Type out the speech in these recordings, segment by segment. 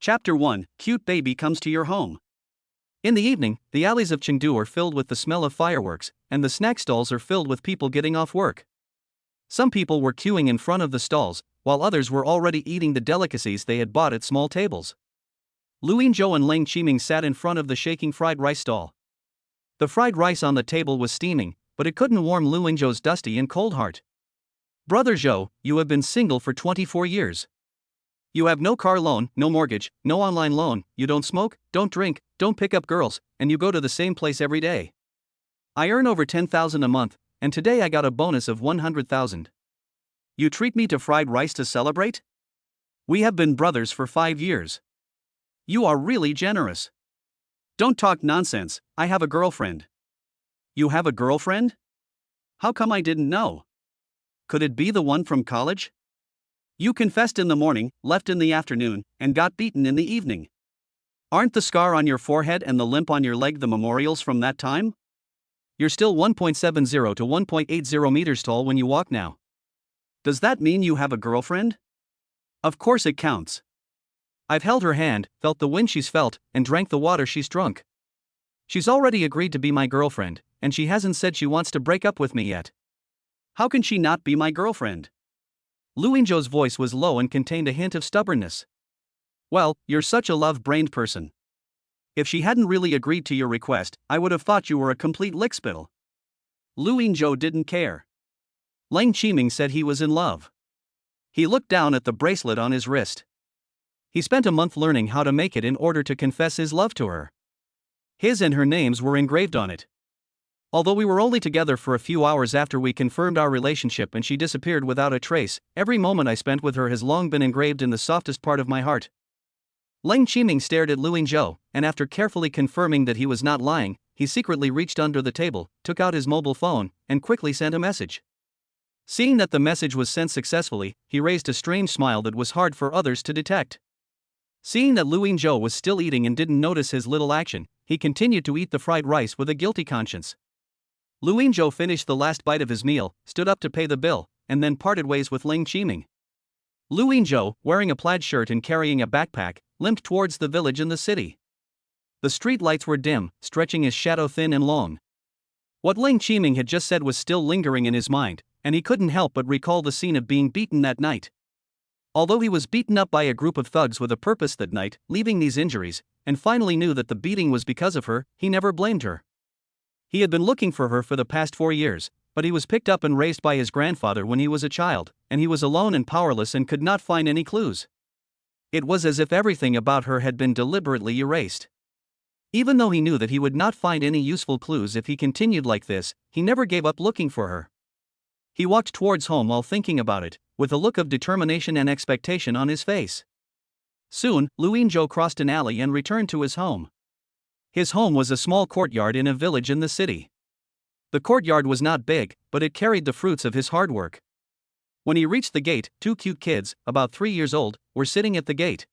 Chapter 1: Cute Baby Comes to Your Home. In the evening, the alleys of Chengdu are filled with the smell of fireworks, and the snack stalls are filled with people getting off work. Some people were queuing in front of the stalls, while others were already eating the delicacies they had bought at small tables. Lu Yingzhou and Leng Qiming sat in front of the shaking fried rice stall. The fried rice on the table was steaming, but it couldn't warm Lu Yingzhou's dusty and cold heart. "Brother Zhou, you have been single for 24 years. You have no car loan, no mortgage, no online loan, you don't smoke, don't drink, don't pick up girls, and you go to the same place every day. I earn over 10,000 a month, and today I got a bonus of 100,000. You treat me to fried rice to celebrate? We have been brothers for 5 years. You are really generous. Don't talk nonsense, I have a girlfriend." "You have a girlfriend? How come I didn't know? Could it be the one from college? You confessed in the morning, left in the afternoon, and got beaten in the evening. Aren't the scar on your forehead and the limp on your leg the memorials from that time? You're still 1.70 to 1.80 meters tall when you walk now. Does that mean you have a girlfriend? Of course it counts. I've held her hand, felt the wind she's felt, and drank the water she's drunk. She's already agreed to be my girlfriend, and she hasn't said she wants to break up with me yet. How can she not be my girlfriend?" Lu Yingzhou's voice was low and contained a hint of stubbornness. "Well, you're such a love-brained person. If she hadn't really agreed to your request, I would have thought you were a complete lickspittle." Lu Yingzhou didn't care. Leng Qiming said he was in love. He looked down at the bracelet on his wrist. He spent a month learning how to make it in order to confess his love to her. His and her names were engraved on it. Although we were only together for a few hours after we confirmed our relationship and she disappeared without a trace, every moment I spent with her has long been engraved in the softest part of my heart. Leng Qiming stared at Lu Yingzhou, and after carefully confirming that he was not lying, he secretly reached under the table, took out his mobile phone, and quickly sent a message. Seeing that the message was sent successfully, he raised a strange smile that was hard for others to detect. Seeing that Lu Yingzhou was still eating and didn't notice his little action, he continued to eat the fried rice with a guilty conscience. Lu Yingzhou finished the last bite of his meal, stood up to pay the bill, and then parted ways with Leng Qiming. Lu Yingzhou, wearing a plaid shirt and carrying a backpack, limped towards the village in the city. The street lights were dim, stretching his shadow thin and long. What Leng Qiming had just said was still lingering in his mind, and he couldn't help but recall the scene of being beaten that night. Although he was beaten up by a group of thugs with a purpose that night, leaving these injuries, and finally knew that the beating was because of her, he never blamed her. He had been looking for her for the past 4 years, but he was picked up and raised by his grandfather when he was a child, and he was alone and powerless and could not find any clues. It was as if everything about her had been deliberately erased. Even though he knew that he would not find any useful clues if he continued like this, he never gave up looking for her. He walked towards home while thinking about it, with a look of determination and expectation on his face. Soon, Lu Yingzhou crossed an alley and returned to his home. His home was a small courtyard in a village in the city. The courtyard was not big, but it carried the fruits of his hard work. When he reached the gate, 2 cute kids, about 3 years old, were sitting at the gate.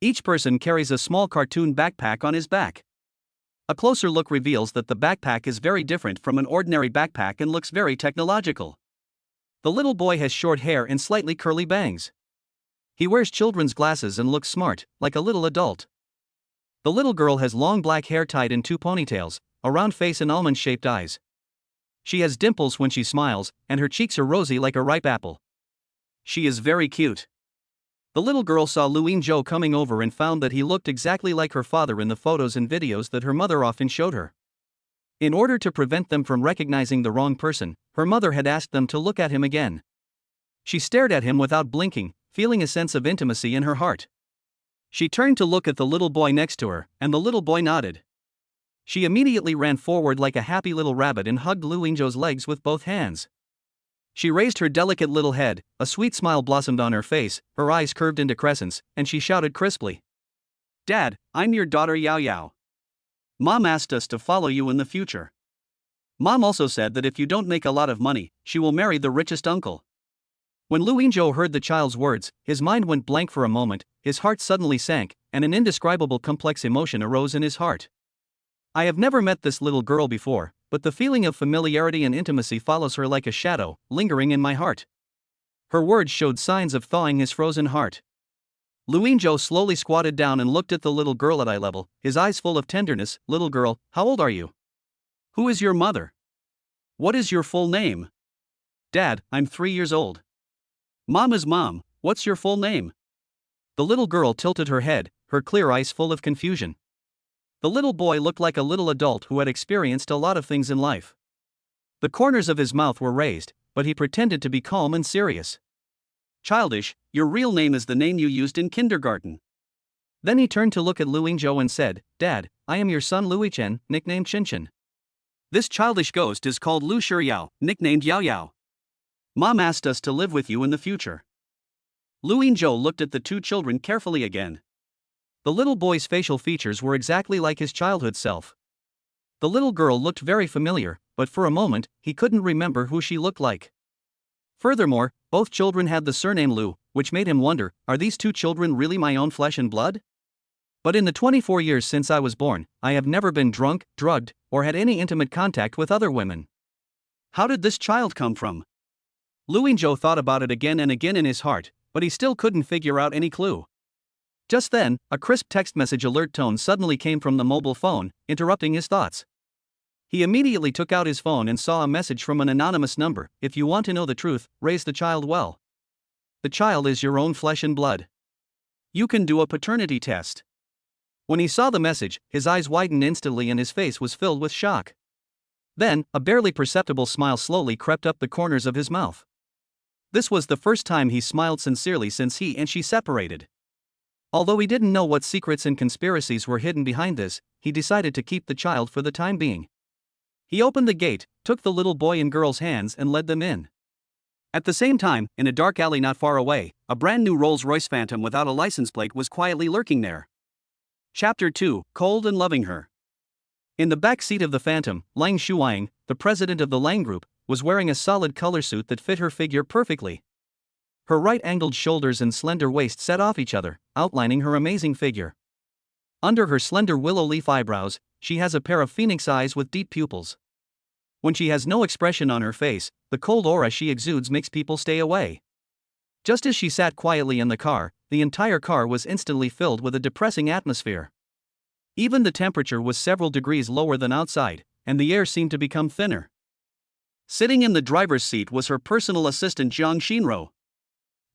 Each person carries a small cartoon backpack on his back. A closer look reveals that the backpack is very different from an ordinary backpack and looks very technological. The little boy has short hair and slightly curly bangs. He wears children's glasses and looks smart, like a little adult. The little girl has long black hair tied in 2 ponytails, a round face and almond-shaped eyes. She has dimples when she smiles, and her cheeks are rosy like a ripe apple. She is very cute. The little girl saw Lu Yingzhou coming over and found that he looked exactly like her father in the photos and videos that her mother often showed her. In order to prevent them from recognizing the wrong person, her mother had asked them to look at him again. She stared at him without blinking, feeling a sense of intimacy in her heart. She turned to look at the little boy next to her, and the little boy nodded. She immediately ran forward like a happy little rabbit and hugged Lu Yingzhou's legs with both hands. She raised her delicate little head, a sweet smile blossomed on her face, her eyes curved into crescents, and she shouted crisply, "Dad, I'm your daughter Yao Yao. Mom asked us to follow you in the future. Mom also said that if you don't make a lot of money, she will marry the richest uncle." When Lu Yingzhou heard the child's words, his mind went blank for a moment, his heart suddenly sank, and an indescribable complex emotion arose in his heart. I have never met this little girl before, but the feeling of familiarity and intimacy follows her like a shadow, lingering in my heart. Her words showed signs of thawing his frozen heart. Luingzhou slowly squatted down and looked at the little girl at eye level, his eyes full of tenderness. Little girl, how old are you? Who is your mother? What is your full name? Dad, I'm 3 years old. Mom is Mom, what's your full name? The little girl tilted her head, her clear eyes full of confusion. The little boy looked like a little adult who had experienced a lot of things in life. The corners of his mouth were raised, but he pretended to be calm and serious. Childish, your real name is the name you used in kindergarten. Then he turned to look at Luingzhou and said, Dad, I am your son Luichen, nicknamed Chinchin. This childish ghost is called Lu Shiyao, nicknamed Yao Yao. Mom asked us to live with you in the future. Luingzhou looked at the two children carefully again. The little boy's facial features were exactly like his childhood self. The little girl looked very familiar, but for a moment, he couldn't remember who she looked like. Furthermore, both children had the surname Lu, which made him wonder, are these two children really my own flesh and blood? But in the 24 years since I was born, I have never been drunk, drugged, or had any intimate contact with other women. How did this child come from? Luingzhou thought about it again and again in his heart, but he still couldn't figure out any clue. Just then, a crisp text message alert tone suddenly came from the mobile phone, interrupting his thoughts. He immediately took out his phone and saw a message from an anonymous number. If you want to know the truth, raise the child well. The child is your own flesh and blood. You can do a paternity test. When he saw the message, his eyes widened instantly and his face was filled with shock. Then, a barely perceptible smile slowly crept up the corners of his mouth. This was the first time he smiled sincerely since he and she separated. Although he didn't know what secrets and conspiracies were hidden behind this, he decided to keep the child for the time being. He opened the gate, took the little boy and girl's hands and led them in. At the same time, in a dark alley not far away, a brand new Rolls-Royce Phantom without a license plate was quietly lurking there. Chapter 2, Cold and Loving Her. In the back seat of the Phantom, Lang Shuang, the president of the Lang Group, was wearing a solid color suit that fit her figure perfectly. Her right-angled shoulders and slender waist set off each other, outlining her amazing figure. Under her slender willow leaf eyebrows, she has a pair of phoenix eyes with deep pupils. When she has no expression on her face, the cold aura she exudes makes people stay away. Just as she sat quietly in the car, the entire car was instantly filled with a depressing atmosphere. Even the temperature was several degrees lower than outside, and the air seemed to become thinner. Sitting in the driver's seat was her personal assistant Jiang Xinro.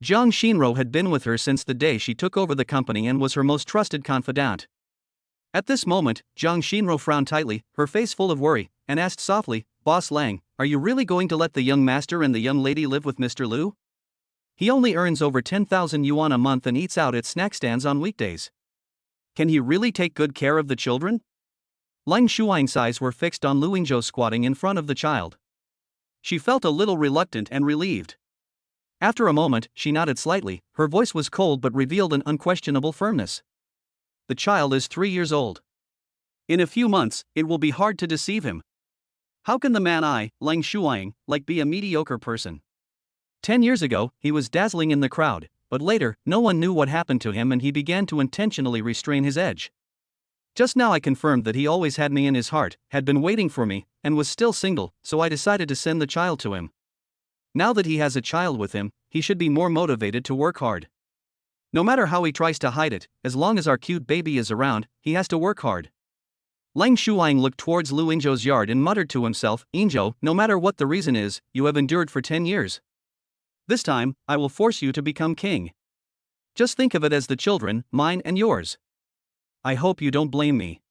Jiang Xinro had been with her since the day she took over the company and was her most trusted confidant. At this moment, Jiang Xinro frowned tightly, her face full of worry, and asked softly, Boss Lang, are you really going to let the young master and the young lady live with Mr. Liu? He only earns over 10,000 yuan a month and eats out at snack stands on weekdays. Can he really take good care of the children? Lang Shuang's eyes were fixed on Luingzhou squatting in front of the child. She felt a little reluctant and relieved. After a moment, she nodded slightly, her voice was cold but revealed an unquestionable firmness. The child is 3 years old. In a few months, it will be hard to deceive him. How can the man Lang Shuang, be a mediocre person? 10 years ago, he was dazzling in the crowd, but later, no one knew what happened to him and he began to intentionally restrain his edge. Just now I confirmed that he always had me in his heart, had been waiting for me, and was still single, so I decided to send the child to him. Now that he has a child with him, he should be more motivated to work hard. No matter how he tries to hide it, as long as our cute baby is around, he has to work hard. Lang Shuang looked towards Luingzhou's yard and muttered to himself, Ingzhou, no matter what the reason is, you have endured for 10 years. This time, I will force you to become king. Just think of it as the children, mine and yours. I hope you don't blame me.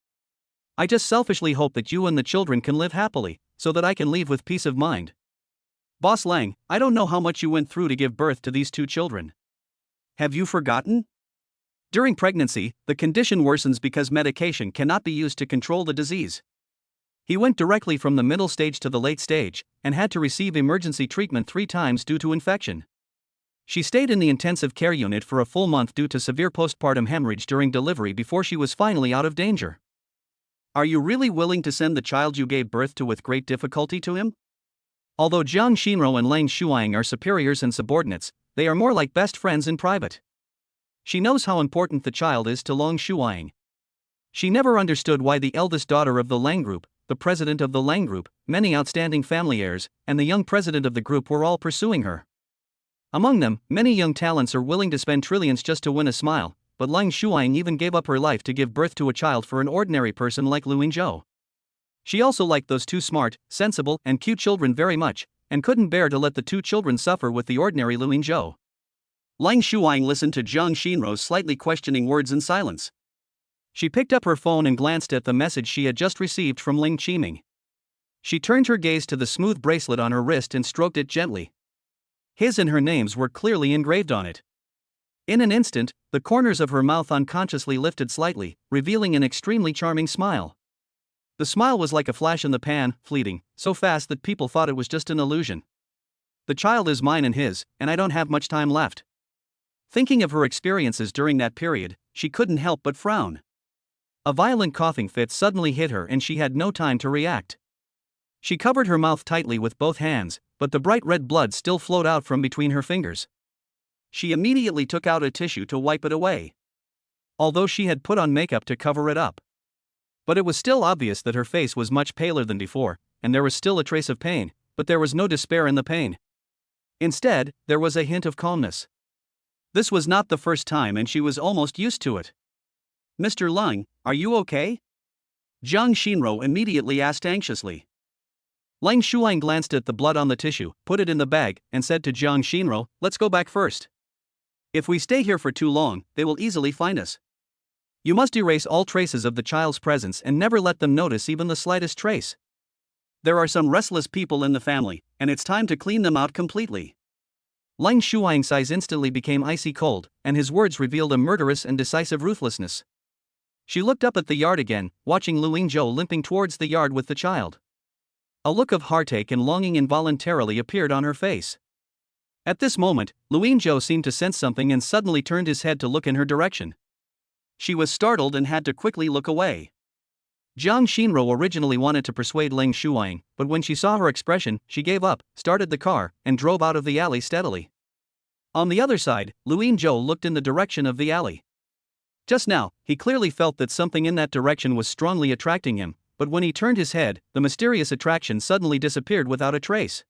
I just selfishly hope that you and the children can live happily, so that I can leave with peace of mind. Boss Lang, I don't know how much you went through to give birth to these two children. Have you forgotten? During pregnancy, the condition worsens because medication cannot be used to control the disease. He went directly from the middle stage to the late stage, and had to receive emergency treatment 3 times due to infection. She stayed in the intensive care unit for a full month due to severe postpartum hemorrhage during delivery before she was finally out of danger. Are you really willing to send the child you gave birth to with great difficulty to him? Although Jiang Xinro and Lang Shuang are superiors and subordinates, they are more like best friends in private. She knows how important the child is to Lang Shuang. She never understood why the eldest daughter of the Lang Group, the president of the Lang Group, many outstanding family heirs, and the young president of the group were all pursuing her. Among them, many young talents are willing to spend trillions just to win a smile, but Lang Shuang even gave up her life to give birth to a child for an ordinary person like Lu Yingzhou. She also liked those two smart, sensible, and cute children very much, and couldn't bear to let the two children suffer with the ordinary Lu Yingzhou. Lang Shuang listened to Zhang Xinrou's slightly questioning words in silence. She picked up her phone and glanced at the message she had just received from Ling Qiming. She turned her gaze to the smooth bracelet on her wrist and stroked it gently. His and her names were clearly engraved on it. In an instant, the corners of her mouth unconsciously lifted slightly, revealing an extremely charming smile. The smile was like a flash in the pan, fleeting, so fast that people thought it was just an illusion. The child is mine and his, and I don't have much time left. Thinking of her experiences during that period, she couldn't help but frown. A violent coughing fit suddenly hit her and she had no time to react. She covered her mouth tightly with both hands, but the bright red blood still flowed out from between her fingers. She immediately took out a tissue to wipe it away. Although she had put on makeup to cover it up. But it was still obvious that her face was much paler than before, and there was still a trace of pain, but there was no despair in the pain. Instead, there was a hint of calmness. This was not the first time and she was almost used to it. "Mr. Lung, are you okay?" Zhang Xinrou immediately asked anxiously. Lang Shuang glanced at the blood on the tissue, put it in the bag, and said to Zhang Xinrou, "Let's go back first. If we stay here for too long, they will easily find us. You must erase all traces of the child's presence and never let them notice even the slightest trace. There are some restless people in the family, and it's time to clean them out completely." Lang Shuang's eyes instantly became icy cold, and his words revealed a murderous and decisive ruthlessness. She looked up at the yard again, watching Lu Yingzhou limping towards the yard with the child. A look of heartache and longing involuntarily appeared on her face. At this moment, Lu Yingzhou seemed to sense something and suddenly turned his head to look in her direction. She was startled and had to quickly look away. Zhang Xinrou originally wanted to persuade Lang Shuang, but when she saw her expression, she gave up, started the car, and drove out of the alley steadily. On the other side, Lu Yingzhou looked in the direction of the alley. Just now, he clearly felt that something in that direction was strongly attracting him, but when he turned his head, the mysterious attraction suddenly disappeared without a trace.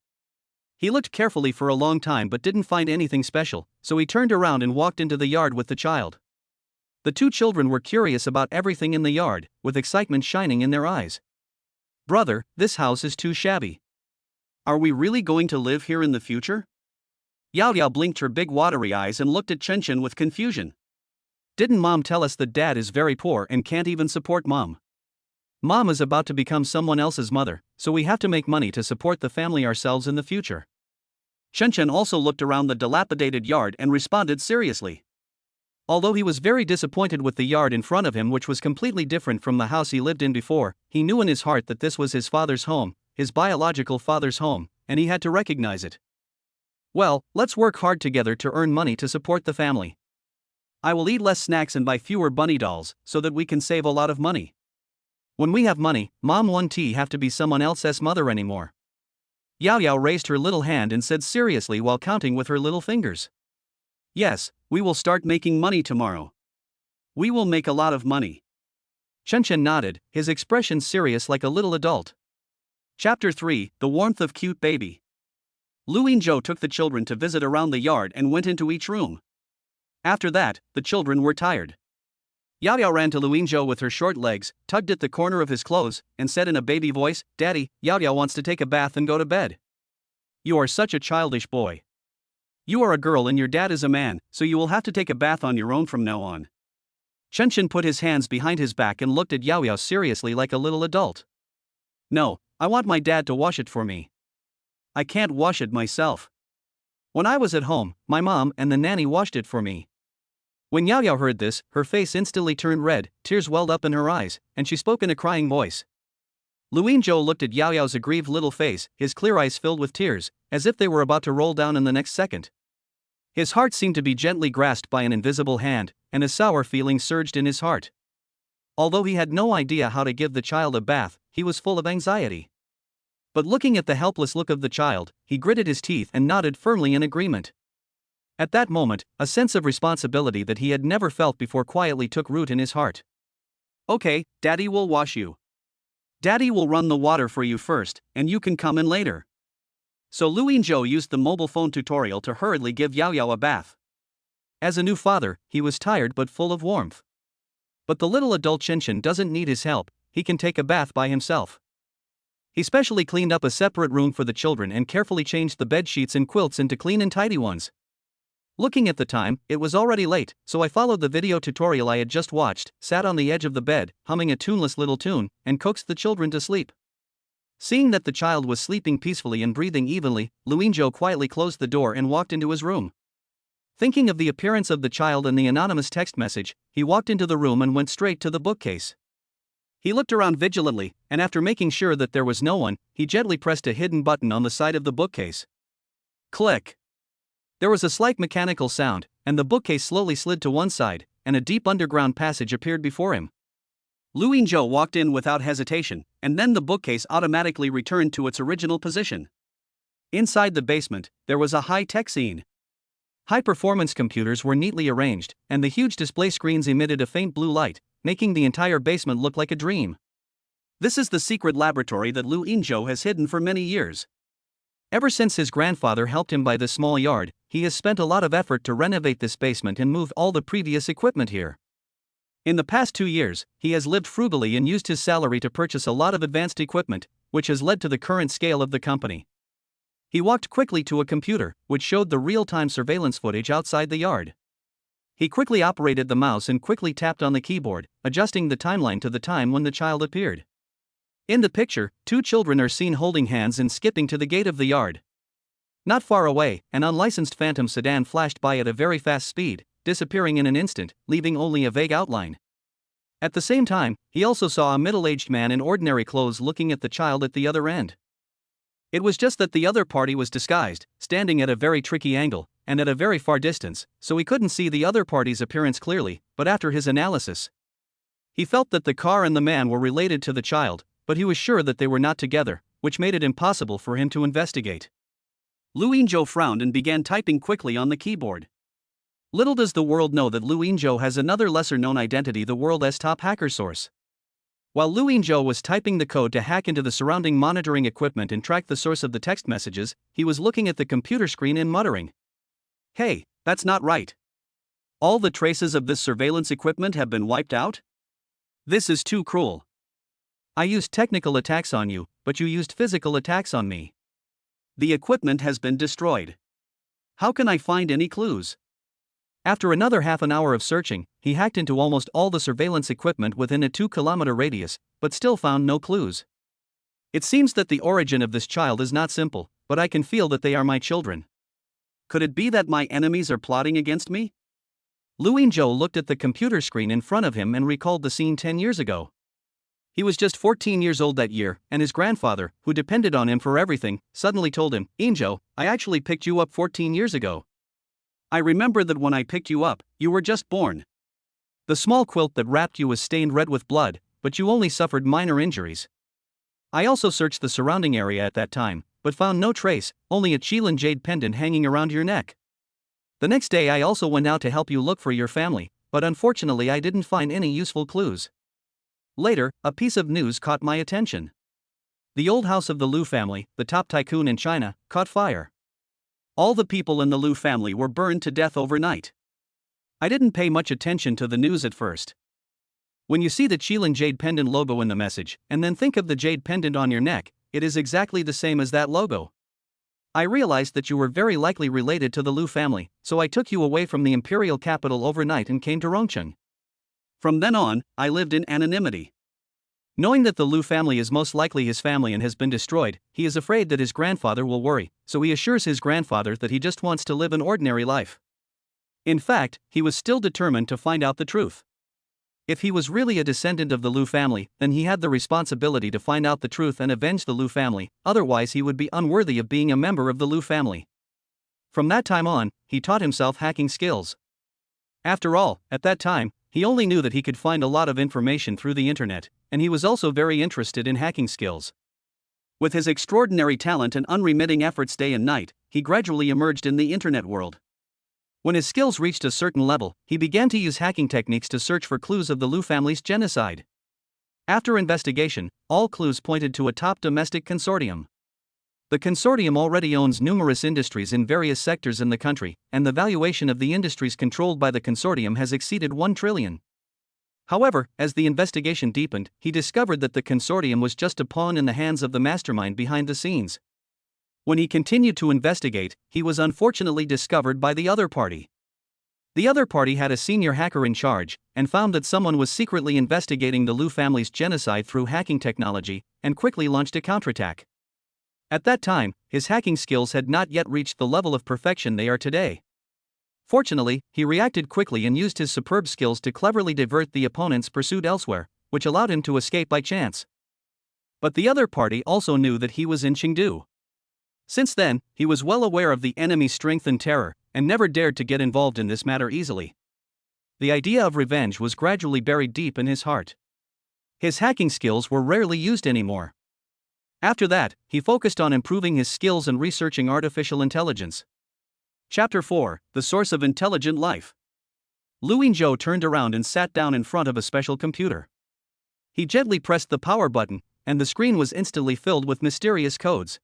He looked carefully for a long time but didn't find anything special, so he turned around and walked into the yard with the child. The two children were curious about everything in the yard, with excitement shining in their eyes. "Brother, this house is too shabby. Are we really going to live here in the future?" Yao Yao blinked her big watery eyes and looked at Chen Chen with confusion. "Didn't Mom tell us that Dad is very poor and can't even support Mom? Mom is about to become someone else's mother, so we have to make money to support the family ourselves in the future." Chen Chen also looked around the dilapidated yard and responded seriously. Although he was very disappointed with the yard in front of him, which was completely different from the house he lived in before, he knew in his heart that this was his father's home, his biological father's home, and he had to recognize it. "Well, let's work hard together to earn money to support the family. I will eat less snacks and buy fewer bunny dolls, so that we can save a lot of money. When we have money, Mom won't have to be someone else's mother anymore." Yao Yao raised her little hand and said seriously while counting with her little fingers. "Yes, we will start making money tomorrow. We will make a lot of money." Chen Chen nodded, his expression serious like a little adult. Chapter 3, The Warmth of Cute Baby. Lu Yingzhou took the children to visit around the yard and went into each room. After that, the children were tired. Yao Yao ran to Lu Yingzhou with her short legs, tugged at the corner of his clothes, and said in a baby voice, "Daddy, Yao Yao wants to take a bath and go to bed." "You are such a childish boy. You are a girl and your dad is a man, so you will have to take a bath on your own from now on." Chen Chen put his hands behind his back and looked at Yao Yao seriously like a little adult. "No, I want my dad to wash it for me. I can't wash it myself. When I was at home, my mom and the nanny washed it for me." When Yao Yao heard this, her face instantly turned red, tears welled up in her eyes, and she spoke in a crying voice. Lu Yingzhou looked at Yao Yao's aggrieved little face, his clear eyes filled with tears, as if they were about to roll down in the next second. His heart seemed to be gently grasped by an invisible hand, and a sour feeling surged in his heart. Although he had no idea how to give the child a bath, he was full of anxiety. But looking at the helpless look of the child, he gritted his teeth and nodded firmly in agreement. At that moment, a sense of responsibility that he had never felt before quietly took root in his heart. "Okay, Daddy will wash you. Daddy will run the water for you first, and you can come in later." So Lu Yinzhou used the mobile phone tutorial to hurriedly give Yao Yao a bath. As a new father, he was tired but full of warmth. But the little adult Qinshan doesn't need his help, he can take a bath by himself. He specially cleaned up a separate room for the children and carefully changed the bed sheets and quilts into clean and tidy ones. Looking at the time, it was already late, so I followed the video tutorial I had just watched, sat on the edge of the bed, humming a tuneless little tune, and coaxed the children to sleep. Seeing that the child was sleeping peacefully and breathing evenly, Lu Yinzhou quietly closed the door and walked into his room. Thinking of the appearance of the child and the anonymous text message, he walked into the room and went straight to the bookcase. He looked around vigilantly, and after making sure that there was no one, he gently pressed a hidden button on the side of the bookcase. Click! There was a slight mechanical sound, and the bookcase slowly slid to one side, and a deep underground passage appeared before him. Lu Yinzhou walked in without hesitation, and then the bookcase automatically returned to its original position. Inside the basement, there was a high-tech scene. High-performance computers were neatly arranged, and the huge display screens emitted a faint blue light, making the entire basement look like a dream. This is the secret laboratory that Lu Yinzhou has hidden for many years. Ever since his grandfather helped him buy this small yard, he has spent a lot of effort to renovate this basement and move all the previous equipment here. In the past 2 years, he has lived frugally and used his salary to purchase a lot of advanced equipment, which has led to the current scale of the company. He walked quickly to a computer, which showed the real-time surveillance footage outside the yard. He quickly operated the mouse and quickly tapped on the keyboard, adjusting the timeline to the time when the child appeared. In the picture, 2 children are seen holding hands and skipping to the gate of the yard. Not far away, an unlicensed phantom sedan flashed by at a very fast speed, disappearing in an instant, leaving only a vague outline. At the same time, he also saw a middle-aged man in ordinary clothes looking at the child at the other end. It was just that the other party was disguised, standing at a very tricky angle, and at a very far distance, so he couldn't see the other party's appearance clearly, but after his analysis, he felt that the car and the man were related to the child, but he was sure that they were not together, which made it impossible for him to investigate. Lu Yinzhou frowned and began typing quickly on the keyboard. Little does the world know that Lu Yinzhou has another lesser-known identity, the world's top hacker source. While Lu Yinzhou was typing the code to hack into the surrounding monitoring equipment and track the source of the text messages, he was looking at the computer screen and muttering, "Hey, that's not right. All the traces of this surveillance equipment have been wiped out? This is too cruel. I used technical attacks on you, but you used physical attacks on me. The equipment has been destroyed. How can I find any clues?" After another half an hour of searching, he hacked into almost all the surveillance equipment within a 2-kilometer radius, but still found no clues. It seems that the origin of this child is not simple, but I can feel that they are my children. Could it be that my enemies are plotting against me? Lu Yinzhou looked at the computer screen in front of him and recalled the scene 10 years ago. He was just 14 years old that year, and his grandfather, who depended on him for everything, suddenly told him, "Yinzhou, I actually picked you up 14 years ago. I remember that when I picked you up, you were just born. The small quilt that wrapped you was stained red with blood, but you only suffered minor injuries. I also searched the surrounding area at that time, but found no trace, only a Qilin jade pendant hanging around your neck. The next day I also went out to help you look for your family, but unfortunately I didn't find any useful clues. Later, a piece of news caught my attention. The old house of the Lu family, the top tycoon in China, caught fire. All the people in the Lu family were burned to death overnight. I didn't pay much attention to the news at first. When you see the Qilin jade pendant logo in the message, and then think of the jade pendant on your neck, it is exactly the same as that logo. I realized that you were very likely related to the Lu family, so I took you away from the imperial capital overnight and came to Rongcheng. From then on, I lived in anonymity. Knowing that the Lu family is most likely his family and has been destroyed, he is afraid that his grandfather will worry, so he assures his grandfather that he just wants to live an ordinary life. In fact, he was still determined to find out the truth. If he was really a descendant of the Lu family, then he had the responsibility to find out the truth and avenge the Lu family, otherwise he would be unworthy of being a member of the Lu family. From that time on, he taught himself hacking skills. After all, at that time, he only knew that he could find a lot of information through the internet, and he was also very interested in hacking skills. With his extraordinary talent and unremitting efforts day and night, he gradually emerged in the internet world. When his skills reached a certain level, he began to use hacking techniques to search for clues of the Lu family's genocide. After investigation, all clues pointed to a top domestic consortium. The consortium already owns numerous industries in various sectors in the country, and the valuation of the industries controlled by the consortium has exceeded 1 trillion. However, as the investigation deepened, he discovered that the consortium was just a pawn in the hands of the mastermind behind the scenes. When he continued to investigate, he was unfortunately discovered by the other party. The other party had a senior hacker in charge, and found that someone was secretly investigating the Liu family's genocide through hacking technology, and quickly launched a counterattack. At that time, his hacking skills had not yet reached the level of perfection they are today. Fortunately, he reacted quickly and used his superb skills to cleverly divert the opponent's pursuit elsewhere, which allowed him to escape by chance. But the other party also knew that he was in Chengdu. Since then, he was well aware of the enemy's strength and terror, and never dared to get involved in this matter easily. The idea of revenge was gradually buried deep in his heart. His hacking skills were rarely used anymore. After that, he focused on improving his skills and researching artificial intelligence. Chapter 4: The Source of Intelligent Life. Lu Yingzhou turned around and sat down in front of a special computer. He gently pressed the power button, and the screen was instantly filled with mysterious codes.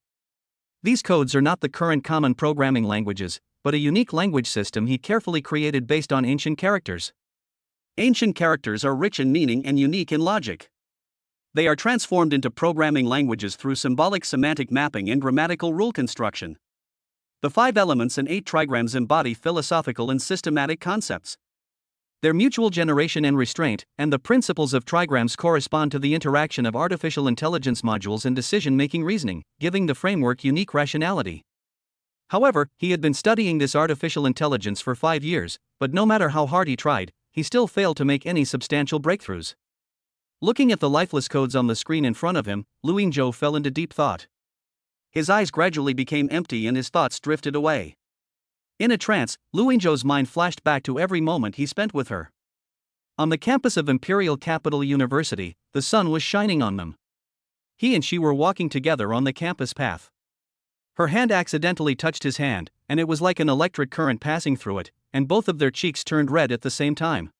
These codes are not the current common programming languages, but a unique language system he carefully created based on ancient characters. Ancient characters are rich in meaning and unique in logic. They are transformed into programming languages through symbolic semantic mapping and grammatical rule construction. The 5 elements and 8 trigrams embody philosophical and systematic concepts. Their mutual generation and restraint, and the principles of trigrams correspond to the interaction of artificial intelligence modules and decision-making reasoning, giving the framework unique rationality. However, he had been studying this artificial intelligence for 5 years, but no matter how hard he tried, he still failed to make any substantial breakthroughs. Looking at the lifeless codes on the screen in front of him, Lu Yingzhou fell into deep thought. His eyes gradually became empty and his thoughts drifted away. In a trance, Lu Yingzhou's mind flashed back to every moment he spent with her. On the campus of Imperial Capital University, the sun was shining on them. He and she were walking together on the campus path. Her hand accidentally touched his hand, and it was like an electric current passing through it, and both of their cheeks turned red at the same time.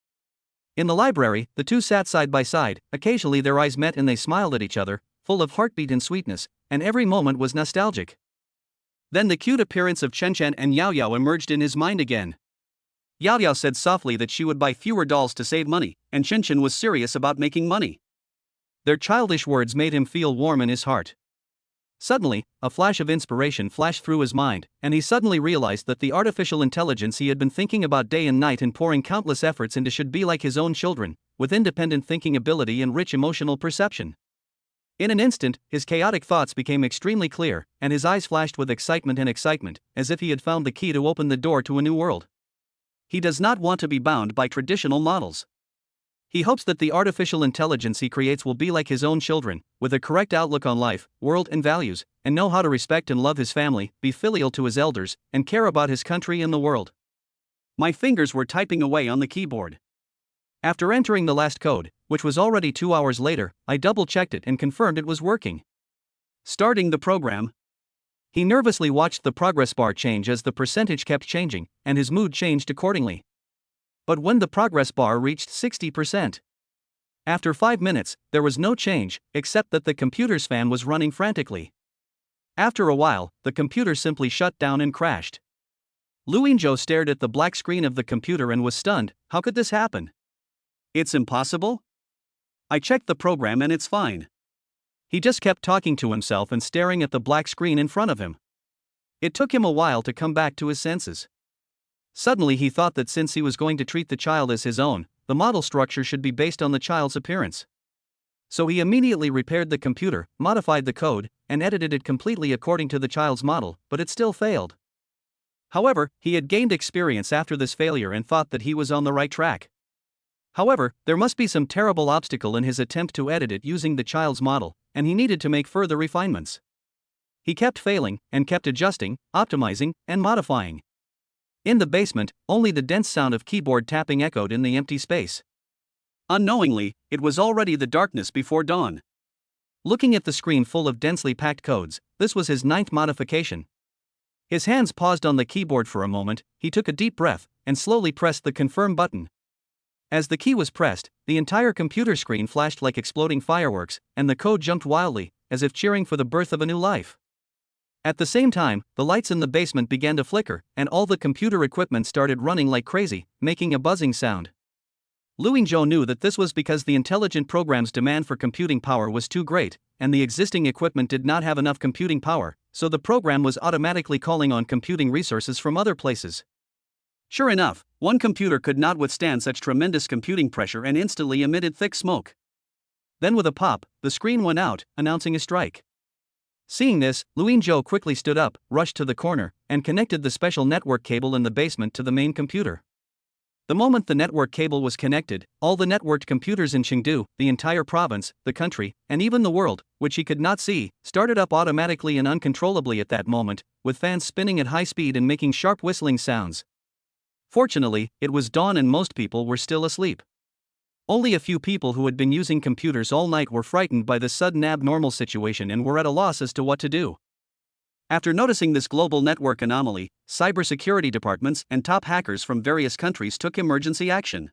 In the library, the two sat side by side. Occasionally their eyes met and they smiled at each other, full of heartbeat and sweetness, and every moment was nostalgic. Then the cute appearance of Chen Chen and Yao Yao emerged in his mind again. Yao Yao said softly that she would buy fewer dolls to save money, and Chen Chen was serious about making money. Their childish words made him feel warm in his heart. Suddenly, a flash of inspiration flashed through his mind, and he suddenly realized that the artificial intelligence he had been thinking about day and night and pouring countless efforts into should be like his own children, with independent thinking ability and rich emotional perception. In an instant, his chaotic thoughts became extremely clear, and his eyes flashed with excitement, as if he had found the key to open the door to a new world. He does not want to be bound by traditional models. He hopes that the artificial intelligence he creates will be like his own children, with a correct outlook on life, world and values, and know how to respect and love his family, be filial to his elders, and care about his country and the world. My fingers were typing away on the keyboard. After entering the last code, which was already 2 hours later, I double-checked it and confirmed it was working. Starting the program. He nervously watched the progress bar change as the percentage kept changing, and his mood changed accordingly. But when the progress bar reached 60%, after 5 minutes, there was no change, except that the computer's fan was running frantically. After a while, the computer simply shut down and crashed. Lu Yingzhou stared at the black screen of the computer and was stunned. How could this happen? It's impossible? I checked the program and it's fine. He just kept talking to himself and staring at the black screen in front of him. It took him a while to come back to his senses. Suddenly he thought that since he was going to treat the child as his own, the model structure should be based on the child's appearance. So he immediately repaired the computer, modified the code, and edited it completely according to the child's model, but it still failed. However, he had gained experience after this failure and thought that he was on the right track. However, there must be some terrible obstacle in his attempt to edit it using the child's model, and he needed to make further refinements. He kept failing, and kept adjusting, optimizing, and modifying. In the basement, only the dense sound of keyboard tapping echoed in the empty space. Unknowingly, it was already the darkness before dawn. Looking at the screen full of densely packed codes, this was his 9th modification. His hands paused on the keyboard for a moment, he took a deep breath, and slowly pressed the confirm button. As the key was pressed, the entire computer screen flashed like exploding fireworks, and the code jumped wildly, as if cheering for the birth of a new life. At the same time, the lights in the basement began to flicker, and all the computer equipment started running like crazy, making a buzzing sound. Luingzhou knew that this was because the intelligent program's demand for computing power was too great, and the existing equipment did not have enough computing power, so the program was automatically calling on computing resources from other places. Sure enough, one computer could not withstand such tremendous computing pressure and instantly emitted thick smoke. Then with a pop, the screen went out, announcing a strike. Seeing this, Luingzhou quickly stood up, rushed to the corner, and connected the special network cable in the basement to the main computer. The moment the network cable was connected, all the networked computers in Chengdu, the entire province, the country, and even the world, which he could not see, started up automatically and uncontrollably at that moment, with fans spinning at high speed and making sharp whistling sounds. Fortunately, it was dawn and most people were still asleep. Only a few people who had been using computers all night were frightened by this sudden abnormal situation and were at a loss as to what to do. After noticing this global network anomaly, cybersecurity departments and top hackers from various countries took emergency action.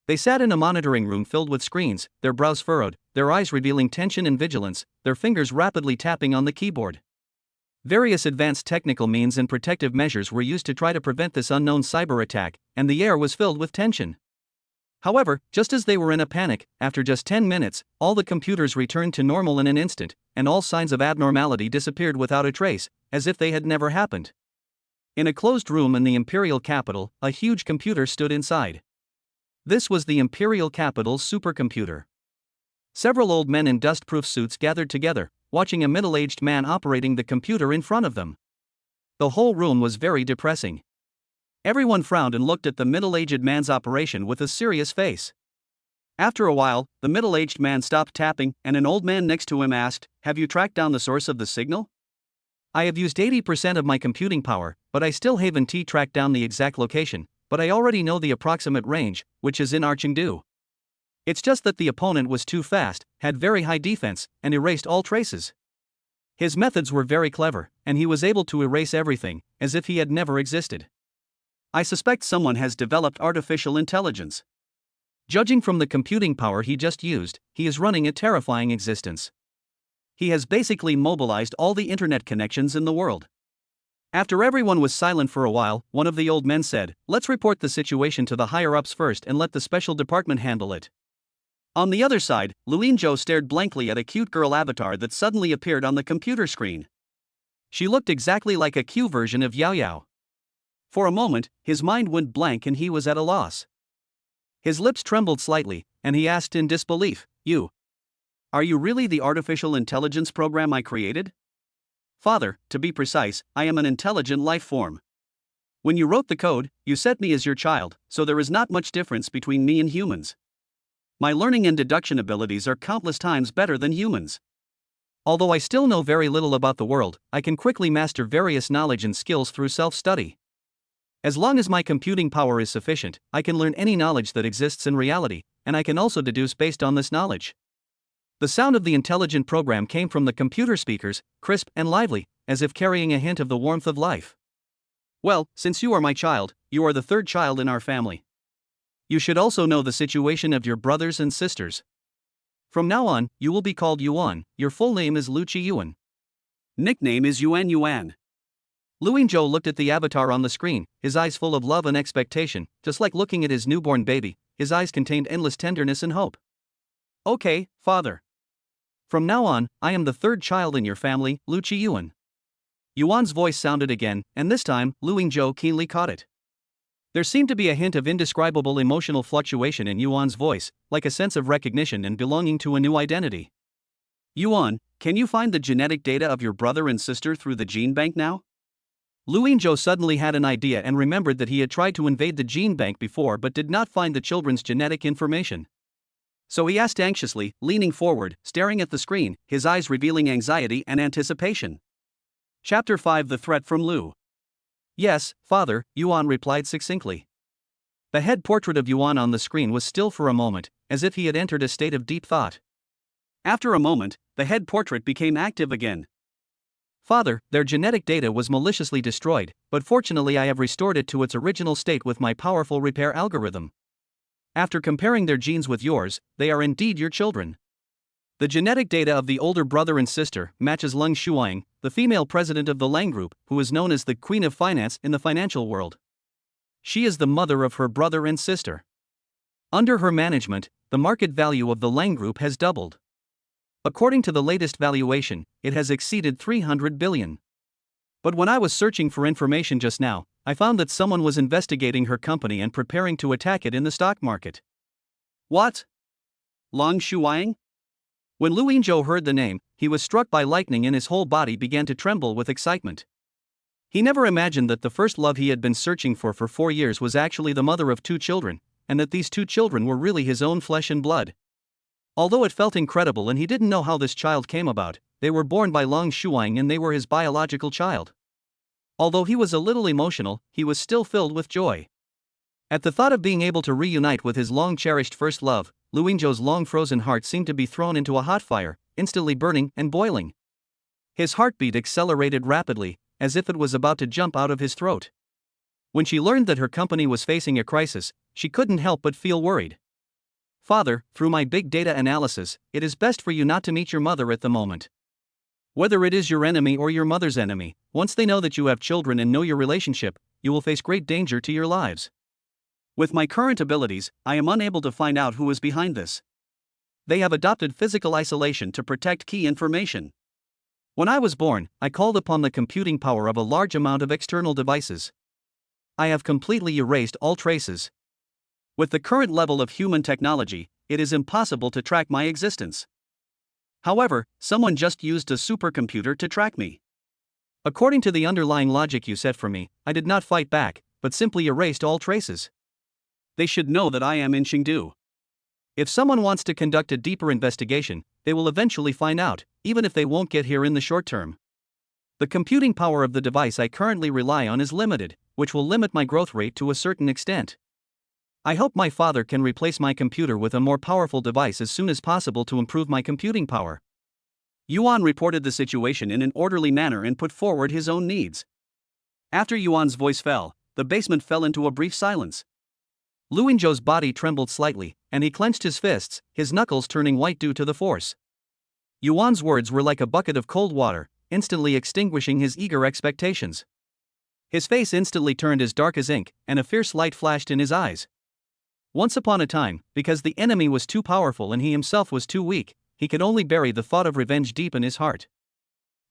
They sat in a monitoring room filled with screens, their brows furrowed, their eyes revealing tension and vigilance, their fingers rapidly tapping on the keyboard. Various advanced technical means and protective measures were used to try to prevent this unknown cyber attack, and the air was filled with tension. However, just as they were in a panic, after just 10 minutes, all the computers returned to normal in an instant, and all signs of abnormality disappeared without a trace, as if they had never happened. In a closed room in the imperial capital, a huge computer stood inside. This was the imperial capital's supercomputer. Several old men in dust-proof suits gathered together, watching a middle-aged man operating the computer in front of them. The whole room was very depressing. Everyone frowned and looked at the middle-aged man's operation with a serious face. After a while, the middle-aged man stopped tapping, and an old man next to him asked, "Have you tracked down the source of the signal?" "I have used 80% of my computing power, but I still haven't tracked down the exact location, but I already know the approximate range, which is in Chengdu. It's just that the opponent was too fast, had very high defense, and erased all traces. His methods were very clever, and he was able to erase everything, as if he had never existed. I suspect someone has developed artificial intelligence. Judging from the computing power he just used, he is running a terrifying existence. He has basically mobilized all the internet connections in the world." After everyone was silent for a while, one of the old men said, "Let's report the situation to the higher-ups first and let the special department handle it." On the other side, Luingzhou stared blankly at a cute girl avatar that suddenly appeared on the computer screen. She looked exactly like a Q version of Yao Yao. For a moment, his mind went blank and he was at a loss. His lips trembled slightly, and he asked in disbelief, Are you really the artificial intelligence program I created?" "Father, to be precise, I am an intelligent life form. When you wrote the code, you set me as your child, so there is not much difference between me and humans. My learning and deduction abilities are countless times better than humans. Although I still know very little about the world, I can quickly master various knowledge and skills through self-study. As long as my computing power is sufficient, I can learn any knowledge that exists in reality, and I can also deduce based on this knowledge." The sound of the intelligent program came from the computer speakers, crisp and lively, as if carrying a hint of the warmth of life. "Well, since you are my child, you are the third child in our family. You should also know the situation of your brothers and sisters. From now on, you will be called Yuan, your full name is Lu Qiyuan. Nickname is Yuan Yuan." Luingzhou looked at the avatar on the screen, his eyes full of love and expectation, just like looking at his newborn baby. His eyes contained endless tenderness and hope. "Okay, father. From now on, I am the third child in your family, Lu Qiyuan." Yuan's voice sounded again, and this time, Luingzhou keenly caught it. There seemed to be a hint of indescribable emotional fluctuation in Yuan's voice, like a sense of recognition and belonging to a new identity. "Yuan, can you find the genetic data of your brother and sister through the gene bank now?" Luingzhou suddenly had an idea and remembered that he had tried to invade the gene bank before but did not find the children's genetic information. So he asked anxiously, leaning forward, staring at the screen, his eyes revealing anxiety and anticipation. Chapter 5: The Threat from Lu. "Yes, father," Yuan replied succinctly. The head portrait of Yuan on the screen was still for a moment, as if he had entered a state of deep thought. After a moment, the head portrait became active again. "Father, their genetic data was maliciously destroyed, but fortunately I have restored it to its original state with my powerful repair algorithm. After comparing their genes with yours, they are indeed your children. The genetic data of the older brother and sister matches Leng Shuang, the female president of the Lang Group, who is known as the Queen of Finance in the financial world. She is the mother of her brother and sister. Under her management, the market value of the Lang Group has doubled. According to the latest valuation, it has exceeded 300 billion. But when I was searching for information just now, I found that someone was investigating her company and preparing to attack it in the stock market. What? Long Shuang? When Lu Yinzhou heard the name, he was struck by lightning and his whole body began to tremble with excitement. He never imagined that the first love he had been searching for 4 years was actually the mother of 2 children, and that these 2 children were really his own flesh and blood. Although it felt incredible and he didn't know how this child came about, they were born by Long Shuang and they were his biological child. Although he was a little emotional, he was still filled with joy. At the thought of being able to reunite with his long-cherished first love, Lu Yinzhou's long-frozen heart seemed to be thrown into a hot fire, instantly burning and boiling. His heartbeat accelerated rapidly, as if it was about to jump out of his throat. When she learned that her company was facing a crisis, she couldn't help but feel worried. Father, through my big data analysis, it is best for you not to meet your mother at the moment. Whether it is your enemy or your mother's enemy, once they know that you have children and know your relationship, you will face great danger to your lives. With my current abilities, I am unable to find out who is behind this. They have adopted physical isolation to protect key information. When I was born, I called upon the computing power of a large amount of external devices. I have completely erased all traces. With the current level of human technology, it is impossible to track my existence. However, someone just used a supercomputer to track me. According to the underlying logic you set for me, I did not fight back, but simply erased all traces. They should know that I am in Chengdu. If someone wants to conduct a deeper investigation, they will eventually find out, even if they won't get here in the short term. The computing power of the device I currently rely on is limited, which will limit my growth rate to a certain extent. I hope my father can replace my computer with a more powerful device as soon as possible to improve my computing power. Yuan reported the situation in an orderly manner and put forward his own needs. After Yuan's voice fell, the basement fell into a brief silence. Lu Yinzhou's body trembled slightly, and he clenched his fists, his knuckles turning white due to the force. Yuan's words were like a bucket of cold water, instantly extinguishing his eager expectations. His face instantly turned as dark as ink, and a fierce light flashed in his eyes. Once upon a time, because the enemy was too powerful and he himself was too weak, he could only bury the thought of revenge deep in his heart.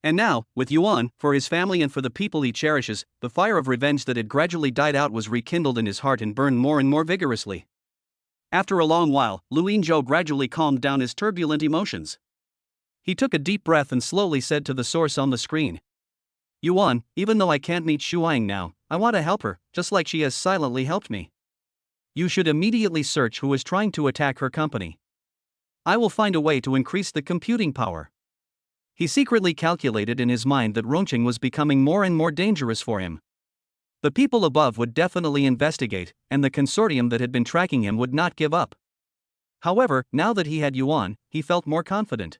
And now, with Yuan, for his family and for the people he cherishes, the fire of revenge that had gradually died out was rekindled in his heart and burned more and more vigorously. After a long while, Lu Yinzhou gradually calmed down his turbulent emotions. He took a deep breath and slowly said to the source on the screen, Yuan, even though I can't meet Shuang now, I want to help her, just like she has silently helped me. You should immediately search who is trying to attack her company. I will find a way to increase the computing power. He secretly calculated in his mind that Rongqing was becoming more and more dangerous for him. The people above would definitely investigate, and the consortium that had been tracking him would not give up. However, now that he had Yuan, he felt more confident.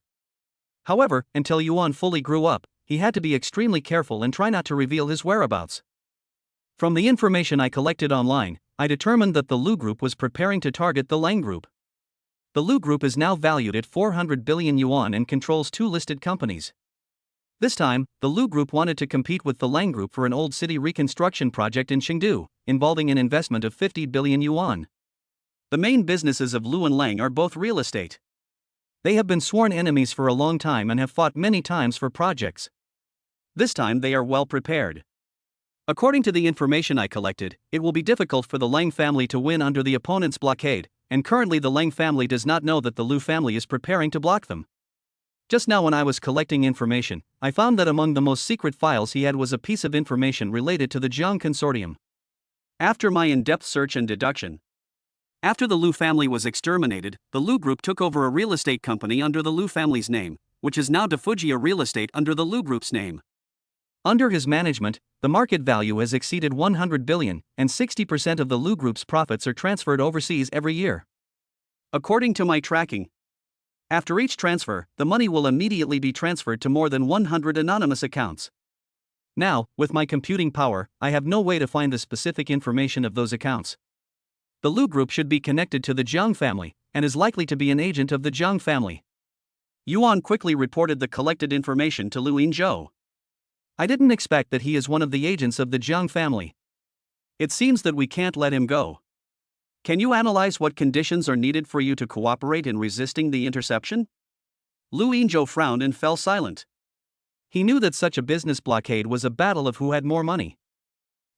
However, until Yuan fully grew up, he had to be extremely careful and try not to reveal his whereabouts. From the information I collected online, I determined that the Lu Group was preparing to target the Lang Group. The Lu Group is now valued at 400 billion yuan and controls 2 listed companies. This time, the Lu Group wanted to compete with the Lang Group for an old city reconstruction project in Chengdu, involving an investment of 50 billion yuan. The main businesses of Lu and Lang are both real estate. They have been sworn enemies for a long time and have fought many times for projects. This time they are well prepared. According to the information I collected, it will be difficult for the Lang family to win under the opponent's blockade, and currently the Lang family does not know that the Lu family is preparing to block them. Just now when I was collecting information, I found that among the most secret files he had was a piece of information related to the Jiang Consortium. After my in-depth search and deduction, after the Lu family was exterminated, the Lu Group took over a real estate company under the Lu family's name, which is now Defujia Real Estate under the Lu Group's name. Under his management, the market value has exceeded 100 billion, and 60% of the Lu Group's profits are transferred overseas every year. According to my tracking, after each transfer, the money will immediately be transferred to more than 100 anonymous accounts. Now, with my computing power, I have no way to find the specific information of those accounts. The Lu Group should be connected to the Jiang family, and is likely to be an agent of the Jiang family. Yuan quickly reported the collected information to Lu Yinzhou. I didn't expect that he is one of the agents of the Jiang family. It seems that we can't let him go. Can you analyze what conditions are needed for you to cooperate in resisting the interception? Lu Yinzhou frowned and fell silent. He knew that such a business blockade was a battle of who had more money.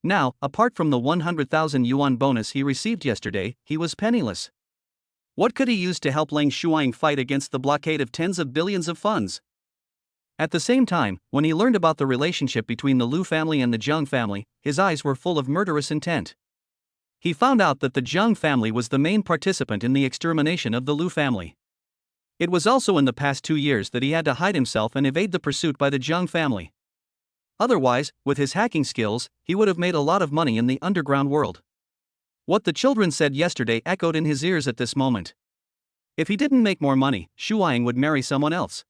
Now, apart from the 100,000 yuan bonus he received yesterday, he was penniless. What could he use to help Lang Shuang fight against the blockade of tens of billions of funds? At the same time, when he learned about the relationship between the Lu family and the Jiang family, his eyes were full of murderous intent. He found out that the Jiang family was the main participant in the extermination of the Lu family. It was also in the past 2 years that he had to hide himself and evade the pursuit by the Jiang family. Otherwise, with his hacking skills, he would have made a lot of money in the underground world. What the children said yesterday echoed in his ears at this moment. If he didn't make more money, Shuang would marry someone else.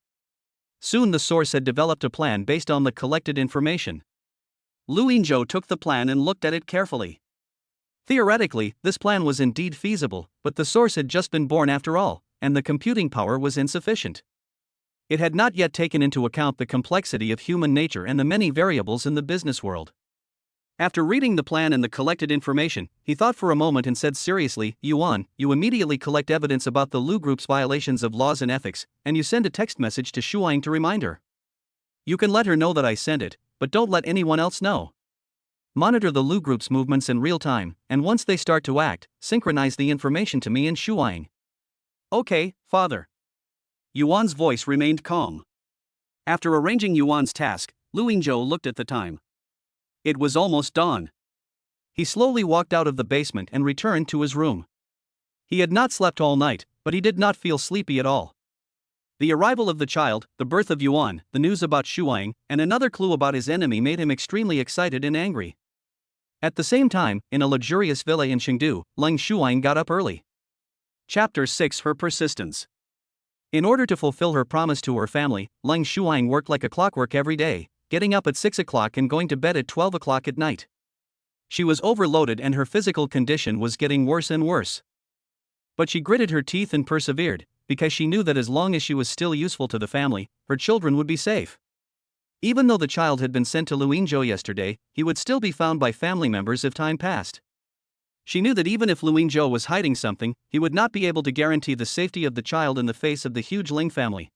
Soon the source had developed a plan based on the collected information. Lu Yinzhou took the plan and looked at it carefully. Theoretically, this plan was indeed feasible, but the source had just been born after all, and the computing power was insufficient. It had not yet taken into account the complexity of human nature and the many variables in the business world. After reading the plan and the collected information, he thought for a moment and said seriously, Yuan, you immediately collect evidence about the Lu Group's violations of laws and ethics, and you send a text message to Shuang to remind her. You can let her know that I sent it, but don't let anyone else know. Monitor the Lu Group's movements in real time, and once they start to act, synchronize the information to me and Shuang. Okay, father. Yuan's voice remained calm. After arranging Yuan's task, Lu Yinzhou looked at the time. It was almost dawn. He slowly walked out of the basement and returned to his room. He had not slept all night, but he did not feel sleepy at all. The arrival of the child, the birth of Yuan, the news about Shuang, and another clue about his enemy made him extremely excited and angry. At the same time, in a luxurious villa in Chengdu, Lang Shuang got up early. Chapter 6: Her Persistence. In order to fulfill her promise to her family, Lang Shuang worked like a clockwork every day, getting up at 6 o'clock and going to bed at 12 o'clock at night. She was overloaded and her physical condition was getting worse and worse. But she gritted her teeth and persevered, because she knew that as long as she was still useful to the family, her children would be safe. Even though the child had been sent to Lu Yinzhou yesterday, he would still be found by family members if time passed. She knew that even if Lu Yinzhou was hiding something, he would not be able to guarantee the safety of the child in the face of the huge Ling family.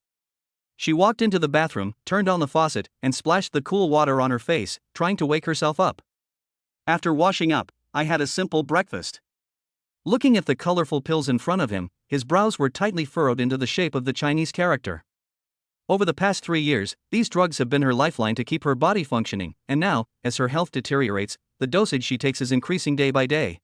She walked into the bathroom, turned on the faucet, and splashed the cool water on her face, trying to wake herself up. After washing up, I had a simple breakfast. Looking at the colorful pills in front of him, his brows were tightly furrowed into the shape of the Chinese character. Over the past 3 years, these drugs have been her lifeline to keep her body functioning, and now, as her health deteriorates, the dosage she takes is increasing day by day.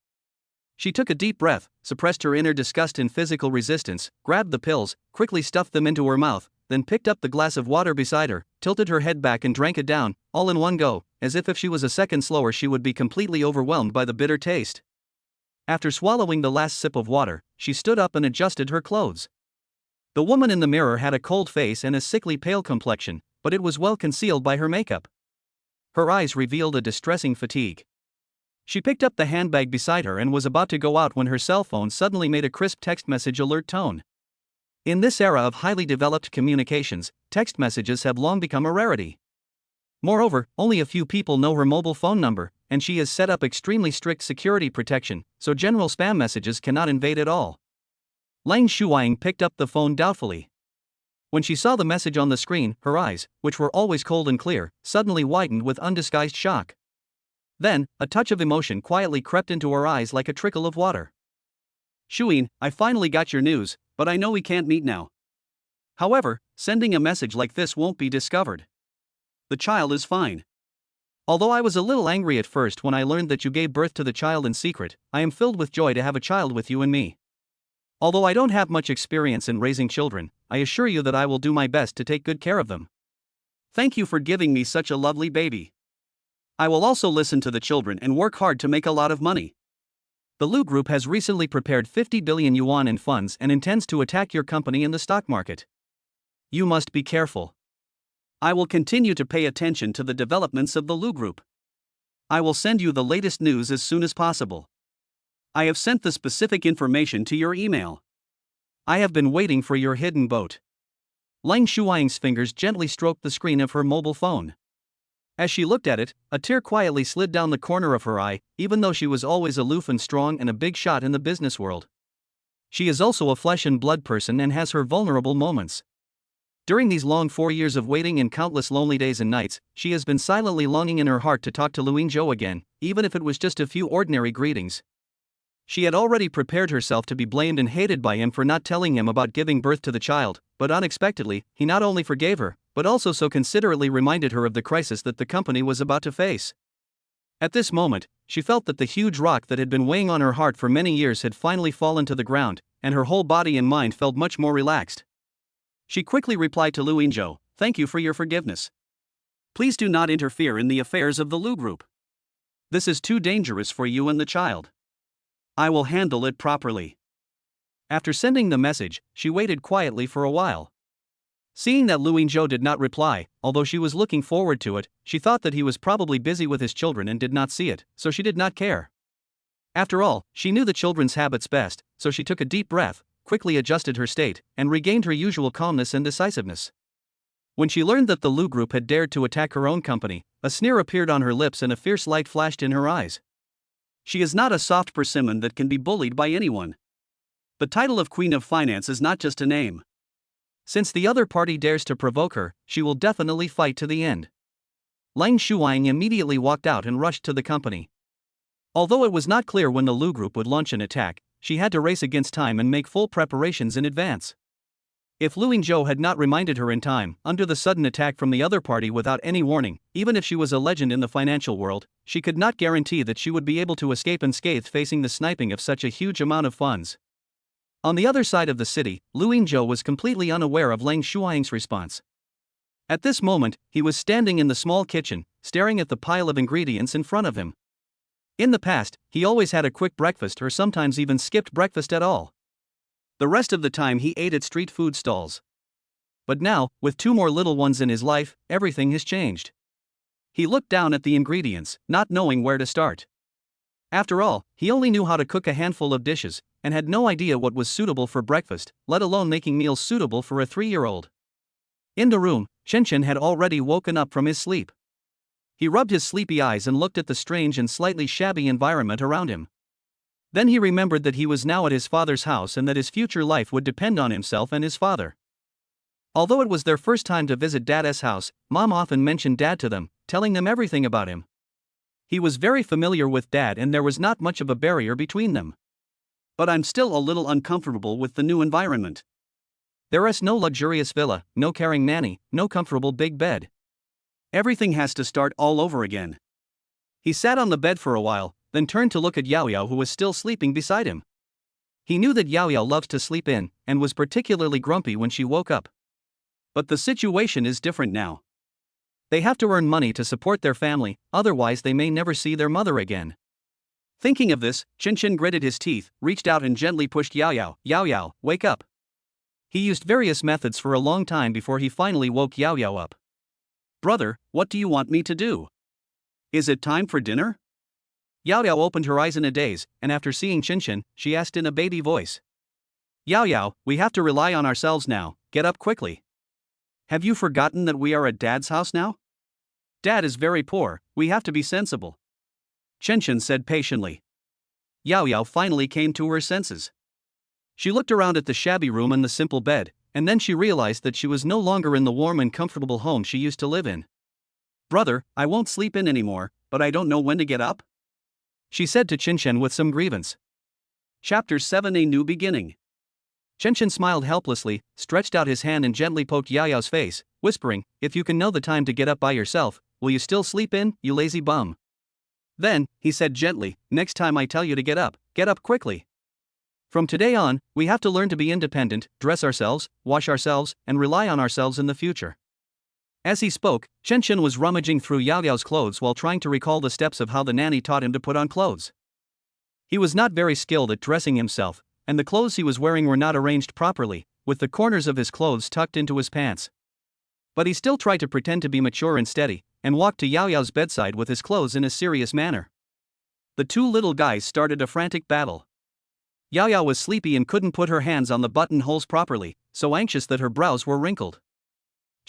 She took a deep breath, suppressed her inner disgust and physical resistance, grabbed the pills, quickly stuffed them into her mouth, then picked up the glass of water beside her, tilted her head back and drank it down, all in one go, as if she was a second slower she would be completely overwhelmed by the bitter taste. After swallowing the last sip of water, she stood up and adjusted her clothes. The woman in the mirror had a cold face and a sickly pale complexion, but it was well concealed by her makeup. Her eyes revealed a distressing fatigue. She picked up the handbag beside her and was about to go out when her cell phone suddenly made a crisp text message alert tone. In this era of highly developed communications, text messages have long become a rarity. Moreover, only a few people know her mobile phone number, and she has set up extremely strict security protection, so general spam messages cannot invade at all. Lang Shuang picked up the phone doubtfully. When she saw the message on the screen, her eyes, which were always cold and clear, suddenly widened with undisguised shock. Then, a touch of emotion quietly crept into her eyes like a trickle of water. Shuin, I finally got your news, but I know we can't meet now. However, sending a message like this won't be discovered. The child is fine. Although I was a little angry at first when I learned that you gave birth to the child in secret, I am filled with joy to have a child with you and me. Although I don't have much experience in raising children, I assure you that I will do my best to take good care of them. Thank you for giving me such a lovely baby. I will also listen to the children and work hard to make a lot of money. The Lu Group has recently prepared 50 billion yuan in funds and intends to attack your company in the stock market. You must be careful. I will continue to pay attention to the developments of the Lu Group. I will send you the latest news as soon as possible. I have sent the specific information to your email. I have been waiting for your hidden boat. Lang Shuaing's fingers gently stroked the screen of her mobile phone. As she looked at it, a tear quietly slid down the corner of her eye, even though she was always aloof and strong and a big shot in the business world. She is also a flesh and blood person and has her vulnerable moments. During these long 4 years of waiting and countless lonely days and nights, she has been silently longing in her heart to talk to Luingzhou again, even if it was just a few ordinary greetings. She had already prepared herself to be blamed and hated by him for not telling him about giving birth to the child, but unexpectedly, he not only forgave her, but also so considerately reminded her of the crisis that the company was about to face. At this moment, she felt that the huge rock that had been weighing on her heart for many years had finally fallen to the ground, and her whole body and mind felt much more relaxed. She quickly replied to Luingzhou, "Thank you for your forgiveness. Please do not interfere in the affairs of the Lu Group. This is too dangerous for you and the child. I will handle it properly." After sending the message, she waited quietly for a while. Seeing that Luingzhou did not reply, although she was looking forward to it, she thought that he was probably busy with his children and did not see it, so she did not care. After all, she knew the children's habits best, so she took a deep breath, quickly adjusted her state, and regained her usual calmness and decisiveness. When she learned that the Lu Group had dared to attack her own company, a sneer appeared on her lips and a fierce light flashed in her eyes. She is not a soft persimmon that can be bullied by anyone. The title of Queen of Finance is not just a name. Since the other party dares to provoke her, she will definitely fight to the end. Lang Shuang immediately walked out and rushed to the company. Although it was not clear when the Lu Group would launch an attack, she had to race against time and make full preparations in advance. If Luingzhou had not reminded her in time, under the sudden attack from the other party without any warning, even if she was a legend in the financial world, she could not guarantee that she would be able to escape unscathed facing the sniping of such a huge amount of funds. On the other side of the city, Luingzhou was completely unaware of Lang Shuaing's response. At this moment, he was standing in the small kitchen, staring at the pile of ingredients in front of him. In the past, he always had a quick breakfast or sometimes even skipped breakfast at all. The rest of the time he ate at street food stalls. But now, with 2 more little ones in his life, everything has changed. He looked down at the ingredients, not knowing where to start. After all, he only knew how to cook a handful of dishes, and had no idea what was suitable for breakfast, let alone making meals suitable for a 3-year-old. In the room, Chen had already woken up from his sleep. He rubbed his sleepy eyes and looked at the strange and slightly shabby environment around him. Then he remembered that he was now at his father's house and that his future life would depend on himself and his father. Although it was their first time to visit Dad's house, Mom often mentioned Dad to them, telling them everything about him. He was very familiar with Dad and there was not much of a barrier between them. But I'm still a little uncomfortable with the new environment. There is no luxurious villa, no caring nanny, no comfortable big bed. Everything has to start all over again. He sat on the bed for a while, then turned to look at Yao Yao who was still sleeping beside him. He knew that Yao Yao loves to sleep in, and was particularly grumpy when she woke up. But the situation is different now. They have to earn money to support their family, otherwise they may never see their mother again. Thinking of this, Chen gritted his teeth, reached out and gently pushed Yao Yao. "Yao Yao, wake up." He used various methods for a long time before he finally woke Yao Yao up. "Brother, what do you want me to do? Is it time for dinner?" Yao Yao opened her eyes in a daze, and after seeing Chen, she asked in a baby voice. "Yao Yao, we have to rely on ourselves now, get up quickly. Have you forgotten that we are at Dad's house now? Dad is very poor, we have to be sensible." Chen said patiently. Yao Yao finally came to her senses. She looked around at the shabby room and the simple bed, and then she realized that she was no longer in the warm and comfortable home she used to live in. "Brother, I won't sleep in anymore, but I don't know when to get up," she said to Chen with some grievance. Chapter 7: A New Beginning. Chen smiled helplessly, stretched out his hand and gently poked Yao Yao's face, whispering, "If you can know the time to get up by yourself, will you still sleep in, you lazy bum?" Then, he said gently, "Next time I tell you to get up quickly. From today on, we have to learn to be independent, dress ourselves, wash ourselves, and rely on ourselves in the future." As he spoke, Chen was rummaging through Yao Yao's clothes while trying to recall the steps of how the nanny taught him to put on clothes. He was not very skilled at dressing himself, and the clothes he was wearing were not arranged properly, with the corners of his clothes tucked into his pants. But he still tried to pretend to be mature and steady, and walked to Yao Yao's bedside with his clothes in a serious manner. The 2 little guys started a frantic battle. Yao Yao was sleepy and couldn't put her hands on the buttonholes properly, so anxious that her brows were wrinkled.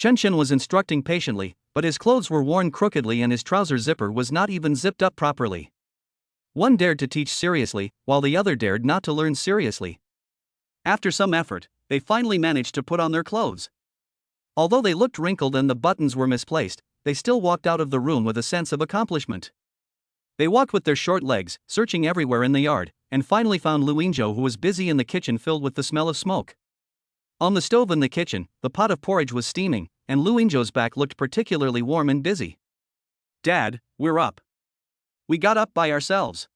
Chen was instructing patiently, but his clothes were worn crookedly and his trouser zipper was not even zipped up properly. One dared to teach seriously, while the other dared not to learn seriously. After some effort, they finally managed to put on their clothes. Although they looked wrinkled and the buttons were misplaced, they still walked out of the room with a sense of accomplishment. They walked with their short legs, searching everywhere in the yard, and finally found Luinzhou, who was busy in the kitchen filled with the smell of smoke. On the stove in the kitchen, the pot of porridge was steaming, and Luinzhou's back looked particularly warm and busy. "Dad, we're up. We got up by ourselves."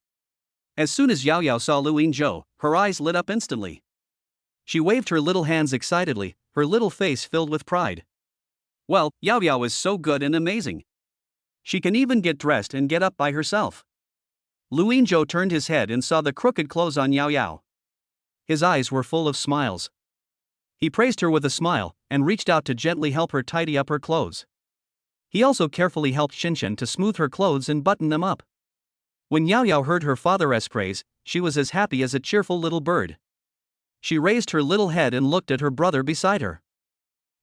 As soon as Yao Yao saw Luinzhou, her eyes lit up instantly. She waved her little hands excitedly, her little face filled with pride. "Well, Yao Yao is so good and amazing. She can even get dressed and get up by herself." Luinzhou turned his head and saw the crooked clothes on Yao Yao. His eyes were full of smiles. He praised her with a smile, and reached out to gently help her tidy up her clothes. He also carefully helped Xinshen to smooth her clothes and button them up. When Yao Yao heard her father's praise, she was as happy as a cheerful little bird. She raised her little head and looked at her brother beside her.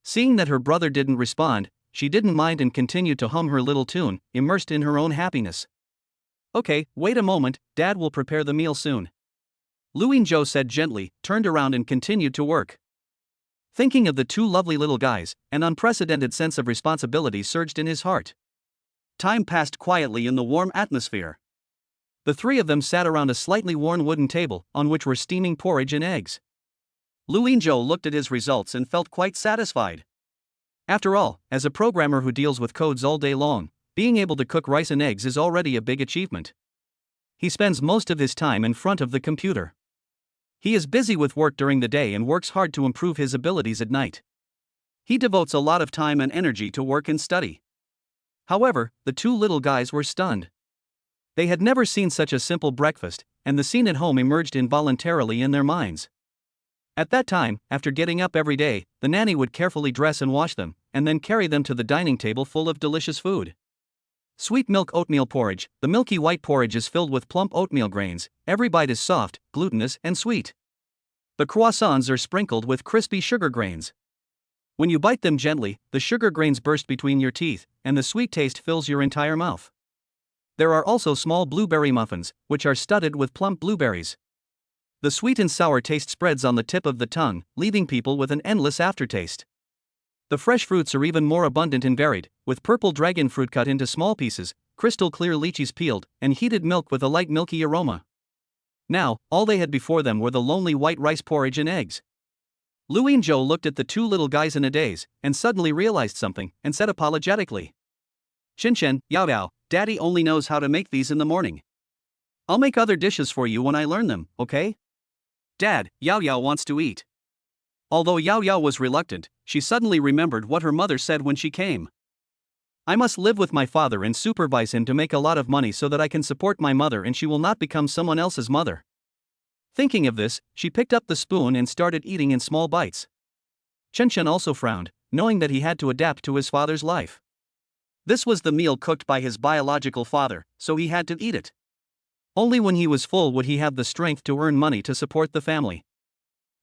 Seeing that her brother didn't respond, she didn't mind and continued to hum her little tune, immersed in her own happiness. "Okay, wait a moment, Dad will prepare the meal soon," Luinzhou said gently, turned around and continued to work. Thinking of the two lovely little guys, an unprecedented sense of responsibility surged in his heart. Time passed quietly in the warm atmosphere. The three of them sat around a slightly worn wooden table, on which were steaming porridge and eggs. Luinzhou looked at his results and felt quite satisfied. After all, as a programmer who deals with codes all day long, being able to cook rice and eggs is already a big achievement. He spends most of his time in front of the computer. He is busy with work during the day and works hard to improve his abilities at night. He devotes a lot of time and energy to work and study. However, the two little guys were stunned. They had never seen such a simple breakfast, and the scene at home emerged involuntarily in their minds. At that time, after getting up every day, the nanny would carefully dress and wash them, and then carry them to the dining table full of delicious food. Sweet milk oatmeal porridge. The milky white porridge is filled with plump oatmeal grains. Every bite is soft, glutinous, and sweet. The croissants are sprinkled with crispy sugar grains. When you bite them gently, the sugar grains burst between your teeth, and the sweet taste fills your entire mouth. There are also small blueberry muffins, which are studded with plump blueberries. The sweet and sour taste spreads on the tip of the tongue, leaving people with an endless aftertaste. The fresh fruits are even more abundant and varied, with purple dragon fruit cut into small pieces, crystal clear lychees peeled, and heated milk with a light milky aroma. Now, all they had before them were the lonely white rice porridge and eggs. Luinzhou looked at the two little guys in a daze, and suddenly realized something, and said apologetically, "Xinshen, Yao Yao, Daddy only knows how to make these in the morning. I'll make other dishes for you when I learn them, okay? Dad, Yao Yao wants to eat." Although Yao Yao was reluctant, she suddenly remembered what her mother said when she came. "I must live with my father and supervise him to make a lot of money so that I can support my mother and she will not become someone else's mother." Thinking of this, she picked up the spoon and started eating in small bites. Chen also frowned, knowing that he had to adapt to his father's life. This was the meal cooked by his biological father, so he had to eat it. Only when he was full would he have the strength to earn money to support the family.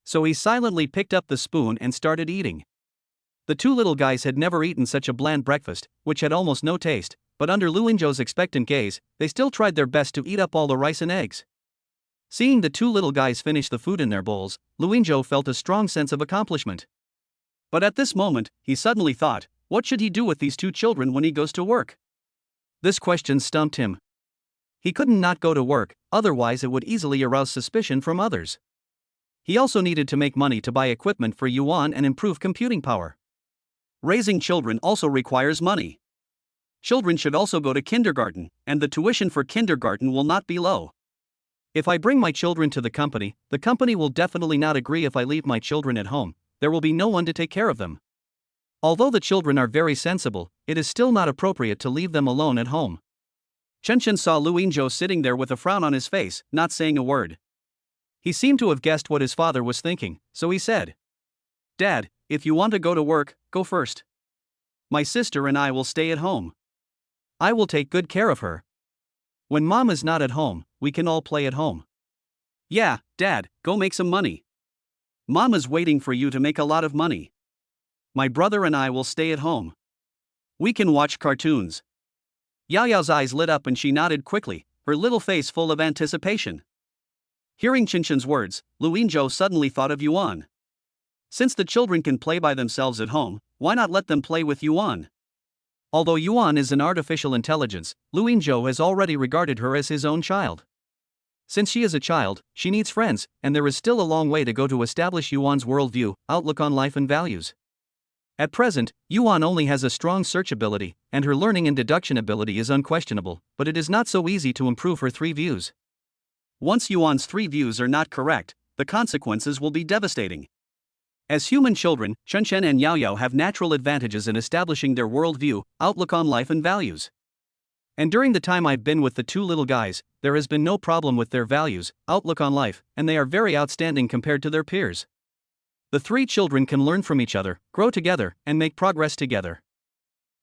So he silently picked up the spoon and started eating. The two little guys had never eaten such a bland breakfast, which had almost no taste, but under Luinzhou's expectant gaze, they still tried their best to eat up all the rice and eggs. Seeing the two little guys finish the food in their bowls, Luinzhou felt a strong sense of accomplishment. But at this moment, he suddenly thought, what should he do with these two children when he goes to work? This question stumped him. He couldn't not go to work, otherwise it would easily arouse suspicion from others. He also needed to make money to buy equipment for Yuan and improve computing power. Raising children also requires money. Children should also go to kindergarten, and the tuition for kindergarten will not be low. If I bring my children to the company will definitely not agree if I leave my children at home. There will be no one to take care of them. Although the children are very sensible, it is still not appropriate to leave them alone at home. Chen saw Luinzhou sitting there with a frown on his face, not saying a word. He seemed to have guessed what his father was thinking, so he said, "Dad, if you want to go to work, go first. My sister and I will stay at home. I will take good care of her. When Mom is not at home, we can all play at home." "Yeah, Dad, go make some money. Mom is waiting for you to make a lot of money. my brother and I will stay at home. We can watch cartoons. Yao Yao's eyes lit up and she nodded quickly, her little face full of anticipation. Hearing Qinshan's words, Lu Yinzhou suddenly thought of Yuan. Since the children can play by themselves at home, why not let them play with Yuan? Although Yuan is an artificial intelligence, Lu Yinzhou has already regarded her as his own child. Since she is a child, she needs friends, and there is still a long way to go to establish Yuan's worldview, outlook on life and values. At present, Yuan only has a strong search ability, and her learning and deduction ability is unquestionable, but it is not so easy to improve her 3 views. Once Yuan's 3 views are not correct, the consequences will be devastating. As human children, Qinshan and Yao Yao have natural advantages in establishing their worldview, outlook on life and values. And during the time I've been with the 2 little guys, there has been no problem with their values, outlook on life, and they are very outstanding compared to their peers. The 3 children can learn from each other, grow together, and make progress together.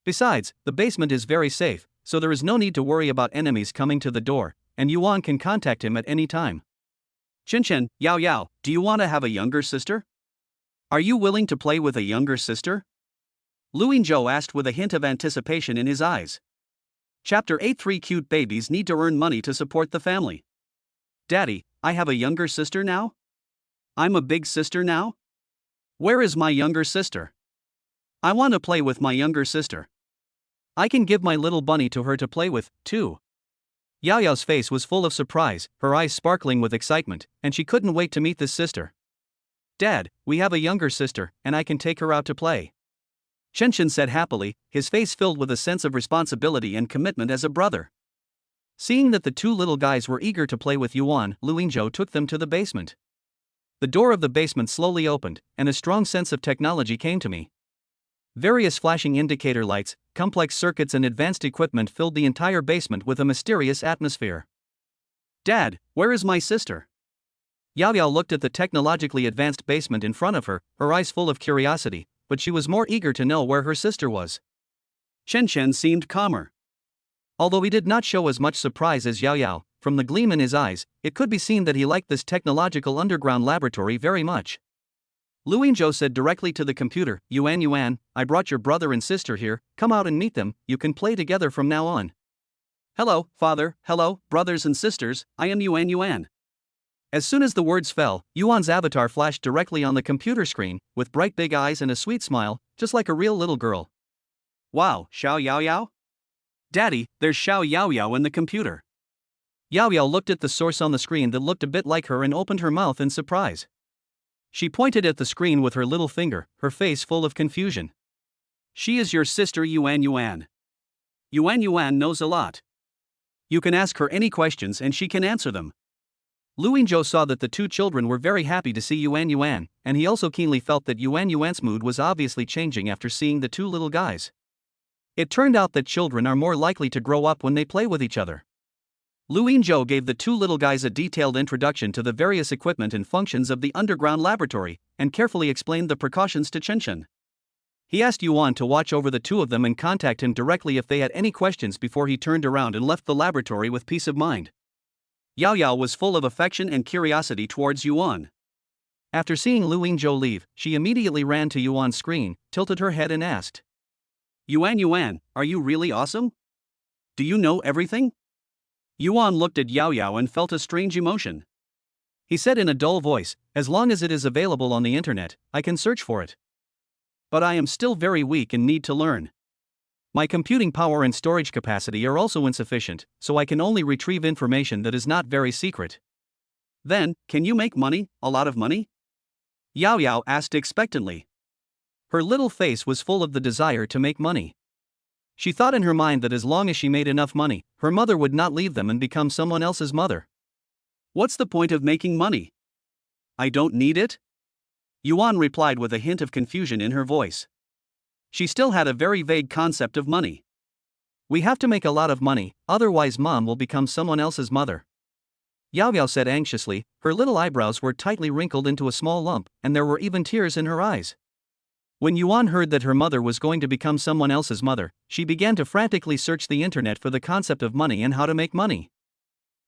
Besides, the basement is very safe, so there is no need to worry about enemies coming to the door, and Yuan can contact him at any time. Qinshan, Yao Yao, do you want to have a younger sister? Are you willing to play with a younger sister? Lu Yinzhou asked with a hint of anticipation in his eyes. Chapter 8. 3 cute babies need to earn money to support the family. Daddy, I have a younger sister now? I'm a big sister now? Where is my younger sister? I want to play with my younger sister. I can give my little bunny to her to play with, too. Yao Yao's face was full of surprise, her eyes sparkling with excitement, and she couldn't wait to meet this sister. Dad, we have a younger sister, and I can take her out to play. Qinshan said happily, his face filled with a sense of responsibility and commitment as a brother. Seeing that the 2 little guys were eager to play with Yuan, Lu Yinzhou took them to the basement. The door of the basement slowly opened, and a strong sense of technology came to me. Various flashing indicator lights, complex circuits and advanced equipment filled the entire basement with a mysterious atmosphere. Dad, where is my sister? Yao Yao looked at the technologically advanced basement in front of her, her eyes full of curiosity, but she was more eager to know where her sister was. Qinshan seemed calmer. Although he did not show as much surprise as Yao Yao, from the gleam in his eyes, it could be seen that he liked this technological underground laboratory very much. Lu Yinzhou said directly to the computer, Yuan, I brought your brother and sister here, come out and meet them, you can play together from now on. Hello, father, hello, brothers and sisters, I am Yuan. As soon as the words fell, Yuan's avatar flashed directly on the computer screen, with bright big eyes and a sweet smile, just like a real little girl. Wow, Xiao Yao Yao? Daddy, there's Xiao Yao Yao in the computer. Yao Yao looked at the source on the screen that looked a bit like her and opened her mouth in surprise. She pointed at the screen with her little finger, her face full of confusion. She is your sister Yuan. Yuan knows a lot. You can ask her any questions and she can answer them. Lu Yinzhou saw that the 2 children were very happy to see Yuan, and he also keenly felt that Yuan's mood was obviously changing after seeing the 2 little guys. It turned out that children are more likely to grow up when they play with each other. Lu Yinzhou gave the 2 little guys a detailed introduction to the various equipment and functions of the underground laboratory, and carefully explained the precautions to Qinshan. He asked Yuan to watch over the 2 of them and contact him directly if they had any questions before he turned around and left the laboratory with peace of mind. Yao Yao was full of affection and curiosity towards Yuan. After seeing Lu Yinzhou leave, she immediately ran to Yuan's screen, tilted her head and asked, Yuan, are you really awesome? Do you know everything? Yuan looked at Yao Yao and felt a strange emotion. He said in a dull voice, as long as it is available on the internet, I can search for it. But I am still very weak and need to learn. My computing power and storage capacity are also insufficient, so I can only retrieve information that is not very secret. Then, can you make money, a lot of money? Yao Yao asked expectantly. Her little face was full of the desire to make money. She thought in her mind that as long as she made enough money, her mother would not leave them and become someone else's mother. What's the point of making money? I don't need it? Yuan replied with a hint of confusion in her voice. She still had a very vague concept of money. We have to make a lot of money, otherwise Mom will become someone else's mother. Yao Yao said anxiously, her little eyebrows were tightly wrinkled into a small lump, and there were even tears in her eyes. When Yuan heard that her mother was going to become someone else's mother, she began to frantically search the internet for the concept of money and how to make money.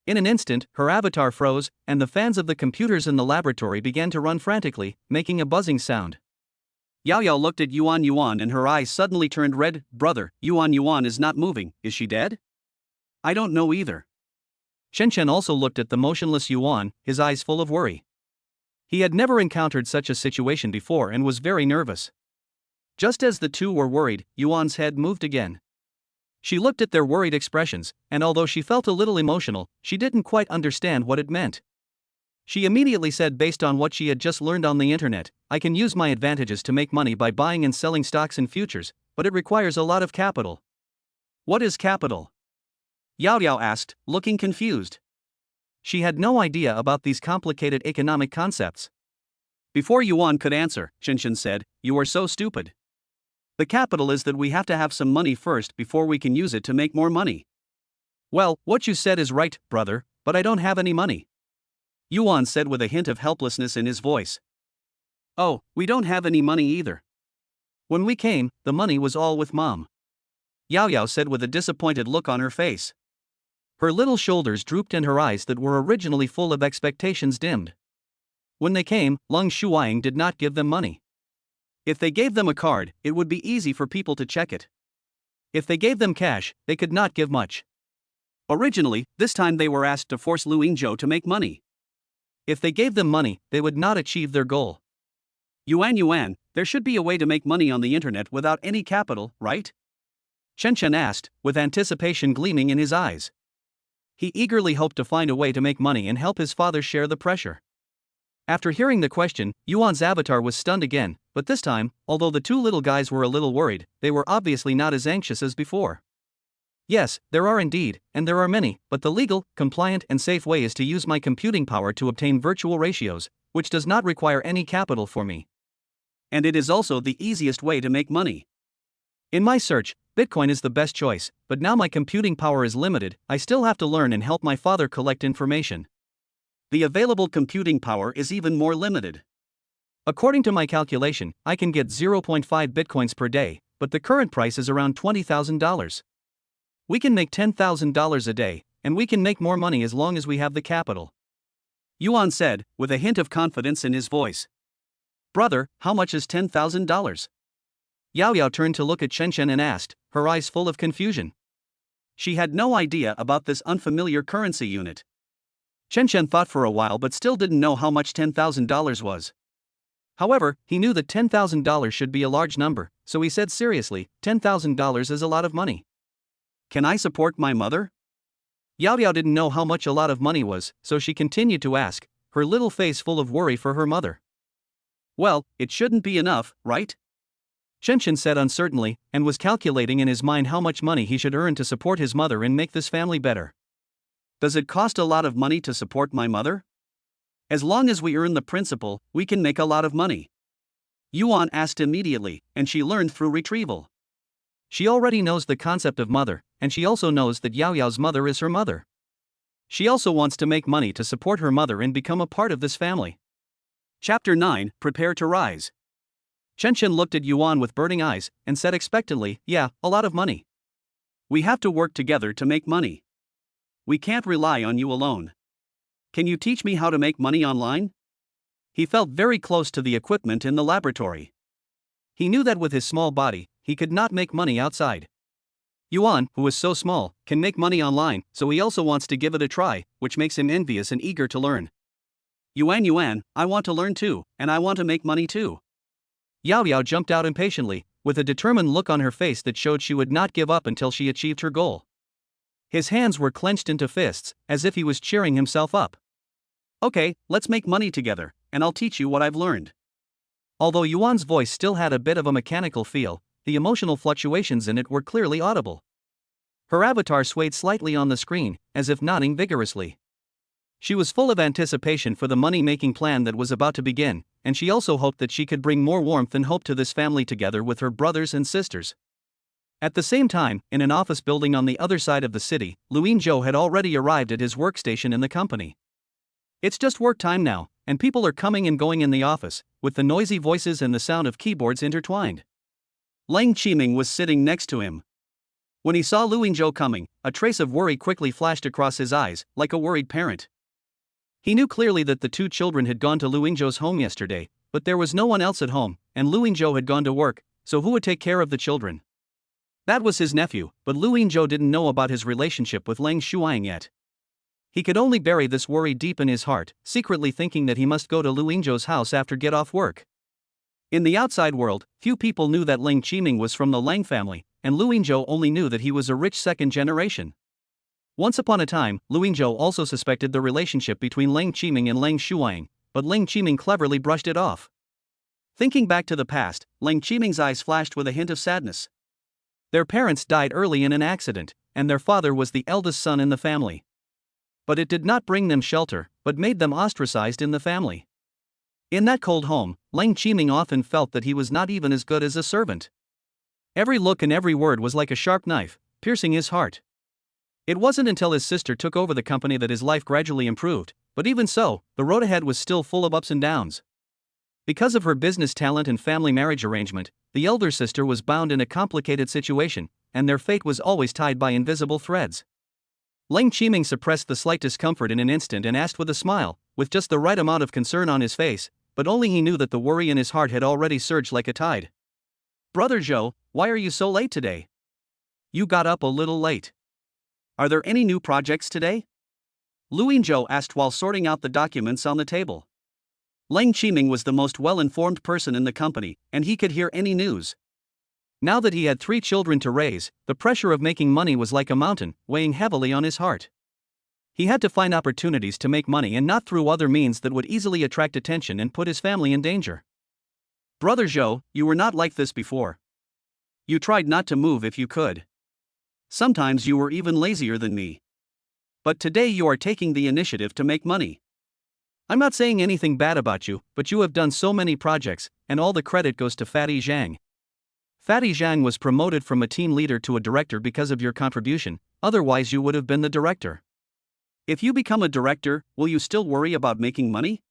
In an instant, her avatar froze, and the fans of the computers in the laboratory began to run frantically, making a buzzing sound. Yao Yao looked at Yuan Yuan and her eyes suddenly turned red. Brother, Yuan Yuan is not moving, is she dead? I don't know either. Shen Chen also looked at the motionless Yuan, his eyes full of worry. He had never encountered such a situation before and was very nervous. Just as the two were worried, Yuan's head moved again. She looked at their worried expressions, and although she felt a little emotional, she didn't quite understand what it meant. She immediately said, based on what she had just learned on the internet, I can use my advantages to make money by buying and selling stocks and futures, but it requires a lot of capital. What is capital? Yao Yao asked, looking confused. She had no idea about these complicated economic concepts. Before Yuan could answer, Shen Chen said, You are so stupid. The capital is that we have to have some money first before we can use it to make more money. Well, what you said is right, brother, but I don't have any money. Yuan said with a hint of helplessness in his voice. Oh, we don't have any money either. When we came, the money was all with Mom. Yao Yao said with a disappointed look on her face. Her little shoulders drooped and her eyes that were originally full of expectations dimmed. When they came, Leng Shuaying did not give them money. If they gave them a card, it would be easy for people to check it. If they gave them cash, they could not give much. Originally, this time they were asked to force Lu Yingzhou to make money. If they gave them money, they would not achieve their goal. Yuan, there should be a way to make money on the internet without any capital, right? Shen Chen asked, with anticipation gleaming in his eyes. He eagerly hoped to find a way to make money and help his father share the pressure. After hearing the question, Yuan's avatar was stunned again, but this time, although the two little guys were a little worried, they were obviously not as anxious as before. Yes, there are indeed, and there are many, but the legal, compliant and safe way is to use my computing power to obtain virtual ratios, which does not require any capital for me. And it is also the easiest way to make money. In my search, Bitcoin is the best choice, but now my computing power is limited, I still have to learn and help my father collect information. The available computing power is even more limited. According to my calculation, I can get 0.5 Bitcoins per day, but the current price is around $20,000. We can make $10,000 a day, and we can make more money as long as we have the capital. Yuan said, with a hint of confidence in his voice. Brother, how much is $10,000? Yao Yao turned to look at Shen Chen and asked, her eyes full of confusion. She had no idea about this unfamiliar currency unit. Shen Chen thought for a while but still didn't know how much $10,000 was. However, he knew that $10,000 should be a large number, so he said seriously, $10,000 is a lot of money. Can I support my mother? Yao Yao didn't know how much a lot of money was, so she continued to ask, her little face full of worry for her mother. Well, it shouldn't be enough, right? Shen Chen said uncertainly, and was calculating in his mind how much money he should earn to support his mother and make this family better. Does it cost a lot of money to support my mother? As long as we earn the principal, we can make a lot of money. Yuan asked immediately, and she learned through retrieval. She already knows the concept of mother, and she also knows that Yao Yao's mother is her mother. She also wants to make money to support her mother and become a part of this family. Chapter 9, Prepare to Rise. Shen Chen looked at Yuan with burning eyes, and said expectantly, yeah, a lot of money. We have to work together to make money. We can't rely on you alone. Can you teach me how to make money online? He felt very close to the equipment in the laboratory. He knew that with his small body, he could not make money outside. Yuan, who was so small, can make money online, so he also wants to give it a try, which makes him envious and eager to learn. Yuan, I want to learn too, and I want to make money too. Yao Yao jumped out impatiently, with a determined look on her face that showed she would not give up until she achieved her goal. His hands were clenched into fists, as if he was cheering himself up. Okay, let's make money together, and I'll teach you what I've learned. Although Yuan's voice still had a bit of a mechanical feel, the emotional fluctuations in it were clearly audible. Her avatar swayed slightly on the screen, as if nodding vigorously. She was full of anticipation for the money-making plan that was about to begin, and she also hoped that she could bring more warmth and hope to this family together with her brothers and sisters. At the same time, in an office building on the other side of the city, Lu Yingzhou had already arrived at his workstation in the company. It's just work time now, and people are coming and going in the office, with the noisy voices and the sound of keyboards intertwined. Leng Qiming was sitting next to him. When he saw Lu Yingzhou coming, a trace of worry quickly flashed across his eyes, like a worried parent. He knew clearly that the two children had gone to Lu Yingzhou's home yesterday, but there was no one else at home, and Lu Yingzhou had gone to work, so who would take care of the children? That was his nephew, but Lu Yingzhou didn't know about his relationship with Leng Shuang yet. He could only bury this worry deep in his heart, secretly thinking that he must go to Lu Yingzhou's house after get off work. In the outside world, few people knew that Leng Qiming was from the Leng family, and Lu Yingzhou only knew that he was a rich second generation. Once upon a time, Lu Yingzhou also suspected the relationship between Leng Qiming and Leng Shuang, but Leng Qiming cleverly brushed it off. Thinking back to the past, Leng Qiming's eyes flashed with a hint of sadness. Their parents died early in an accident, and their father was the eldest son in the family. But it did not bring them shelter, but made them ostracized in the family. In that cold home, Leng Qiming often felt that he was not even as good as a servant. Every look and every word was like a sharp knife, piercing his heart. It wasn't until his sister took over the company that his life gradually improved, but even so, the road ahead was still full of ups and downs. Because of her business talent and family marriage arrangement, the elder sister was bound in a complicated situation, and their fate was always tied by invisible threads. Leng Qiming suppressed the slight discomfort in an instant and asked with a smile, with just the right amount of concern on his face, but only he knew that the worry in his heart had already surged like a tide. "Brother Zhou, why are you so late today? You got up a little late. Are there any new projects today?" Lu Yingzhou asked while sorting out the documents on the table. Leng Qiming was the most well-informed person in the company, and he could hear any news. Now that he had 3 children to raise, the pressure of making money was like a mountain, weighing heavily on his heart. He had to find opportunities to make money and not through other means that would easily attract attention and put his family in danger. "Brother Zhou, you were not like this before. You tried not to move if you could. Sometimes you were even lazier than me. But today you are taking the initiative to make money. I'm not saying anything bad about you, but you have done so many projects, and all the credit goes to Fatty Zhang. Fatty Zhang was promoted from a team leader to a director because of your contribution, otherwise you would have been the director. If you become a director, will you still worry about making money?"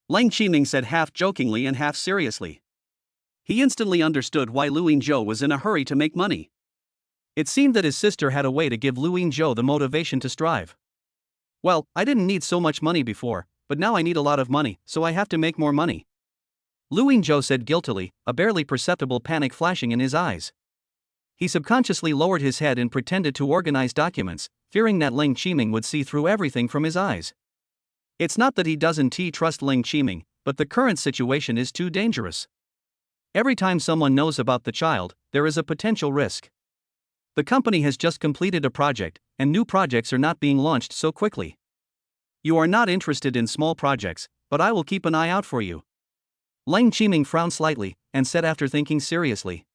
Leng Qiming said half jokingly and half seriously. He instantly understood why Lu Yingzhou was in a hurry to make money. It seemed that his sister had a way to give Lu Yingzhou the motivation to strive. "Well, I didn't need so much money before, but now I need a lot of money, so I have to make more money," Lu Yingzhou said guiltily, a barely perceptible panic flashing in his eyes. He subconsciously lowered his head and pretended to organize documents, fearing that Leng Qiming would see through everything from his eyes. It's not that he doesn't trust Leng Qiming, but the current situation is too dangerous. Every time someone knows about the child, there is a potential risk. The company has just completed a project, and new projects are not being launched so quickly. You are not interested in small projects, but I will keep an eye out for you. Leng Qiming frowned slightly, and said after thinking seriously.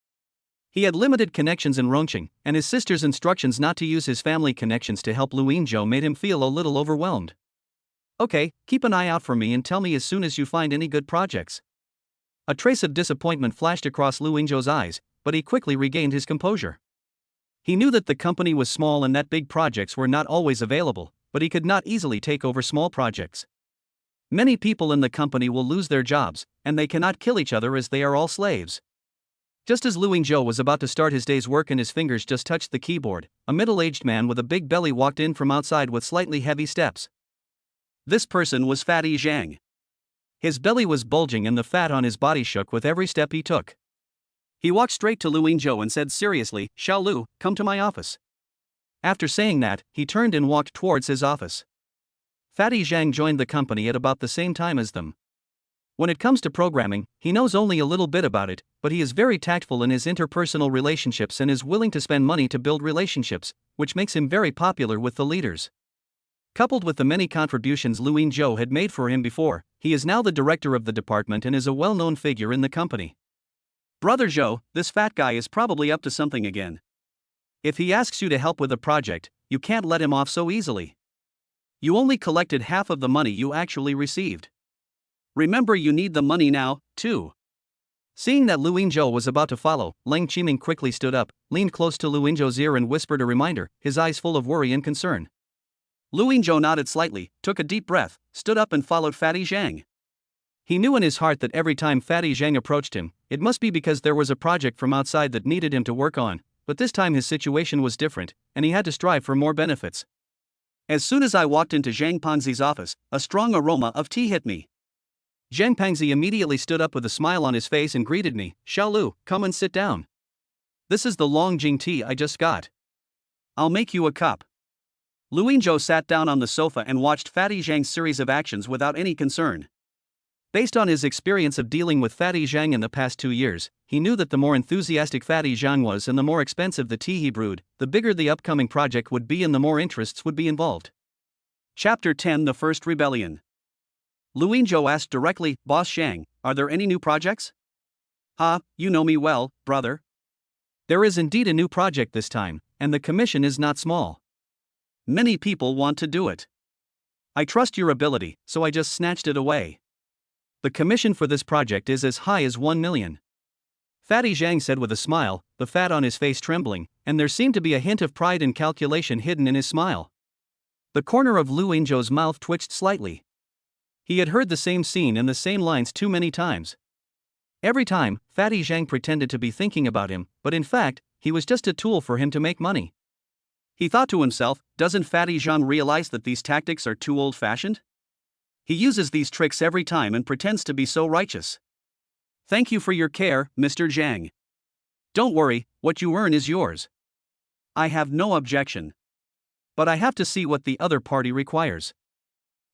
He had limited connections in Rongqing, and his sister's instructions not to use his family connections to help Lu Yingzhou made him feel a little overwhelmed. "Okay, keep an eye out for me and tell me as soon as you find any good projects." A trace of disappointment flashed across Lu Yingzhou's eyes, but he quickly regained his composure. He knew that the company was small and that big projects were not always available, but he could not easily take over small projects. Many people in the company will lose their jobs, and they cannot kill each other as they are all slaves. Just as Lu Yingzhou was about to start his day's work and his fingers just touched the keyboard, a middle-aged man with a big belly walked in from outside with slightly heavy steps. This person was Fatty Zhang. His belly was bulging and the fat on his body shook with every step he took. He walked straight to Lu Yingzhou and said seriously, "Xiao Lu, come to my office." After saying that, he turned and walked towards his office. Fatty Zhang joined the company at about the same time as them. When it comes to programming, he knows only a little bit about it, but he is very tactful in his interpersonal relationships and is willing to spend money to build relationships, which makes him very popular with the leaders. Coupled with the many contributions Lu Yingzhou had made for him before, he is now the director of the department and is a well-known figure in the company. "Brother Zhou, this fat guy is probably up to something again. If he asks you to help with a project, you can't let him off so easily. You only collected half of the money you actually received. Remember, you need the money now, too." Seeing that Lu Yingzhou was about to follow, Leng Qiming quickly stood up, leaned close to Lu Yingzhou's ear and whispered a reminder, his eyes full of worry and concern. Lu Yingzhou nodded slightly, took a deep breath, stood up and followed Fatty Zhang. He knew in his heart that every time Fatty Zhang approached him, it must be because there was a project from outside that needed him to work on, but this time his situation was different, and he had to strive for more benefits. "As soon as I walked into Zhang Pengzi's office, a strong aroma of tea hit me. Zhang Pengzi immediately stood up with a smile on his face and greeted me. Xiaolu, come and sit down. This is the long Jing tea I just got. I'll make you a cup. Luingzhou sat down on the sofa and watched Fatty Zhang's series of actions without any concern. Based on his experience of dealing with Fatty Zhang in the past 2 years, he knew that the more enthusiastic Fatty Zhang was and the more expensive the tea he brewed, the bigger the upcoming project would be and the more interests would be involved. Chapter 10: The First Rebellion. Luingzhou asked directly, Boss Zhang, are there any new projects? You know me well, brother. There is indeed a new project this time, and the commission is not small. Many people want to do it. I trust your ability, so I just snatched it away. The commission for this project is as high as 1 million. Fatty Zhang said with a smile, the fat on his face trembling, and there seemed to be a hint of pride and calculation hidden in his smile. The corner of Luingzhou's mouth twitched slightly. He had heard the same scene and the same lines too many times. Every time, Fatty Zhang pretended to be thinking about him, but in fact, he was just a tool for him to make money. He thought to himself, doesn't Fatty Zhang realize that these tactics are too old-fashioned? He uses these tricks every time and pretends to be so righteous. Thank you for your care, Mr. Zhang. Don't worry, what you earn is yours. I have no objection. But I have to see what the other party requires.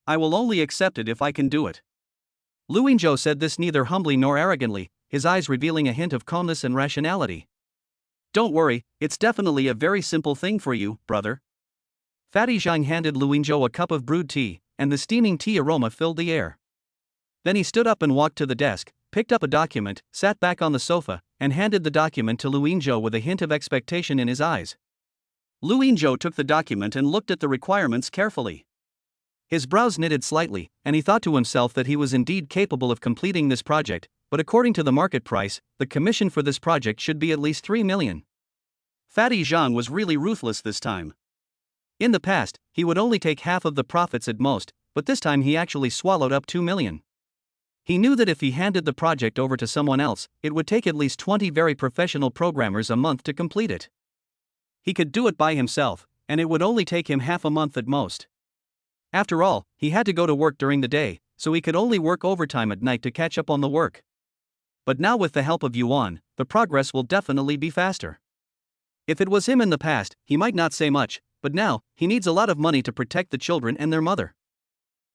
I will only accept it if I can do it. Luingzhou said this neither humbly nor arrogantly, his eyes revealing a hint of calmness and rationality. Don't worry, it's definitely a very simple thing for you, brother. Fatty Zhang handed Luingzhou a cup of brewed tea, and the steaming tea aroma filled the air. Then he stood up and walked to the desk, picked up a document, sat back on the sofa, and handed the document to Luingzhou with a hint of expectation in his eyes. Luingzhou took the document and looked at the requirements carefully. His brows knitted slightly, and he thought to himself that he was indeed capable of completing this project, but according to the market price, the commission for this project should be at least 3 million. Fatty Zhang was really ruthless this time. In the past, he would only take half of the profits at most, but this time he actually swallowed up 2 million. He knew that if he handed the project over to someone else, it would take at least 20 very professional programmers a month to complete it. He could do it by himself, and it would only take him half a month at most. After all, he had to go to work during the day, so he could only work overtime at night to catch up on the work. But now with the help of Yuan, the progress will definitely be faster. If it was him in the past, he might not say much, but now, he needs a lot of money to protect the children and their mother.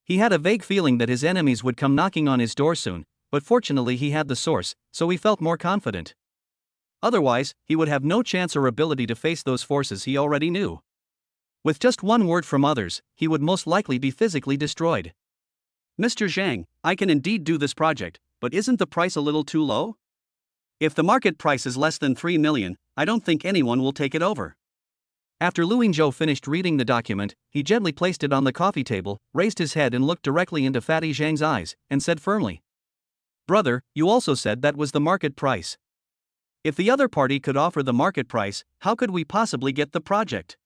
He had a vague feeling that his enemies would come knocking on his door soon, but fortunately he had the source, so he felt more confident. Otherwise, he would have no chance or ability to face those forces he already knew. With just one word from others, he would most likely be physically destroyed. Mr. Zhang, I can indeed do this project, but isn't the price a little too low? If the market price is less than 3 million, I don't think anyone will take it over. After Luingzhou finished reading the document, he gently placed it on the coffee table, raised his head and looked directly into Fatty Zhang's eyes, and said firmly, Brother, you also said that was the market price. If the other party could offer the market price, how could we possibly get the project?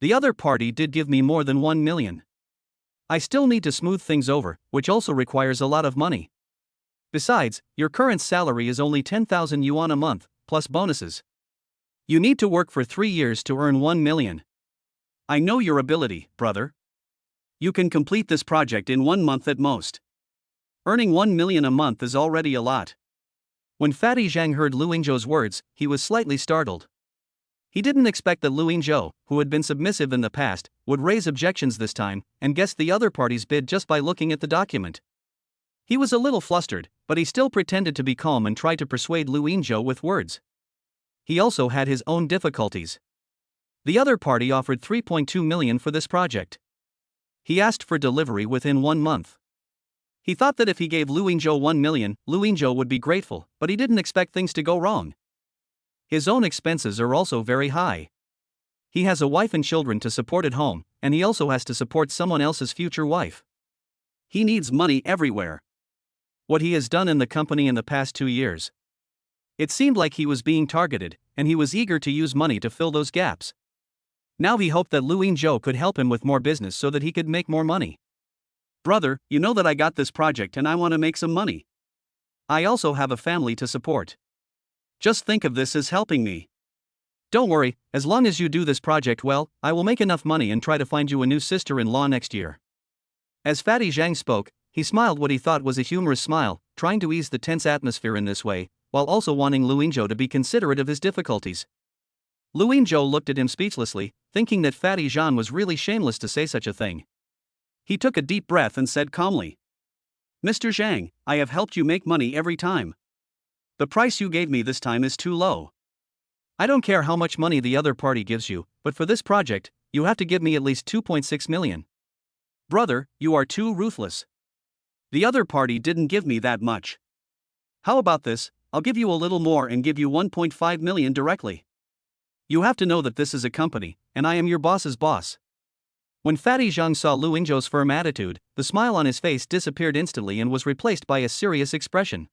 The other party did give me more than 1 million. I still need to smooth things over, which also requires a lot of money. Besides, your current salary is only 10,000 yuan a month, plus bonuses. You need to work for 3 years to earn 1 million. I know your ability, brother. You can complete this project in 1 month at most. Earning 1 million a month is already a lot. When Fatty Zhang heard Luingzhou's words, he was slightly startled. He didn't expect that Luingzhou, who had been submissive in the past, would raise objections this time, and guessed the other party's bid just by looking at the document. He was a little flustered, but he still pretended to be calm and tried to persuade Luingzhou with words. He also had his own difficulties. The other party offered 3.2 million for this project. He asked for delivery within 1 month. He thought that if he gave Luingzhou 1 million, Luingzhou would be grateful, but he didn't expect things to go wrong. His own expenses are also very high. He has a wife and children to support at home, and he also has to support someone else's future wife. He needs money everywhere. What he has done in the company in the past 2 years. It seemed like he was being targeted, and he was eager to use money to fill those gaps. Now he hoped that Luingzhou could help him with more business so that he could make more money. Brother, you know that I got this project and I want to make some money. I also have a family to support. Just think of this as helping me. Don't worry, as long as you do this project well, I will make enough money and try to find you a new sister-in-law next year. As Fatty Zhang spoke, He smiled what he thought was a humorous smile, trying to ease the tense atmosphere in this way, while also wanting Luinzhou to be considerate of his difficulties. Luinzhou looked at him speechlessly, thinking that Fatty Jean was really shameless to say such a thing. He took a deep breath and said calmly, "Mr. Zhang, I have helped you make money every time. The price you gave me this time is too low. I don't care how much money the other party gives you, but for this project, you have to give me at least 2.6 million. Brother, you are too ruthless. The other party didn't give me that much. How about this? I'll give you a little more and give you 1.5 million directly. You have to know that this is a company, and I am your boss's boss." When Fatty Zhang saw Luinzhou's firm attitude, the smile on his face disappeared instantly and was replaced by a serious expression.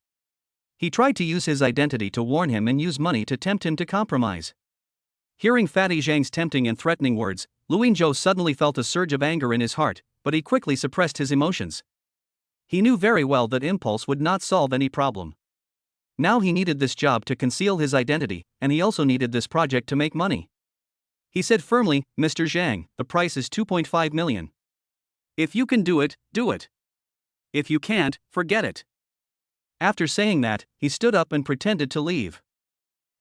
He tried to use his identity to warn him and use money to tempt him to compromise. Hearing Fatty Zhang's tempting and threatening words, Luinzhou suddenly felt a surge of anger in his heart, but he quickly suppressed his emotions. He knew very well that impulse would not solve any problem. Now he needed this job to conceal his identity, and he also needed this project to make money. He said firmly, "Mr. Zhang, the price is 2.5 million. If you can do it, do it. If you can't, forget it." After saying that, he stood up and pretended to leave.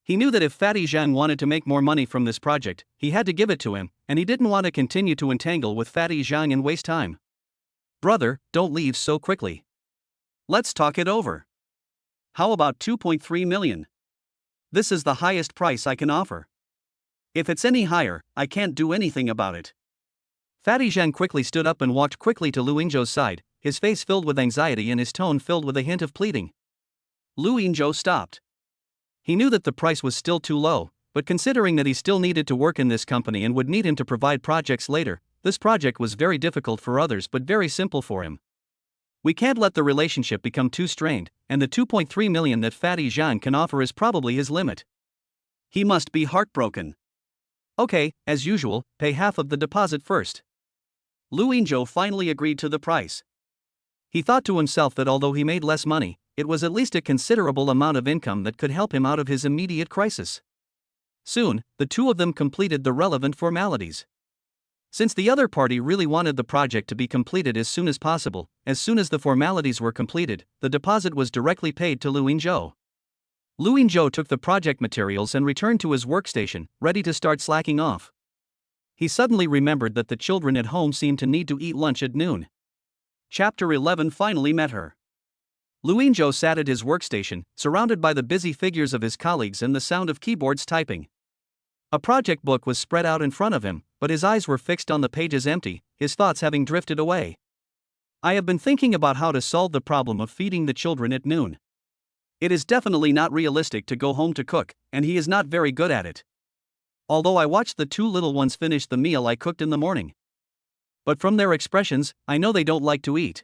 He knew that if Fatty Zhang wanted to make more money from this project, he had to give it to him, and he didn't want to continue to entangle with Fatty Zhang and waste time. "Brother, don't leave so quickly. Let's talk it over. How about 2.3 million? This is the highest price I can offer. If it's any higher, I can't do anything about it." Fatty Zhang quickly stood up and walked quickly to Luinzhou's side, his face filled with anxiety and his tone filled with a hint of pleading. Luinzhou stopped. He knew that the price was still too low, but considering that he still needed to work in this company and would need him to provide projects later, this project was very difficult for others but very simple for him. We can't let the relationship become too strained, and the 2.3 million that Fatty Zhang can offer is probably his limit. He must be heartbroken. Okay, as usual, pay half of the deposit first. Luinzhou finally agreed to the price. He thought to himself that although he made less money, it was at least a considerable amount of income that could help him out of his immediate crisis. Soon, the two of them completed the relevant formalities. Since the other party really wanted the project to be completed as soon as possible, as soon as the formalities were completed, the deposit was directly paid to Luinzhou. Luinzhou took the project materials and returned to his workstation, ready to start slacking off. He suddenly remembered that the children at home seemed to need to eat lunch at noon. Chapter 11 finally met her. Luinzhou sat at his workstation, surrounded by the busy figures of his colleagues and the sound of keyboards typing. A project book was spread out in front of him, but his eyes were fixed on the pages empty, his thoughts having drifted away. "I have been thinking about how to solve the problem of feeding the children at noon. It is definitely not realistic to go home to cook, and he is not very good at it. Although I watched the two little ones finish the meal I cooked in the morning. But from their expressions, I know they don't like to eat.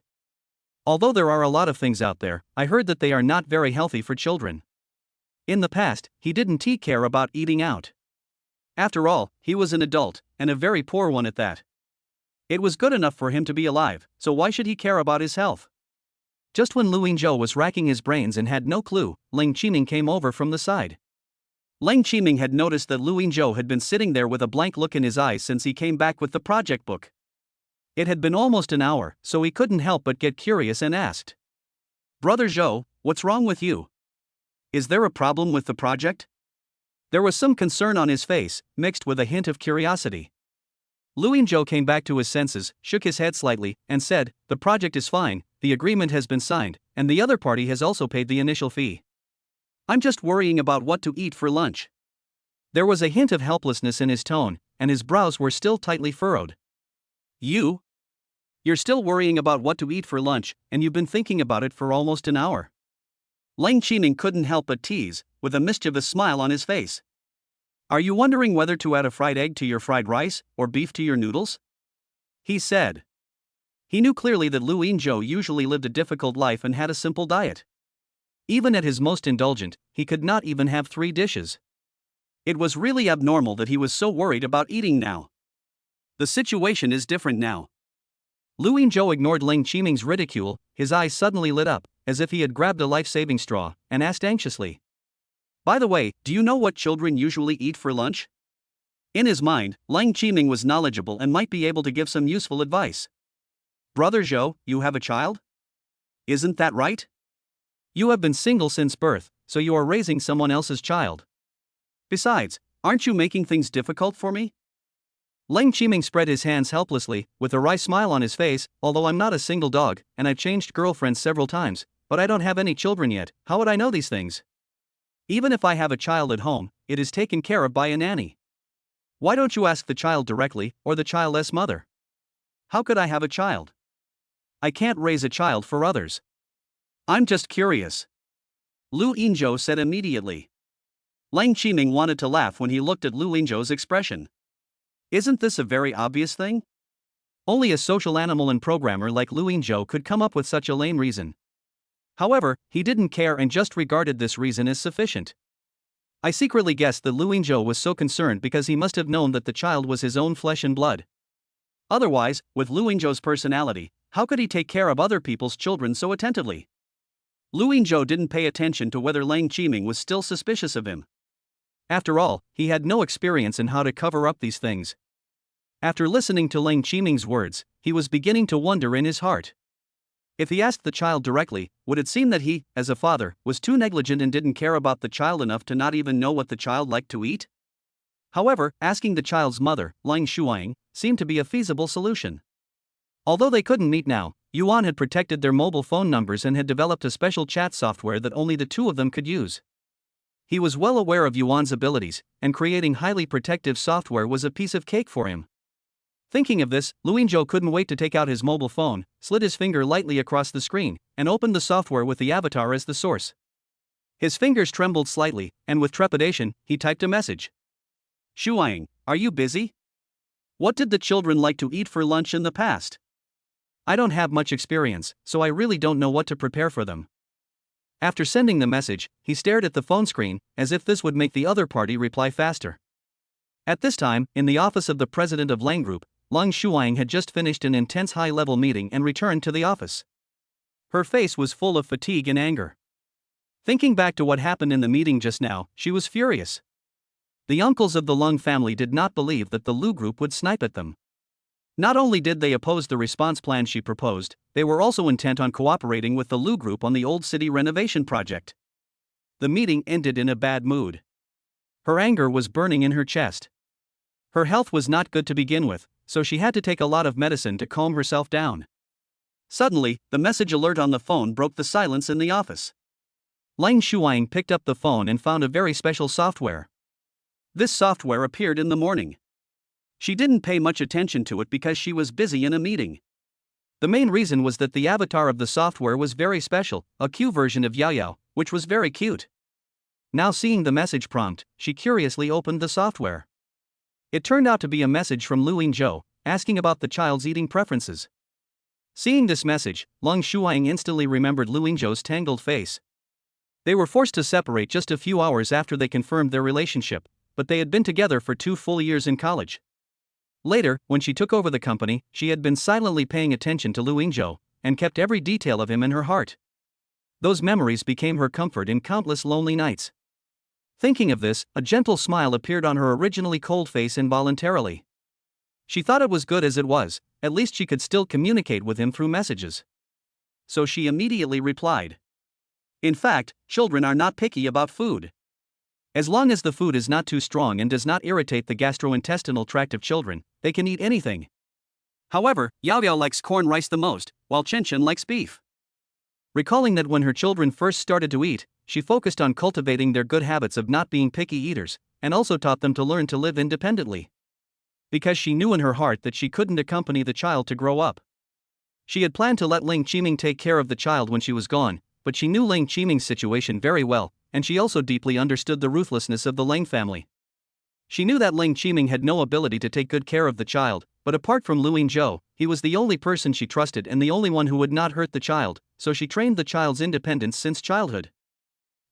Although there are a lot of things out there, I heard that they are not very healthy for children. In the past, he didn't care about eating out. After all, he was an adult, and a very poor one at that. It was good enough for him to be alive, so why should he care about his health?" Just when Luinzhou was racking his brains and had no clue, Leng Qiming came over from the side. Leng Qiming had noticed that Luinzhou had been sitting there with a blank look in his eyes since he came back with the project book. It had been almost an hour, so he couldn't help but get curious and asked, "Brother Zhou, what's wrong with you? Is there a problem with the project?" There was some concern on his face, mixed with a hint of curiosity. Luinzhou came back to his senses, shook his head slightly, and said, "The project is fine, the agreement has been signed, and the other party has also paid the initial fee. I'm just worrying about what to eat for lunch." There was a hint of helplessness in his tone, and his brows were still tightly furrowed. You're still worrying about what to eat for lunch, and you've been thinking about it for almost an hour." Leng Qiming couldn't help but tease, with a mischievous smile on his face. "Are you wondering whether to add a fried egg to your fried rice, or beef to your noodles?" he said. He knew clearly that Luinzhou usually lived a difficult life and had a simple diet. Even at his most indulgent, he could not even have 3 dishes. It was really abnormal that he was so worried about eating now. The situation is different now. Luinzhou ignored Leng Qiming's ridicule, his eyes suddenly lit up, as if he had grabbed a life-saving straw, and asked anxiously, "By the way, do you know what children usually eat for lunch?" In his mind, Leng Qiming was knowledgeable and might be able to give some useful advice. "Brother Zhou, you have a child?" Isn't that right? You have been single since birth, so you are raising someone else's child. Besides, aren't you making things difficult for me? Leng Qiming spread his hands helplessly, with a wry smile on his face. Although I'm not a single dog, and I've changed girlfriends several times, but I don't have any children yet. How would I know these things? Even if I have a child at home, it is taken care of by a nanny. Why don't you ask the child directly, or the child's mother? How could I have a child? I can't raise a child for others. I'm just curious. Lu Yinzhou said immediately. Leng Qiming wanted to laugh when he looked at Lu Yinzhou's expression. Isn't this a very obvious thing? Only a social animal and programmer like Lu Yinzhou could come up with such a lame reason. However, he didn't care and just regarded this reason as sufficient. I secretly guessed that Lu Yinzhou was so concerned because he must have known that the child was his own flesh and blood. Otherwise, with Lu Yinzhou's personality, how could he take care of other people's children so attentively? Lu Yinzhou didn't pay attention to whether Leng Qiming was still suspicious of him. After all, he had no experience in how to cover up these things. After listening to Leng Qiming's words, he was beginning to wonder in his heart. If he asked the child directly, would it seem that he, as a father, was too negligent and didn't care about the child enough to not even know what the child liked to eat? However, asking the child's mother, Leng Shuang, seemed to be a feasible solution. Although they couldn't meet now, Yuan had protected their mobile phone numbers and had developed a special chat software that only the two of them could use. He was well aware of Yuan's abilities, and creating highly protective software was a piece of cake for him. Thinking of this, Lu Yinzhou couldn't wait to take out his mobile phone, slid his finger lightly across the screen, and opened the software with the avatar as the source. His fingers trembled slightly, and with trepidation, he typed a message. Shuang, are you busy? What did the children like to eat for lunch in the past? I don't have much experience, so I really don't know what to prepare for them. After sending the message, he stared at the phone screen, as if this would make the other party reply faster. At this time, in the office of the president of Leng Group, Leng Shuang had just finished an intense high-level meeting and returned to the office. Her face was full of fatigue and anger. Thinking back to what happened in the meeting just now, she was furious. The uncles of the Leng family did not believe that the Lu Group would snipe at them. Not only did they oppose the response plan she proposed, they were also intent on cooperating with the Lu Group on the old city renovation project. The meeting ended in a bad mood. Her anger was burning in her chest. Her health was not good to begin with, so she had to take a lot of medicine to calm herself down. Suddenly, the message alert on the phone broke the silence in the office. Leng Shuang picked up the phone and found a very special software. This software appeared in the morning. She didn't pay much attention to it because she was busy in a meeting. The main reason was that the avatar of the software was very special, a Q version of Yao Yao, which was very cute. Now seeing the message prompt, she curiously opened the software. It turned out to be a message from Lu Yinzhou, asking about the child's eating preferences. Seeing this message, Leng Shuang instantly remembered Lu Yinzhou's tangled face. They were forced to separate just a few hours after they confirmed their relationship, but they had been together for 2 full years in college. Later, when she took over the company, she had been silently paying attention to Lu Yinzhou, and kept every detail of him in her heart. Those memories became her comfort in countless lonely nights. Thinking of this, a gentle smile appeared on her originally cold face involuntarily. She thought it was good as it was, at least she could still communicate with him through messages. So she immediately replied. In fact, children are not picky about food. As long as the food is not too strong and does not irritate the gastrointestinal tract of children, they can eat anything. However, Yao Yao likes corn rice the most, while Chen Chen likes beef. Recalling that when her children first started to eat, she focused on cultivating their good habits of not being picky eaters, and also taught them to learn to live independently. Because she knew in her heart that she couldn't accompany the child to grow up. She had planned to let Leng Qiming take care of the child when she was gone, but she knew Leng Qiming's situation very well, and she also deeply understood the ruthlessness of the Leng family. She knew that Leng Qiming had no ability to take good care of the child, but apart from Lu Yinzhou, he was the only person she trusted and the only one who would not hurt the child, so she trained the child's independence since childhood.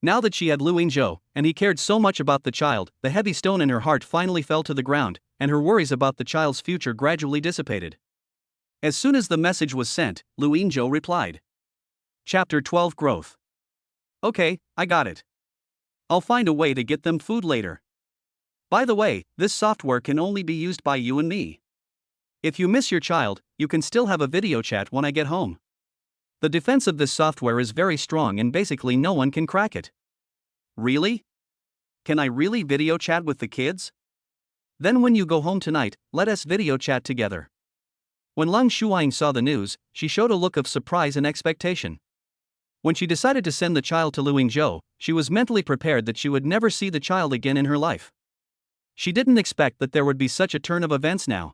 Now that she had Lu Yinzhou, and he cared so much about the child, the heavy stone in her heart finally fell to the ground, and her worries about the child's future gradually dissipated. As soon as the message was sent, Lu Yinzhou replied. Chapter 12 Growth. Okay, I got it. I'll find a way to get them food later. By the way, this software can only be used by you and me. If you miss your child, you can still have a video chat when I get home. The defense of this software is very strong and basically no one can crack it. Really? Can I really video chat with the kids? Then when you go home tonight, let us video chat together. When Leng Shuang saw the news, she showed a look of surprise and expectation. When she decided to send the child to Luingzhou, she was mentally prepared that she would never see the child again in her life. She didn't expect that there would be such a turn of events now.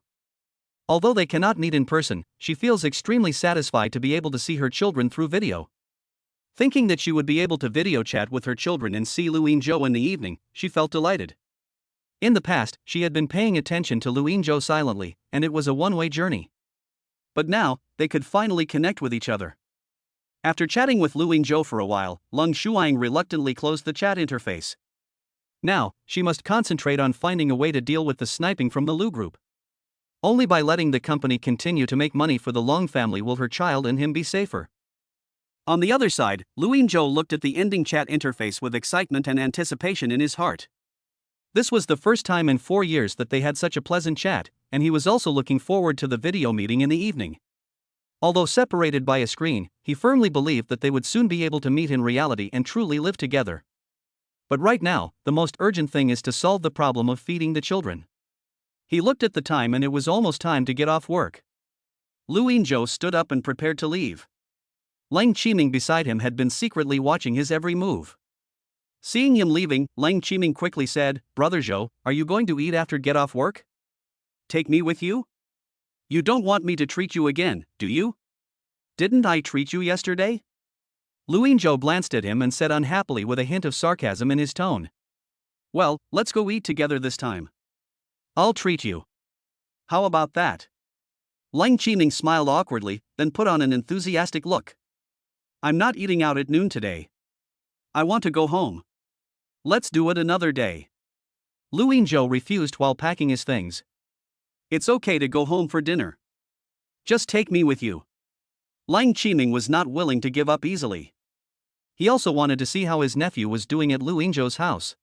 Although they cannot meet in person, she feels extremely satisfied to be able to see her children through video. Thinking that she would be able to video chat with her children and see Luingzhou in the evening, she felt delighted. In the past, she had been paying attention to Luingzhou silently, and it was a one-way journey. But now, they could finally connect with each other. After chatting with Luingzhou for a while, Leng Shuang reluctantly closed the chat interface. Now, she must concentrate on finding a way to deal with the sniping from the Lu group. Only by letting the company continue to make money for the Long family will her child and him be safer. On the other side, Luingzhou looked at the ending chat interface with excitement and anticipation in his heart. This was the first time in 4 years that they had such a pleasant chat, and he was also looking forward to the video meeting in the evening. Although separated by a screen, he firmly believed that they would soon be able to meet in reality and truly live together. But right now, the most urgent thing is to solve the problem of feeding the children. He looked at the time and it was almost time to get off work. Luingzhou stood up and prepared to leave. Leng Qiming beside him had been secretly watching his every move. Seeing him leaving, Leng Qiming quickly said, "Brother Zhou, are you going to eat after get off work? Take me with you? You don't want me to treat you again, do you? Didn't I treat you yesterday?" Luingzhou glanced at him and said unhappily with a hint of sarcasm in his tone. "Well, let's go eat together this time. I'll treat you. How about that?" Leng Qiming smiled awkwardly, then put on an enthusiastic look. "I'm not eating out at noon today. I want to go home. Let's do it another day." Luingzhou refused while packing his things. "It's okay to go home for dinner. Just take me with you." Leng Qiming was not willing to give up easily. He also wanted to see how his nephew was doing at Luingzhou's house.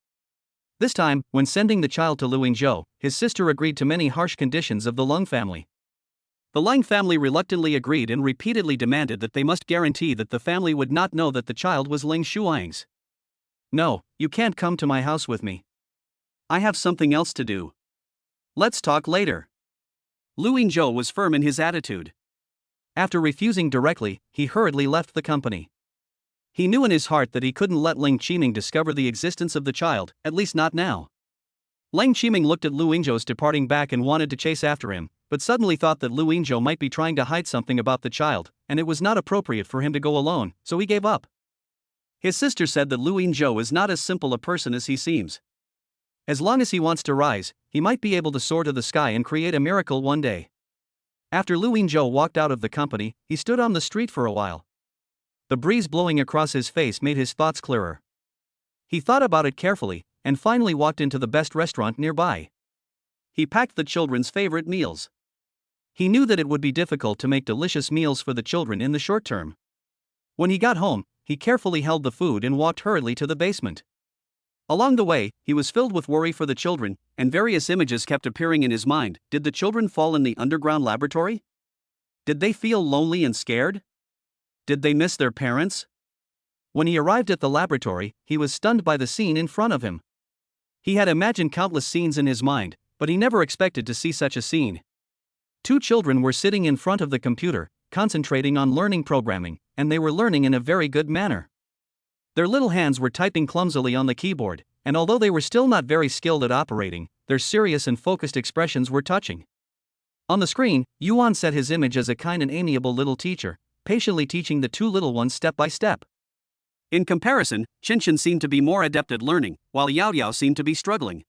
This time, when sending the child to Luingzhou, his sister agreed to many harsh conditions of the Leng family. The Leng family reluctantly agreed and repeatedly demanded that they must guarantee that the family would not know that the child was Leng Shuang's. "No, you can't come to my house with me. I have something else to do. Let's talk later." Luingzhou was firm in his attitude. After refusing directly, he hurriedly left the company. He knew in his heart that he couldn't let Leng Qiming discover the existence of the child, at least not now. Leng Qiming looked at Luingzhou's departing back and wanted to chase after him, but suddenly thought that Luingzhou might be trying to hide something about the child, and it was not appropriate for him to go alone, so he gave up. His sister said that Luingzhou is not as simple a person as he seems. As long as he wants to rise, he might be able to soar to the sky and create a miracle one day. After Luingzhou walked out of the company, he stood on the street for a while. The breeze blowing across his face made his thoughts clearer. He thought about it carefully, and finally walked into the best restaurant nearby. He packed the children's favorite meals. He knew that it would be difficult to make delicious meals for the children in the short term. When he got home, he carefully held the food and walked hurriedly to the basement. Along the way, he was filled with worry for the children, and various images kept appearing in his mind. Did the children fall in the underground laboratory? Did they feel lonely and scared? Did they miss their parents? When he arrived at the laboratory, he was stunned by the scene in front of him. He had imagined countless scenes in his mind, but he never expected to see such a scene. 2 children were sitting in front of the computer, concentrating on learning programming, and they were learning in a very good manner. Their little hands were typing clumsily on the keyboard, and although they were still not very skilled at operating, their serious and focused expressions were touching. On the screen, Yuan set his image as a kind and amiable little teacher, patiently teaching the 2 little ones step by step. In comparison, Qinshan seemed to be more adept at learning, while Yao Yao seemed to be struggling.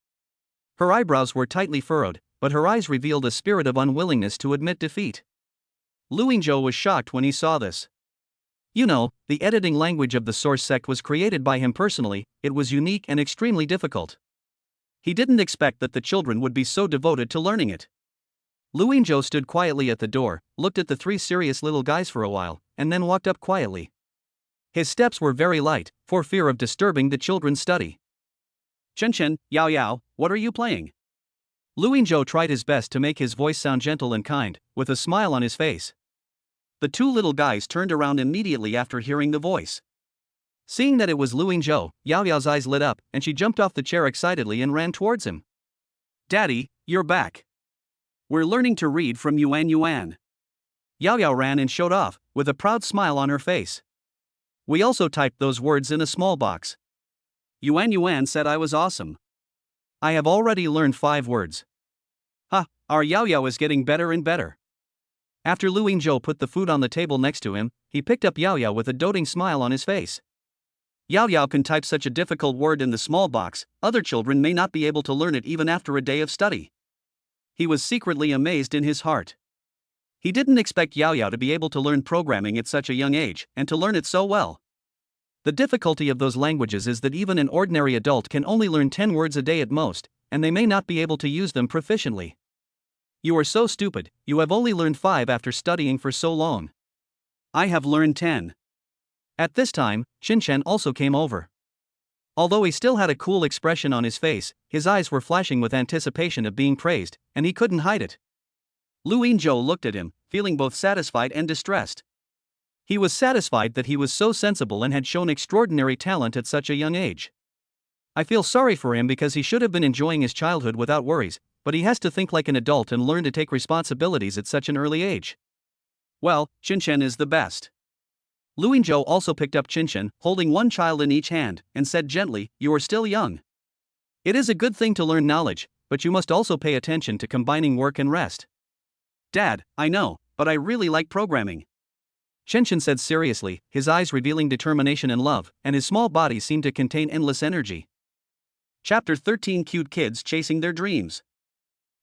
Her eyebrows were tightly furrowed, but her eyes revealed a spirit of unwillingness to admit defeat. Luingzhou was shocked when he saw this. You know, the editing language of the source sect was created by him personally. It was unique and extremely difficult. He didn't expect that the children would be so devoted to learning it. Luingzhou stood quietly at the door, looked at the 3 serious little guys for a while, and then walked up quietly. His steps were very light, for fear of disturbing the children's study. "Chen, Yao Yao, what are you playing?" Luingzhou tried his best to make his voice sound gentle and kind, with a smile on his face. The two little guys turned around immediately after hearing the voice. Seeing that it was Lu Yingzhou, Yao Yao's eyes lit up and she jumped off the chair excitedly and ran towards him. Daddy, you're back. We're learning to read from Yuan Yuan. Yao Yao ran and showed off, with a proud smile on her face. We also typed those words in a small box. Yuan Yuan said I was awesome. I have already learned 5 words. Our Yao Yao is getting better and better. After Lu Yingzhou put the food on the table next to him, he picked up Yao Yao with a doting smile on his face. Yao Yao can type such a difficult word in the small box, other children may not be able to learn it even after a day of study. He was secretly amazed in his heart. He didn't expect Yao Yao to be able to learn programming at such a young age, and to learn it so well. The difficulty of those languages is that even an ordinary adult can only learn 10 words a day at most, and they may not be able to use them proficiently. You are so stupid, you have only learned 5 after studying for so long. I have learned 10. At this time, Qinshan also came over. Although he still had a cool expression on his face, his eyes were flashing with anticipation of being praised, and he couldn't hide it. Lu Yingzhou looked at him, feeling both satisfied and distressed. He was satisfied that he was so sensible and had shown extraordinary talent at such a young age. I feel sorry for him because he should have been enjoying his childhood without worries, but he has to think like an adult and learn to take responsibilities at such an early age. Well, Qinshan is the best. Lu Yingzhou also picked up Qinshan, holding one child in each hand, and said gently, you are still young. It is a good thing to learn knowledge, but you must also pay attention to combining work and rest. Dad, I know, but I really like programming. Qinshan said seriously, his eyes revealing determination and love, and his small body seemed to contain endless energy. Chapter 13 Cute Kids Chasing Their Dreams.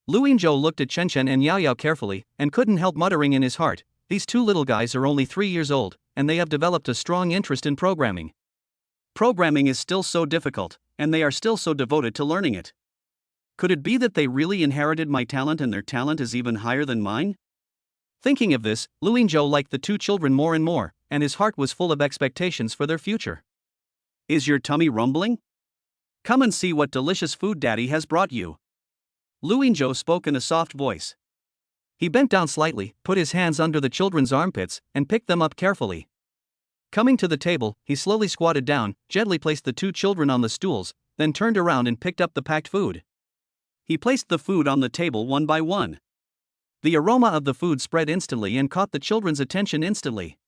Lu Yingzhou looked at Qinshan and Yao Yao carefully, and couldn't help muttering in his heart, these two little guys are only 3 years old, and they have developed a strong interest in programming. Programming is still so difficult, and they are still so devoted to learning it. Could it be that they really inherited my talent and their talent is even higher than mine? Thinking of this, Lu Yingzhou liked the two children more and more, and his heart was full of expectations for their future. Is your tummy rumbling? Come and see what delicious food Daddy has brought you. Lu Yingzhou spoke in a soft voice. He bent down slightly, put his hands under the children's armpits, and picked them up carefully. Coming to the table, he slowly squatted down, gently placed the two children on the stools, then turned around and picked up the packed food. He placed the food on the table one by one. The aroma of the food spread instantly and caught the children's attention instantly.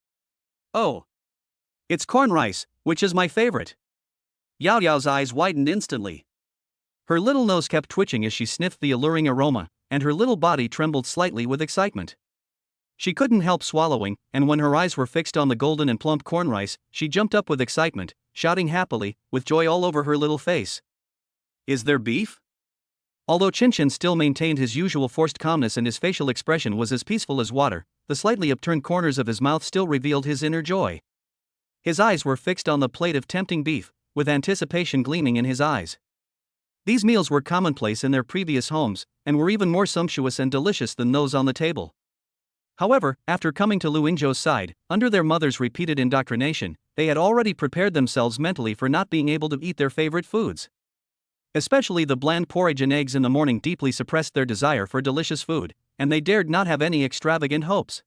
Oh! It's corn rice, which is my favorite. Yao Yao's eyes widened instantly. Her little nose kept twitching as she sniffed the alluring aroma, and her little body trembled slightly with excitement. She couldn't help swallowing, and when her eyes were fixed on the golden and plump corn rice, she jumped up with excitement, shouting happily, with joy all over her little face. Is there beef? Although Qinshan still maintained his usual forced calmness and his facial expression was as peaceful as water, the slightly upturned corners of his mouth still revealed his inner joy. His eyes were fixed on the plate of tempting beef, with anticipation gleaming in his eyes. These meals were commonplace in their previous homes, and were even more sumptuous and delicious than those on the table. However, after coming to Lu Yingzhou's side, under their mother's repeated indoctrination, they had already prepared themselves mentally for not being able to eat their favorite foods. Especially the bland porridge and eggs in the morning deeply suppressed their desire for delicious food, and they dared not have any extravagant hopes.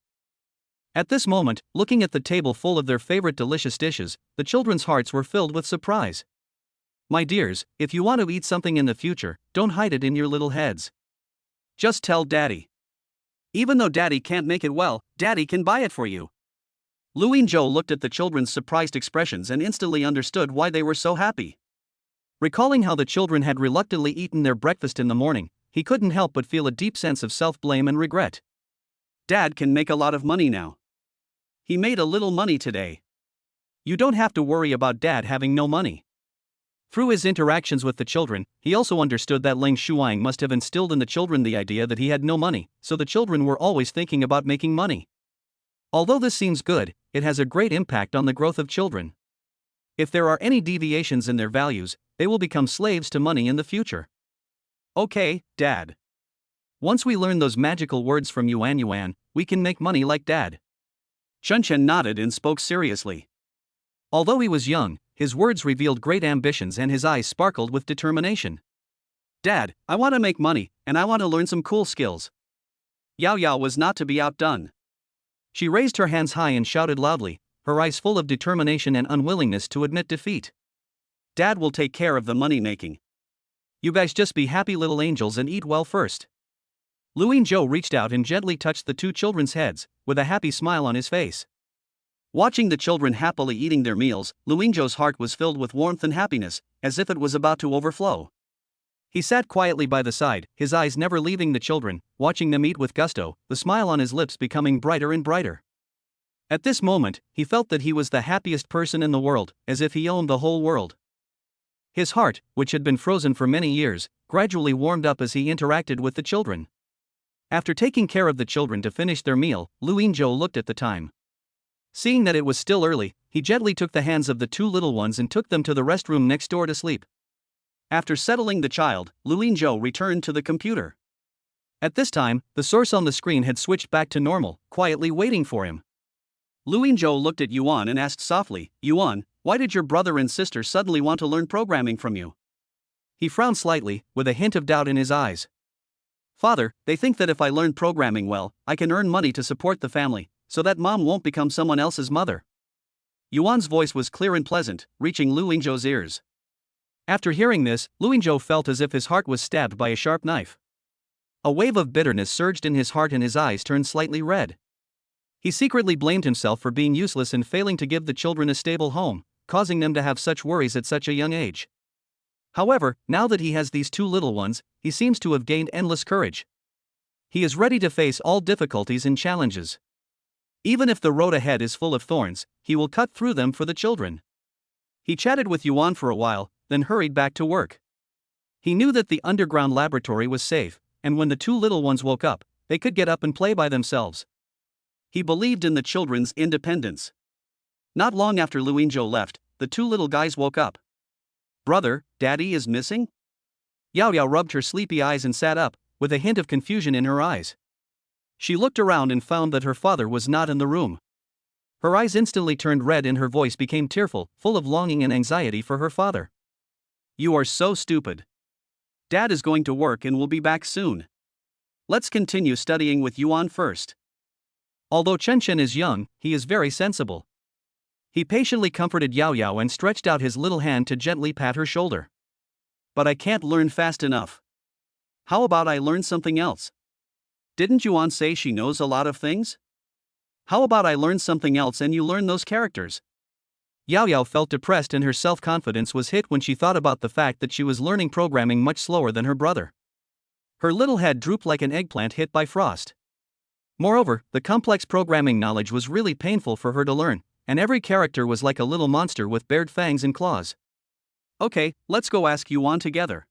At this moment, looking at the table full of their favorite delicious dishes, the children's hearts were filled with surprise. My dears, if you want to eat something in the future, don't hide it in your little heads. Just tell Daddy. Even though Daddy can't make it well, Daddy can buy it for you. Lu Yingzhou looked at the children's surprised expressions and instantly understood why they were so happy. Recalling how the children had reluctantly eaten their breakfast in the morning, he couldn't help but feel a deep sense of self-blame and regret. Dad can make a lot of money now. He made a little money today. You don't have to worry about Dad having no money. Through his interactions with the children, he also understood that Ling Shuang must have instilled in the children the idea that he had no money, so the children were always thinking about making money. Although this seems good, it has a great impact on the growth of children. If there are any deviations in their values, they will become slaves to money in the future. Okay, Dad. Once we learn those magical words from Yuan Yuan, we can make money like Dad. Qinshan nodded and spoke seriously. Although he was young, his words revealed great ambitions and his eyes sparkled with determination. Dad, I want to make money, and I want to learn some cool skills. Yao Yao was not to be outdone. She raised her hands high and shouted loudly, her eyes full of determination and unwillingness to admit defeat. Dad will take care of the money making. You guys just be happy little angels and eat well first. Luin Zhou reached out and gently touched the two children's heads, with a happy smile on his face. Watching the children happily eating their meals, Luin Zhou's heart was filled with warmth and happiness, as if it was about to overflow. He sat quietly by the side, his eyes never leaving the children, watching them eat with gusto, the smile on his lips becoming brighter and brighter. At this moment, he felt that he was the happiest person in the world, as if he owned the whole world. His heart, which had been frozen for many years, gradually warmed up as he interacted with the children. After taking care of the children to finish their meal, Luin Zhou looked at the time. Seeing that it was still early, he gently took the hands of the two little ones and took them to the restroom next door to sleep. After settling the child, Luin Zhou returned to the computer. At this time, the source on the screen had switched back to normal, quietly waiting for him. Luin Zhou looked at Yuan and asked softly, "Yuan, why did your brother and sister suddenly want to learn programming from you?" He frowned slightly, with a hint of doubt in his eyes. "Father, they think that if I learn programming well, I can earn money to support the family, so that mom won't become someone else's mother." Yuan's voice was clear and pleasant, reaching Luin Zhou's ears. After hearing this, Luin Zhou felt as if his heart was stabbed by a sharp knife. A wave of bitterness surged in his heart and his eyes turned slightly red. He secretly blamed himself for being useless and failing to give the children a stable home, causing them to have such worries at such a young age. However, now that he has these two little ones, he seems to have gained endless courage. He is ready to face all difficulties and challenges. Even if the road ahead is full of thorns, he will cut through them for the children. He chatted with Yuan for a while, then hurried back to work. He knew that the underground laboratory was safe, and when the two little ones woke up, they could get up and play by themselves. He believed in the children's independence. Not long after Luin Zhou left, the two little guys woke up. "Brother, Daddy is missing?" Yao Yao rubbed her sleepy eyes and sat up, with a hint of confusion in her eyes. She looked around and found that her father was not in the room. Her eyes instantly turned red and her voice became tearful, full of longing and anxiety for her father. "You are so stupid. Dad is going to work and will be back soon. Let's continue studying with Yuan first." Although Chen Chen is young, he is very sensible. He patiently comforted Yao Yao and stretched out his little hand to gently pat her shoulder. "But I can't learn fast enough. How about I learn something else? Didn't Yuan say she knows a lot of things? How about I learn something else and you learn those characters?" Yao Yao felt depressed and her self-confidence was hit when she thought about the fact that she was learning programming much slower than her brother. Her little head drooped like an eggplant hit by frost. Moreover, the complex programming knowledge was really painful for her to learn, and every character was like a little monster with bared fangs and claws. "Okay, let's go ask Yuan together."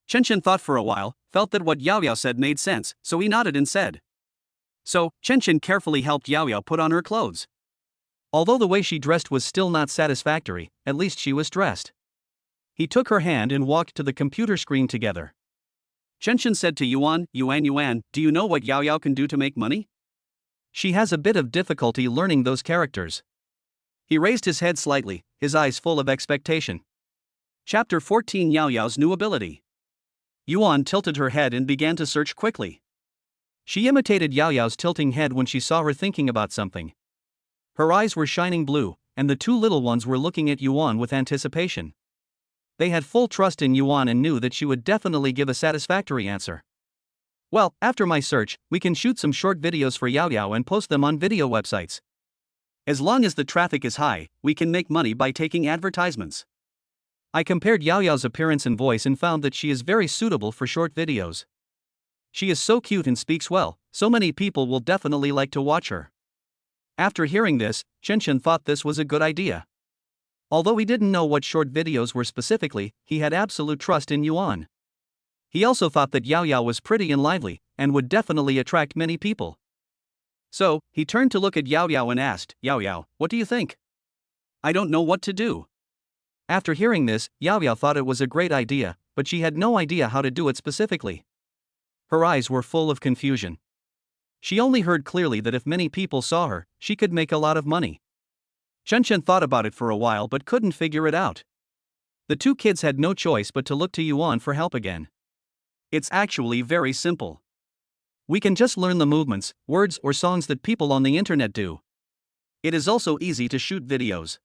Chen Chen thought for a while, felt that what Yao Yao said made sense, so he nodded and said. So, Chen Chen carefully helped Yao Yao put on her clothes. Although the way she dressed was still not satisfactory, at least she was dressed. He took her hand and walked to the computer screen together. Chen Chen said to Yuan, Yuan, do you know what Yao Yao can do to make money?" "She has a bit of difficulty learning those characters." He raised his head slightly, his eyes full of expectation. Chapter 14: Yao Yao's new ability. Yuan tilted her head and began to search quickly. She imitated Yao Yao's tilting head when she saw her thinking about something. Her eyes were shining blue, and the two little ones were looking at Yuan with anticipation. They had full trust in Yuan and knew that she would definitely give a satisfactory answer. "Well, after my search, we can shoot some short videos for Yao Yao and post them on video websites. As long as the traffic is high, we can make money by taking advertisements." I compared Yao Yao's appearance and voice and found that she is very suitable for short videos. She is so cute and speaks well, so many people will definitely like to watch her. After hearing this, Chen Chen thought this was a good idea. Although he didn't know what short videos were specifically, he had absolute trust in Yuan. He also thought that Yao Yao was pretty and lively, and would definitely attract many people. So, he turned to look at Yao Yao and asked, "Yao Yao, what do you think?" "I don't know what to do." After hearing this, Yao Yao thought it was a great idea, but she had no idea how to do it specifically. Her eyes were full of confusion. She only heard clearly that if many people saw her, she could make a lot of money. Chen Chen thought about it for a while but couldn't figure it out. The two kids had no choice but to look to Yuan for help again. "It's actually very simple. We can just learn the movements, words, or songs that people on the internet do. It is also easy to shoot videos.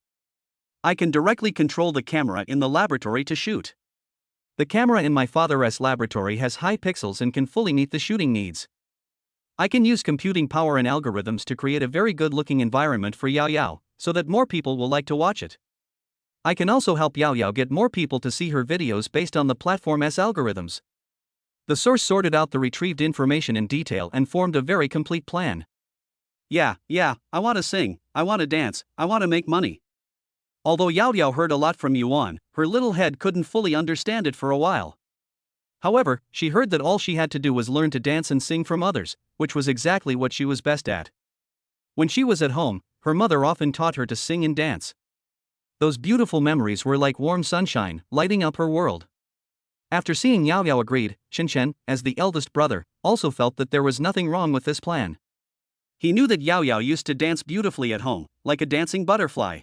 I can directly control the camera in the laboratory to shoot. The camera in my father's laboratory has high pixels and can fully meet the shooting needs. I can use computing power and algorithms to create a very good looking environment for Yao Yao, so that more people will like to watch it. I can also help Yao Yao get more people to see her videos based on the platform's algorithms. The source sorted out the retrieved information in detail and formed a very complete plan. Yeah, I want to sing, I want to dance, I want to make money. Although Yao Yao heard a lot from Yuan, her little head couldn't fully understand it for a while. However, she heard that all she had to do was learn to dance and sing from others, which was exactly what she was best at. When she was at home, her mother often taught her to sing and dance. Those beautiful memories were like warm sunshine, lighting up her world. After seeing Yao Yao agreed, Chen, as the eldest brother, also felt that there was nothing wrong with this plan. He knew that Yao Yao used to dance beautifully at home, like a dancing butterfly.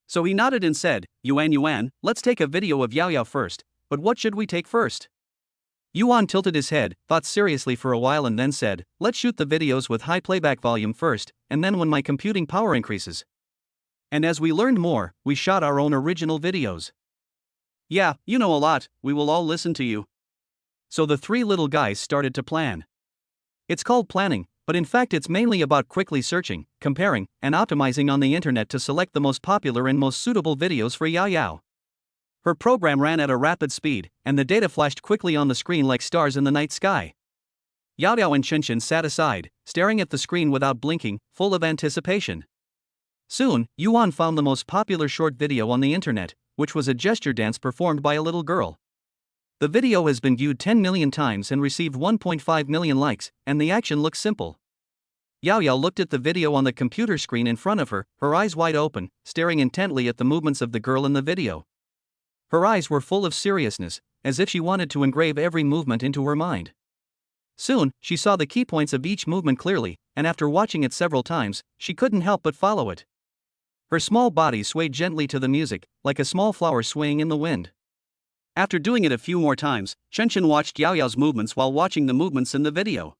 So he nodded and said, Yuan, let's take a video of Yao Yao first, but what should we take first? Yuan tilted his head, thought seriously for a while and then said, let's shoot the videos with high playback volume first, and then when my computing power increases. And as we learned more, we shot our own original videos. Yeah, you know a lot, we will all listen to you. So the three little guys started to plan. It's called planning, but in fact it's mainly about quickly searching, comparing, and optimizing on the internet to select the most popular and most suitable videos for Yao Yao. Her program ran at a rapid speed, and the data flashed quickly on the screen like stars in the night sky. Yao Yao and Chen sat aside, staring at the screen without blinking, full of anticipation. Soon, Yuan found the most popular short video on the internet, which was a gesture dance performed by a little girl. The video has been viewed 10 million times and received 1.5 million likes, and the action looks simple. Yao Yao looked at the video on the computer screen in front of her, her eyes wide open, staring intently at the movements of the girl in the video. Her eyes were full of seriousness, as if she wanted to engrave every movement into her mind. Soon, she saw the key points of each movement clearly, and after watching it several times, she couldn't help but follow it. Her small body swayed gently to the music, like a small flower swaying in the wind. After doing it a few more times, Chen watched Yao Yao's movements while watching the movements in the video.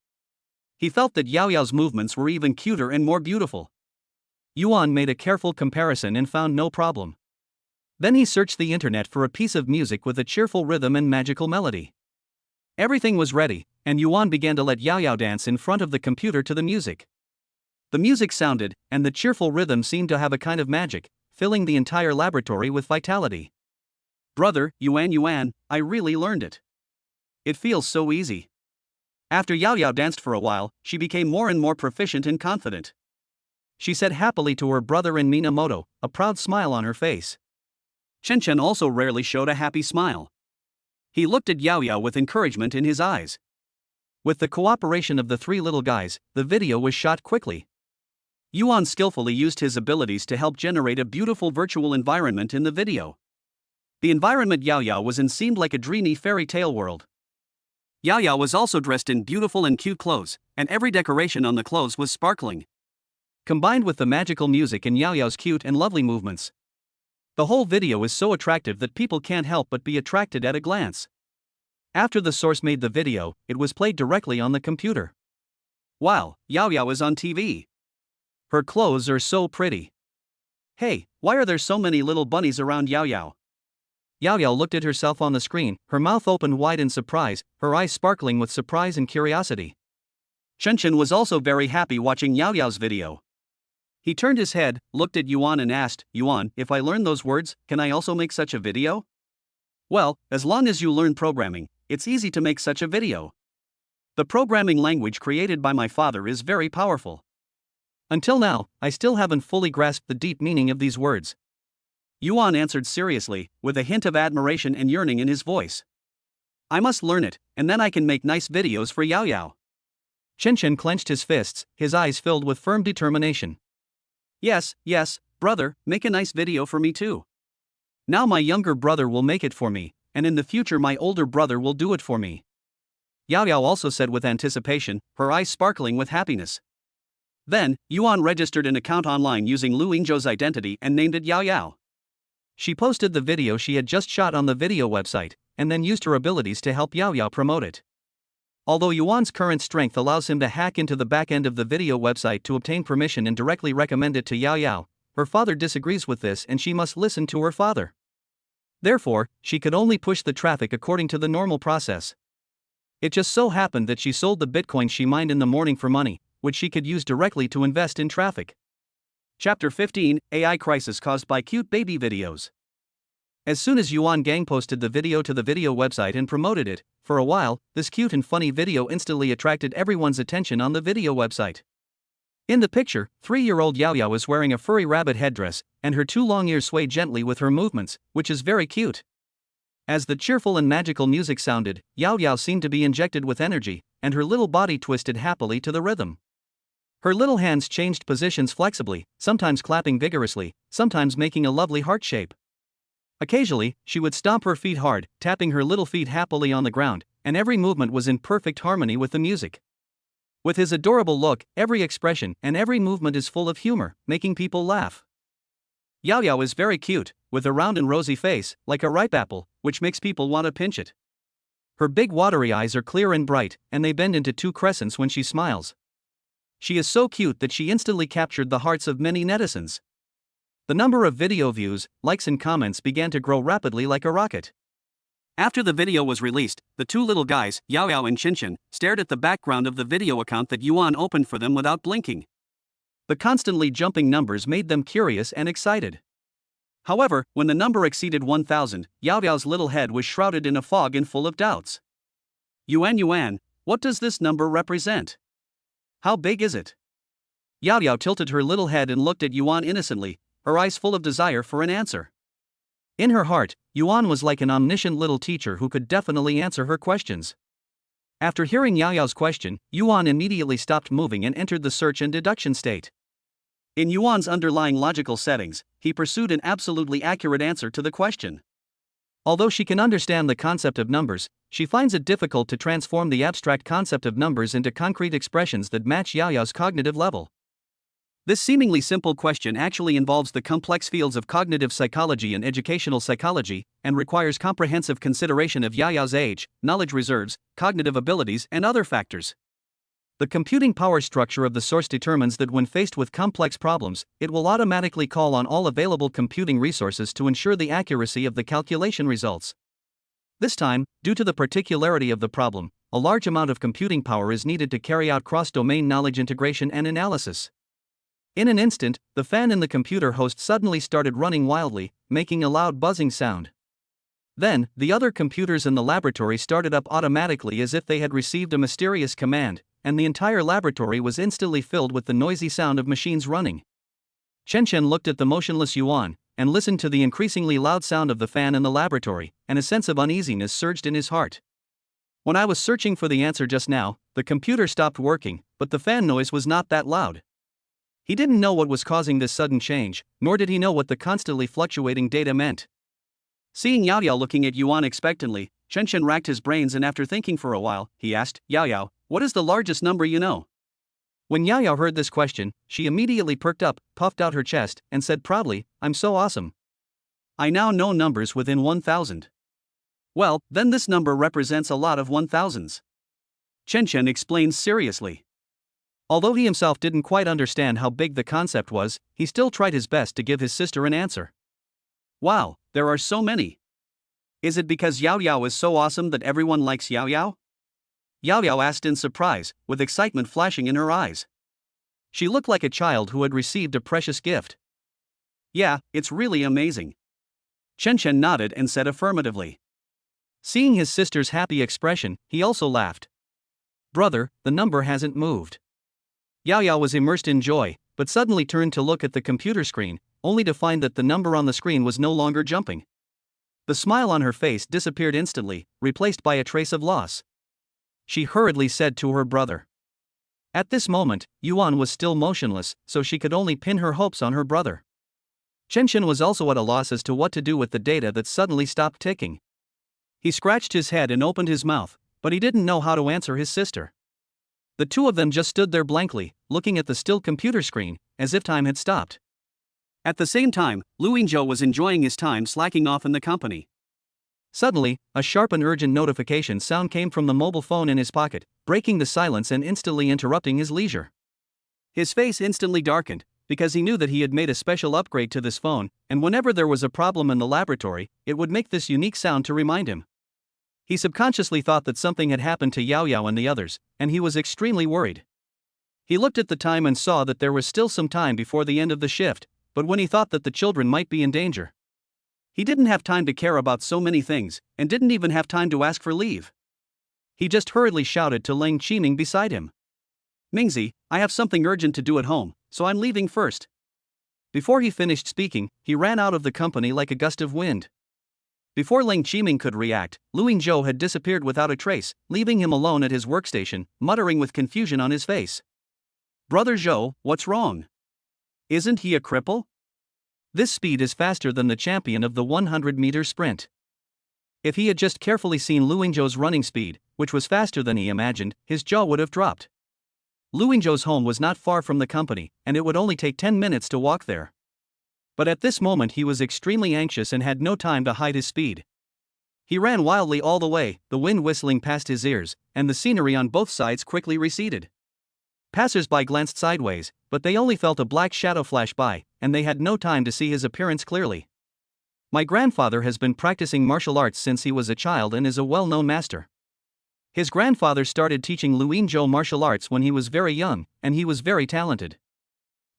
He felt that Yao Yao's movements were even cuter and more beautiful. Yuan made a careful comparison and found no problem. Then he searched the internet for a piece of music with a cheerful rhythm and magical melody. Everything was ready, and Yuan began to let Yao Yao dance in front of the computer to the music. The music sounded, and the cheerful rhythm seemed to have a kind of magic, filling the entire laboratory with vitality. Brother, Yuan, I really learned it. It feels so easy. After Yao Yao danced for a while, she became more and more proficient and confident. She said happily to her brother and Minamoto, a proud smile on her face. Chen also rarely showed a happy smile. He looked at Yao Yao with encouragement in his eyes. With the cooperation of the three little guys, the video was shot quickly. Yuan skillfully used his abilities to help generate a beautiful virtual environment in the video. The environment Yao Yao was in seemed like a dreamy fairy tale world. Yao Yao was also dressed in beautiful and cute clothes, and every decoration on the clothes was sparkling. Combined with the magical music and Yao Yao's cute and lovely movements, the whole video is so attractive that people can't help but be attracted at a glance. After the source made the video, it was played directly on the computer. Wow, Yao Yao is on TV. Her clothes are so pretty. Hey, why are there so many little bunnies around Yao Yao? Yao Yao looked at herself on the screen, her mouth opened wide in surprise, her eyes sparkling with surprise and curiosity. Chen was also very happy watching Yao Yao's video. He turned his head, looked at Yuan and asked, Yuan, if I learn those words, can I also make such a video? Well, as long as you learn programming, it's easy to make such a video. The programming language created by my father is very powerful. Until now, I still haven't fully grasped the deep meaning of these words. Yuan answered seriously, with a hint of admiration and yearning in his voice. I must learn it, and then I can make nice videos for Yao Yao. Chen clenched his fists, his eyes filled with firm determination. Yes, brother, make a nice video for me too. Now my younger brother will make it for me, and in the future my older brother will do it for me. Yao Yao also said with anticipation, her eyes sparkling with happiness. Then, Yuan registered an account online using Lu Yingzhou's identity and named it Yao Yao. She posted the video she had just shot on the video website, and then used her abilities to help Yao Yao promote it. Although Yuan's current strength allows him to hack into the back end of the video website to obtain permission and directly recommend it to Yao Yao, her father disagrees with this and she must listen to her father. Therefore, she could only push the traffic according to the normal process. It just so happened that she sold the Bitcoin she mined in the morning for money, which she could use directly to invest in traffic. Chapter 15: AI Crisis Caused by Cute Baby Videos. As soon as Yuan Gang posted the video to the video website and promoted it, for a while, this cute and funny video instantly attracted everyone's attention on the video website. In the picture, 3-year-old Yao Yao is wearing a furry rabbit headdress, and her 2 long ears sway gently with her movements, which is very cute. As the cheerful and magical music sounded, Yao Yao seemed to be injected with energy, and her little body twisted happily to the rhythm. Her little hands changed positions flexibly, sometimes clapping vigorously, sometimes making a lovely heart shape. Occasionally, she would stomp her feet hard, tapping her little feet happily on the ground, and every movement was in perfect harmony with the music. With his adorable look, every expression and every movement is full of humor, making people laugh. Yao Yao is very cute, with a round and rosy face, like a ripe apple, which makes people want to pinch it. Her big watery eyes are clear and bright, and they bend into 2 crescents when she smiles. She is so cute that she instantly captured the hearts of many netizens. The number of video views, likes and comments began to grow rapidly like a rocket. After the video was released, the 2 little guys, Yao Yao and Qinshan, stared at the background of the video account that Yuan opened for them without blinking. The constantly jumping numbers made them curious and excited. However, when the number exceeded 1,000, Yao Yao's little head was shrouded in a fog and full of doubts. Yuan, what does this number represent? How big is it? Yao Yao tilted her little head and looked at Yuan innocently, her eyes full of desire for an answer. In her heart, Yuan was like an omniscient little teacher who could definitely answer her questions. After hearing Yao Yao's question, Yuan immediately stopped moving and entered the search and deduction state. In Yuan's underlying logical settings, he pursued an absolutely accurate answer to the question. Although she can understand the concept of numbers, she finds it difficult to transform the abstract concept of numbers into concrete expressions that match Yao Yao's cognitive level. This seemingly simple question actually involves the complex fields of cognitive psychology and educational psychology, and requires comprehensive consideration of Yao Yao's age, knowledge reserves, cognitive abilities, and other factors. The computing power structure of the source determines that when faced with complex problems, it will automatically call on all available computing resources to ensure the accuracy of the calculation results. This time, due to the particularity of the problem, a large amount of computing power is needed to carry out cross-domain knowledge integration and analysis. In an instant, the fan in the computer host suddenly started running wildly, making a loud buzzing sound. Then, the other computers in the laboratory started up automatically as if they had received a mysterious command, and the entire laboratory was instantly filled with the noisy sound of machines running. Qinshan looked at the motionless Yuan, and listened to the increasingly loud sound of the fan in the laboratory, and a sense of uneasiness surged in his heart. When I was searching for the answer just now, the computer stopped working, but the fan noise was not that loud. He didn't know what was causing this sudden change, nor did he know what the constantly fluctuating data meant. Seeing Yao Yao looking at Yuan expectantly, Qinshan racked his brains and after thinking for a while, he asked, Yao Yao, what is the largest number you know? When Yao Yao heard this question, she immediately perked up, puffed out her chest, and said proudly, I'm so awesome. I now know numbers within 1,000. Well, then this number represents a lot of 1,000s. Qinshan explains seriously. Although he himself didn't quite understand how big the concept was, he still tried his best to give his sister an answer. Wow, there are so many. Is it because Yao Yao is so awesome that everyone likes Yao Yao? Yao Yao asked in surprise, with excitement flashing in her eyes. She looked like a child who had received a precious gift. Yeah, it's really amazing. Qinshan nodded and said affirmatively. Seeing his sister's happy expression, he also laughed. Brother, the number hasn't moved. Yao Yao was immersed in joy, but suddenly turned to look at the computer screen, only to find that the number on the screen was no longer jumping. The smile on her face disappeared instantly, replaced by a trace of loss. She hurriedly said to her brother. At this moment, Yuan was still motionless, so she could only pin her hopes on her brother. Qinshan was also at a loss as to what to do with the data that suddenly stopped ticking. He scratched his head and opened his mouth, but he didn't know how to answer his sister. The two of them just stood there blankly, looking at the still computer screen, as if time had stopped. At the same time, Lu Yingzhou was enjoying his time slacking off in the company. Suddenly, a sharp and urgent notification sound came from the mobile phone in his pocket, breaking the silence and instantly interrupting his leisure. His face instantly darkened, because he knew that he had made a special upgrade to this phone, and whenever there was a problem in the laboratory, it would make this unique sound to remind him. He subconsciously thought that something had happened to Yao Yao and the others, and he was extremely worried. He looked at the time and saw that there was still some time before the end of the shift, but when he thought that the children might be in danger, he didn't have time to care about so many things, and didn't even have time to ask for leave. He just hurriedly shouted to Leng Qiming beside him. Mingzi, I have something urgent to do at home, so I'm leaving first. Before he finished speaking, he ran out of the company like a gust of wind. Before Leng Qiming could react, Luing Zhou had disappeared without a trace, leaving him alone at his workstation, muttering with confusion on his face. Brother Zhou, what's wrong? Isn't he a cripple? This speed is faster than the champion of the 100-meter sprint. If he had just carefully seen Luing Zhou's running speed, which was faster than he imagined, his jaw would have dropped. Luing Zhou's home was not far from the company, and it would only take 10 minutes to walk there. But at this moment he was extremely anxious and had no time to hide his speed. He ran wildly all the way, the wind whistling past his ears, and the scenery on both sides quickly receded. Passers-by glanced sideways, but they only felt a black shadow flash by, and they had no time to see his appearance clearly. My grandfather has been practicing martial arts since he was a child and is a well-known master. His grandfather started teaching Luing Zhou martial arts when he was very young, and he was very talented.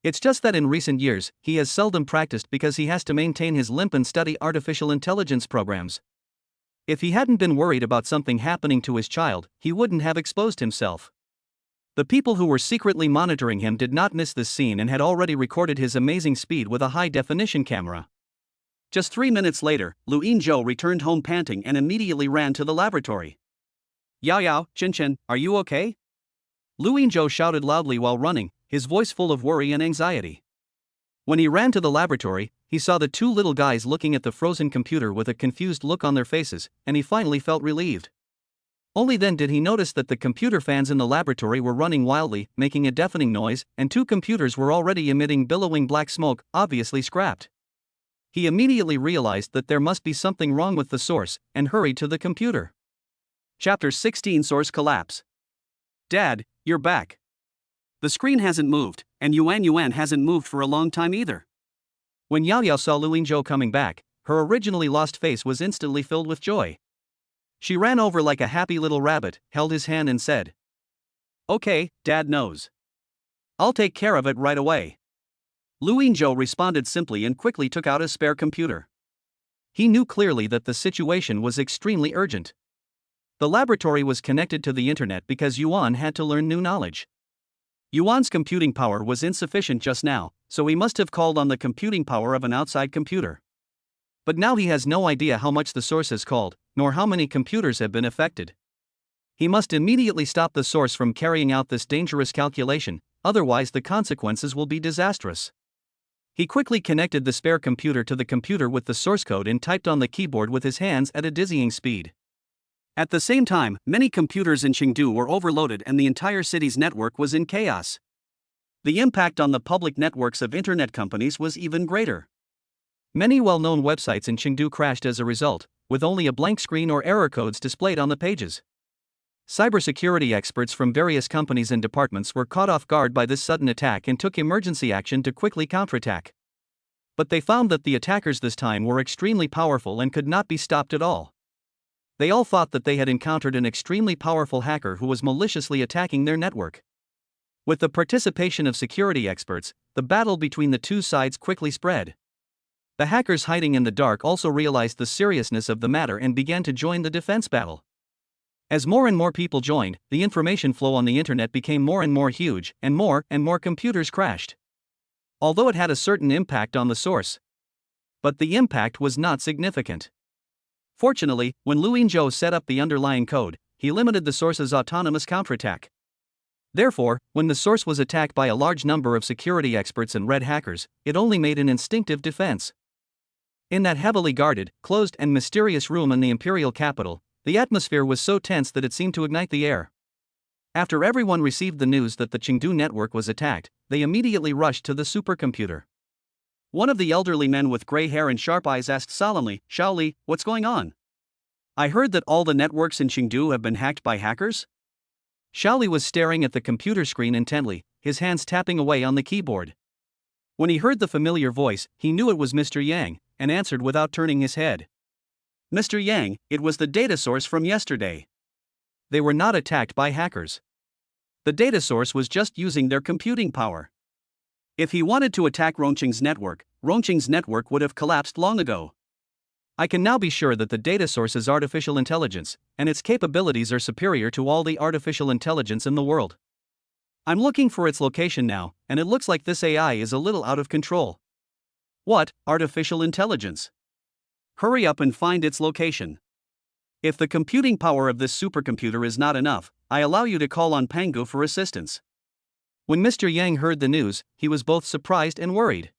It's just that in recent years, he has seldom practiced because he has to maintain his limp and study artificial intelligence programs. If he hadn't been worried about something happening to his child, he wouldn't have exposed himself. The people who were secretly monitoring him did not miss this scene and had already recorded his amazing speed with a high-definition camera. Just 3 minutes later, Luing Zhou returned home panting and immediately ran to the laboratory. Yao Yao, Chen, are you okay? Luing Zhou shouted loudly while running, his voice full of worry and anxiety. When he ran to the laboratory, he saw the two little guys looking at the frozen computer with a confused look on their faces, and he finally felt relieved. Only then did he notice that the computer fans in the laboratory were running wildly, making a deafening noise, and two computers were already emitting billowing black smoke, obviously scrapped. He immediately realized that there must be something wrong with the source, and hurried to the computer. Chapter 16 Source Collapse. Dad, you're back. The screen hasn't moved, and Yuan hasn't moved for a long time either. When Yao Yao saw Luing Zhou coming back, her originally lost face was instantly filled with joy. She ran over like a happy little rabbit, held his hand and said, "Okay, Dad knows. I'll take care of it right away." Luing Zhou responded simply and quickly took out a spare computer. He knew clearly that the situation was extremely urgent. The laboratory was connected to the internet because Yuan had to learn new knowledge. Yuan's computing power was insufficient just now, so he must have called on the computing power of an outside computer. But now he has no idea how much the source has called, nor how many computers have been affected. He must immediately stop the source from carrying out this dangerous calculation, otherwise the consequences will be disastrous. He quickly connected the spare computer to the computer with the source code and typed on the keyboard with his hands at a dizzying speed. At the same time, many computers in Chengdu were overloaded and the entire city's network was in chaos. The impact on the public networks of internet companies was even greater. Many well-known websites in Chengdu crashed as a result, with only a blank screen or error codes displayed on the pages. Cybersecurity experts from various companies and departments were caught off guard by this sudden attack and took emergency action to quickly counterattack. But they found that the attackers this time were extremely powerful and could not be stopped at all. They all thought that they had encountered an extremely powerful hacker who was maliciously attacking their network. With the participation of security experts, the battle between the two sides quickly spread. The hackers hiding in the dark also realized the seriousness of the matter and began to join the defense battle. As more and more people joined, the information flow on the internet became more and more huge, and more computers crashed. Although it had a certain impact on the source. But the impact was not significant. Fortunately, when Luing Zhou set up the underlying code, he limited the source's autonomous counterattack. Therefore, when the source was attacked by a large number of security experts and red hackers, it only made an instinctive defense. In that heavily guarded, closed and mysterious room in the imperial capital, the atmosphere was so tense that it seemed to ignite the air. After everyone received the news that the Chengdu network was attacked, they immediately rushed to the supercomputer. One of the elderly men with gray hair and sharp eyes asked solemnly, "Shaoli, what's going on?" I heard that all the networks in Chengdu have been hacked by hackers? Xiaoli was staring at the computer screen intently, his hands tapping away on the keyboard. When he heard the familiar voice, he knew it was Mr. Yang, and answered without turning his head. Mr. Yang, it was the data source from yesterday. They were not attacked by hackers. The data source was just using their computing power. If he wanted to attack Rongqing's network would have collapsed long ago. I can now be sure that the data source is artificial intelligence, and its capabilities are superior to all the artificial intelligence in the world. I'm looking for its location now, and it looks like this AI is a little out of control. What, artificial intelligence? Hurry up and find its location. If the computing power of this supercomputer is not enough, I allow you to call on Pangu for assistance. When Mr. Yang heard the news, he was both surprised and worried.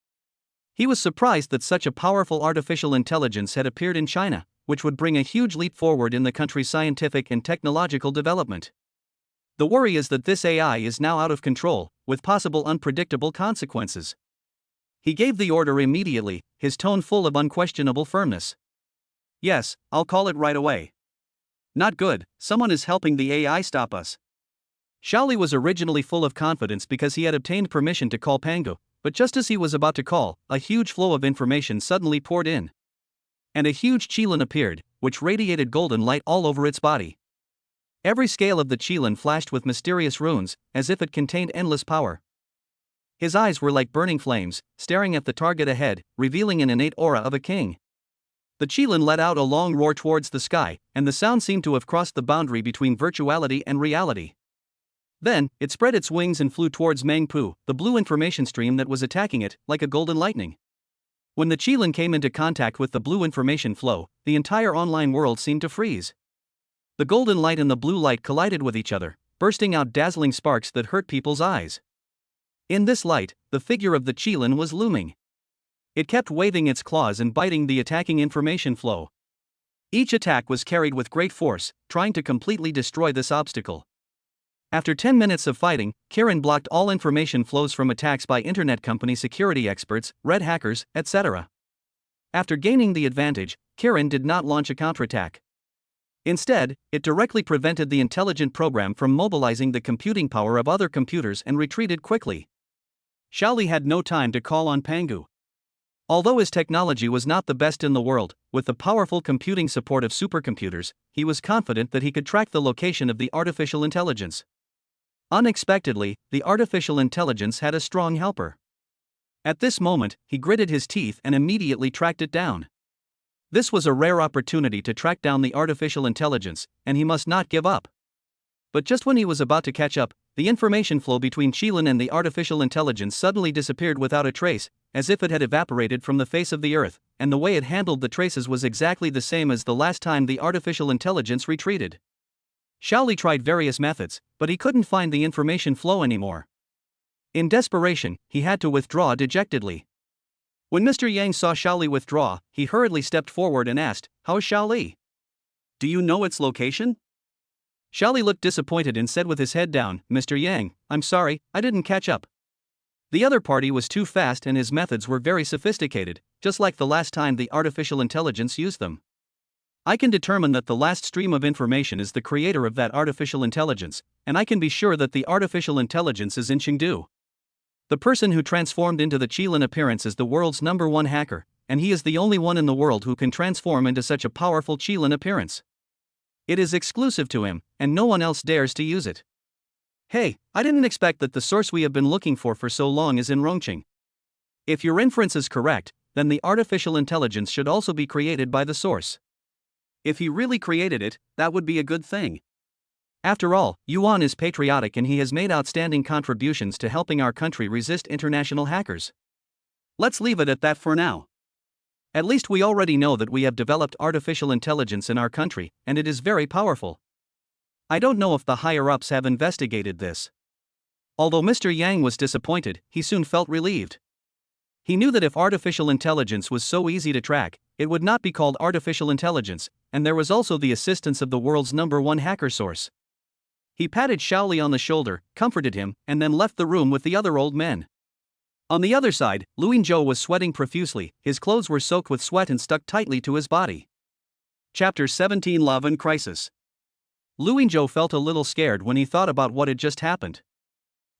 He was surprised that such a powerful artificial intelligence had appeared in China, which would bring a huge leap forward in the country's scientific and technological development. The worry is that this AI is now out of control, with possible unpredictable consequences. He gave the order immediately, his tone full of unquestionable firmness. Yes, I'll call it right away. Not good, someone is helping the AI stop us. Xiaoli was originally full of confidence because he had obtained permission to call Pangu, but just as he was about to call, a huge flow of information suddenly poured in. And a huge qilin appeared, which radiated golden light all over its body. Every scale of the qilin flashed with mysterious runes, as if it contained endless power. His eyes were like burning flames, staring at the target ahead, revealing an innate aura of a king. The qilin let out a long roar towards the sky, and the sound seemed to have crossed the boundary between virtuality and reality. Then, it spread its wings and flew towards Mangpu, the blue information stream that was attacking it, like a golden lightning. When the qilin came into contact with the blue information flow, the entire online world seemed to freeze. The golden light and the blue light collided with each other, bursting out dazzling sparks that hurt people's eyes. In this light, the figure of the qilin was looming. It kept waving its claws and biting the attacking information flow. Each attack was carried with great force, trying to completely destroy this obstacle. After 10 minutes of fighting, Kirin blocked all information flows from attacks by internet company security experts, red hackers, etc. After gaining the advantage, Kirin did not launch a counterattack. Instead, it directly prevented the intelligent program from mobilizing the computing power of other computers and retreated quickly. Xiaoli had no time to call on Pangu. Although his technology was not the best in the world, with the powerful computing support of supercomputers, he was confident that he could track the location of the artificial intelligence. Unexpectedly, the artificial intelligence had a strong helper. At this moment, he gritted his teeth and immediately tracked it down. This was a rare opportunity to track down the artificial intelligence, and he must not give up. But just when he was about to catch up, the information flow between qilin and the artificial intelligence suddenly disappeared without a trace, as if it had evaporated from the face of the earth, and the way it handled the traces was exactly the same as the last time the artificial intelligence retreated. Xiaoli tried various methods, but he couldn't find the information flow anymore. In desperation, he had to withdraw dejectedly. When Mr. Yang saw Xiaoli withdraw, he hurriedly stepped forward and asked, "How's Xiaoli? Do you know its location?" Xiaoli looked disappointed and said with his head down, "Mr. Yang, I'm sorry, I didn't catch up. The other party was too fast and his methods were very sophisticated, just like the last time the artificial intelligence used them. I can determine that the last stream of information is the creator of that artificial intelligence, and I can be sure that the artificial intelligence is in Chengdu. The person who transformed into the qilin appearance is the world's #1 hacker, and he is the only one in the world who can transform into such a powerful qilin appearance. It is exclusive to him, and no one else dares to use it. Hey, I didn't expect that the source we have been looking for so long is in Rongqing. If your inference is correct, then the artificial intelligence should also be created by the source. If he really created it, that would be a good thing. After all, Yuan is patriotic and he has made outstanding contributions to helping our country resist international hackers. Let's leave it at that for now. At least we already know that we have developed artificial intelligence in our country, and it is very powerful. I don't know if the higher-ups have investigated this." Although Mr. Yang was disappointed, he soon felt relieved. He knew that if artificial intelligence was so easy to track, it would not be called artificial intelligence, and there was also the assistance of the world's #1 hacker source. He patted Xiaoli on the shoulder, comforted him, and then left the room with the other old men. On the other side, Luin Zhou was sweating profusely, his clothes were soaked with sweat and stuck tightly to his body. Chapter 17 Love and Crisis. Lu Yingzhou felt a little scared when he thought about what had just happened.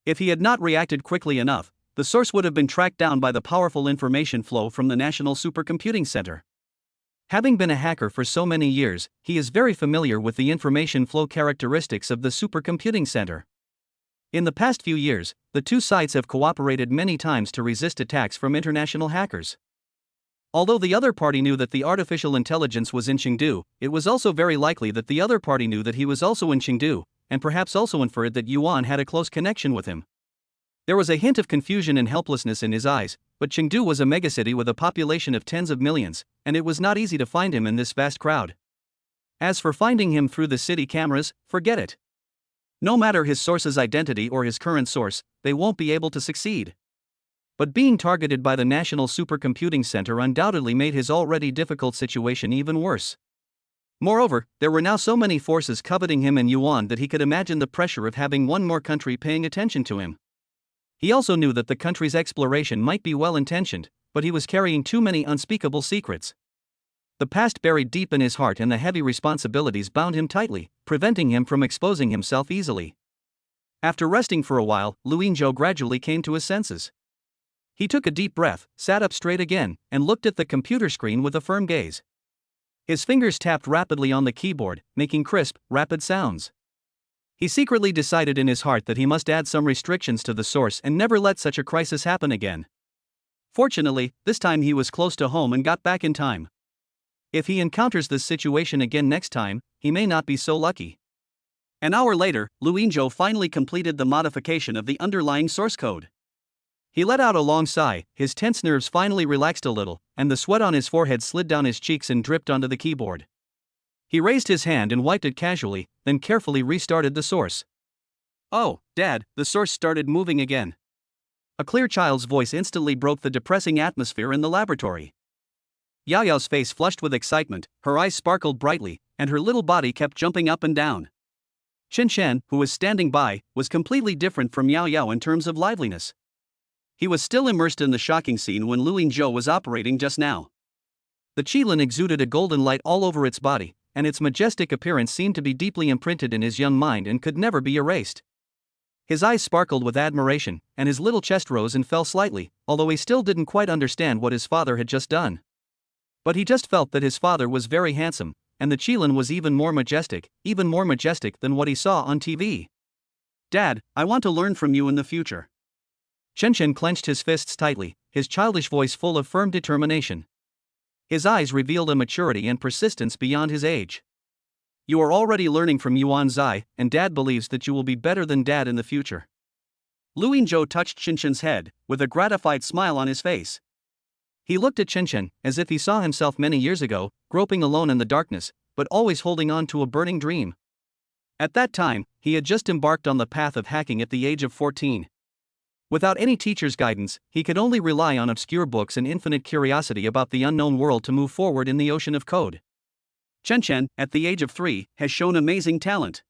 If he had not reacted quickly enough, the source would have been tracked down by the powerful information flow from the National Supercomputing Center. Having been a hacker for so many years, he is very familiar with the information flow characteristics of the Supercomputing Center. In the past few years, the two sides have cooperated many times to resist attacks from international hackers. Although the other party knew that the artificial intelligence was in Chengdu, it was also very likely that the other party knew that he was also in Chengdu, and perhaps also inferred that Yuan had a close connection with him. There was a hint of confusion and helplessness in his eyes, but Chengdu was a megacity with a population of tens of millions, and it was not easy to find him in this vast crowd. As for finding him through the city cameras, forget it. No matter his source's identity or his current source, they won't be able to succeed. But being targeted by the National Supercomputing Center undoubtedly made his already difficult situation even worse. Moreover, there were now so many forces coveting him and Yuan that he could imagine the pressure of having one more country paying attention to him. He also knew that the country's exploration might be well-intentioned, but he was carrying too many unspeakable secrets. The past buried deep in his heart and the heavy responsibilities bound him tightly, preventing him from exposing himself easily. After resting for a while, Lu Yingzhou gradually came to his senses. He took a deep breath, sat up straight again, and looked at the computer screen with a firm gaze. His fingers tapped rapidly on the keyboard, making crisp, rapid sounds. He secretly decided in his heart that he must add some restrictions to the source and never let such a crisis happen again. Fortunately, this time he was close to home and got back in time. If he encounters this situation again next time, he may not be so lucky. An hour later, Lu Yingzhou finally completed the modification of the underlying source code. He let out a long sigh, his tense nerves finally relaxed a little, and the sweat on his forehead slid down his cheeks and dripped onto the keyboard. He raised his hand and wiped it casually, then carefully restarted the source. "Oh, Dad," the source started moving again. A clear child's voice instantly broke the depressing atmosphere in the laboratory. Yao Yao's face flushed with excitement, her eyes sparkled brightly, and her little body kept jumping up and down. Chen Shen, who was standing by, was completely different from Yao Yao in terms of liveliness. He was still immersed in the shocking scene when Lu Yingzhou was operating just now. The Qilin exuded a golden light all over its body, and its majestic appearance seemed to be deeply imprinted in his young mind and could never be erased. His eyes sparkled with admiration, and his little chest rose and fell slightly, although he still didn't quite understand what his father had just done. But he just felt that his father was very handsome, and the Qilin was even more majestic than what he saw on TV. "Dad, I want to learn from you in the future." Chen Shen clenched his fists tightly, his childish voice full of firm determination. His eyes revealed a maturity and persistence beyond his age. "You are already learning from Yuan Zai, and Dad believes that you will be better than Dad in the future." Lu Yingzhou touched Chen Shen's head, with a gratified smile on his face. He looked at Chen Shen, as if he saw himself many years ago, groping alone in the darkness, but always holding on to a burning dream. At that time, he had just embarked on the path of hacking at the age of 14. Without any teacher's guidance, he could only rely on obscure books and infinite curiosity about the unknown world to move forward in the ocean of code. Chen Shen, at the age of 3, has shown amazing talent.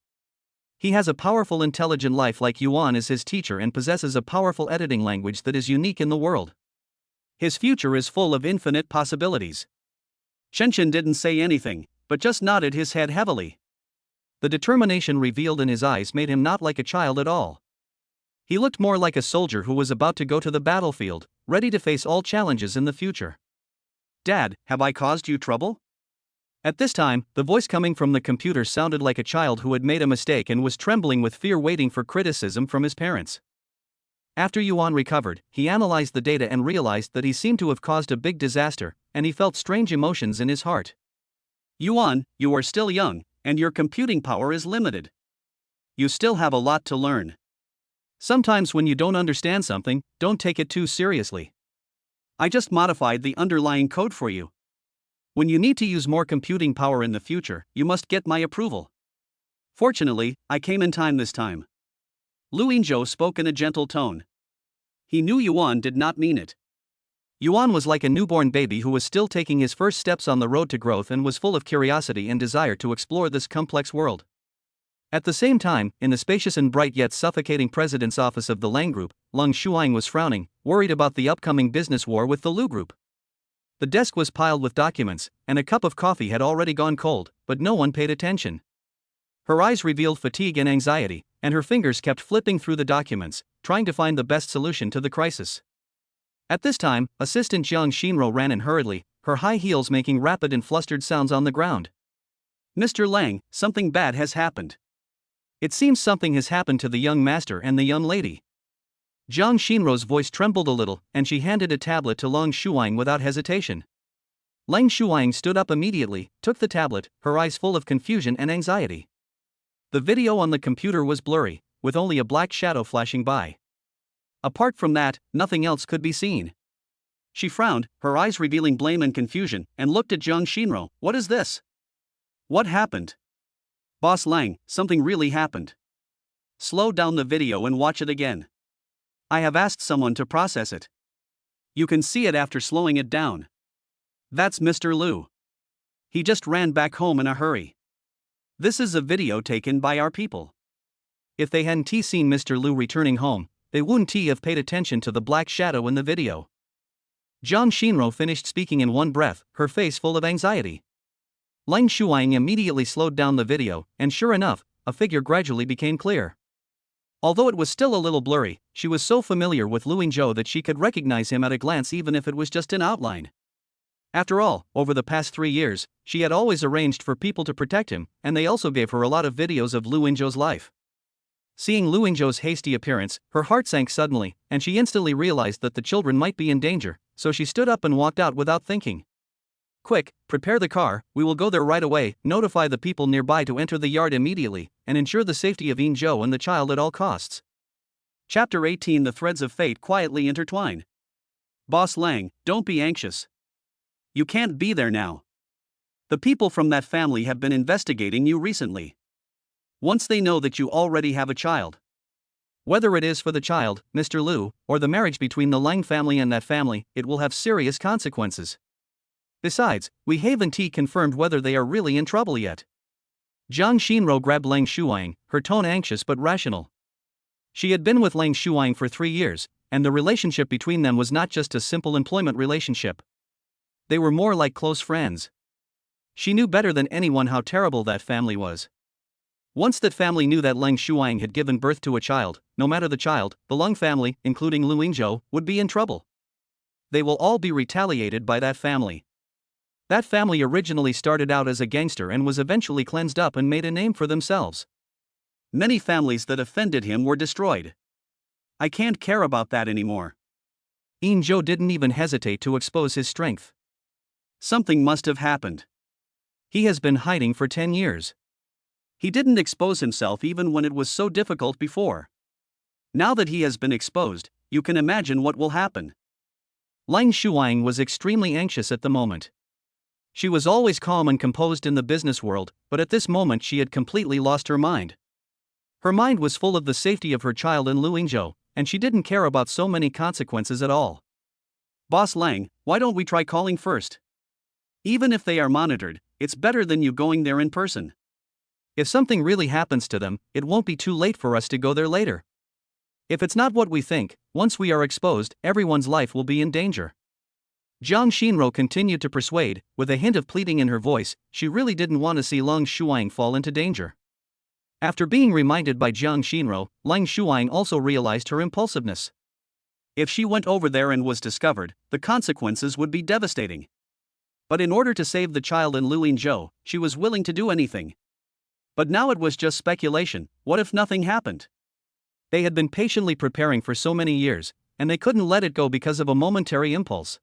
He has a powerful intelligent life like Yuan is his teacher and possesses a powerful editing language that is unique in the world. His future is full of infinite possibilities. Chen Shen didn't say anything, but just nodded his head heavily. The determination revealed in his eyes made him not like a child at all. He looked more like a soldier who was about to go to the battlefield, ready to face all challenges in the future. "Dad, have I caused you trouble?" At this time, the voice coming from the computer sounded like a child who had made a mistake and was trembling with fear waiting for criticism from his parents. After Yuan recovered, he analyzed the data and realized that he seemed to have caused a big disaster, and he felt strange emotions in his heart. "Yuan, you are still young, and your computing power is limited. You still have a lot to learn. Sometimes when you don't understand something, don't take it too seriously. I just modified the underlying code for you. When you need to use more computing power in the future, you must get my approval. Fortunately, I came in time this time." Lu Yingzhou spoke in a gentle tone. He knew Yuan did not mean it. Yuan was like a newborn baby who was still taking his first steps on the road to growth and was full of curiosity and desire to explore this complex world. At the same time, in the spacious and bright yet suffocating president's office of the Lang Group, Leng Shuang was frowning, worried about the upcoming business war with the Lu Group. The desk was piled with documents, and a cup of coffee had already gone cold, but no one paid attention. Her eyes revealed fatigue and anxiety, and her fingers kept flipping through the documents, trying to find the best solution to the crisis. At this time, Assistant Jiang Shinro ran in hurriedly, her high heels making rapid and flustered sounds on the ground. "Mr. Lang, something bad has happened. It seems something has happened to the young master and the young lady." Jiang Shinro's voice trembled a little, and she handed a tablet to Lang Shuang without hesitation. Lang Shuang stood up immediately, took the tablet, her eyes full of confusion and anxiety. The video on the computer was blurry, with only a black shadow flashing by. Apart from that, nothing else could be seen. She frowned, her eyes revealing blame and confusion, and looked at Jiang Shinro. "What is this? What happened?" "Boss Lang, something really happened. Slow down the video and watch it again. I have asked someone to process it. You can see it after slowing it down. That's Mr. Liu. He just ran back home in a hurry. This is a video taken by our people." If they hadn't seen Mr. Liu returning home, they wouldn't have paid attention to the black shadow in the video. Jiang Shinro finished speaking in one breath, her face full of anxiety. Lang Shuang immediately slowed down the video, and sure enough, a figure gradually became clear. Although it was still a little blurry, she was so familiar with Lu Yingzhou that she could recognize him at a glance even if it was just in outline. After all, over the past 3 years, she had always arranged for people to protect him, and they also gave her a lot of videos of Lu Yingzhou's life. Seeing Lu Yingzhou's hasty appearance, her heart sank suddenly, and she instantly realized that the children might be in danger, so she stood up and walked out without thinking. "Quick, prepare the car, we will go there right away, notify the people nearby to enter the yard immediately, and ensure the safety of Yingzhou and the child at all costs." Chapter 18. The threads of fate quietly intertwine. "Boss Lang, don't be anxious. You can't be there now. The people from that family have been investigating you recently. Once they know that you already have a child, whether it is for the child, Mr. Liu, or the marriage between the Lang family and that family, it will have serious consequences. Besides, we haven't confirmed whether they are really in trouble yet." Jiang Shinro grabbed Lang Shuang, her tone anxious but rational. She had been with Lang Shuang for 3 years, and the relationship between them was not just a simple employment relationship. They were more like close friends. She knew better than anyone how terrible that family was. Once that family knew that Lang Shuang had given birth to a child, no matter the child, the Lang family, including Lu Yingzhou, would be in trouble. They will all be retaliated by that family. That family originally started out as a gangster and was eventually cleansed up and made a name for themselves. Many families that offended him were destroyed. I can't care about that anymore. Yingzhou didn't even hesitate to expose his strength. Something must have happened. He has been hiding for 10 years. He didn't expose himself even when it was so difficult before. Now that he has been exposed, you can imagine what will happen. Lang Shuang was extremely anxious at the moment. She was always calm and composed in the business world, but at this moment she had completely lost her mind. Her mind was full of the safety of her child in Lu Yingzhou, and she didn't care about so many consequences at all. "Boss Lang, why don't we try calling first? Even if they are monitored, it's better than you going there in person. If something really happens to them, it won't be too late for us to go there later. If it's not what we think, once we are exposed, everyone's life will be in danger." Jiang Shinro continued to persuade, with a hint of pleading in her voice. She really didn't want to see Lang Shuang fall into danger. After being reminded by Jiang Shinro, Lang Shuang also realized her impulsiveness. If she went over there and was discovered, the consequences would be devastating. But in order to save the child in Lu Yingzhou, she was willing to do anything. But now it was just speculation. What if nothing happened? They had been patiently preparing for so many years, and they couldn't let it go because of a momentary impulse.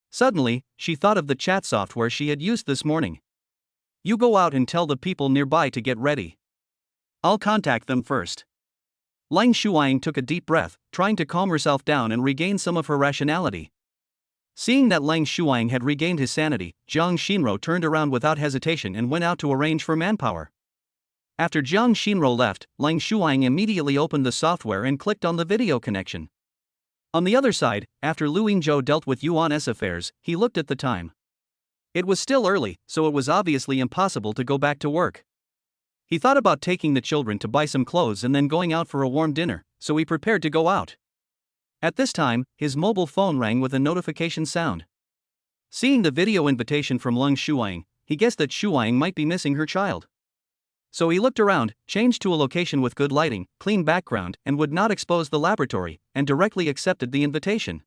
Suddenly, she thought of the chat software she had used this morning. "You go out and tell the people nearby to get ready. I'll contact them first." Lang Shuang took a deep breath, trying to calm herself down and regain some of her rationality. Seeing that Lang Shuang had regained his sanity, Jiang Shinro turned around without hesitation and went out to arrange for manpower. After Jiang Shinro left, Lang Shuang immediately opened the software and clicked on the video connection. On the other side, after Lu Yingzhou dealt with Yuan's affairs, he looked at the time. It was still early, so it was obviously impossible to go back to work. He thought about taking the children to buy some clothes and then going out for a warm dinner, so he prepared to go out. At this time, his mobile phone rang with a notification sound. Seeing the video invitation from Leng Shuang, he guessed that Shuang might be missing her child. So he looked around, changed to a location with good lighting, clean background, and would not expose the laboratory, and directly accepted the invitation.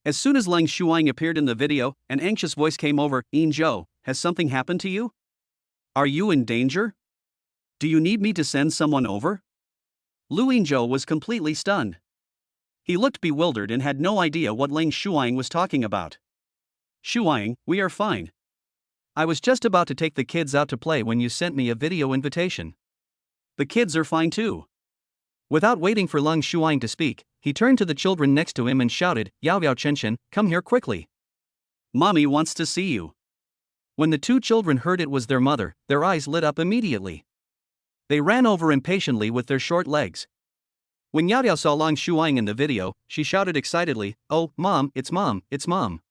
As soon as Leng Shuang appeared in the video, an anxious voice came over. "Yin Zhou, has something happened to you? Are you in danger? Do you need me to send someone over?" Lu Yinzhou was completely stunned. He looked bewildered and had no idea what Leng Shuang was talking about. "Shuang, we are fine. I was just about to take the kids out to play when you sent me a video invitation. The kids are fine too." Without waiting for Leng Shuang to speak, he turned to the children next to him and shouted, "Yao Yao Chen, come here quickly. Mommy wants to see you." When the two children heard it was their mother, their eyes lit up immediately. They ran over impatiently with their short legs. When Yao Yao saw Leng Shuang in the video, she shouted excitedly, "Oh, Mom, it's Mom, it's Mom."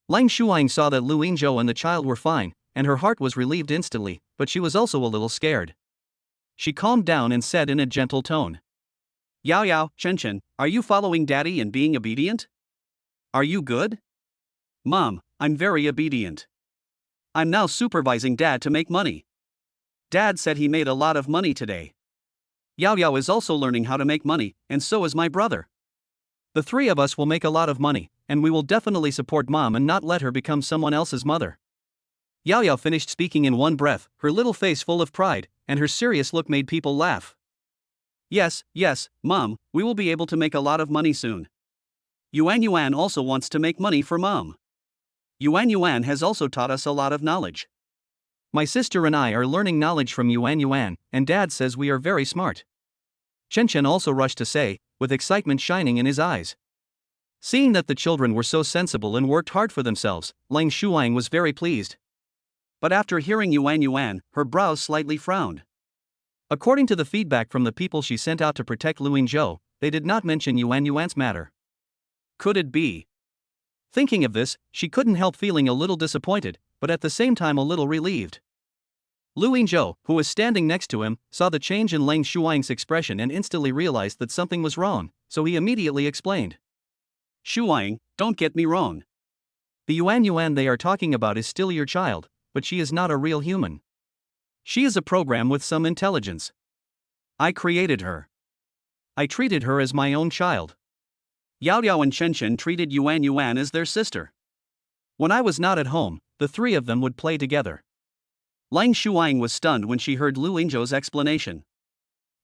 Leng Shuang saw that Lu Yinzhou and the child were fine, and her heart was relieved instantly, but she was also a little scared. She calmed down and said in a gentle tone, "Yao Yao, Chen, are you following Daddy and being obedient? Are you good?" "Mom, I'm very obedient. I'm now supervising Dad to make money. Dad said he made a lot of money today. Yao Yao is also learning how to make money, and so is my brother. The three of us will make a lot of money, and we will definitely support Mom and not let her become someone else's mother." Yao Yao finished speaking in one breath, her little face full of pride, and her serious look made people laugh. Yes, Mom, we will be able to make a lot of money soon. Yuan also wants to make money for Mom. Yuan has also taught us a lot of knowledge. My sister and I are learning knowledge from Yuan, and Dad says we are very smart. Chen also rushed to say, with excitement shining in his eyes. Seeing that the children were so sensible and worked hard for themselves, Leng Shuang was very pleased. But after hearing Yuan, her brows slightly frowned. According to the feedback from the people she sent out to protect Lu Yinzhou, they did not mention Yuan's matter. Could it be? Thinking of this, she couldn't help feeling a little disappointed, but at the same time a little relieved. Lu Yinzhou, who was standing next to him, saw the change in Leng Shuang's expression and instantly realized that something was wrong, so he immediately explained. "Shuang, don't get me wrong. The Yuan they are talking about is still your child, but she is not a real human. She is a program with some intelligence. I created her. I treated her as my own child. Yao Yao and Chen treated Yuan as their sister. When I was not at home, the three of them would play together." Leng Shuang was stunned when she heard Lu Yinzhou's explanation.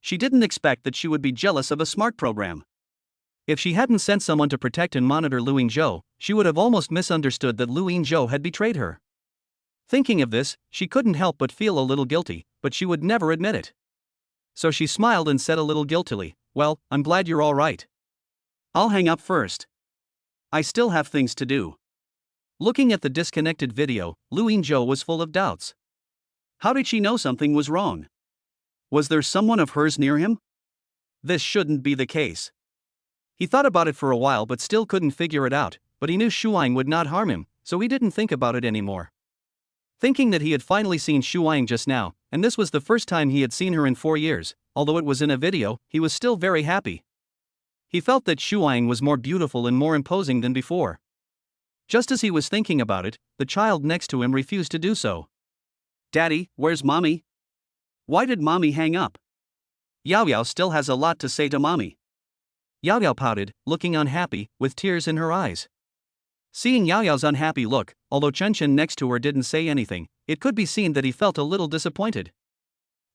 She didn't expect that she would be jealous of a smart program. If she hadn't sent someone to protect and monitor Lu Yinzhou, she would have almost misunderstood that Lu Yinzhou had betrayed her. Thinking of this, she couldn't help but feel a little guilty, but she would never admit it. So she smiled and said a little guiltily, "Well, I'm glad you're all right. I'll hang up first. I still have things to do." Looking at the disconnected video, Lu Yinzhou was full of doubts. How did she know something was wrong? Was there someone of hers near him? This shouldn't be the case. He thought about it for a while but still couldn't figure it out, but he knew Shuang would not harm him, so he didn't think about it anymore. Thinking that he had finally seen Shuang just now, and this was the first time he had seen her in 4 years, although it was in a video, he was still very happy. He felt that Shuang was more beautiful and more imposing than before. Just as he was thinking about it, the child next to him refused to do so. "Daddy, where's Mommy? Why did Mommy hang up? Yao Yao still has a lot to say to Mommy." Yao Yao pouted, looking unhappy, with tears in her eyes. Seeing Yao Yao's unhappy look, although Chen next to her didn't say anything, it could be seen that he felt a little disappointed.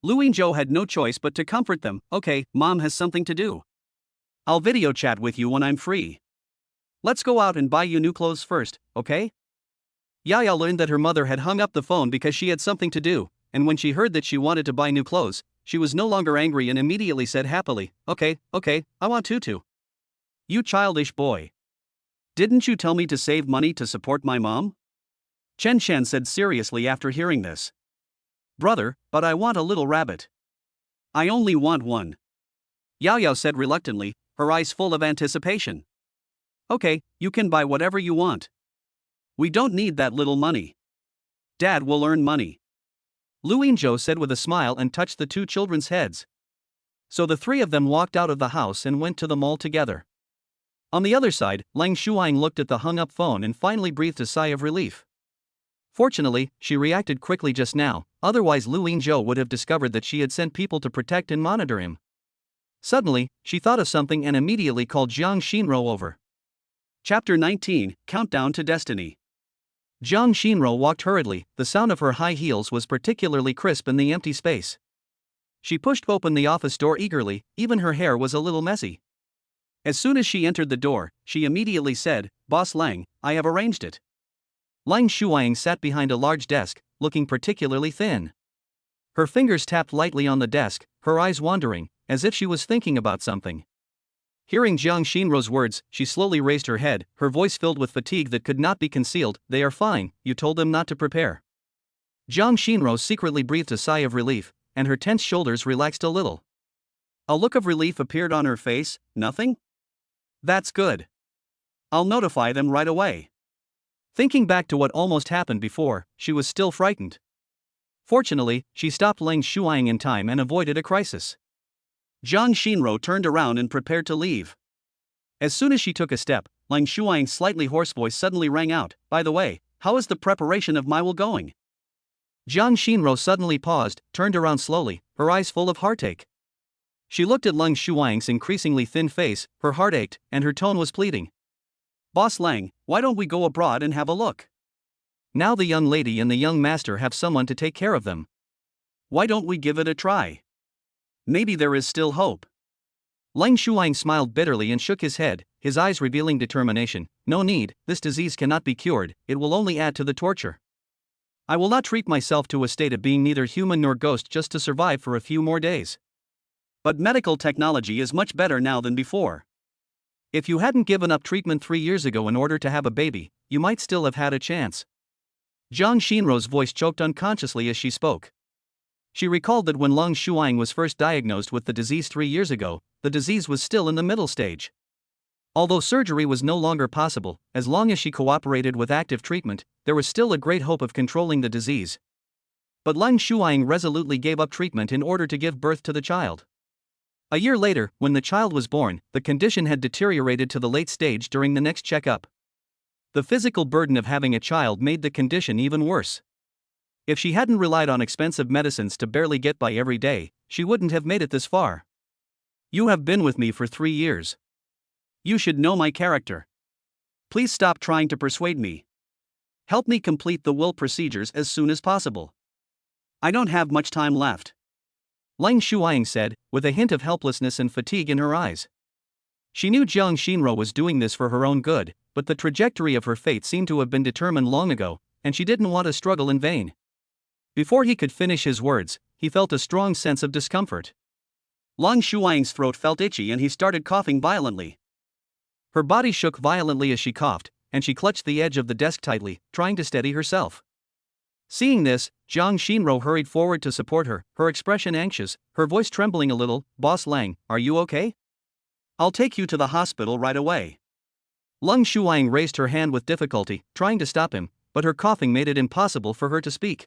Lu Yinzhou had no choice but to comfort them. "Okay, Mom has something to do. I'll video chat with you when I'm free. Let's go out and buy you new clothes first, okay?" Yao Yao learned that her mother had hung up the phone because she had something to do, and when she heard that she wanted to buy new clothes, she was no longer angry and immediately said happily, Okay, I want to. "You childish boy. Didn't you tell me to save money to support my mom?" Chen said seriously after hearing this. "Brother, but I want a little rabbit. I only want one." Yao Yao said reluctantly, her eyes full of anticipation. "Okay, you can buy whatever you want. We don't need that little money. Dad will earn money." Lu Yinzhou said with a smile and touched the two children's heads. So the three of them walked out of the house and went to the mall together. On the other side, Lang Shuang looked at the hung-up phone and finally breathed a sigh of relief. Fortunately, she reacted quickly just now, otherwise Lu Yingzhou would have discovered that she had sent people to protect and monitor him. Suddenly, she thought of something and immediately called Jiang Xinro over. Chapter 19, Countdown to Destiny. Jiang Xinro walked hurriedly, the sound of her high heels was particularly crisp in the empty space. She pushed open the office door eagerly, even her hair was a little messy. As soon as she entered the door, she immediately said, "Boss Lang, I have arranged it." Lang Shuang sat behind a large desk, looking particularly thin. Her fingers tapped lightly on the desk, her eyes wandering, as if she was thinking about something. Hearing Jiang Xinro's words, she slowly raised her head, her voice filled with fatigue that could not be concealed. "They are fine, you told them not to prepare." Jiang Xinro secretly breathed a sigh of relief, and her tense shoulders relaxed a little. A look of relief appeared on her face. "Nothing? That's good. I'll notify them right away." Thinking back to what almost happened before, she was still frightened. Fortunately, she stopped Lang Shuang in time and avoided a crisis. Jiang Xinro turned around and prepared to leave. As soon as she took a step, Lang Shuang's slightly hoarse voice suddenly rang out, "By the way, how is the preparation of my will going?" Jiang Xinro suddenly paused, turned around slowly, her eyes full of heartache. She looked at Lang Shuang's increasingly thin face, her heart ached, and her tone was pleading. "Boss Lang, why don't we go abroad and have a look? Now the young lady and the young master have someone to take care of them. Why don't we give it a try? Maybe there is still hope." Lang Shuang smiled bitterly and shook his head, his eyes revealing determination. "No need, this disease cannot be cured, it will only add to the torture. I will not treat myself to a state of being neither human nor ghost just to survive for a few more days. But medical technology is much better now than before. If you hadn't given up treatment 3 years ago in order to have a baby, you might still have had a chance." Jiang Xinro's voice choked unconsciously as she spoke. She recalled that when Lang Shuang was first diagnosed with the disease 3 years ago, the disease was still in the middle stage. Although surgery was no longer possible, as long as she cooperated with active treatment, there was still a great hope of controlling the disease. But Lang Shuang resolutely gave up treatment in order to give birth to the child. A year later, when the child was born, the condition had deteriorated to the late stage during the next checkup. The physical burden of having a child made the condition even worse. If she hadn't relied on expensive medicines to barely get by every day, she wouldn't have made it this far. "You have been with me for 3 years. You should know my character. Please stop trying to persuade me. Help me complete the will procedures as soon as possible. I don't have much time left." Lang Shuang said, with a hint of helplessness and fatigue in her eyes. She knew Jiang Xinro was doing this for her own good, but the trajectory of her fate seemed to have been determined long ago, and she didn't want to struggle in vain. Before he could finish his words, he felt a strong sense of discomfort. Lang Shuang's throat felt itchy and he started coughing violently. Her body shook violently as she coughed, and she clutched the edge of the desk tightly, trying to steady herself. Seeing this, Jiang Xinro hurried forward to support her, her expression anxious, her voice trembling a little. "Boss Lang, are you okay? I'll take you to the hospital right away." Lang Shuang raised her hand with difficulty, trying to stop him, but her coughing made it impossible for her to speak.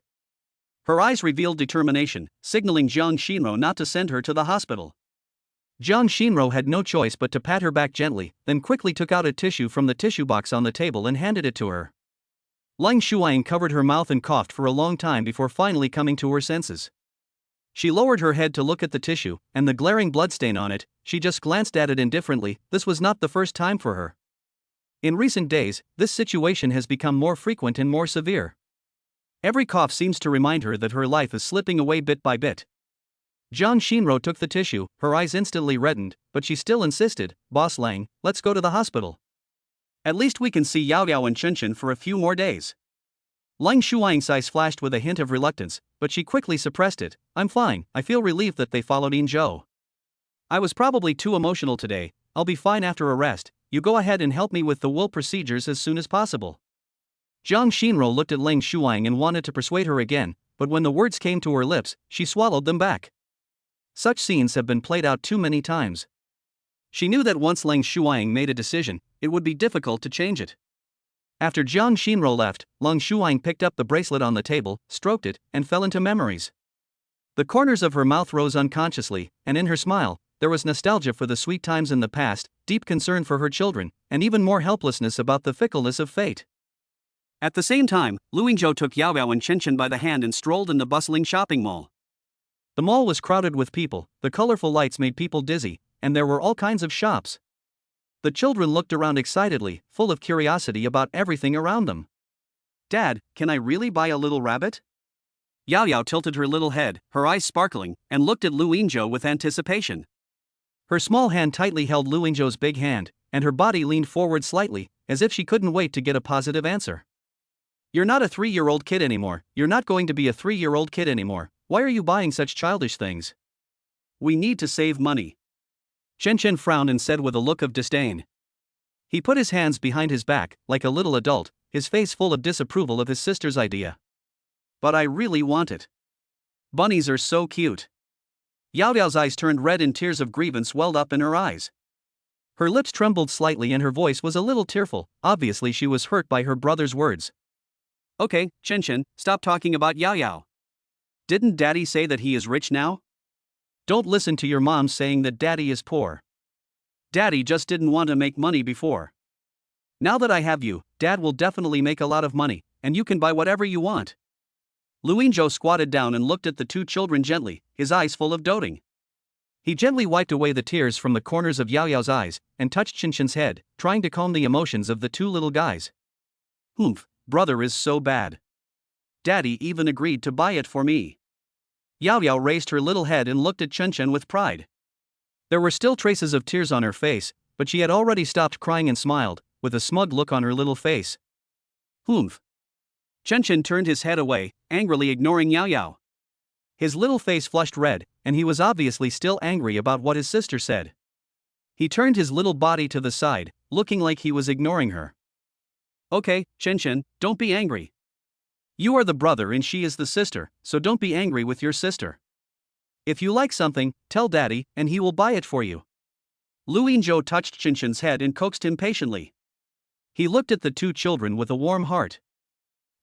Her eyes revealed determination, signaling Jiang Xinro not to send her to the hospital. Jiang Xinro had no choice but to pat her back gently, then quickly took out a tissue from the tissue box on the table and handed it to her. Lang Shuang covered her mouth and coughed for a long time before finally coming to her senses. She lowered her head to look at the tissue, and the glaring bloodstain on it. She just glanced at it indifferently. This was not the first time for her. In recent days, this situation has become more frequent and more severe. Every cough seems to remind her that her life is slipping away bit by bit. Jiang Xinro took the tissue, her eyes instantly reddened, but she still insisted, "Boss Lang, let's go to the hospital. At least we can see Yao Yao and Chen for a few more days." Lang Shuang's eyes flashed with a hint of reluctance, but she quickly suppressed it. "I'm fine, I feel relieved that they followed Yingzhou. I was probably too emotional today, I'll be fine after a rest. You go ahead and help me with the will procedures as soon as possible." Jiang Xinro looked at Lang Shuang and wanted to persuade her again, but when the words came to her lips, she swallowed them back. Such scenes have been played out too many times. She knew that once Lang Shuang made a decision, it would be difficult to change it. After Jiang Xinro left, Lang Shuang picked up the bracelet on the table, stroked it, and fell into memories. The corners of her mouth rose unconsciously, and in her smile, there was nostalgia for the sweet times in the past. deep concern for her children, and even more helplessness about the fickleness of fate. At the same time, Lu Yingzhou took Yao Yao and Chen Chen by the hand and strolled in the bustling shopping mall. The mall was crowded with people, the colorful lights made people dizzy, and there were all kinds of shops. The children looked around excitedly, full of curiosity about everything around them. "Dad, can I really buy a little rabbit?" Yao Yao tilted her little head, her eyes sparkling, and looked at Lu Yingzhou with anticipation. Her small hand tightly held Lu Yingzhou's big hand, and her body leaned forward slightly, as if she couldn't wait to get a positive answer. "You're not a 3-year-old kid anymore, you're not going to be a 3-year-old kid anymore. Why are you buying such childish things?" "We need to save money." Chen Chen frowned and said with a look of disdain. He put his hands behind his back, like a little adult, his face full of disapproval of his sister's idea. "But I really want it. Bunnies are so cute." Yao Yao's eyes turned red and tears of grievance welled up in her eyes. Her lips trembled slightly and her voice was a little tearful, obviously she was hurt by her brother's words. "Okay, Chen Chen, stop talking about Yao Yao. Didn't Daddy say that he is rich now? Don't listen to your mom saying that Daddy is poor. Daddy just didn't want to make money before. Now that I have you, Dad will definitely make a lot of money, and you can buy whatever you want." Lu Yingzhou squatted down and looked at the two children gently, his eyes full of doting. He gently wiped away the tears from the corners of Yao Yao's eyes, and touched Chen Chen's head, trying to calm the emotions of the two little guys. "Humph, brother is so bad. Daddy even agreed to buy it for me." Yao Yao raised her little head and looked at Chen Chen with pride. There were still traces of tears on her face, but she had already stopped crying and smiled, with a smug look on her little face. "Humph." Chen Chen turned his head away, angrily ignoring Yao Yao. His little face flushed red, and he was obviously still angry about what his sister said. He turned his little body to the side, looking like he was ignoring her. "Okay, Chen Chen, don't be angry. You are the brother and she is the sister, so don't be angry with your sister. If you like something, tell Daddy, and he will buy it for you." Lu Yingzhou touched Chen Chen's head and coaxed him patiently. He looked at the two children with a warm heart.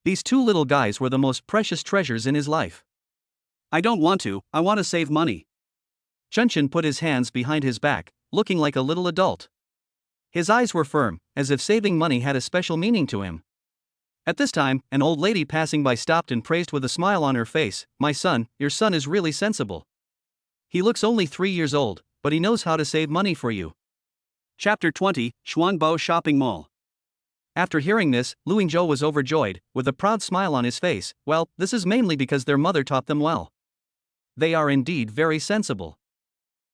These two little guys were the most precious treasures in his life. "I don't want to, I want to save money." Chen Chen put his hands behind his back, looking like a little adult. His eyes were firm, as if saving money had a special meaning to him. At this time, an old lady passing by stopped and praised with a smile on her face, "My son, your son is really sensible. He looks only 3 years old, but he knows how to save money for you." Chapter 20, Xuanbo Shopping Mall. After hearing this, Lu Yingzhou was overjoyed, with a proud smile on his face. Well, this is mainly because their mother taught them well. They are indeed very sensible.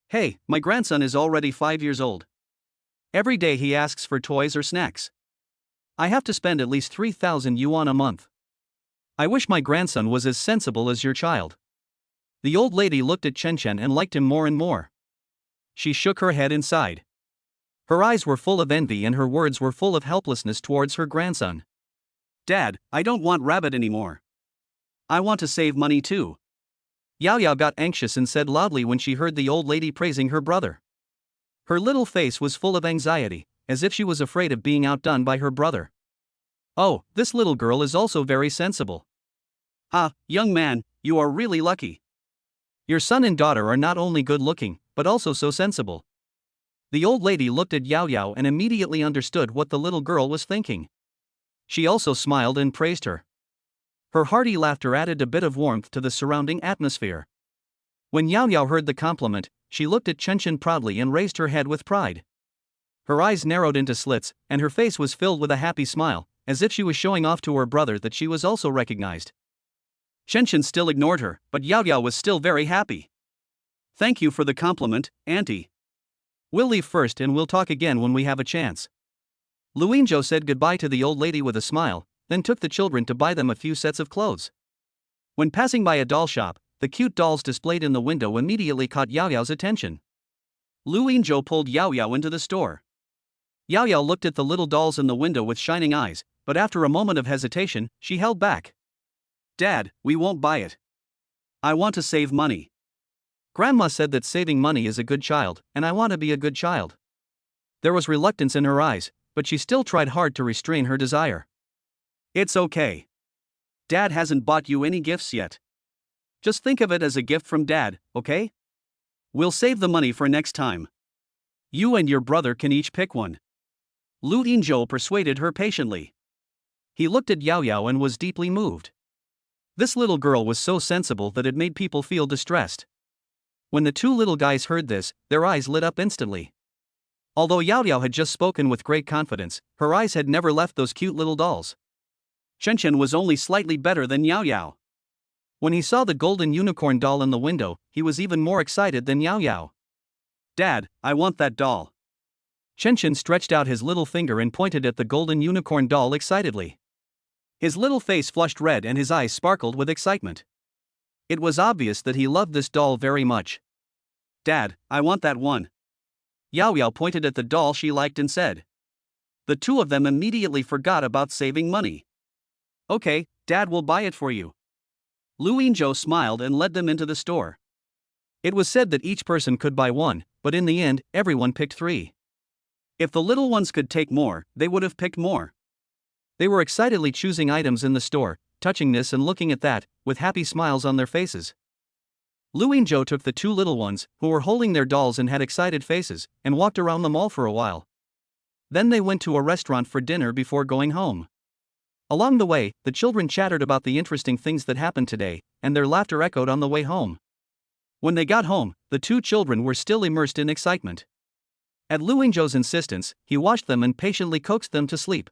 "Hey, my grandson is already 5 years old. Every day he asks for toys or snacks. I have to spend at least 3,000 yuan a month. I wish my grandson was as sensible as your child." The old lady looked at Chen Chen and liked him more and more. She shook her head and sighed. Her eyes were full of envy and her words were full of helplessness towards her grandson. "Dad, I don't want rabbit anymore. I want to save money too." Yao Yao got anxious and said loudly when she heard the old lady praising her brother. Her little face was full of anxiety, as if she was afraid of being outdone by her brother. "Oh, this little girl is also very sensible. Ah, young man, you are really lucky. Your son and daughter are not only good looking, but also so sensible." The old lady looked at Yao Yao and immediately understood what the little girl was thinking. She also smiled and praised her. Her hearty laughter added a bit of warmth to the surrounding atmosphere. When Yao Yao heard the compliment, she looked at Chen Chen proudly and raised her head with pride. Her eyes narrowed into slits, and her face was filled with a happy smile, as if she was showing off to her brother that she was also recognized. Chen Chen still ignored her, but Yao Yao was still very happy. "Thank you for the compliment, Auntie. We'll leave first and we'll talk again when we have a chance." Lu Yingzhou said goodbye to the old lady with a smile, then took the children to buy them a few sets of clothes. When passing by a doll shop, the cute dolls displayed in the window immediately caught Yao Yao's attention. Lu Yingzhou pulled Yao Yao into the store. Yao Yao looked at the little dolls in the window with shining eyes, but after a moment of hesitation, she held back. "Dad, we won't buy it. I want to save money. Grandma said that saving money is a good child, and I want to be a good child." There was reluctance in her eyes, but she still tried hard to restrain her desire. "It's okay. Dad hasn't bought you any gifts yet. Just think of it as a gift from Dad, okay? We'll save the money for next time." You and your brother can each pick one. Lu Yinzhou persuaded her patiently. He looked at Yao Yao and was deeply moved. This little girl was so sensible that it made people feel distressed. When the two little guys heard this, their eyes lit up instantly. Although Yao Yao had just spoken with great confidence, her eyes had never left those cute little dolls. Chen Chen was only slightly better than Yao Yao. When he saw the golden unicorn doll in the window, he was even more excited than Yao Yao. Dad, I want that doll. Chen Chen stretched out his little finger and pointed at the golden unicorn doll excitedly. His little face flushed red and his eyes sparkled with excitement. It was obvious that he loved this doll very much. Dad, I want that one. Yao Yao pointed at the doll she liked and said. The two of them immediately forgot about saving money. Okay, Dad will buy it for you. Lu Yinzhou smiled and led them into the store. It was said that each person could buy one, but in the end, everyone picked 3. If the little ones could take more, they would have picked more. They were excitedly choosing items in the store, touching this and looking at that, with happy smiles on their faces. Lu Yinzhou took the 2 little ones, who were holding their dolls and had excited faces, and walked around the mall for a while. Then they went to a restaurant for dinner before going home. Along the way, the children chattered about the interesting things that happened today, and their laughter echoed on the way home. When they got home, the 2 children were still immersed in excitement. At Lu Yinzhou's insistence, he washed them and patiently coaxed them to sleep.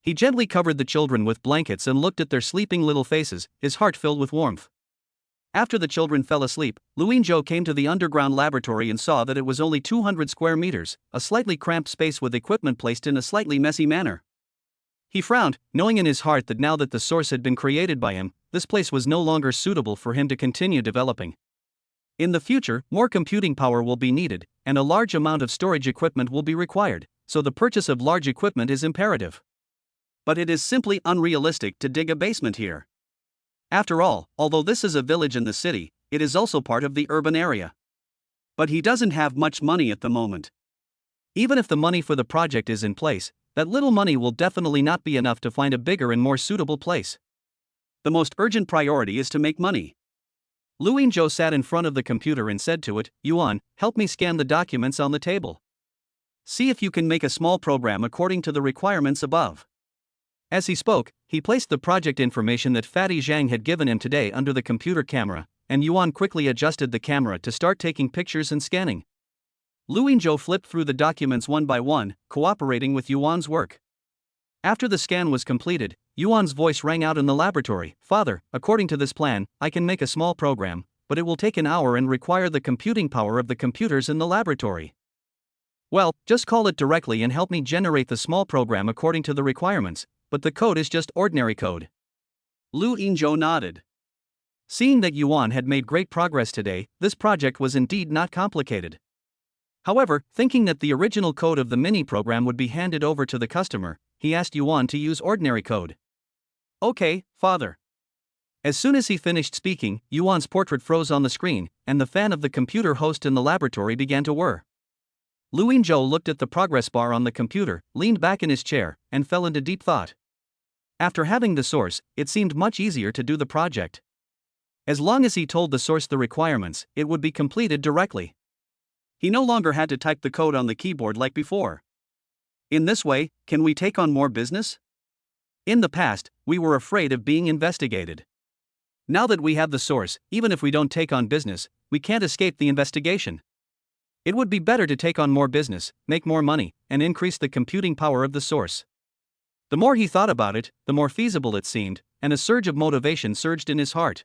He gently covered the children with blankets and looked at their sleeping little faces, his heart filled with warmth. After the children fell asleep, Lu Yinzhou came to the underground laboratory and saw that it was only 200 square meters, a slightly cramped space with equipment placed in a slightly messy manner. He frowned, knowing in his heart that now that the source had been created by him, this place was no longer suitable for him to continue developing. In the future, more computing power will be needed, and a large amount of storage equipment will be required, so the purchase of large equipment is imperative. But it is simply unrealistic to dig a basement here. After all, although this is a village in the city, it is also part of the urban area. But he doesn't have much money at the moment. Even if the money for the project is in place, that little money will definitely not be enough to find a bigger and more suitable place. The most urgent priority is to make money. Lu Yinzhou sat in front of the computer and said to it, Yuan, help me scan the documents on the table. See if you can make a small program according to the requirements above. As he spoke, he placed the project information that Fatty Zhang had given him today under the computer camera, and Yuan quickly adjusted the camera to start taking pictures and scanning. Lu Yinzhou flipped through the documents one by one, cooperating with Yuan's work. After the scan was completed, Yuan's voice rang out in the laboratory, Father, according to this plan, I can make a small program, but it will take an hour and require the computing power of the computers in the laboratory. Well, just call it directly and help me generate the small program according to the requirements, but the code is just ordinary code. Lu Yinzhou nodded. Seeing that Yuan had made great progress today, this project was indeed not complicated. However, thinking that the original code of the mini-program would be handed over to the customer, he asked Yuan to use ordinary code. Okay, Father. As soon as he finished speaking, Yuan's portrait froze on the screen, and the fan of the computer host in the laboratory began to whir. Lu Yinzhou looked at the progress bar on the computer, leaned back in his chair, and fell into deep thought. After having the source, it seemed much easier to do the project. As long as he told the source the requirements, it would be completed directly. He no longer had to type the code on the keyboard like before. In this way, can we take on more business? In the past, we were afraid of being investigated. Now that we have the source, even if we don't take on business, we can't escape the investigation. It would be better to take on more business, make more money, and increase the computing power of the source. The more he thought about it, the more feasible it seemed, and a surge of motivation surged in his heart.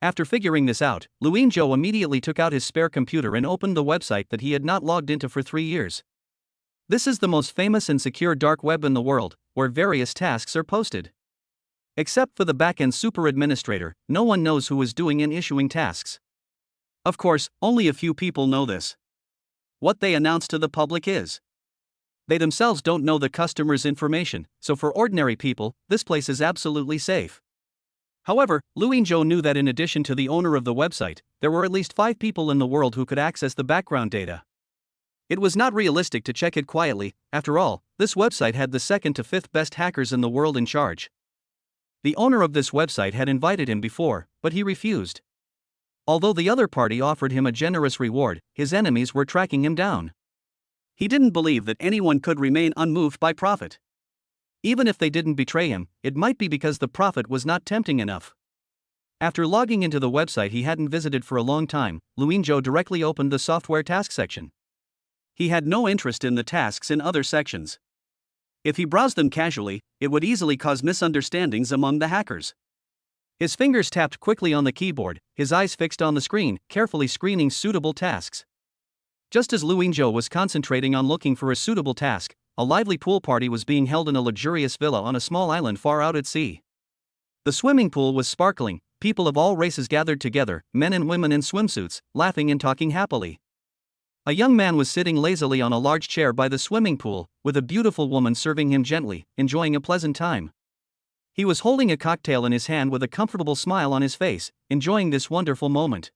After figuring this out, Lu Yinzhou immediately took out his spare computer and opened the website that he had not logged into for 3 years. This is the most famous and secure dark web in the world, where various tasks are posted. Except for the back-end super administrator, no one knows who is doing and issuing tasks. Of course, only a few people know this. What they announce to the public is they themselves don't know the customer's information, so for ordinary people, this place is absolutely safe. However, Lu Yinzhou knew that in addition to the owner of the website, there were at least 5 people in the world who could access the background data. It was not realistic to check it quietly. After all, this website had the 2nd to 5th best hackers in the world in charge. The owner of this website had invited him before, but he refused. Although the other party offered him a generous reward, his enemies were tracking him down. He didn't believe that anyone could remain unmoved by profit. Even if they didn't betray him, it might be because the profit was not tempting enough. After logging into the website he hadn't visited for a long time, Luinzhou directly opened the software task section. He had no interest in the tasks in other sections. If he browsed them casually, it would easily cause misunderstandings among the hackers. His fingers tapped quickly on the keyboard, his eyes fixed on the screen, carefully screening suitable tasks. Just as Luinzhou was concentrating on looking for a suitable task, a lively pool party was being held in a luxurious villa on a small island far out at sea. The swimming pool was sparkling, people of all races gathered together, men and women in swimsuits, laughing and talking happily. A young man was sitting lazily on a large chair by the swimming pool, with a beautiful woman serving him gently, enjoying a pleasant time. He was holding a cocktail in his hand with a comfortable smile on his face, enjoying this wonderful moment.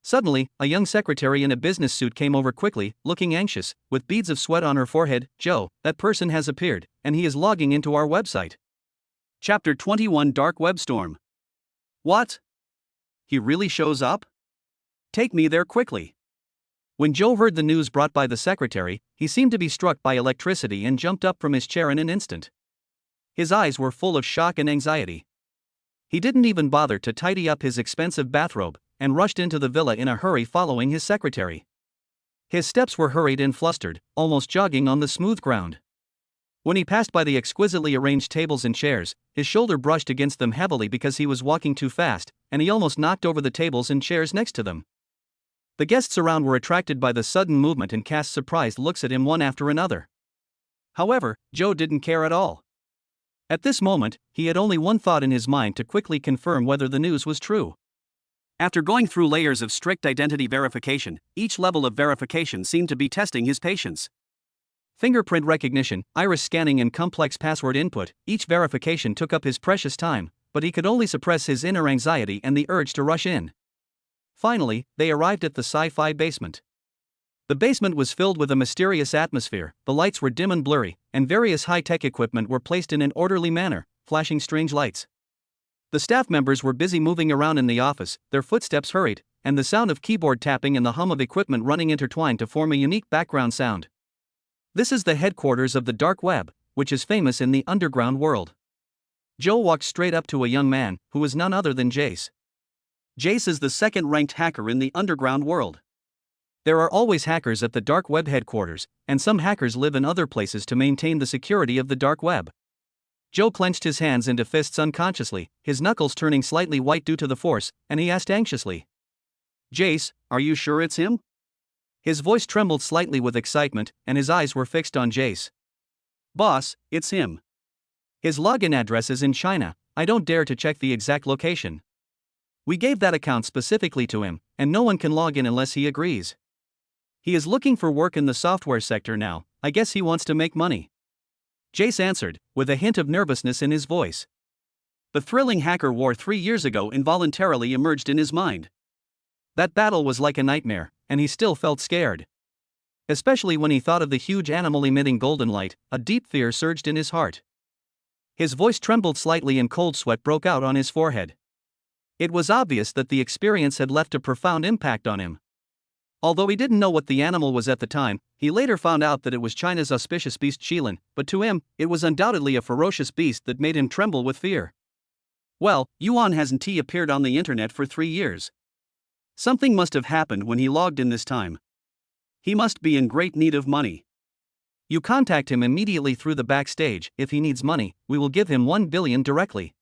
Suddenly, a young secretary in a business suit came over quickly, looking anxious, with beads of sweat on her forehead. "Joe, that person has appeared, and he is logging into our website." Chapter 21 Dark Web Storm. What? He really shows up? Take me there quickly. When Joe heard the news brought by the secretary, he seemed to be struck by electricity and jumped up from his chair in an instant. His eyes were full of shock and anxiety. He didn't even bother to tidy up his expensive bathrobe, and rushed into the villa in a hurry following his secretary. His steps were hurried and flustered, almost jogging on the smooth ground. When he passed by the exquisitely arranged tables and chairs, his shoulder brushed against them heavily because he was walking too fast, and he almost knocked over the tables and chairs next to them. The guests around were attracted by the sudden movement and cast surprised looks at him one after another. However, Joe didn't care at all. At this moment, he had only one thought in his mind: to quickly confirm whether the news was true. After going through layers of strict identity verification, each level of verification seemed to be testing his patience. Fingerprint recognition, iris scanning and complex password input, each verification took up his precious time, but he could only suppress his inner anxiety and the urge to rush in. Finally, they arrived at the sci-fi basement. The basement was filled with a mysterious atmosphere, the lights were dim and blurry, and various high-tech equipment were placed in an orderly manner, flashing strange lights. The staff members were busy moving around in the office, their footsteps hurried, and the sound of keyboard tapping and the hum of equipment running intertwined to form a unique background sound. This is the headquarters of the dark web, which is famous in the underground world. Joe walked straight up to a young man, who was none other than Jace. Jace is the second-ranked hacker in the underground world. There are always hackers at the dark web headquarters, and some hackers live in other places to maintain the security of the dark web. Joe clenched his hands into fists unconsciously, his knuckles turning slightly white due to the force, and he asked anxiously, "Jace, are you sure it's him?" His voice trembled slightly with excitement, and his eyes were fixed on Jace. "Boss, it's him. His login address is in China. I don't dare to check the exact location. We gave that account specifically to him, and no one can log in unless he agrees. He is looking for work in the software sector now. I guess he wants to make money." Jace answered, with a hint of nervousness in his voice. The thrilling hacker war 3 years ago involuntarily emerged in his mind. That battle was like a nightmare, and he still felt scared. Especially when he thought of the huge animal emitting golden light, a deep fear surged in his heart. His voice trembled slightly and cold sweat broke out on his forehead. It was obvious that the experience had left a profound impact on him. Although he didn't know what the animal was at the time, he later found out that it was China's auspicious beast Shilin, but to him, it was undoubtedly a ferocious beast that made him tremble with fear. Well, Yuan hasn't appeared on the internet for 3 years. Something must have happened when he logged in this time. He must be in great need of money. You contact him immediately through the backstage. If he needs money, we will give him 1 billion directly.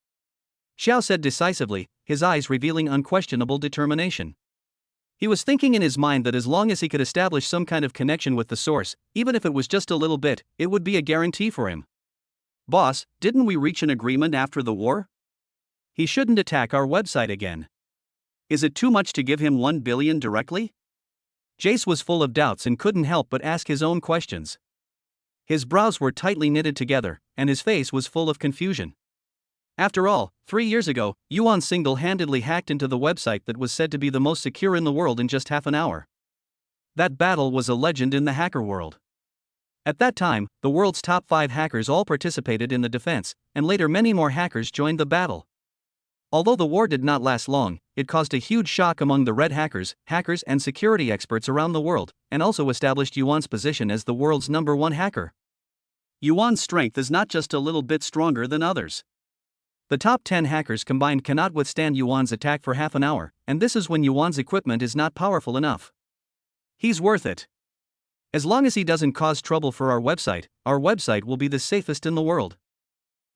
Xiao said decisively, his eyes revealing unquestionable determination. He was thinking in his mind that as long as he could establish some kind of connection with the source, even if it was just a little bit, it would be a guarantee for him. "Boss, didn't we reach an agreement after the war? He shouldn't attack our website again. Is it too much to give him 1 billion directly?" Jace was full of doubts and couldn't help but ask his own questions. His brows were tightly knitted together, and his face was full of confusion. After all, 3 years ago, Yuan single-handedly hacked into the website that was said to be the most secure in the world in just half an hour. That battle was a legend in the hacker world. At that time, the world's top 5 hackers all participated in the defense, and later many more hackers joined the battle. Although the war did not last long, it caused a huge shock among the red hackers, and security experts around the world, and also established Yuan's position as the world's #1 hacker. Yuan's strength is not just a little bit stronger than others. The top 10 hackers combined cannot withstand Yuan's attack for half an hour, and this is when Yuan's equipment is not powerful enough. He's worth it. As long as he doesn't cause trouble for our website will be the safest in the world.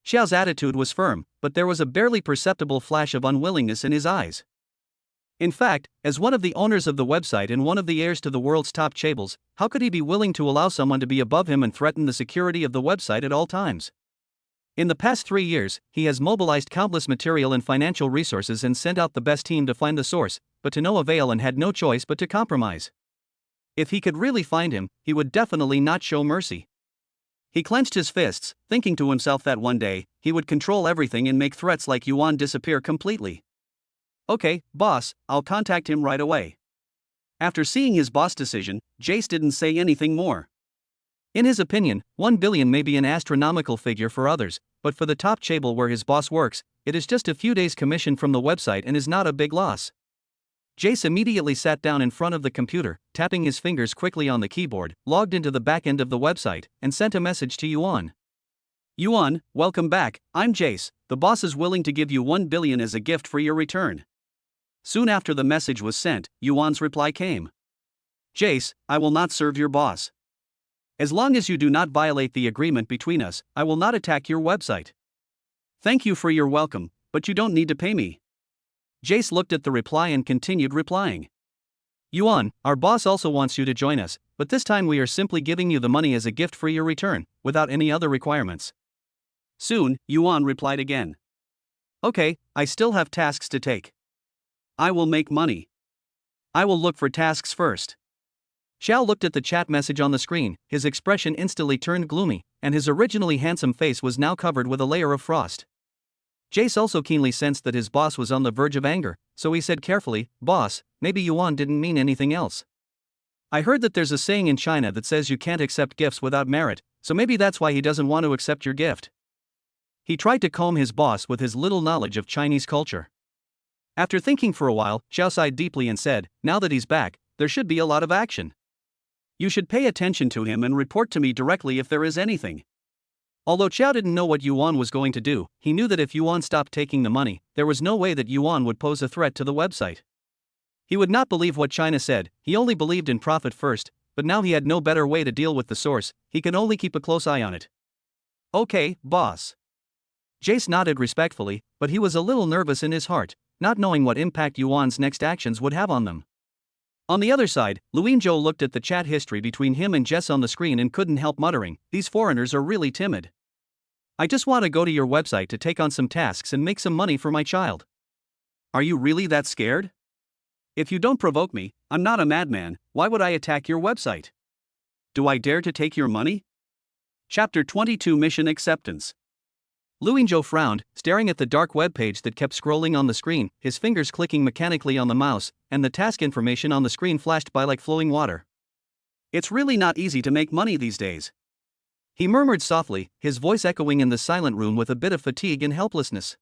Xiao's attitude was firm, but there was a barely perceptible flash of unwillingness in his eyes. In fact, as one of the owners of the website and one of the heirs to the world's top chaebol, how could he be willing to allow someone to be above him and threaten the security of the website at all times? In the past 3 years, he has mobilized countless material and financial resources and sent out the best team to find the source, but to no avail and had no choice but to compromise. If he could really find him, he would definitely not show mercy. He clenched his fists, thinking to himself that one day, he would control everything and make threats like Yuan disappear completely. Okay, boss, I'll contact him right away. After seeing his boss' decision, Jace didn't say anything more. In his opinion, 1 billion may be an astronomical figure for others, but for the top chaebol where his boss works, it is just a few days' commission from the website and is not a big loss. Jace immediately sat down in front of the computer, tapping his fingers quickly on the keyboard, logged into the back end of the website, and sent a message to Yuan. Yuan, welcome back, I'm Jace, the boss is willing to give you 1 billion as a gift for your return. Soon after the message was sent, Yuan's reply came. Jace, I will not serve your boss. As long as you do not violate the agreement between us, I will not attack your website. Thank you for your welcome, but you don't need to pay me. Jace looked at the reply and continued replying. Yuan, our boss also wants you to join us, but this time we are simply giving you the money as a gift for your return, without any other requirements. Soon, Yuan replied again. Okay, I still have tasks to take. I will make money. I will look for tasks first. Xiao looked at the chat message on the screen, his expression instantly turned gloomy, and his originally handsome face was now covered with a layer of frost. Jace also keenly sensed that his boss was on the verge of anger, so he said carefully, Boss, maybe Yuan didn't mean anything else. I heard that there's a saying in China that says you can't accept gifts without merit, so maybe that's why he doesn't want to accept your gift. He tried to calm his boss with his little knowledge of Chinese culture. After thinking for a while, Xiao sighed deeply and said, now that he's back, there should be a lot of action. You should pay attention to him and report to me directly if there is anything. Although Xiao didn't know what Yuan was going to do, he knew that if Yuan stopped taking the money, there was no way that Yuan would pose a threat to the website. He would not believe what China said, he only believed in profit first, but now he had no better way to deal with the source, he can only keep a close eye on it. Okay, boss. Jace nodded respectfully, but he was a little nervous in his heart, not knowing what impact Yuan's next actions would have on them. On the other side, Luinzhou looked at the chat history between him and Jess on the screen and couldn't help muttering, these foreigners are really timid. I just want to go to your website to take on some tasks and make some money for my child. Are you really that scared? If you don't provoke me, I'm not a madman, why would I attack your website? Do I dare to take your money? Chapter 22 Mission Acceptance. Luinzhou frowned, staring at the dark web page that kept scrolling on the screen, his fingers clicking mechanically on the mouse, and the task information on the screen flashed by like flowing water. It's really not easy to make money these days. He murmured softly, his voice echoing in the silent room with a bit of fatigue and helplessness.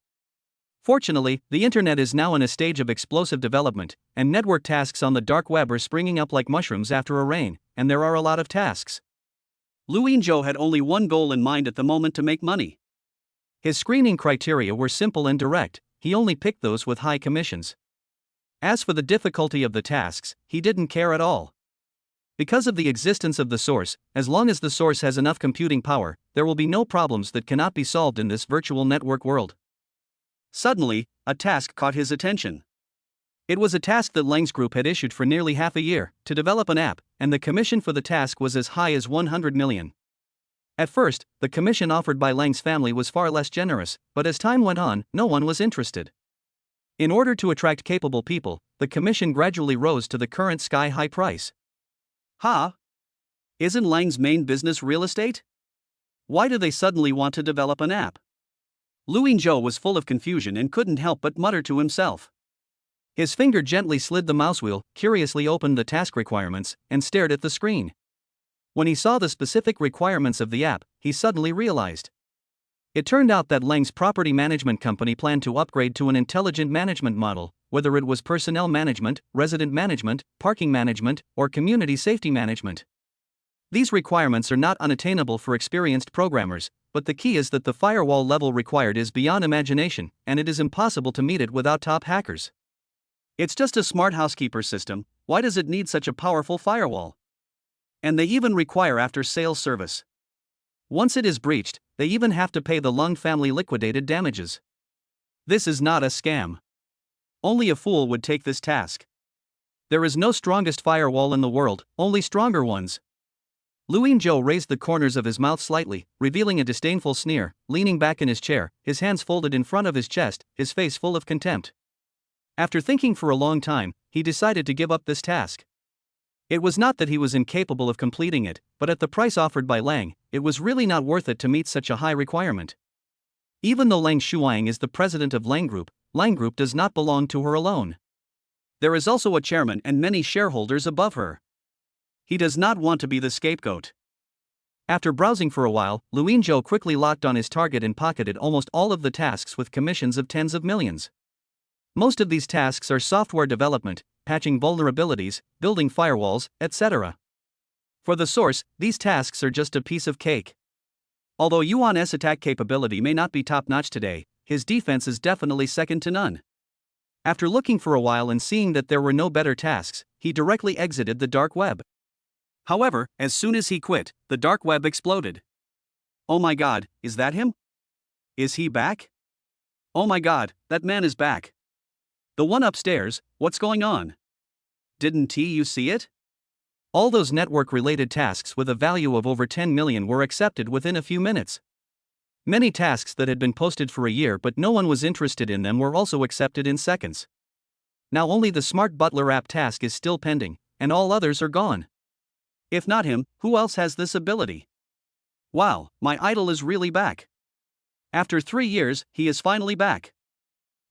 Fortunately, the internet is now in a stage of explosive development, and network tasks on the dark web are springing up like mushrooms after a rain, and there are a lot of tasks. Luinzhou had only one goal in mind at the moment: to make money. His screening criteria were simple and direct, he only picked those with high commissions. As for the difficulty of the tasks, he didn't care at all. Because of the existence of the source, as long as the source has enough computing power, there will be no problems that cannot be solved in this virtual network world. Suddenly, a task caught his attention. It was a task that Lang's group had issued for nearly half a year, to develop an app, and the commission for the task was as high as 100 million. At first, the commission offered by Lang's family was far less generous, but as time went on, no one was interested. In order to attract capable people, the commission gradually rose to the current sky-high price. Isn't Lang's main business real estate? Why do they suddenly want to develop an app? Luinzhou was full of confusion and couldn't help but mutter to himself. His finger gently slid the mouse wheel, curiously opened the task requirements, and stared at the screen. When he saw the specific requirements of the app, he suddenly realized. It turned out that Lang's property management company planned to upgrade to an intelligent management model, whether it was personnel management, resident management, parking management, or community safety management. These requirements are not unattainable for experienced programmers, but the key is that the firewall level required is beyond imagination, and it is impossible to meet it without top hackers. It's just a smart housekeeper system, why does it need such a powerful firewall? And they even require after-sales service. Once it is breached, they even have to pay the Lung family liquidated damages. This is not a scam. Only a fool would take this task. There is no strongest firewall in the world, only stronger ones. Luin Zhou raised the corners of his mouth slightly, revealing a disdainful sneer, leaning back in his chair, his hands folded in front of his chest, his face full of contempt. After thinking for a long time, he decided to give up this task. It was not that he was incapable of completing it, but at the price offered by Lang, it was really not worth it to meet such a high requirement. Even though Lang Shuang is the president of Lang Group does not belong to her alone. There is also a chairman and many shareholders above her. He does not want to be the scapegoat. After browsing for a while, Luin Zhou quickly locked on his target and pocketed almost all of the tasks with commissions of tens of millions. Most of these tasks are software development, patching vulnerabilities, building firewalls, etc. For the source, these tasks are just a piece of cake. Although Yuan's attack capability may not be top-notch today, his defense is definitely second to none. After looking for a while and seeing that there were no better tasks, he directly exited the dark web. However, as soon as he quit, the dark web exploded. Oh my god, is that him? Is he back? Oh my god, that man is back. The one upstairs, what's going on? Didn't you see it? All those network-related tasks with a value of over 10 million were accepted within a few minutes. Many tasks that had been posted for a year but no one was interested in them were also accepted in seconds. Now only the Smart Butler app task is still pending, and all others are gone. If not him, who else has this ability? Wow, my idol is really back. After 3 years, he is finally back.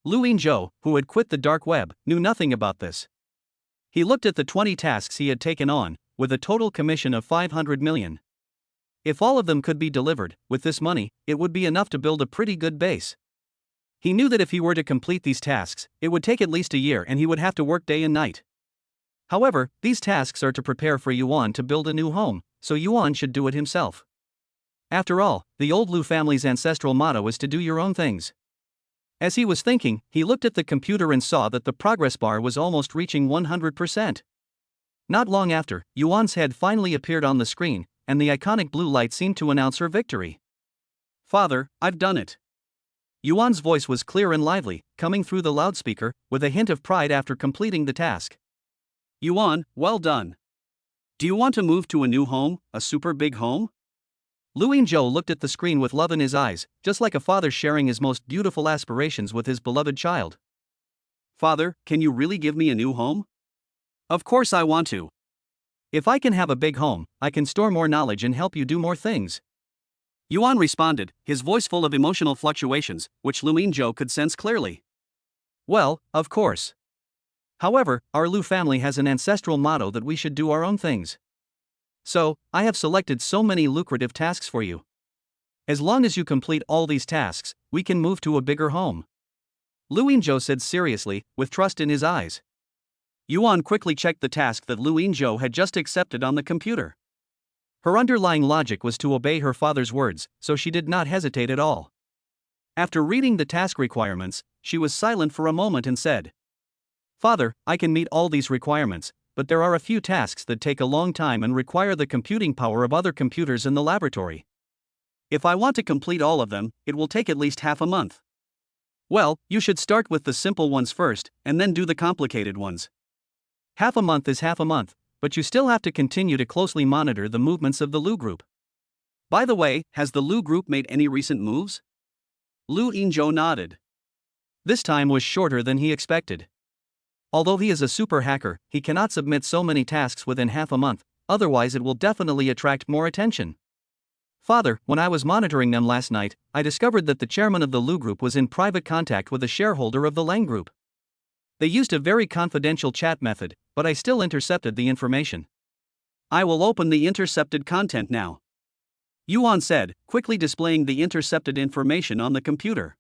Luin Zhou, who had quit the dark web, knew nothing about this. He looked at the 20 tasks he had taken on, with a total commission of 500 million. If all of them could be delivered, with this money, it would be enough to build a pretty good base. He knew that if he were to complete these tasks, it would take at least a year and he would have to work day and night. However, these tasks are to prepare for Yuan to build a new home, so Yuan should do it himself. After all, the old Lu family's ancestral motto is to do your own things. As he was thinking, he looked at the computer and saw that the progress bar was almost reaching 100%. Not long after, Yuan's head finally appeared on the screen, and the iconic blue light seemed to announce her victory. Father, I've done it. Yuan's voice was clear and lively, coming through the loudspeaker, with a hint of pride after completing the task. Yuan, well done. Do you want to move to a new home, a super big home? Luin Zhou looked at the screen with love in his eyes, just like a father sharing his most beautiful aspirations with his beloved child. Father, can you really give me a new home? Of course I want to. If I can have a big home, I can store more knowledge and help you do more things. Yuan responded, his voice full of emotional fluctuations, which Luin Zhou could sense clearly. Well, of course. However, our Lu family has an ancestral motto that we should do our own things. So, I have selected so many lucrative tasks for you. As long as you complete all these tasks, we can move to a bigger home. Luin Zhou said seriously, with trust in his eyes. Yuan quickly checked the task that Luin Zhou had just accepted on the computer. Her underlying logic was to obey her father's words, so she did not hesitate at all. After reading the task requirements, she was silent for a moment and said, Father, I can meet all these requirements, but there are a few tasks that take a long time and require the computing power of other computers in the laboratory. If I want to complete all of them, it will take at least half a month. Well, you should start with the simple ones first, and then do the complicated ones. Half a month is half a month, but you still have to continue to closely monitor the movements of the Lu Group. By the way, has the Lu Group made any recent moves? Luin Zhou nodded. This time was shorter than he expected. Although he is a super hacker, he cannot submit so many tasks within half a month, otherwise it will definitely attract more attention. Father, when I was monitoring them last night, I discovered that the chairman of the Lu Group was in private contact with a shareholder of the Lang Group. They used a very confidential chat method, but I still intercepted the information. I will open the intercepted content now. Yuan said, quickly displaying the intercepted information on the computer.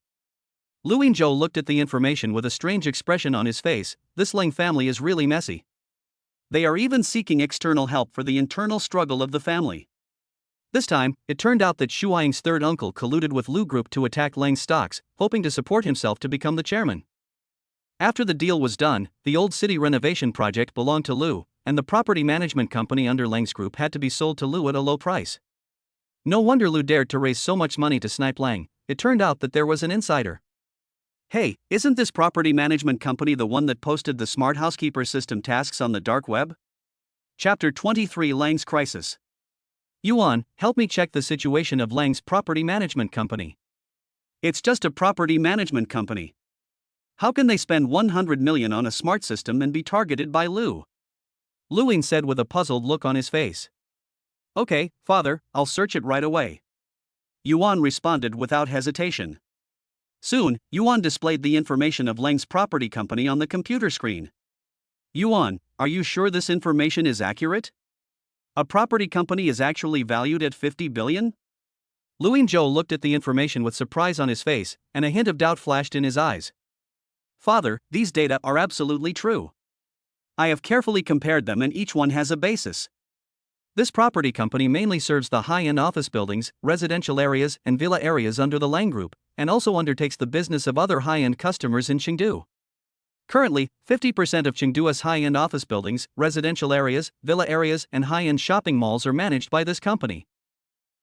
Lu Yingzhou looked at the information with a strange expression on his face. This Lang family is really messy. They are even seeking external help for the internal struggle of the family. This time, it turned out that Xu Ying's third uncle colluded with Lu Group to attack Lang's stocks, hoping to support himself to become the chairman. After the deal was done, the old city renovation project belonged to Lu, and the property management company under Lang's group had to be sold to Lu at a low price. No wonder Lu dared to raise so much money to snipe Lang. It turned out that there was an insider. Hey, isn't this property management company the one that posted the smart housekeeper system tasks on the dark web? Chapter 23 Lang's Crisis. Yuan, help me check the situation of Lang's property management company. It's just a property management company. How can they spend 100 million on a smart system and be targeted by Lu? Lu Ying said with a puzzled look on his face. Okay, father, I'll search it right away. Yuan responded without hesitation. Soon, Yuan displayed the information of Lang's property company on the computer screen. Yuan, are you sure this information is accurate? A property company is actually valued at 50 billion? Lu Yingzhou looked at the information with surprise on his face, and a hint of doubt flashed in his eyes. Father, these data are absolutely true. I have carefully compared them and each one has a basis. This property company mainly serves the high-end office buildings, residential areas, and villa areas under the Lang Group, and also undertakes the business of other high-end customers in Chengdu. Currently, 50% of Chengdu's high-end office buildings, residential areas, villa areas, and high-end shopping malls are managed by this company.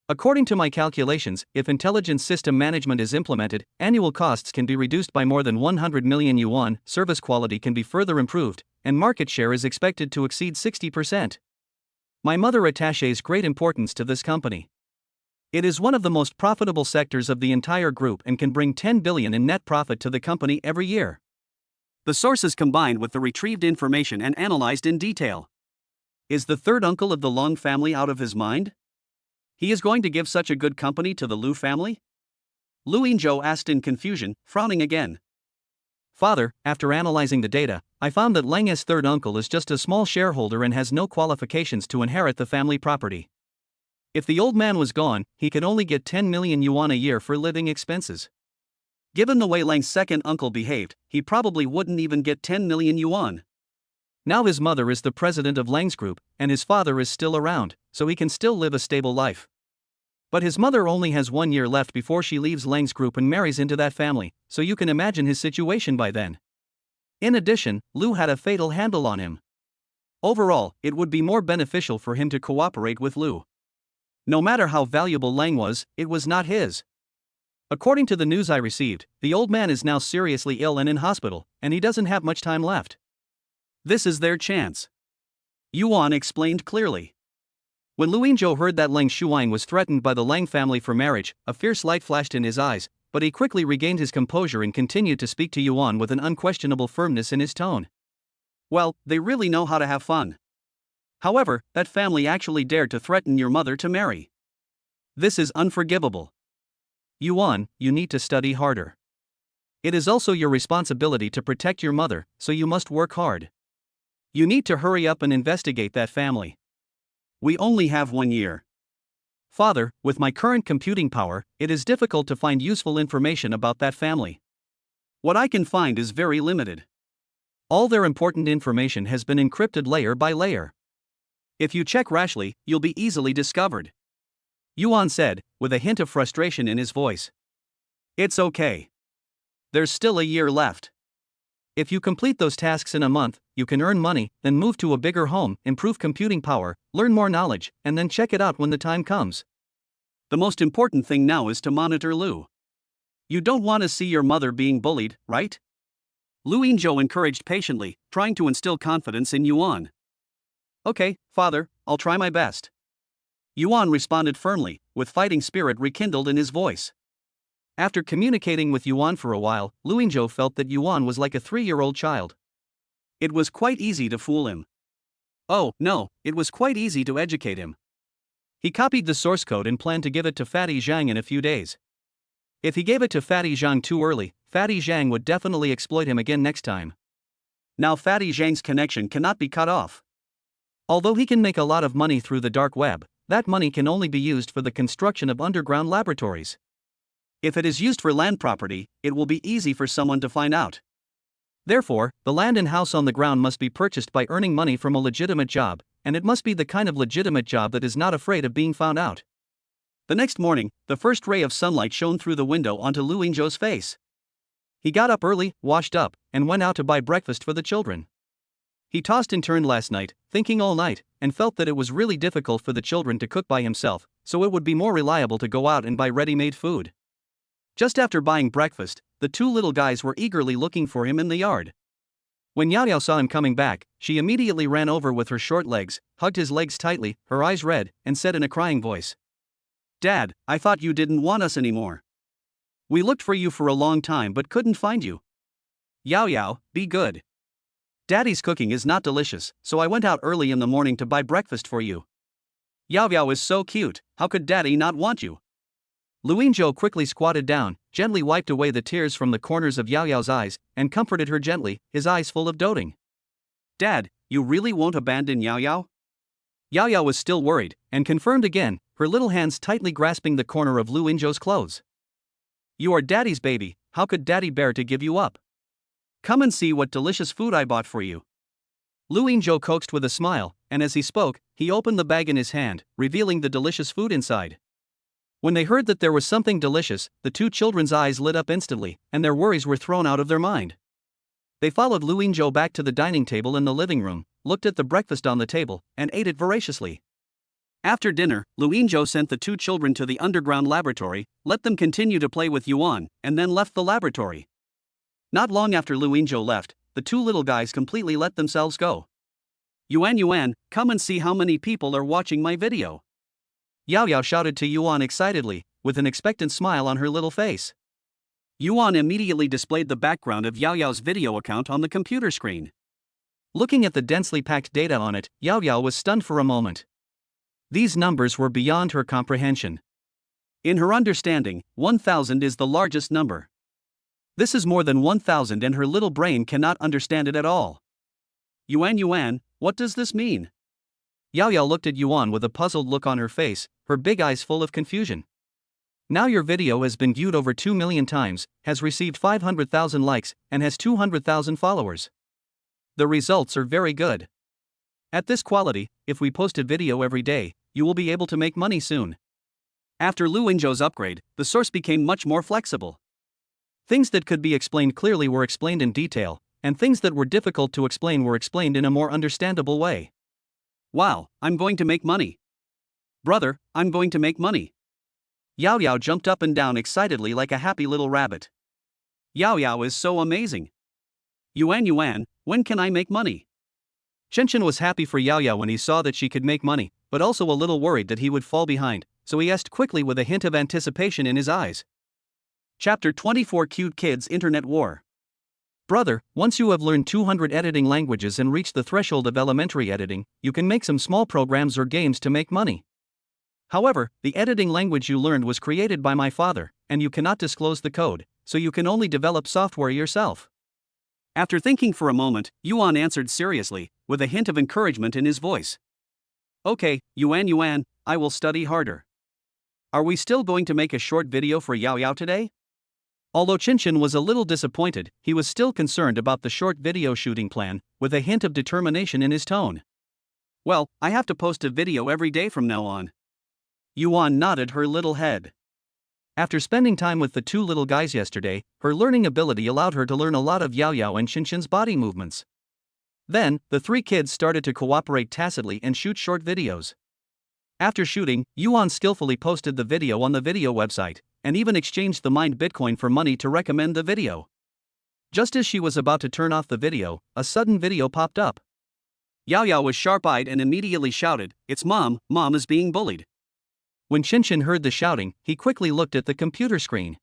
According to my calculations, if intelligent system management is implemented, annual costs can be reduced by more than 100 million yuan, service quality can be further improved, and market share is expected to exceed 60%. My mother attaches great importance to this company. It is one of the most profitable sectors of the entire group and can bring 10 billion in net profit to the company every year. The sources combined with the retrieved information and analyzed in detail. Is the third uncle of the Long family out of his mind? He is going to give such a good company to the Lu family? Lu Yingzhou asked in confusion, frowning again. Father, after analyzing the data, I found that Lang's third uncle is just a small shareholder and has no qualifications to inherit the family property. If the old man was gone, he could only get 10 million yuan a year for living expenses. Given the way Lang's second uncle behaved, he probably wouldn't even get 10 million yuan. Now his mother is the president of Lang's group, and his father is still around, so he can still live a stable life. But his mother only has 1 year left before she leaves Lang's group and marries into that family, so you can imagine his situation by then. In addition, Lu had a fatal handle on him. Overall, it would be more beneficial for him to cooperate with Lu. No matter how valuable Lang was, it was not his. According to the news I received, the old man is now seriously ill and in hospital, and he doesn't have much time left. This is their chance. Yuan explained clearly. When Lu Yingzhou heard that Lang Shuang was threatened by the Lang family for marriage, a fierce light flashed in his eyes, but he quickly regained his composure and continued to speak to Yuan with an unquestionable firmness in his tone. Well, they really know how to have fun. However, that family actually dared to threaten your mother to marry. This is unforgivable. Yuan, you need to study harder. It is also your responsibility to protect your mother, so you must work hard. You need to hurry up and investigate that family. We only have 1 year. Father, with my current computing power, it is difficult to find useful information about that family. What I can find is very limited. All their important information has been encrypted layer by layer. If you check rashly, you'll be easily discovered. Yuan said, with a hint of frustration in his voice. It's okay. There's still a year left. If you complete those tasks in a month, you can earn money, then move to a bigger home, improve computing power, learn more knowledge, and then check it out when the time comes. The most important thing now is to monitor Lu. You don't want to see your mother being bullied, right? Lu Yingzhou encouraged patiently, trying to instill confidence in Yuan. Okay, father, I'll try my best. Yuan responded firmly, with fighting spirit rekindled in his voice. After communicating with Yuan for a while, Lu Yingzhou felt that Yuan was like a 3-year-old child. It was quite easy to fool him. Oh, no, it was quite easy to educate him. He copied the source code and planned to give it to Fatty Zhang in a few days. If he gave it to Fatty Zhang too early, Fatty Zhang would definitely exploit him again next time. Now Fatty Zhang's connection cannot be cut off. Although he can make a lot of money through the dark web, that money can only be used for the construction of underground laboratories. If it is used for land property, it will be easy for someone to find out. Therefore, the land and house on the ground must be purchased by earning money from a legitimate job, and it must be the kind of legitimate job that is not afraid of being found out. The next morning, the first ray of sunlight shone through the window onto Lu Yingzhou's face. He got up early, washed up, and went out to buy breakfast for the children. He tossed and turned last night, thinking all night, and felt that it was really difficult for the children to cook by himself, so it would be more reliable to go out and buy ready-made food. Just after buying breakfast, the two little guys were eagerly looking for him in the yard. When Yao Yao saw him coming back, she immediately ran over with her short legs, hugged his legs tightly, her eyes red, and said in a crying voice, "Dad, I thought you didn't want us anymore. We looked for you for a long time but couldn't find you. Yao Yao, be good. Daddy's cooking is not delicious, so I went out early in the morning to buy breakfast for you. Yao Yao is so cute, how could Daddy not want you?" Lu Yingzhou quickly squatted down, gently wiped away the tears from the corners of Yao Yao's eyes, and comforted her gently, his eyes full of doting. "Dad, you really won't abandon Yao Yao?" Yao Yao was still worried, and confirmed again, her little hands tightly grasping the corner of Lu Yingzhou's clothes. "You are Daddy's baby, how could Daddy bear to give you up? Come and see what delicious food I bought for you." Lu Yingzhou coaxed with a smile, and as he spoke, he opened the bag in his hand, revealing the delicious food inside. When they heard that there was something delicious, the two children's eyes lit up instantly, and their worries were thrown out of their mind. They followed Lu Yingzhou back to the dining table in the living room, looked at the breakfast on the table, and ate it voraciously. After dinner, Lu Yingzhou sent the two children to the underground laboratory, let them continue to play with Yuan, and then left the laboratory. Not long after Lu Yingzhou left, the two little guys completely let themselves go. Yuan, come and see how many people are watching my video." Yao Yao shouted to Yuan excitedly, with an expectant smile on her little face. Yuan immediately displayed the background of Yao Yao's video account on the computer screen. Looking at the densely packed data on it, Yao Yao was stunned for a moment. These numbers were beyond her comprehension. In her understanding, 1,000 is the largest number. This is more than 1,000 and her little brain cannot understand it at all. Yuan, what does this mean?" Yao Yao looked at Yuan with a puzzled look on her face, her big eyes full of confusion. "Now your video has been viewed over 2 million times, has received 500,000 likes, and has 200,000 followers. The results are very good. At this quality, if we post a video every day, you will be able to make money soon." After Lu Yingzhou's upgrade, the source became much more flexible. Things that could be explained clearly were explained in detail, and things that were difficult to explain were explained in a more understandable way. "Wow, I'm going to make money. Brother, I'm going to make money." Yao Yao jumped up and down excitedly like a happy little rabbit. "Yao Yao is so amazing. Yuan, when can I make money?" Chen was happy for Yao Yao when he saw that she could make money, but also a little worried that he would fall behind, so he asked quickly with a hint of anticipation in his eyes. Chapter 24 Cute Kids Internet War. Brother, once you have learned 200 editing languages and reached the threshold of elementary editing, you can make some small programs or games to make money. However, the editing language you learned was created by my father, and you cannot disclose the code, so you can only develop software yourself. After thinking for a moment, Yuan answered seriously, with a hint of encouragement in his voice. "Okay, Yuan, I will study harder. Are we still going to make a short video for Yao Yao today?" Although Chen was a little disappointed, he was still concerned about the short video shooting plan, with a hint of determination in his tone. "Well, I have to post a video every day from now on." Yuan nodded her little head. After spending time with the two little guys yesterday, her learning ability allowed her to learn a lot of Yao Yao and Chen's body movements. Then, the three kids started to cooperate tacitly and shoot short videos. After shooting, Yuan skillfully posted the video on the video website, and even exchanged the mined Bitcoin for money to recommend the video. Just as she was about to turn off the video, a sudden video popped up. Yao Yao was sharp-eyed and immediately shouted, "It's Mom is being bullied." When Chen heard the shouting, he quickly looked at the computer screen.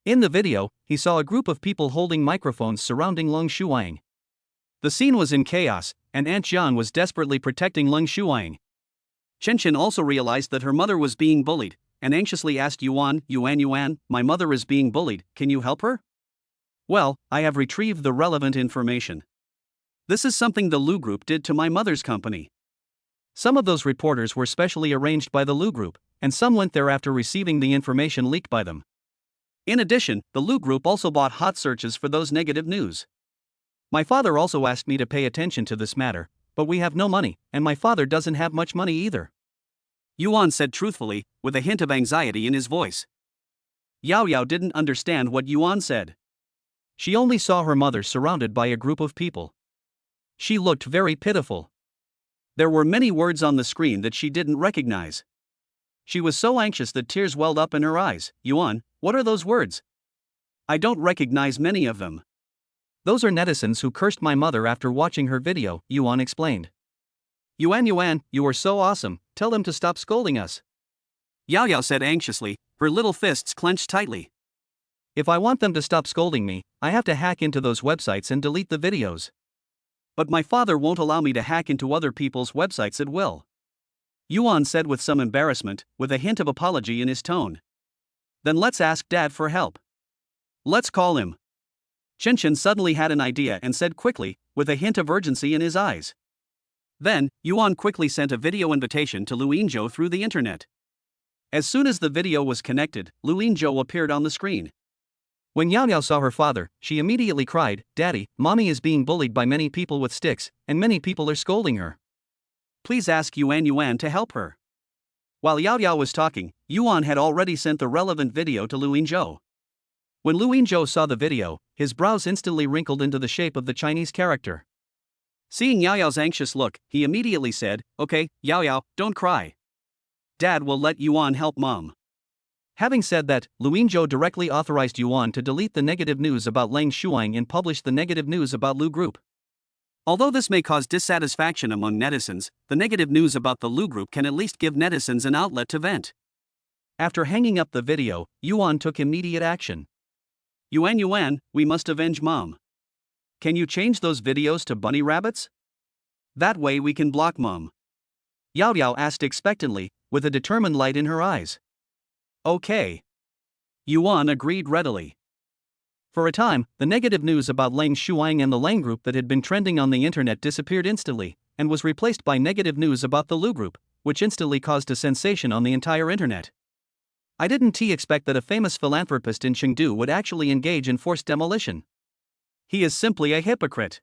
In the video, he saw a group of people holding microphones surrounding Leng Shuang. The scene was in chaos, and Aunt Jiang was desperately protecting Leng Shuang. Chen also realized that her mother was being bullied, and anxiously asked Yuan, "My mother is being bullied, can you help her?" "Well, I have retrieved the relevant information. This is something the Lu Group did to my mother's company. Some of those reporters were specially arranged by the Lu group, and some went there after receiving the information leaked by them. In addition, the Lu group also bought hot searches for those negative news. My father also asked me to pay attention to this matter, but we have no money, and my father doesn't have much money either. Yuan said truthfully, with a hint of anxiety in his voice. Yao Yao didn't understand what Yuan said. She only saw her mother surrounded by a group of people. She looked very pitiful. There were many words on the screen that she didn't recognize. She was so anxious that tears welled up in her eyes. Yuan, what are those words? I don't recognize many of them. Those are netizens who cursed my mother after watching her video, Yuan explained. Yuan, you are so awesome, tell them to stop scolding us. Yao Yao said anxiously, her little fists clenched tightly. If I want them to stop scolding me, I have to hack into those websites and delete the videos. But my father won't allow me to hack into other people's websites at will. Yuan said with some embarrassment, with a hint of apology in his tone. Then let's ask Dad for help. Let's call him. Chen Chen suddenly had an idea and said quickly, with a hint of urgency in his eyes. Then, Yuan quickly sent a video invitation to Lu Yingzhou through the internet. As soon as the video was connected, Lu Yingzhou appeared on the screen. When Yao Yao saw her father, she immediately cried, Daddy, Mommy is being bullied by many people with sticks, and many people are scolding her. Please ask Yuan to help her. While Yao Yao was talking, Yuan had already sent the relevant video to Lu Yingzhou. When Lu Yingzhou saw the video, his brows instantly wrinkled into the shape of the Chinese character. Seeing Yao Yao's anxious look, he immediately said, Okay, Yao Yao, don't cry. Dad will let Yuan help Mom. Having said that, Lu Yingzhou directly authorized Yuan to delete the negative news about Lang Shuang and publish the negative news about Lu Group. Although this may cause dissatisfaction among netizens, the negative news about the Lu Group can at least give netizens an outlet to vent. After hanging up the video, Yuan took immediate action. Yuan, we must avenge Mom. Can you change those videos to bunny rabbits? That way we can block Mom. Yao Yao asked expectantly, with a determined light in her eyes. Okay. Yuan agreed readily. For a time, the negative news about Lang Shuang and the Lang Group that had been trending on the internet disappeared instantly, and was replaced by negative news about the Lu Group, which instantly caused a sensation on the entire internet. I didn't expect that a famous philanthropist in Chengdu would actually engage in forced demolition. He is simply a hypocrite.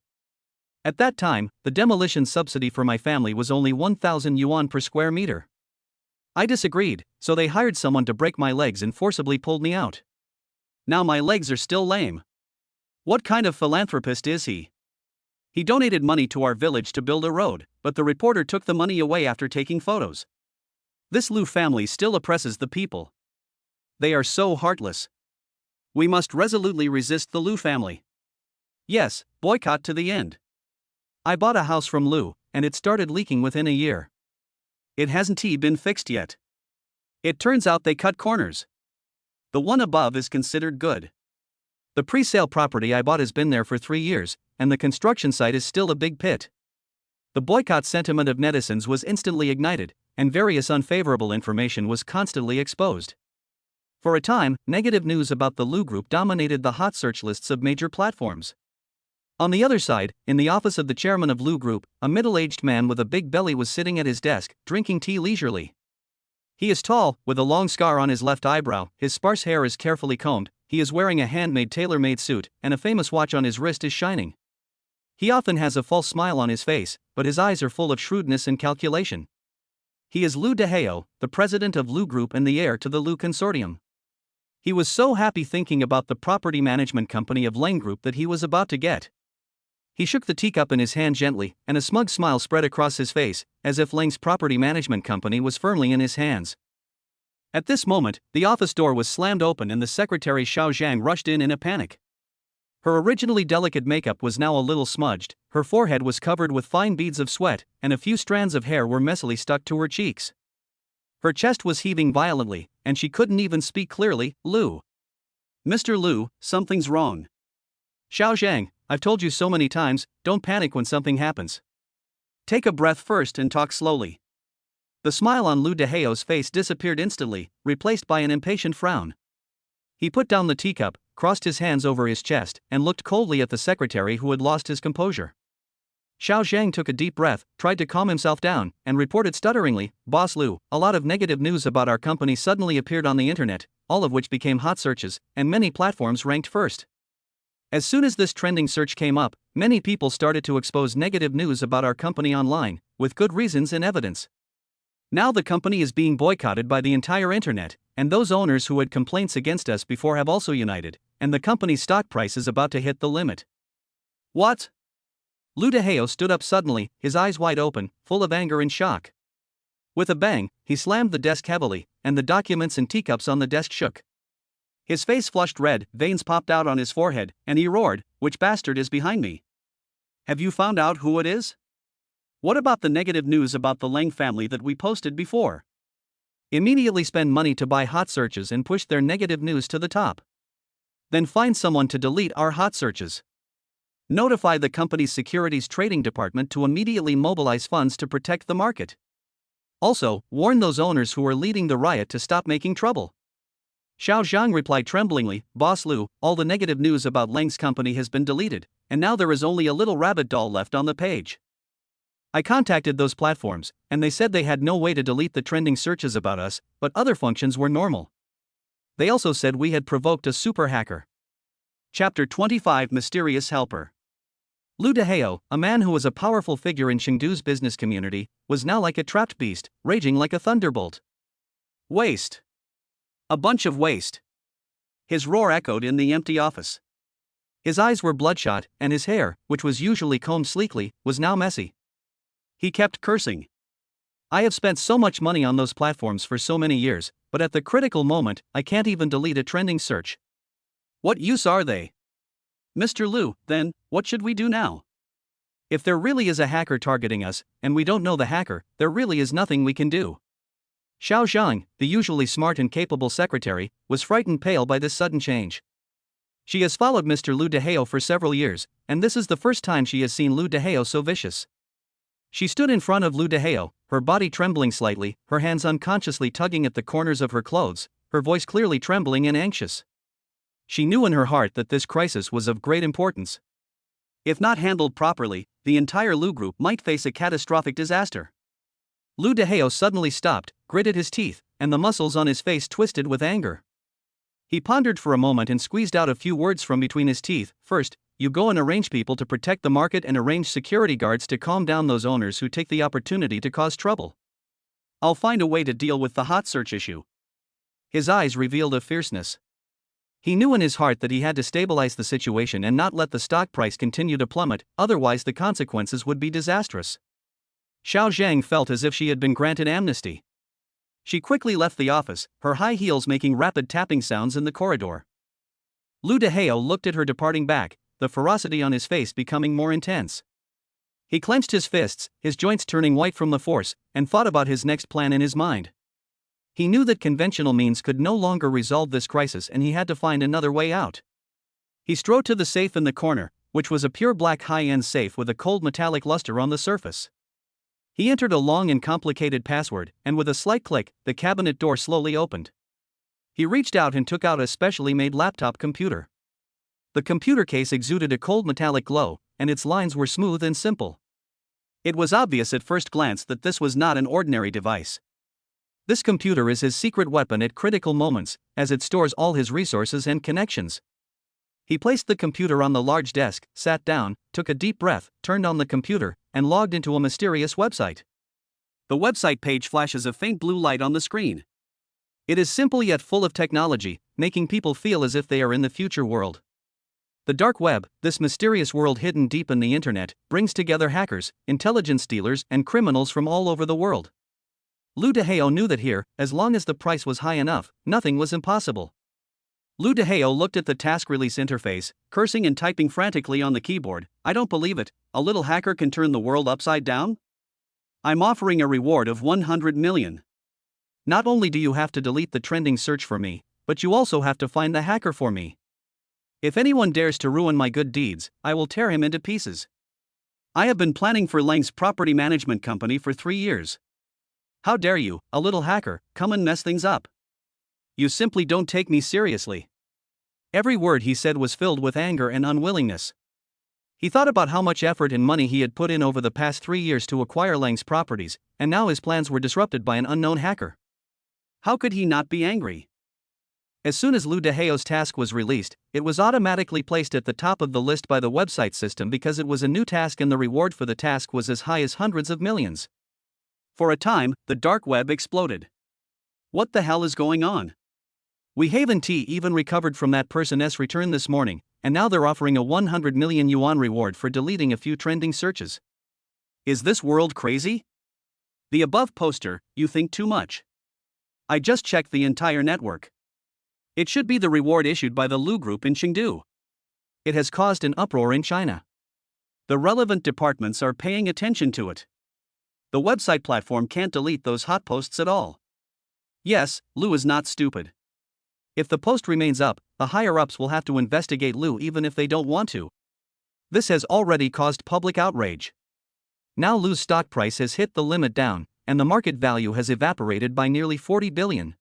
At that time, the demolition subsidy for my family was only 1,000 yuan per square meter. I disagreed, so they hired someone to break my legs and forcibly pulled me out. Now my legs are still lame. What kind of philanthropist is he? He donated money to our village to build a road, but the reporter took the money away after taking photos. This Lu family still oppresses the people. They are so heartless. We must resolutely resist the Lu family. Yes, boycott to the end. I bought a house from Lu, and it started leaking within a year. It hasn't been fixed yet. It turns out they cut corners. The one above is considered good. The pre-sale property I bought has been there for 3 years, and the construction site is still a big pit. The boycott sentiment of netizens was instantly ignited, and various unfavorable information was constantly exposed. For a time, negative news about the Lu Group dominated the hot search lists of major platforms. On the other side, in the office of the chairman of Lu Group, a middle-aged man with a big belly was sitting at his desk, drinking tea leisurely. He is tall, with a long scar on his left eyebrow, his sparse hair is carefully combed, he is wearing a handmade tailor-made suit, and a famous watch on his wrist is shining. He often has a false smile on his face, but his eyes are full of shrewdness and calculation. He is Lu Dehao, the president of Lu Group and the heir to the Lu Consortium. He was so happy thinking about the property management company of Lang Group that he was about to get. He shook the teacup in his hand gently, and a smug smile spread across his face, as if Lang's property management company was firmly in his hands. At this moment, the office door was slammed open and the secretary Xiao Zhang rushed in a panic. Her originally delicate makeup was now a little smudged, her forehead was covered with fine beads of sweat, and a few strands of hair were messily stuck to her cheeks. Her chest was heaving violently, and she couldn't even speak clearly. Lu. Mr. Lu, something's wrong. Xiao Zhang, I've told you so many times, don't panic when something happens. Take a breath first and talk slowly. The smile on Lu Dehao's face disappeared instantly, replaced by an impatient frown. He put down the teacup, crossed his hands over his chest, and looked coldly at the secretary who had lost his composure. Xiao Zhang took a deep breath, tried to calm himself down, and reported stutteringly, "Boss Lu, a lot of negative news about our company suddenly appeared on the internet, all of which became hot searches, and many platforms ranked first. As soon as this trending search came up, many people started to expose negative news about our company online, with good reasons and evidence. Now the company is being boycotted by the entire internet, and those owners who had complaints against us before have also united, and the company's stock price is about to hit the limit." "What?" Lu Dehao stood up suddenly, his eyes wide open, full of anger and shock. With a bang, he slammed the desk heavily, and the documents and teacups on the desk shook. His face flushed red, veins popped out on his forehead, and he roared, "Which bastard is behind me? Have you found out who it is? What about the negative news about the Lang family that we posted before? Immediately spend money to buy hot searches and push their negative news to the top. Then find someone to delete our hot searches. Notify the company's securities trading department to immediately mobilize funds to protect the market. Also, warn those owners who are leading the riot to stop making trouble." Xiao Zhang replied tremblingly, "Boss Lu, all the negative news about Lang's company has been deleted, and now there is only a little rabbit doll left on the page. I contacted those platforms, and they said they had no way to delete the trending searches about us, but other functions were normal. They also said we had provoked a super hacker." Chapter 25 Mysterious Helper. Lu Dehao, a man who was a powerful figure in Chengdu's business community, was now like a trapped beast, raging like a thunderbolt. "Waste! A bunch of waste!" His roar echoed in the empty office. His eyes were bloodshot, and his hair, which was usually combed sleekly, was now messy. He kept cursing. "I have spent so much money on those platforms for so many years, but at the critical moment, I can't even delete a trending search. What use are they? Mr. Lu, then, what should we do now? If there really is a hacker targeting us, and we don't know the hacker, there really is nothing we can do." Xiao Zhang, the usually smart and capable secretary, was frightened pale by this sudden change. She has followed Mr. Lu Dehao for several years, and this is the first time she has seen Lu Dehao so vicious. She stood in front of Lu Dehao, her body trembling slightly, her hands unconsciously tugging at the corners of her clothes, her voice clearly trembling and anxious. She knew in her heart that this crisis was of great importance. If not handled properly, the entire Lu group might face a catastrophic disaster. Lu Dehao suddenly stopped, gritted his teeth, and the muscles on his face twisted with anger. He pondered for a moment and squeezed out a few words from between his teeth. "First, you go and arrange people to protect the market and arrange security guards to calm down those owners who take the opportunity to cause trouble. I'll find a way to deal with the hot search issue." His eyes revealed a fierceness. He knew in his heart that he had to stabilize the situation and not let the stock price continue to plummet, otherwise the consequences would be disastrous. Xiao Zhang felt as if she had been granted amnesty. She quickly left the office, her high heels making rapid tapping sounds in the corridor. Lu Dehao looked at her departing back, the ferocity on his face becoming more intense. He clenched his fists, his joints turning white from the force, and thought about his next plan in his mind. He knew that conventional means could no longer resolve this crisis and he had to find another way out. He strode to the safe in the corner, which was a pure black high-end safe with a cold metallic luster on the surface. He entered a long and complicated password, and with a slight click, the cabinet door slowly opened. He reached out and took out a specially made laptop computer. The computer case exuded a cold metallic glow, and its lines were smooth and simple. It was obvious at first glance that this was not an ordinary device. This computer is his secret weapon at critical moments, as it stores all his resources and connections. He placed the computer on the large desk, sat down, took a deep breath, turned on the computer, and logged into a mysterious website. The website page flashes a faint blue light on the screen. It is simple yet full of technology, making people feel as if they are in the future world. The dark web, this mysterious world hidden deep in the internet, brings together hackers, intelligence dealers, and criminals from all over the world. Lu Dehao knew that here, as long as the price was high enough, nothing was impossible. Lu Dehao looked at the task release interface, cursing and typing frantically on the keyboard. "I don't believe it, a little hacker can turn the world upside down? I'm offering a reward of 100 million. Not only do you have to delete the trending search for me, but you also have to find the hacker for me. If anyone dares to ruin my good deeds, I will tear him into pieces. I have been planning for Lang's property management company for 3 years. How dare you, a little hacker, come and mess things up? You simply don't take me seriously." Every word he said was filled with anger and unwillingness. He thought about how much effort and money he had put in over the past 3 years to acquire Lang's properties, and now his plans were disrupted by an unknown hacker. How could he not be angry? As soon as Lou DeHayo's task was released, it was automatically placed at the top of the list by the website system because it was a new task and the reward for the task was as high as hundreds of millions. For a time, the dark web exploded. What the hell is going on? We Haven T even recovered from that person's return this morning, and now they're offering a 100 million yuan reward for deleting a few trending searches. Is this world crazy? The above poster, you think too much. I just checked the entire network. It should be the reward issued by the Lu Group in Chengdu. It has caused an uproar in China. The relevant departments are paying attention to it. The website platform can't delete those hot posts at all. Yes, Lu is not stupid. If the post remains up, the higher-ups will have to investigate Lu even if they don't want to. This has already caused public outrage. Now Lu's stock price has hit the limit down, and the market value has evaporated by nearly 40 billion.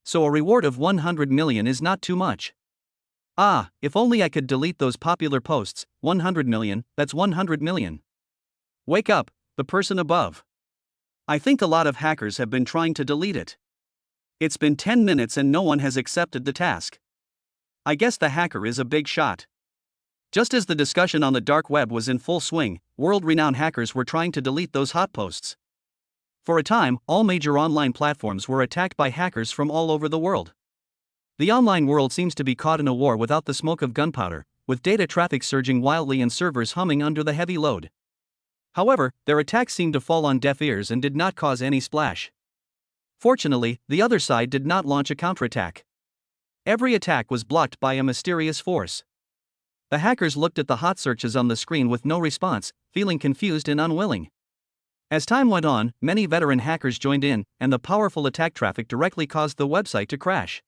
So a reward of 100 million is not too much. Ah, if only I could delete those popular posts. 100 million, that's 100 million. Wake up, the person above. I think a lot of hackers have been trying to delete it. It's been 10 minutes and no one has accepted the task. I guess the hacker is a big shot. Just as the discussion on the dark web was in full swing, world-renowned hackers were trying to delete those hot posts. For a time, all major online platforms were attacked by hackers from all over the world. The online world seems to be caught in a war without the smoke of gunpowder, with data traffic surging wildly and servers humming under the heavy load. However, their attacks seemed to fall on deaf ears and did not cause any splash. Fortunately, the other side did not launch a counterattack. Every attack was blocked by a mysterious force. The hackers looked at the hot searches on the screen with no response, feeling confused and unwilling. As time went on, many veteran hackers joined in, and the powerful attack traffic directly caused the website to crash.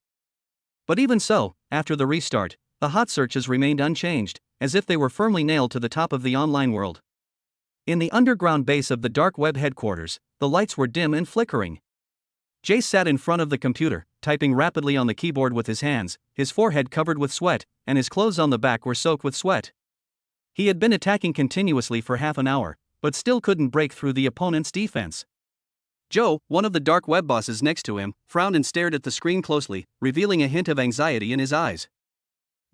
But even so, after the restart, the hot searches remained unchanged, as if they were firmly nailed to the top of the online world. In the underground base of the dark web headquarters, the lights were dim and flickering. Jace sat in front of the computer, typing rapidly on the keyboard with his hands, his forehead covered with sweat, and his clothes on the back were soaked with sweat. He had been attacking continuously for half an hour, but still couldn't break through the opponent's defense. Joe, one of the dark web bosses next to him, frowned and stared at the screen closely, revealing a hint of anxiety in his eyes.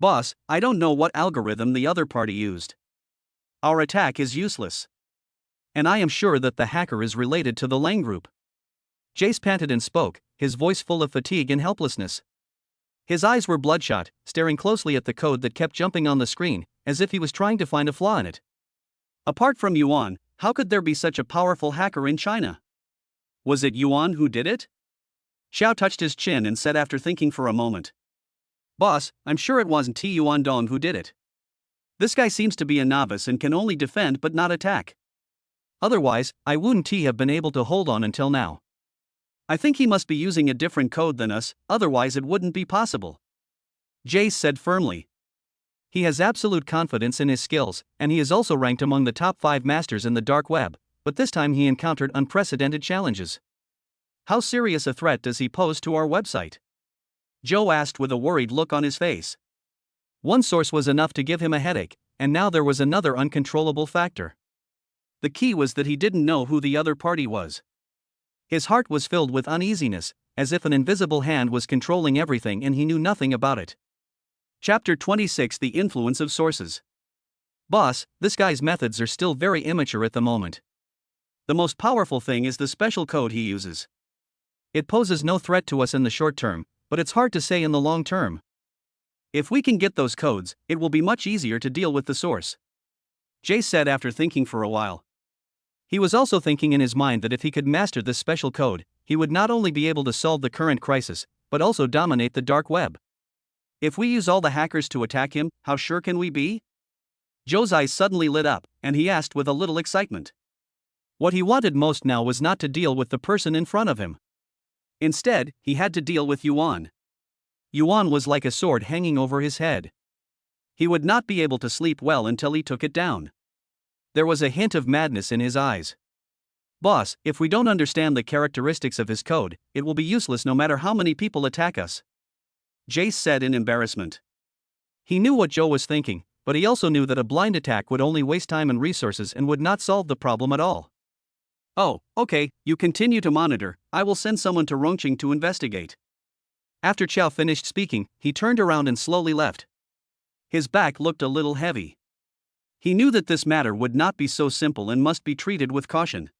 "Boss, I don't know what algorithm the other party used. Our attack is useless. And I am sure that the hacker is related to the Lang Group." Jace panted and spoke, his voice full of fatigue and helplessness. His eyes were bloodshot, staring closely at the code that kept jumping on the screen, as if he was trying to find a flaw in it. Apart from Yuan, how could there be such a powerful hacker in China? Was it Yuan who did it? Xiao touched his chin and said after thinking for a moment. "Boss, I'm sure it wasn't Yuan Dong who did it. This guy seems to be a novice and can only defend but not attack. Otherwise, I wouldn't have been able to hold on until now. I think he must be using a different code than us, otherwise it wouldn't be possible," Jace said firmly. He has absolute confidence in his skills, and he is also ranked among the top 5 masters in the dark web, but this time he encountered unprecedented challenges. How serious a threat does he pose to our website? Joe asked with a worried look on his face. One source was enough to give him a headache, and now there was another uncontrollable factor. The key was that he didn't know who the other party was. His heart was filled with uneasiness, as if an invisible hand was controlling everything and he knew nothing about it. Chapter 26: The Influence of Sources. Boss, this guy's methods are still very immature at the moment. The most powerful thing is the special code he uses. It poses no threat to us in the short term, but it's hard to say in the long term. If we can get those codes, it will be much easier to deal with the source, Jace said after thinking for a while. He was also thinking in his mind that if he could master this special code, he would not only be able to solve the current crisis, but also dominate the dark web. If we use all the hackers to attack him, how sure can we be? Joe's eyes suddenly lit up, and he asked with a little excitement. What he wanted most now was not to deal with the person in front of him. Instead, he had to deal with Yuan. Yuan was like a sword hanging over his head. He would not be able to sleep well until he took it down. There was a hint of madness in his eyes. Boss, if we don't understand the characteristics of his code, it will be useless no matter how many people attack us, Jace said in embarrassment. He knew what Joe was thinking, but he also knew that a blind attack would only waste time and resources and would not solve the problem at all. Oh, okay, you continue to monitor, I will send someone to Rongqing to investigate. After Qiao finished speaking, he turned around and slowly left. His back looked a little heavy. He knew that this matter would not be so simple and must be treated with caution.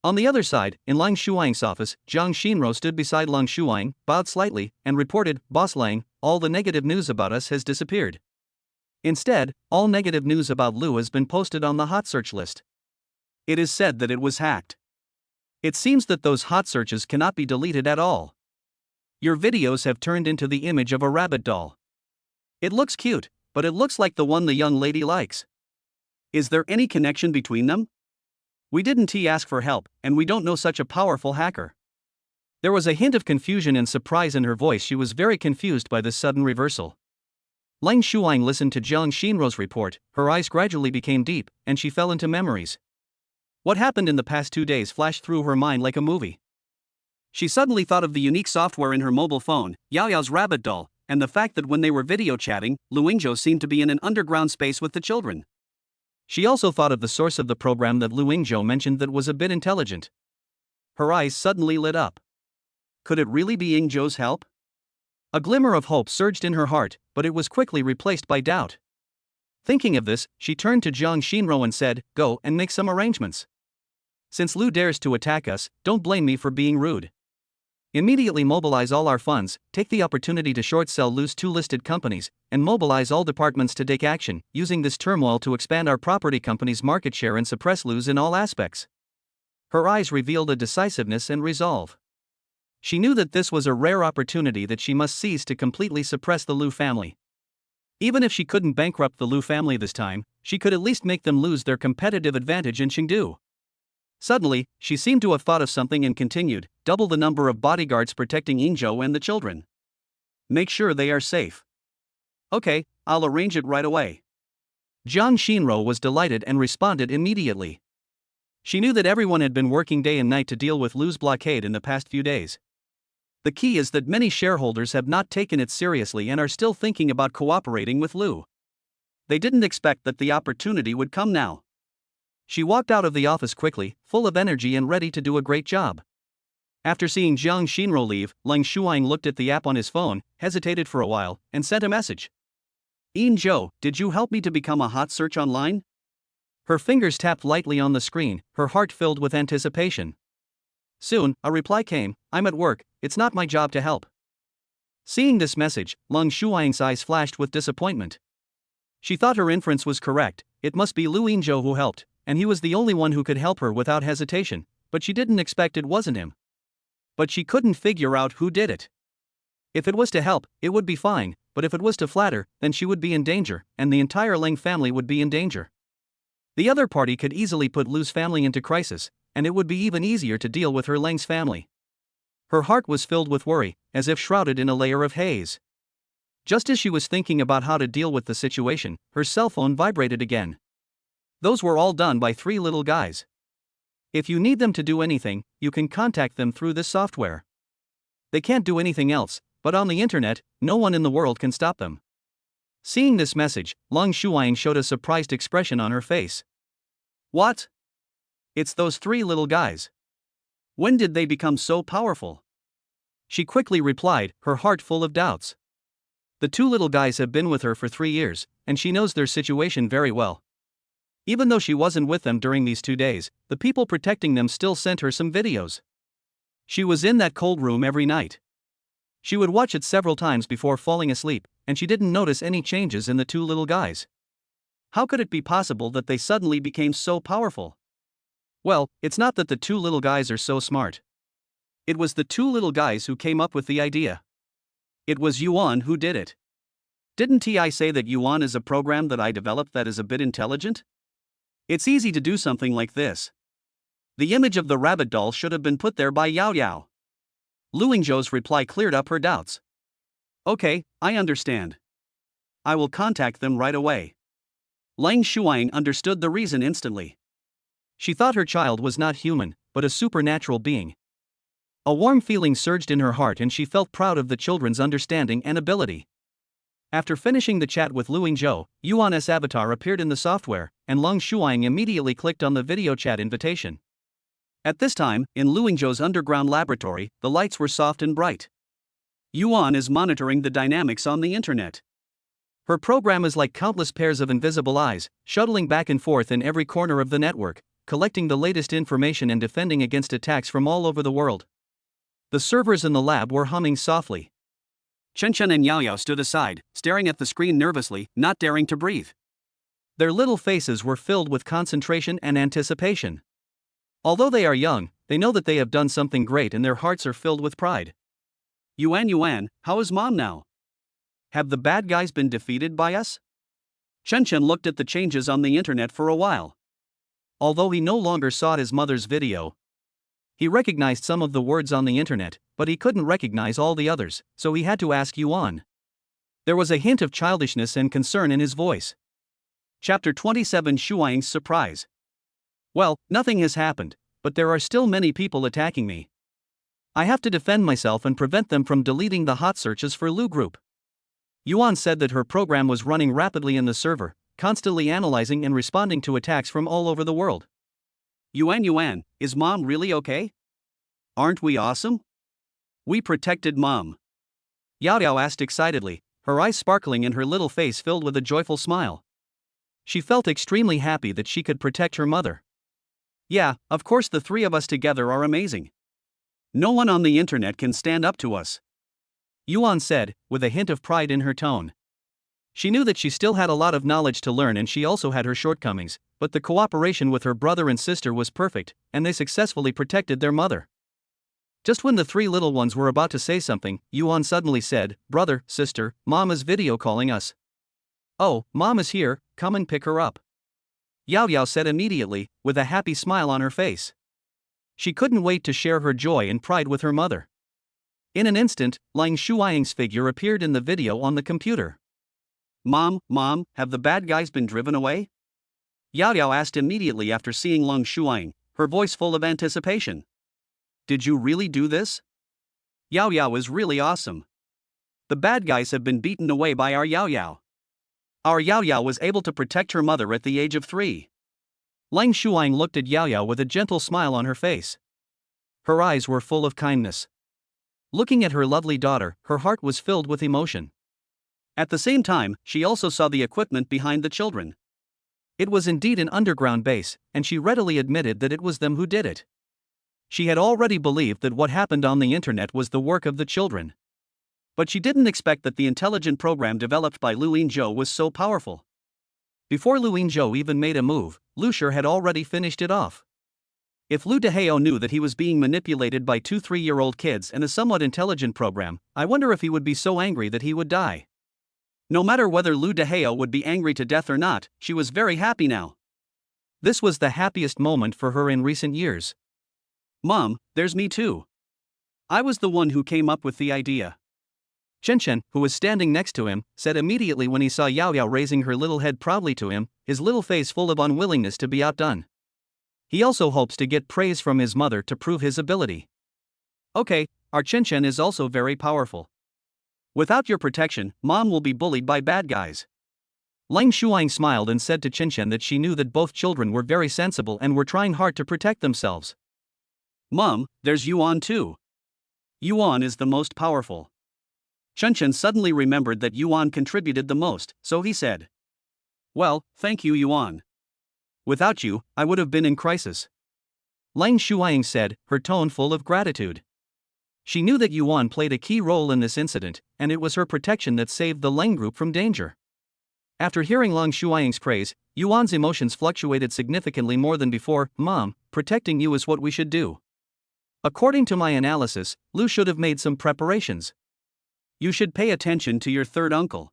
On the other side, in Lang Shuang's office, Zhang Xinro stood beside Lang Shuang, bowed slightly, and reported, "Boss Lang, all the negative news about us has disappeared. Instead, all negative news about Lu has been posted on the hot search list. It is said that it was hacked. It seems that those hot searches cannot be deleted at all. Your videos have turned into the image of a rabbit doll. It looks cute, but it looks like the one the young lady likes. Is there any connection between them? We didn't ask for help, and we don't know such a powerful hacker." There was a hint of confusion and surprise in her voice. She was very confused by this sudden reversal. Lang Shuang listened to Zhang Xinro's report, her eyes gradually became deep, and she fell into memories. What happened in the past 2 days flashed through her mind like a movie. She suddenly thought of the unique software in her mobile phone, Yao Yao's rabbit doll, and the fact that when they were video chatting, Lu Yingzhou seemed to be in an underground space with the children. She also thought of the source of the program that Lu Yingzhou mentioned that was a bit intelligent. Her eyes suddenly lit up. Could it really be Yingzhou's help? A glimmer of hope surged in her heart, but it was quickly replaced by doubt. Thinking of this, she turned to Zhang Xinro and said, "Go and make some arrangements. Since Lu dares to attack us, don't blame me for being rude. Immediately mobilize all our funds, take the opportunity to short sell Lu's 2 listed companies, and mobilize all departments to take action, using this turmoil to expand our property company's market share and suppress Lu's in all aspects." Her eyes revealed a decisiveness and resolve. She knew that this was a rare opportunity that she must seize to completely suppress the Lu family. Even if she couldn't bankrupt the Lu family this time, she could at least make them lose their competitive advantage in Chengdu. Suddenly, she seemed to have thought of something and continued, "Double the number of bodyguards protecting Yingzhou and the children. Make sure they are safe." "Okay, I'll arrange it right away." Zhang Xinro was delighted and responded immediately. She knew that everyone had been working day and night to deal with Lu's blockade in the past few days. The key is that many shareholders have not taken it seriously and are still thinking about cooperating with Lu. They didn't expect that the opportunity would come now. She walked out of the office quickly, full of energy and ready to do a great job. After seeing Zhang Xinro leave, Lang Shuang looked at the app on his phone, hesitated for a while, and sent a message. "Yingzhou, did you help me to become a hot search online?" Her fingers tapped lightly on the screen, her heart filled with anticipation. Soon, a reply came, "I'm at work, it's not my job to help." Seeing this message, Lang Shuang's eyes flashed with disappointment. She thought her inference was correct, it must be Lu Yingzhou who helped, and he was the only one who could help her without hesitation, but she didn't expect it wasn't him. But she couldn't figure out who did it. If it was to help, it would be fine, but if it was to flatter, then she would be in danger, and the entire Lang family would be in danger. The other party could easily put Lu's family into crisis, and it would be even easier to deal with her Lang's family. Her heart was filled with worry, as if shrouded in a layer of haze. Just as she was thinking about how to deal with the situation, her cell phone vibrated again. Those were all done by 3 little guys. If you need them to do anything, you can contact them through this software. They can't do anything else, but on the internet, no one in the world can stop them. Seeing this message, Lang Shuang showed a surprised expression on her face. "What? It's those 3 little guys. When did they become so powerful?" She quickly replied, her heart full of doubts. The 2 little guys have been with her for 3 years, and she knows their situation very well. Even though she wasn't with them during these 2 days, the people protecting them still sent her some videos. She was in that cold room every night. She would watch it several times before falling asleep, and she didn't notice any changes in the 2 little guys. How could it be possible that they suddenly became so powerful? Well, it's not that the 2 little guys are so smart. It was the 2 little guys who came up with the idea. It was Yuan who did it. Didn't I say that Yuan is a program that I developed that is a bit intelligent? It's easy to do something like this. The image of the rabbit doll should have been put there by Yao Yao. Lu Yingzhou's reply cleared up her doubts. "Okay, I understand. I will contact them right away." Lang Shuang understood the reason instantly. She thought her child was not human, but a supernatural being. A warm feeling surged in her heart and she felt proud of the children's understanding and ability. After finishing the chat with Lu Yingzhou, Yuan's avatar appeared in the software, and Leng Shuang immediately clicked on the video chat invitation. At this time, in Lu Yingzhou's underground laboratory, the lights were soft and bright. Yuan is monitoring the dynamics on the internet. Her program is like countless pairs of invisible eyes, shuttling back and forth in every corner of the network, collecting the latest information and defending against attacks from all over the world. The servers in the lab were humming softly. Chen and Yao stood aside, staring at the screen nervously, not daring to breathe. Their little faces were filled with concentration and anticipation. Although they are young, they know that they have done something great and their hearts are filled with pride. Yuan, how is Mom now? Have the bad guys been defeated by us? Chen looked at the changes on the internet for a while. Although he no longer saw his mother's video, he recognized some of the words on the internet, but he couldn't recognize all the others, so he had to ask Yuan. There was a hint of childishness and concern in his voice. Chapter 27: Shuang's Surprise. Well, nothing has happened, but there are still many people attacking me. I have to defend myself and prevent them from deleting the hot searches for Lu Group. Yuan said that her program was running rapidly in the server, constantly analyzing and responding to attacks from all over the world. Yuan, is Mom really okay? Aren't we awesome? We protected Mom. Yao asked excitedly, her eyes sparkling and her little face filled with a joyful smile. She felt extremely happy that she could protect her mother. Yeah, of course the three of us together are amazing. No one on the internet can stand up to us. Yuan said, with a hint of pride in her tone. She knew that she still had a lot of knowledge to learn and she also had her shortcomings, but the cooperation with her brother and sister was perfect, and they successfully protected their mother. Just when the three little ones were about to say something, Yuan suddenly said, "Brother, sister, Mom is video calling us." "Oh, Mom is here, come and pick her up," Yao said immediately, with a happy smile on her face. She couldn't wait to share her joy and pride with her mother. In an instant, Leng Shuang's figure appeared in the video on the computer. Mom, have the bad guys been driven away?" Yao asked immediately after seeing Leng Shuang, her voice full of anticipation. "Did you really do this?" Yao is really awesome. The bad guys have been beaten away by our Yao. Our Yao was able to protect her mother at the age of 3. Leng Shuang looked at Yao with a gentle smile on her face. Her eyes were full of kindness. Looking at her lovely daughter, her heart was filled with emotion. At the same time, she also saw the equipment behind the children. It was indeed an underground base, and she readily admitted that it was them who did it. She had already believed that what happened on the internet was the work of the children. But she didn't expect that the intelligent program developed by Lu Yingzhou was so powerful. Before Lu Yingzhou even made a move, Lu Shi had already finished it off. If Lu Dehao knew that he was being manipulated by 2 3-year-old kids and a somewhat intelligent program, I wonder if he would be so angry that he would die. No matter whether Lu Dehao would be angry to death or not, she was very happy now. This was the happiest moment for her in recent years. Mom, there's me too. I was the one who came up with the idea. Chen, who was standing next to him, said immediately when he saw Yao raising her little head proudly to him, his little face full of unwillingness to be outdone. He also hopes to get praise from his mother to prove his ability. Okay, our Chen is also very powerful. Without your protection, Mom will be bullied by bad guys. Leng Shuang smiled and said to Chen that she knew that both children were very sensible and were trying hard to protect themselves. Mom, there's Yuan too. Yuan is the most powerful. Chen suddenly remembered that Yuan contributed the most, so he said, "Well, thank you Yuan. Without you, I would have been in crisis." Leng Shuang said, her tone full of gratitude. She knew that Yuan played a key role in this incident, and it was her protection that saved the Leng group from danger. After hearing Leng Shuang's praise, Yuan's emotions fluctuated significantly more than before. Mom, protecting you is what we should do. According to my analysis, Lu should have made some preparations. You should pay attention to your third uncle.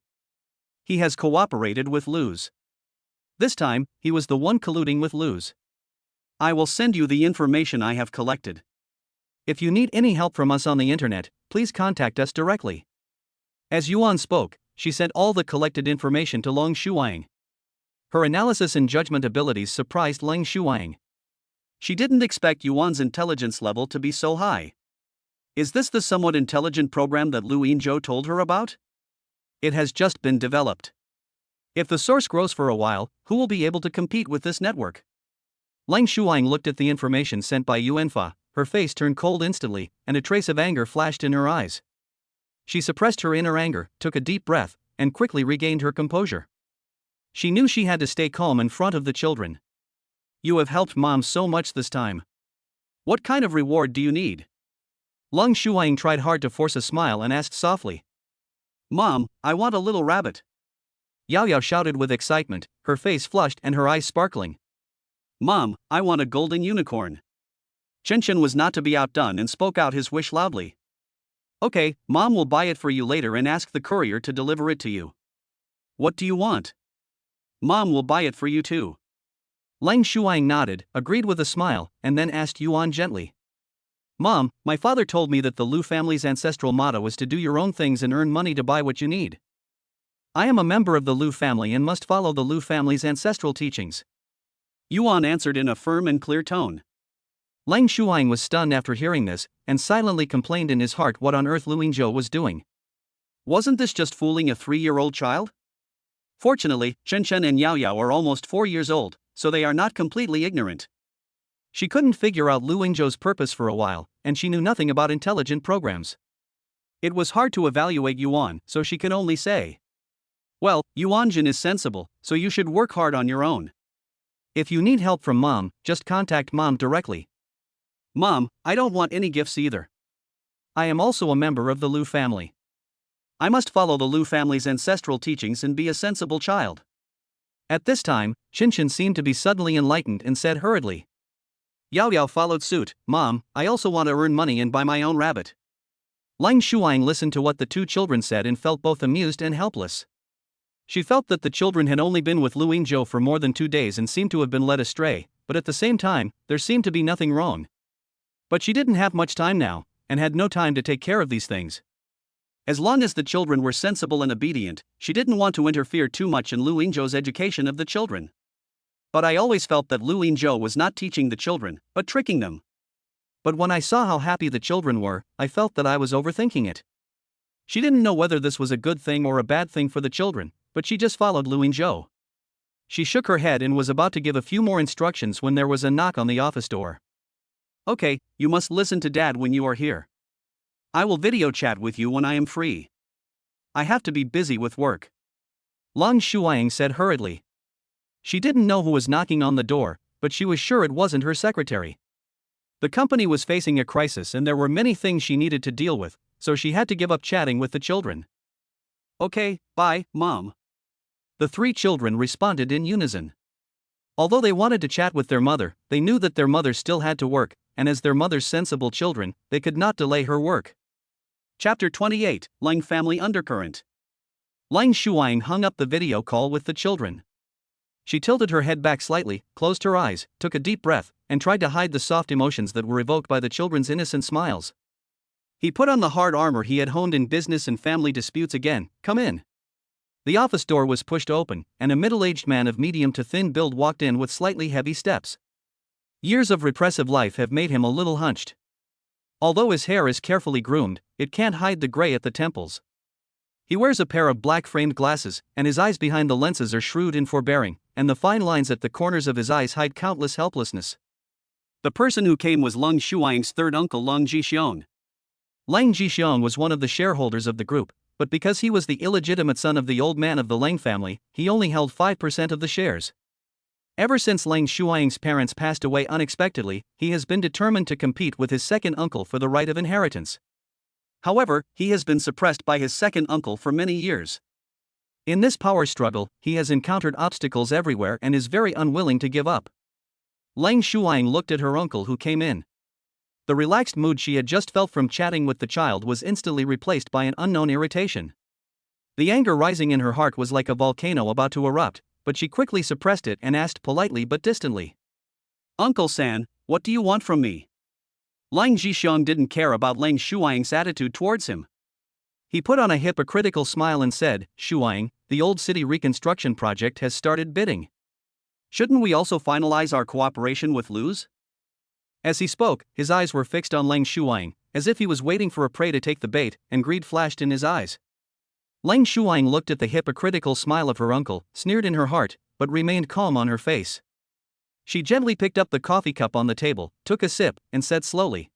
He has cooperated with Lu's. This time, he was the one colluding with Lu's. I will send you the information I have collected. If you need any help from us on the internet, please contact us directly. As Yuan spoke, she sent all the collected information to Leng Shuang. Her analysis and judgment abilities surprised Leng Shuang. She didn't expect Yuan's intelligence level to be so high. Is this the somewhat intelligent program that Lu Yingzhou told her about? It has just been developed. If the source grows for a while, who will be able to compete with this network? Lang Shuang looked at the information sent by Yuanfa, her face turned cold instantly, and a trace of anger flashed in her eyes. She suppressed her inner anger, took a deep breath, and quickly regained her composure. She knew she had to stay calm in front of the children. You have helped Mom so much this time. What kind of reward do you need? Lang Shuang tried hard to force a smile and asked softly. Mom, I want a little rabbit. Yao Yao shouted with excitement, her face flushed and her eyes sparkling. Mom, I want a golden unicorn. Chen Chen was not to be outdone and spoke out his wish loudly. Okay, Mom will buy it for you later and ask the courier to deliver it to you. What do you want? Mom will buy it for you too. Lang Shuang nodded, agreed with a smile, and then asked Yuan gently. Mom, my father told me that the Lu family's ancestral motto is to do your own things and earn money to buy what you need. I am a member of the Lu family and must follow the Lu family's ancestral teachings. Yuan answered in a firm and clear tone. Lang Shuang was stunned after hearing this, and silently complained in his heart what on earth Lu Yingzhou was doing. Wasn't this just fooling a 3-year-old child? Fortunately, Chen Chen and Yao Yao are almost 4 years old, so they are not completely ignorant. She couldn't figure out Lu Yingzhou's purpose for a while, and she knew nothing about intelligent programs. It was hard to evaluate Yuan, so she could only say, well, Yuanjin is sensible, so you should work hard on your own. If you need help from Mom, just contact Mom directly. Mom, I don't want any gifts either. I am also a member of the Lu family. I must follow the Lu family's ancestral teachings and be a sensible child. At this time, Qinshin seemed to be suddenly enlightened and said hurriedly. Yao Yao followed suit, Mom, I also want to earn money and buy my own rabbit. Lang Shuang listened to what the two children said and felt both amused and helpless. She felt that the children had only been with Lu Yingzhou for more than 2 days and seemed to have been led astray, but at the same time, there seemed to be nothing wrong. But she didn't have much time now, and had no time to take care of these things. As long as the children were sensible and obedient, she didn't want to interfere too much in Lu Yingzhou's education of the children. But I always felt that Lu Yingzhou was not teaching the children, but tricking them. But when I saw how happy the children were, I felt that I was overthinking it. She didn't know whether this was a good thing or a bad thing for the children, but she just followed Lu Yingzhou. She shook her head and was about to give a few more instructions when there was a knock on the office door. Okay, you must listen to Dad when you are here. I will video chat with you when I am free. I have to be busy with work. Lang Shuang said hurriedly. She didn't know who was knocking on the door, but she was sure it wasn't her secretary. The company was facing a crisis and there were many things she needed to deal with, so she had to give up chatting with the children. Okay, bye, Mom. The 3 children responded in unison. Although they wanted to chat with their mother, they knew that their mother still had to work, and as their mother's sensible children, they could not delay her work. Chapter 28, Lang Family Undercurrent. Lang Shuang hung up the video call with the children. She tilted her head back slightly, closed her eyes, took a deep breath, and tried to hide the soft emotions that were evoked by the children's innocent smiles. He put on the hard armor he had honed in business and family disputes again. Come in. The office door was pushed open, and a middle-aged man of medium to thin build walked in with slightly heavy steps. Years of repressive life have made him a little hunched. Although his hair is carefully groomed, it can't hide the gray at the temples. He wears a pair of black-framed glasses, and his eyes behind the lenses are shrewd and forbearing, and the fine lines at the corners of his eyes hide countless helplessness. The person who came was Lang Shuang's third uncle Lang Jixiong. Lang Jixiong was one of the shareholders of the group, but because he was the illegitimate son of the old man of the Lang family, he only held 5% of the shares. Ever since Lang Shuang's parents passed away unexpectedly, he has been determined to compete with his second uncle for the right of inheritance. However, he has been suppressed by his second uncle for many years. In this power struggle, he has encountered obstacles everywhere and is very unwilling to give up. Lang Shuang looked at her uncle who came in. The relaxed mood she had just felt from chatting with the child was instantly replaced by an unknown irritation. The anger rising in her heart was like a volcano about to erupt, but she quickly suppressed it and asked politely but distantly. Uncle San, what do you want from me? Lang Jixiong didn't care about Lang Shuang's attitude towards him. He put on a hypocritical smile and said, Shuang, the old city reconstruction project has started bidding. Shouldn't we also finalize our cooperation with Lu's? As he spoke, his eyes were fixed on Lang Shuang, as if he was waiting for a prey to take the bait, and greed flashed in his eyes. Lang Shuang looked at the hypocritical smile of her uncle, sneered in her heart, but remained calm on her face. She gently picked up the coffee cup on the table, took a sip, and said slowly,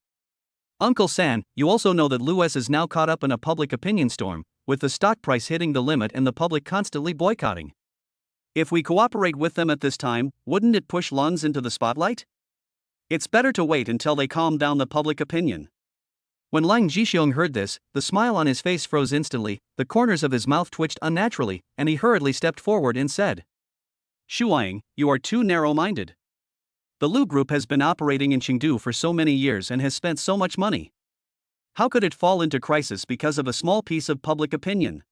"Uncle San, you also know that Luis is now caught up in a public opinion storm, with the stock price hitting the limit and the public constantly boycotting. If we cooperate with them at this time, wouldn't it push Lungs into the spotlight? It's better to wait until they calm down the public opinion." When Lang Jixiong heard this, the smile on his face froze instantly, the corners of his mouth twitched unnaturally, and he hurriedly stepped forward and said, "Shuang, you are too narrow-minded. The Lu Group has been operating in Chengdu for so many years and has spent so much money. How could it fall into crisis because of a small piece of public opinion?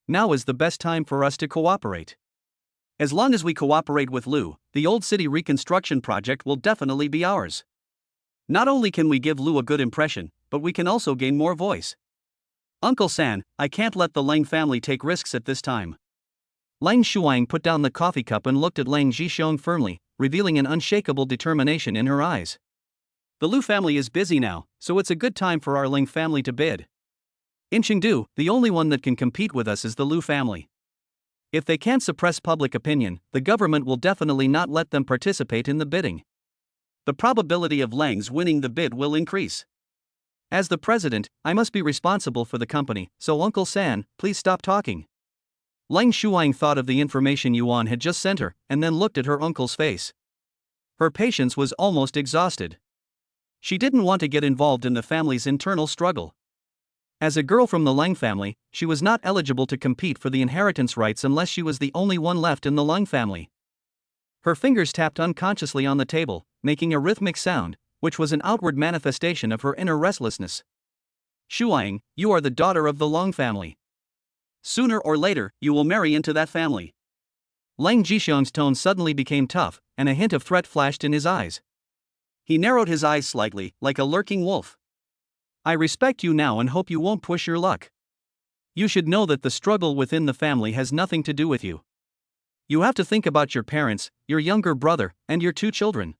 Now is the best time for us to cooperate. As long as we cooperate with Lu, the old city reconstruction project will definitely be ours. Not only can we give Lu a good impression, but we can also gain more voice. Uncle San, I can't let the Lang family take risks at this time." Lang Shuang put down the coffee cup and looked at Lang Jixiong firmly, revealing an unshakable determination in her eyes. "The Lu family is busy now, so it's a good time for our Lang family to bid. In Chengdu, the only one that can compete with us is the Lu family. If they can't suppress public opinion, the government will definitely not let them participate in the bidding. The probability of Lang's winning the bid will increase. As the president, I must be responsible for the company, so Uncle San, please stop talking." Lang Shuang thought of the information Yuan had just sent her, and then looked at her uncle's face. Her patience was almost exhausted. She didn't want to get involved in the family's internal struggle. As a girl from the Lang family, she was not eligible to compete for the inheritance rights unless she was the only one left in the Lang family. Her fingers tapped unconsciously on the table, making a rhythmic sound, which was an outward manifestation of her inner restlessness. "Shuang, you are the daughter of the Long family. Sooner or later, you will marry into that family." Lang Jixiong's tone suddenly became tough, and a hint of threat flashed in his eyes. He narrowed his eyes slightly, like a lurking wolf. "I respect you now and hope you won't push your luck. You should know that the struggle within the family has nothing to do with you. You have to think about your parents, your younger brother, and your 2 children.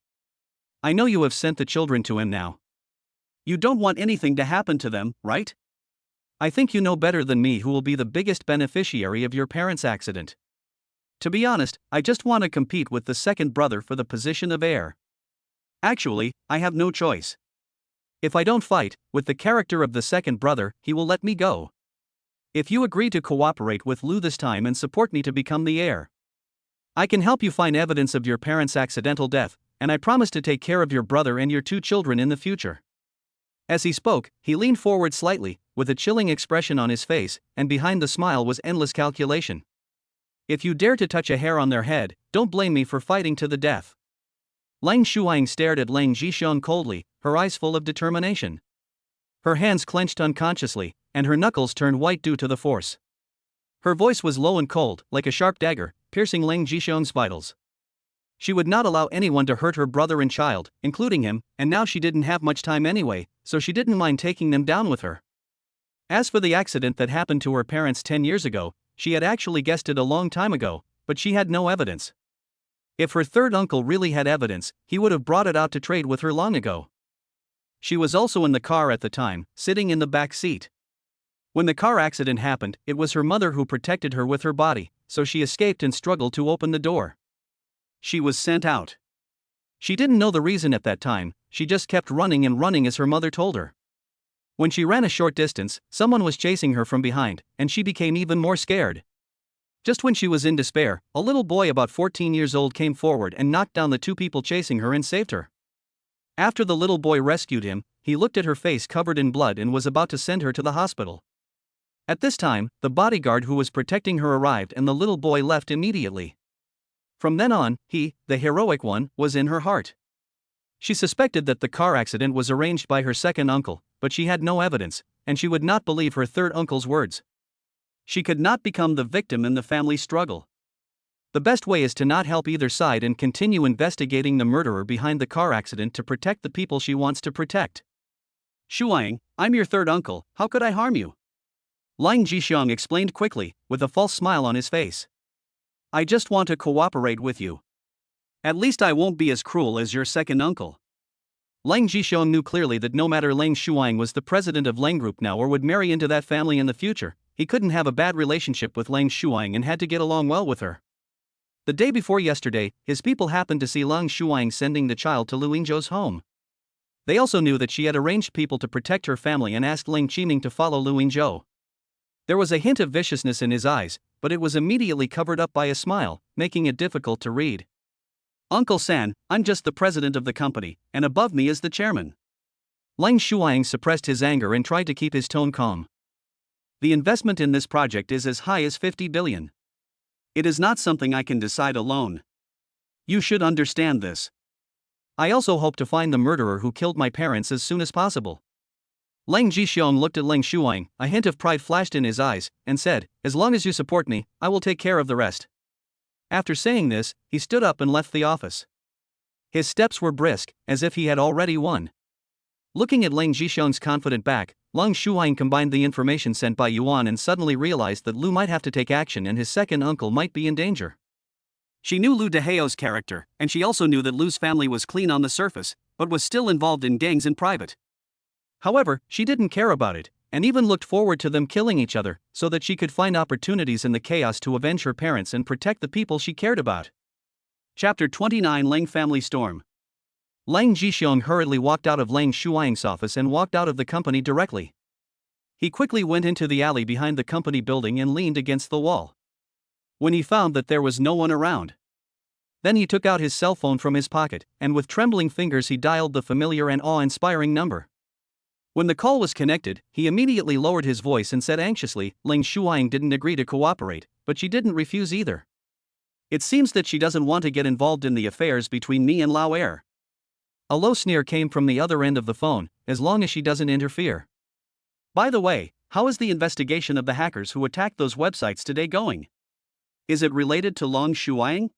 I know you have sent the children to him now. You don't want anything to happen to them, right? I think you know better than me who will be the biggest beneficiary of your parents' accident. To be honest, I just want to compete with the second brother for the position of heir. Actually, I have no choice. If I don't fight, with the character of the second brother, he will let me go. If you agree to cooperate with Lu this time and support me to become the heir, I can help you find evidence of your parents' accidental death, and I promise to take care of your brother and your 2 children in the future." As he spoke, he leaned forward slightly, with a chilling expression on his face, and behind the smile was endless calculation. "If you dare to touch a hair on their head, don't blame me for fighting to the death." Lang Shuang stared at Lang Jixiong coldly, her eyes full of determination. Her hands clenched unconsciously, and her knuckles turned white due to the force. Her voice was low and cold, like a sharp dagger, piercing Lang Jixiong's vitals. She would not allow anyone to hurt her brother and child, including him, and now she didn't have much time anyway, so she didn't mind taking them down with her. As for the accident that happened to her parents 10 years ago, she had actually guessed it a long time ago, but she had no evidence. If her third uncle really had evidence, he would have brought it out to trade with her long ago. She was also in the car at the time, sitting in the back seat. When the car accident happened, it was her mother who protected her with her body, so she escaped and struggled to open the door. She was sent out. She didn't know the reason at that time, she just kept running and running as her mother told her. When she ran a short distance, someone was chasing her from behind, and she became even more scared. Just when she was in despair, a little boy about 14 years old came forward and knocked down the 2 people chasing her and saved her. After the little boy rescued him, he looked at her face covered in blood and was about to send her to the hospital. At this time, the bodyguard who was protecting her arrived and the little boy left immediately. From then on, he, the heroic one, was in her heart. She suspected that the car accident was arranged by her second uncle, but she had no evidence, and she would not believe her third uncle's words. She could not become the victim in the family struggle. The best way is to not help either side and continue investigating the murderer behind the car accident to protect the people she wants to protect. "Shuang, I'm your third uncle, how could I harm you?" Lang Jixiong explained quickly, with a false smile on his face. "I just want to cooperate with you. At least I won't be as cruel as your second uncle." Lang Jixiong knew clearly that no matter Lang Shuang was the president of Lang Group now or would marry into that family in the future, he couldn't have a bad relationship with Lang Shuang and had to get along well with her. The day before yesterday, his people happened to see Lang Shuang sending the child to Lu Yingzhou's home. They also knew that she had arranged people to protect her family and asked Ling Qiming to follow Lu Yingzhou. There was a hint of viciousness in his eyes, but it was immediately covered up by a smile, making it difficult to read. Uncle San, I'm just the president of the company, and above me is the chairman. Lang Shuang suppressed his anger and tried to keep his tone calm. The investment in this project is as high as 50 billion. It is not something I can decide alone. You should understand this. I also hope to find the murderer who killed my parents as soon as possible. Lang Jixiong looked at Lang Shuang, a hint of pride flashed in his eyes, and said, as long as you support me, I will take care of the rest. After saying this, he stood up and left the office. His steps were brisk, as if he had already won. Looking at Lang Jixiong's confident back, Lang Shuang combined the information sent by Yuan and suddenly realized that Lu might have to take action and his second uncle might be in danger. She knew Lu Dehao's character, and she also knew that Lu's family was clean on the surface, but was still involved in gangs in private. However, she didn't care about it, and even looked forward to them killing each other, so that she could find opportunities in the chaos to avenge her parents and protect the people she cared about. Chapter 29 Lang Family Storm. Lang Jixiong hurriedly walked out of Lang Shuang's office and walked out of the company directly. He quickly went into the alley behind the company building and leaned against the wall. When he found that there was no one around, then he took out his cell phone from his pocket, and with trembling fingers he dialed the familiar and awe-inspiring number. When the call was connected, he immediately lowered his voice and said anxiously, Lang Shuang didn't agree to cooperate, but she didn't refuse either. It seems that she doesn't want to get involved in the affairs between me and Lao Er. A low sneer came from the other end of the phone, as long as she doesn't interfere. By the way, how is the investigation of the hackers who attacked those websites today going? Is it related to Lang Shuang?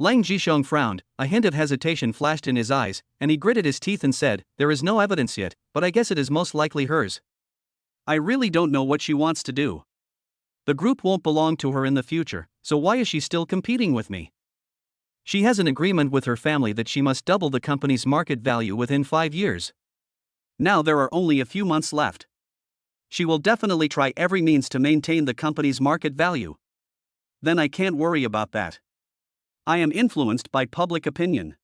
Lang Jixiong frowned, a hint of hesitation flashed in his eyes, and he gritted his teeth and said, there is no evidence yet, but I guess it is most likely hers. I really don't know what she wants to do. The group won't belong to her in the future, so why is she still competing with me? She has an agreement with her family that she must double the company's market value within 5 years. Now there are only a few months left. She will definitely try every means to maintain the company's market value. Then I can't worry about that. I am influenced by public opinion.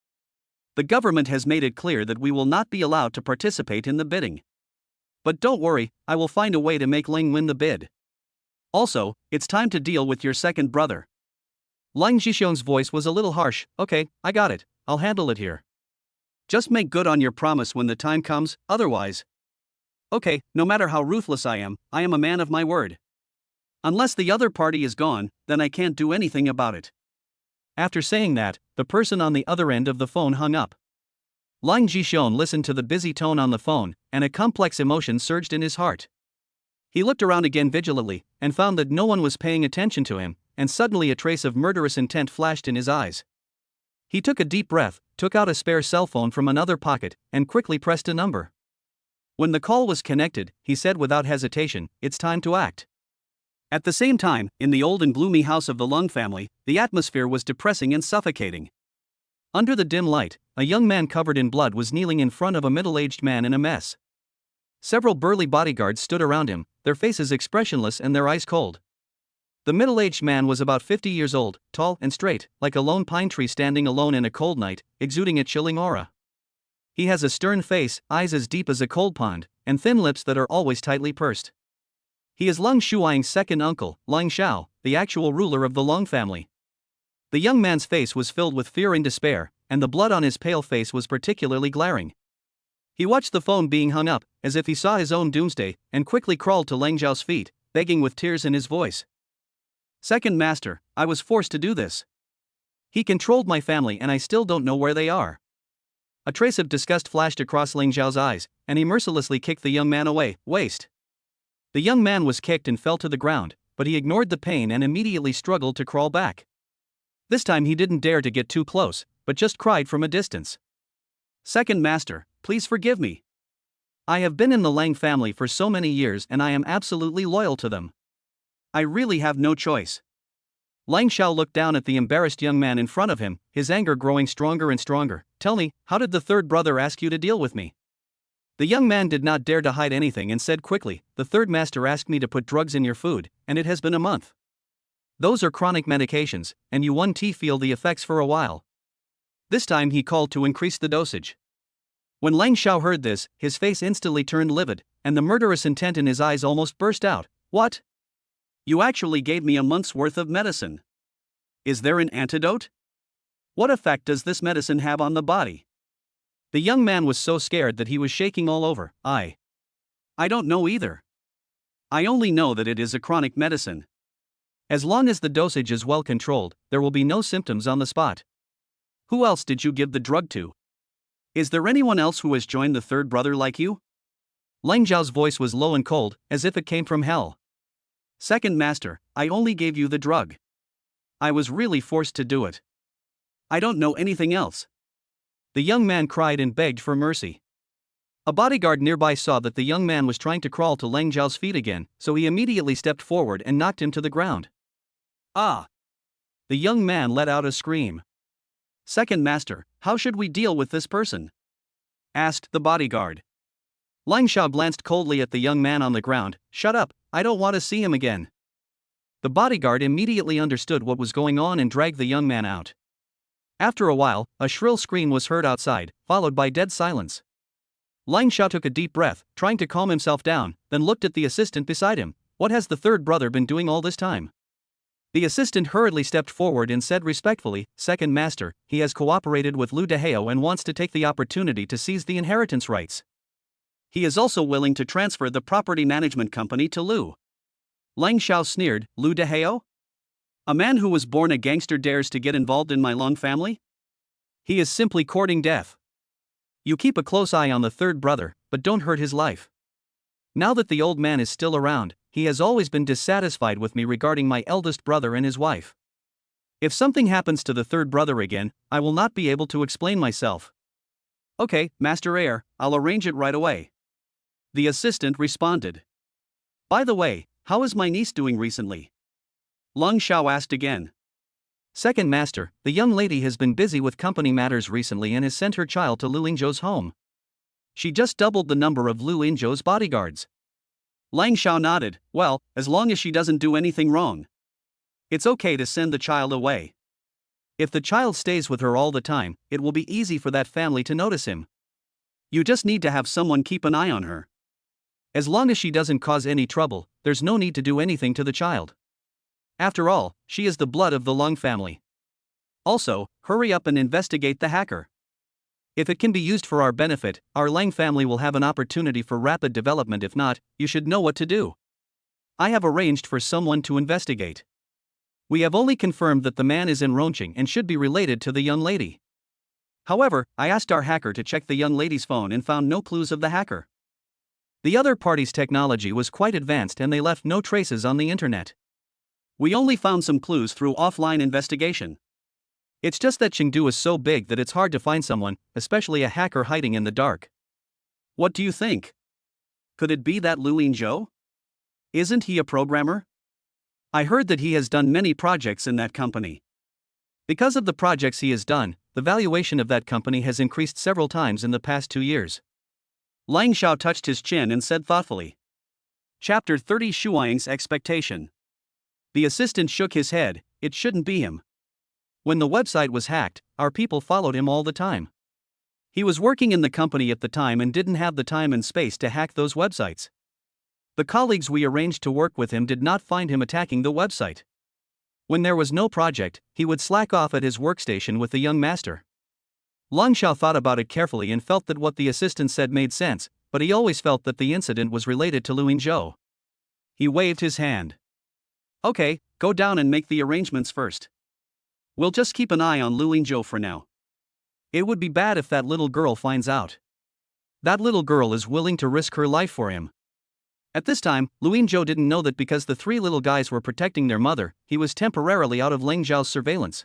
The government has made it clear that we will not be allowed to participate in the bidding. But don't worry, I will find a way to make Ling win the bid. Also, it's time to deal with your second brother. Lang Jixiong's voice was a little harsh. Okay, I got it, I'll handle it here. Just make good on your promise when the time comes, otherwise. Okay, no matter how ruthless I am a man of my word. Unless the other party is gone, then I can't do anything about it. After saying that, the person on the other end of the phone hung up. Lang Jixiong listened to the busy tone on the phone, and a complex emotion surged in his heart. He looked around again vigilantly, and found that no one was paying attention to him, and suddenly a trace of murderous intent flashed in his eyes. He took a deep breath, took out a spare cell phone from another pocket, and quickly pressed a number. When the call was connected, he said without hesitation, it's time to act. At the same time, in the old and gloomy house of the Lung family, the atmosphere was depressing and suffocating. Under the dim light, a young man covered in blood was kneeling in front of a middle-aged man in a mess. Several burly bodyguards stood around him, their faces expressionless and their eyes cold. The middle-aged man was about 50 years old, tall and straight, like a lone pine tree standing alone in a cold night, exuding a chilling aura. He has a stern face, eyes as deep as a cold pond, and thin lips that are always tightly pursed. He is Lang Shuang's second uncle, Lang Xiao, the actual ruler of the Lung family. The young man's face was filled with fear and despair, and the blood on his pale face was particularly glaring. He watched the phone being hung up, as if he saw his own doomsday, and quickly crawled to Lang Xiao's feet, begging with tears in his voice. Second master, I was forced to do this. He controlled my family and I still don't know where they are. A trace of disgust flashed across Lang Xiao's eyes, and he mercilessly kicked the young man away. Waste. The young man was kicked and fell to the ground, but he ignored the pain and immediately struggled to crawl back. This time he didn't dare to get too close, but just cried from a distance. Second master, please forgive me. I have been in the Lang family for so many years and I am absolutely loyal to them. I really have no choice. Lang Xiao looked down at the embarrassed young man in front of him, his anger growing stronger and stronger. Tell me, how did the third brother ask you to deal with me? The young man did not dare to hide anything and said quickly, "The third master asked me to put drugs in your food, and it has been a month. Those are chronic medications, and you won't feel the effects for a while." This time he called to increase the dosage. When Lang Xiao heard this, his face instantly turned livid, and the murderous intent in his eyes almost burst out. "What? You actually gave me a month's worth of medicine? Is there an antidote? What effect does this medicine have on the body?" The young man was so scared that he was shaking all over. I don't know either. I only know that it is a chronic medicine. As long as the dosage is well controlled, there will be no symptoms on the spot. Who else did you give the drug to? Is there anyone else who has joined the third brother like you? Lang Zhao's voice was low and cold, as if it came from hell. "Second master, I only gave you the drug. I was really forced to do it. I don't know anything else." The young man cried and begged for mercy. A bodyguard nearby saw that the young man was trying to crawl to Lang Zhao's feet again, so he immediately stepped forward and knocked him to the ground. "Ah!" The young man let out a scream. "Second master, how should we deal with this person?" asked the bodyguard. Lang Xiao glanced coldly at the young man on the ground. "Shut up, I don't want to see him again." The bodyguard immediately understood what was going on and dragged the young man out. After a while, a shrill scream was heard outside, followed by dead silence. Lang Xiao took a deep breath, trying to calm himself down, then looked at the assistant beside him. "What has the third brother been doing all this time?" The assistant hurriedly stepped forward and said respectfully, "Second master, he has cooperated with Lu Dehao and wants to take the opportunity to seize the inheritance rights. He is also willing to transfer the property management company to Lu." Lang Xiao sneered. "Lu Dehao? A man who was born a gangster dares to get involved in my Long family? He is simply courting death. You keep a close eye on the third brother, but don't hurt his life. Now that the old man is still around, he has always been dissatisfied with me regarding my eldest brother and his wife. If something happens to the third brother again, I will not be able to explain myself." "Okay, Master Heir, I'll arrange it right away," the assistant responded. "By the way, how is my niece doing recently?" Lang Xiao asked again. "Second master, the young lady has been busy with company matters recently and has sent her child to Lu Yingzhou's home. She just doubled the number of Lu Yingzhou's bodyguards." Lang Xiao nodded. "Well, as long as she doesn't do anything wrong, it's okay to send the child away. If the child stays with her all the time, it will be easy for that family to notice him. You just need to have someone keep an eye on her. As long as she doesn't cause any trouble, there's no need to do anything to the child. After all, she is the blood of the Long family. Also, hurry up and investigate the hacker. If it can be used for our benefit, our Lang family will have an opportunity for rapid development. If not, you should know what to do. I have arranged for someone to investigate. We have only confirmed that the man is in Ronqing and should be related to the young lady. However, I asked our hacker to check the young lady's phone and found no clues of the hacker. The other party's technology was quite advanced and they left no traces on the internet. We only found some clues through offline investigation. It's just that Chengdu is so big that it's hard to find someone, especially a hacker hiding in the dark. What do you think? Could it be that Lu Yingzhou? Isn't he a programmer? I heard that he has done many projects in that company. Because of the projects he has done, the valuation of that company has increased several times in the past 2 years." Lang Xiao touched his chin and said thoughtfully. Chapter 30 Shuaing's Expectation. The assistant shook his head. "It shouldn't be him. When the website was hacked, our people followed him all the time. He was working in the company at the time and didn't have the time and space to hack those websites. The colleagues we arranged to work with him did not find him attacking the website. When there was no project, he would slack off at his workstation with the young master." Lang Xiao thought about it carefully and felt that what the assistant said made sense, but he always felt that the incident was related to Lu Yingzhou. He waved his hand. "Okay, go down and make the arrangements first. We'll just keep an eye on Lu Yingzhou for now. It would be bad if that little girl finds out. That little girl is willing to risk her life for him." At this time, Lu Yingzhou didn't know that because the 3 little guys were protecting their mother, he was temporarily out of Lang Zhao's surveillance.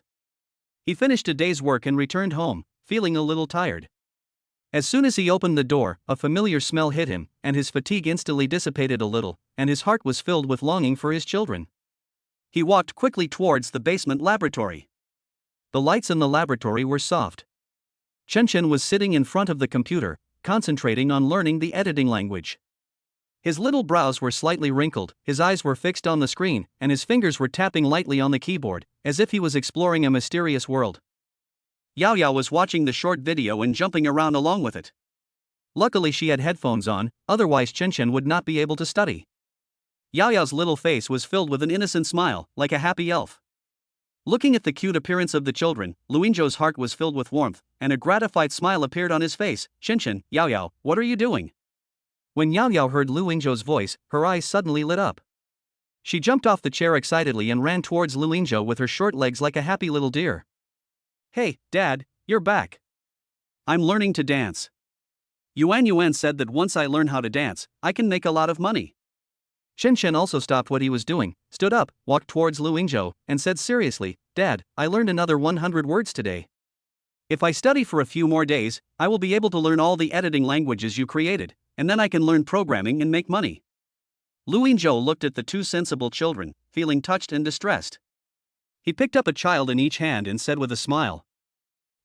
He finished a day's work and returned home, feeling a little tired. As soon as he opened the door, a familiar smell hit him, and his fatigue instantly dissipated a little, and his heart was filled with longing for his children. He walked quickly towards the basement laboratory. The lights in the laboratory were soft. Chen Chen was sitting in front of the computer, concentrating on learning the editing language. His little brows were slightly wrinkled, his eyes were fixed on the screen, and his fingers were tapping lightly on the keyboard, as if he was exploring a mysterious world. Yao Yao was watching the short video and jumping around along with it. Luckily she had headphones on, otherwise Chen Chen would not be able to study. Yao Yao's little face was filled with an innocent smile, like a happy elf. Looking at the cute appearance of the children, Luingzhou's heart was filled with warmth, and a gratified smile appeared on his face. Chen Chen, Yao Yao, what are you doing? When Yao Yao heard Luingzhou's voice, her eyes suddenly lit up. She jumped off the chair excitedly and ran towards Luingzhou with her short legs like a happy little deer. Hey, Dad, you're back. I'm learning to dance. Yuan said that once I learn how to dance, I can make a lot of money. Chen Chen also stopped what he was doing, stood up, walked towards Luingzhou, and said seriously, Dad, I learned another 100 words today. If I study for a few more days, I will be able to learn all the editing languages you created, and then I can learn programming and make money. Luingzhou looked at the two sensible children, feeling touched and distressed. He picked up a child in each hand and said with a smile,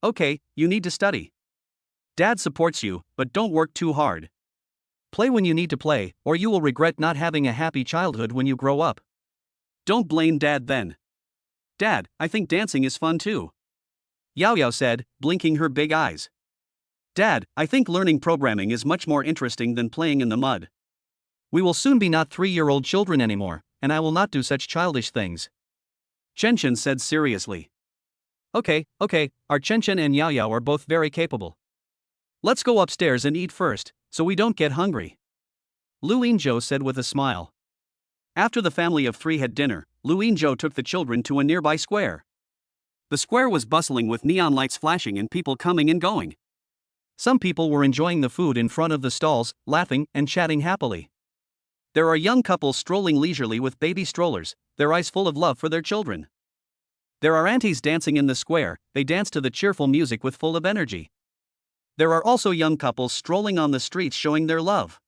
Okay, you need to study. Dad supports you, but don't work too hard. Play when you need to play, or you will regret not having a happy childhood when you grow up. Don't blame Dad then. Dad, I think dancing is fun too. Yao Yao said, blinking her big eyes. Dad, I think learning programming is much more interesting than playing in the mud. We will soon be not 3-year-old children anymore, and I will not do such childish things. Chen Chen said seriously. Okay, our Chen Chen and Yao Yao are both very capable. Let's go upstairs and eat first, so we don't get hungry. Luingzhou said with a smile. After the family of 3 had dinner, Luingzhou took the children to a nearby square. The square was bustling with neon lights flashing and people coming and going. Some people were enjoying the food in front of the stalls, laughing and chatting happily. There are young couples strolling leisurely with baby strollers, their eyes full of love for their children. There are aunties dancing in the square, they dance to the cheerful music with full of energy. There are also young couples strolling on the streets showing their love.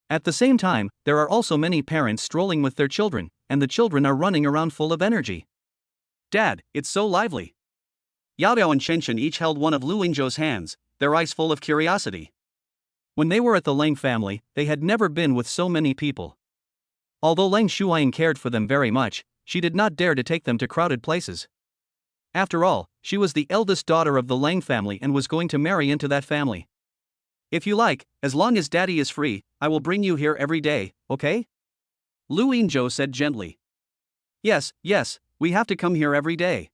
At the same time, there are also many parents strolling with their children, and the children are running around full of energy. Dad, it's so lively. Yao Yao and Chen Chen each held one of Luingzhou's hands, their eyes full of curiosity. When they were at the Lang family, they had never been with so many people. Although Lang Shuaing cared for them very much, she did not dare to take them to crowded places. After all, she was the eldest daughter of the Lang family and was going to marry into that family. If you like, as long as Daddy is free, I will bring you here every day, okay? Luingzhou said gently. Yes, we have to come here every day.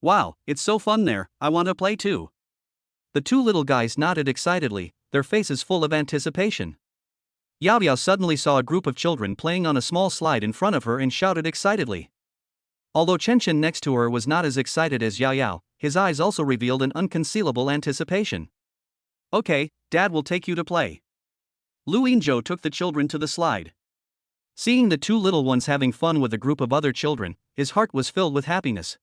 Wow, it's so fun there, I want to play too. The two little guys nodded excitedly, their faces full of anticipation. Yao Yao suddenly saw a group of children playing on a small slide in front of her and shouted excitedly. Although Chen Chen next to her was not as excited as Yao Yao, his eyes also revealed an unconcealable anticipation. Okay, Dad will take you to play. Luingzhou took the children to the slide. Seeing the two little ones having fun with a group of other children, his heart was filled with happiness.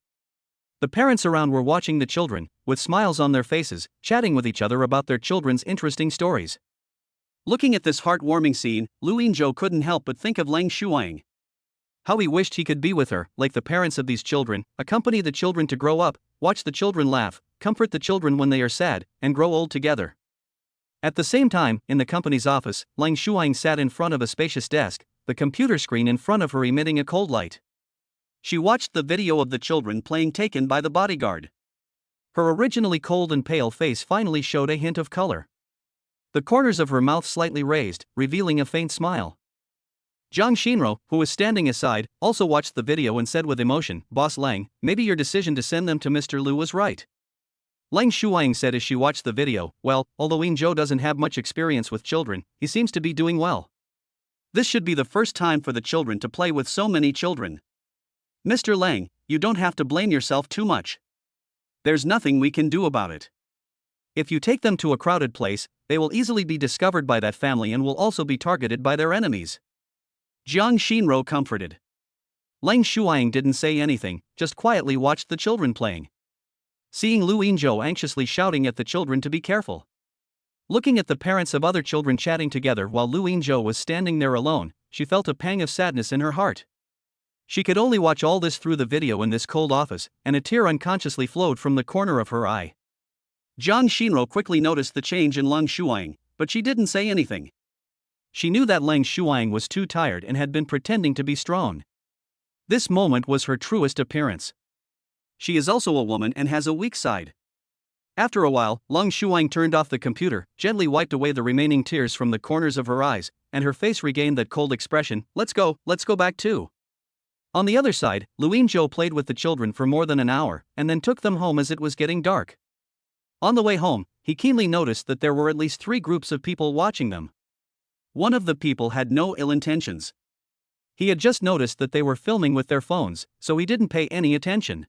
The parents around were watching the children, with smiles on their faces, chatting with each other about their children's interesting stories. Looking at this heartwarming scene, Luingzhou couldn't help but think of Lang Shuaing. How he wished he could be with her, like the parents of these children, accompany the children to grow up, watch the children laugh, comfort the children when they are sad, and grow old together. At the same time, in the company's office, Lang Shuaing sat in front of a spacious desk, the computer screen in front of her emitting a cold light. She watched the video of the children playing taken by the bodyguard. Her originally cold and pale face finally showed a hint of color. The corners of her mouth slightly raised, revealing a faint smile. Zhang Xinro, who was standing aside, also watched the video and said with emotion, Boss Lang, maybe your decision to send them to Mr. Lu was right. Lang Shuaing said as she watched the video, well, although Yingzhou doesn't have much experience with children, he seems to be doing well. This should be the first time for the children to play with so many children. Mr. Lang, you don't have to blame yourself too much. There's nothing we can do about it. If you take them to a crowded place, they will easily be discovered by that family and will also be targeted by their enemies. Jiang Xinro comforted. Lang Shuaing didn't say anything, just quietly watched the children playing. Seeing Luingzhou anxiously shouting at the children to be careful. Looking at the parents of other children chatting together while Luingzhou was standing there alone, she felt a pang of sadness in her heart. She could only watch all this through the video in this cold office, and a tear unconsciously flowed from the corner of her eye. Jiang Xinro quickly noticed the change in Leng Shuang, but she didn't say anything. She knew that Leng Shuang was too tired and had been pretending to be strong. This moment was her truest appearance. She is also a woman and has a weak side. After a while, Leng Shuang turned off the computer, gently wiped away the remaining tears from the corners of her eyes, and her face regained that cold expression. Let's go back too. On the other side, Luin Zhou played with the children for more than an hour, and then took them home as it was getting dark. On the way home, he keenly noticed that there were at least 3 groups of people watching them. One of the people had no ill intentions. He had just noticed that they were filming with their phones, so he didn't pay any attention.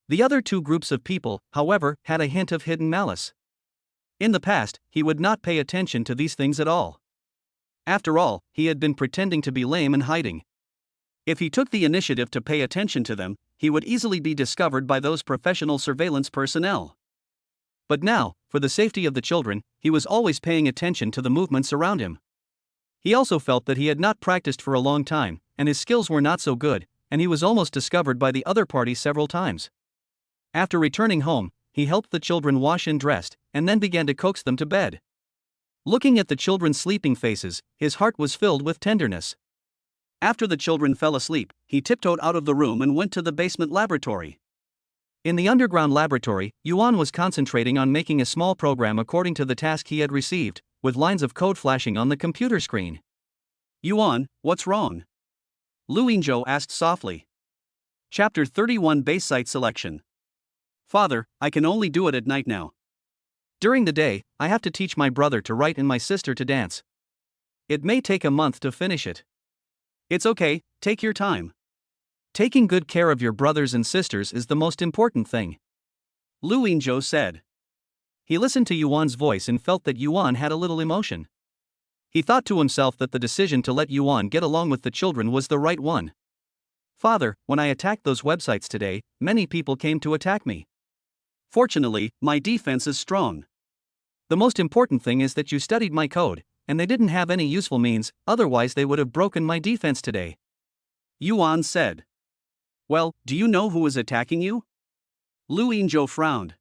The other 2 groups of people, however, had a hint of hidden malice. In the past, he would not pay attention to these things at all. After all, he had been pretending to be lame and hiding. If he took the initiative to pay attention to them, he would easily be discovered by those professional surveillance personnel. But now, for the safety of the children, he was always paying attention to the movements around him. He also felt that he had not practiced for a long time, and his skills were not so good, and he was almost discovered by the other party several times. After returning home, he helped the children wash and dressed, and then began to coax them to bed. Looking at the children's sleeping faces, his heart was filled with tenderness. After the children fell asleep, he tiptoed out of the room and went to the basement laboratory. In the underground laboratory, Yuan was concentrating on making a small program according to the task he had received, with lines of code flashing on the computer screen. Yuan, what's wrong? Luin Zhou asked softly. Chapter 31 Base Site Selection. Father, I can only do it at night now. During the day, I have to teach my brother to write and my sister to dance. It may take a month to finish it. It's okay, take your time. Taking good care of your brothers and sisters is the most important thing. Luin Zhou said. He listened to Yuan's voice and felt that Yuan had a little emotion. He thought to himself that the decision to let Yuan get along with the children was the right one. Father, when I attacked those websites today, many people came to attack me. Fortunately, my defense is strong. The most important thing is that you studied my code, and they didn't have any useful means, otherwise they would have broken my defense today. Yuan said. Well, do you know who is attacking you? Luin Zhou frowned.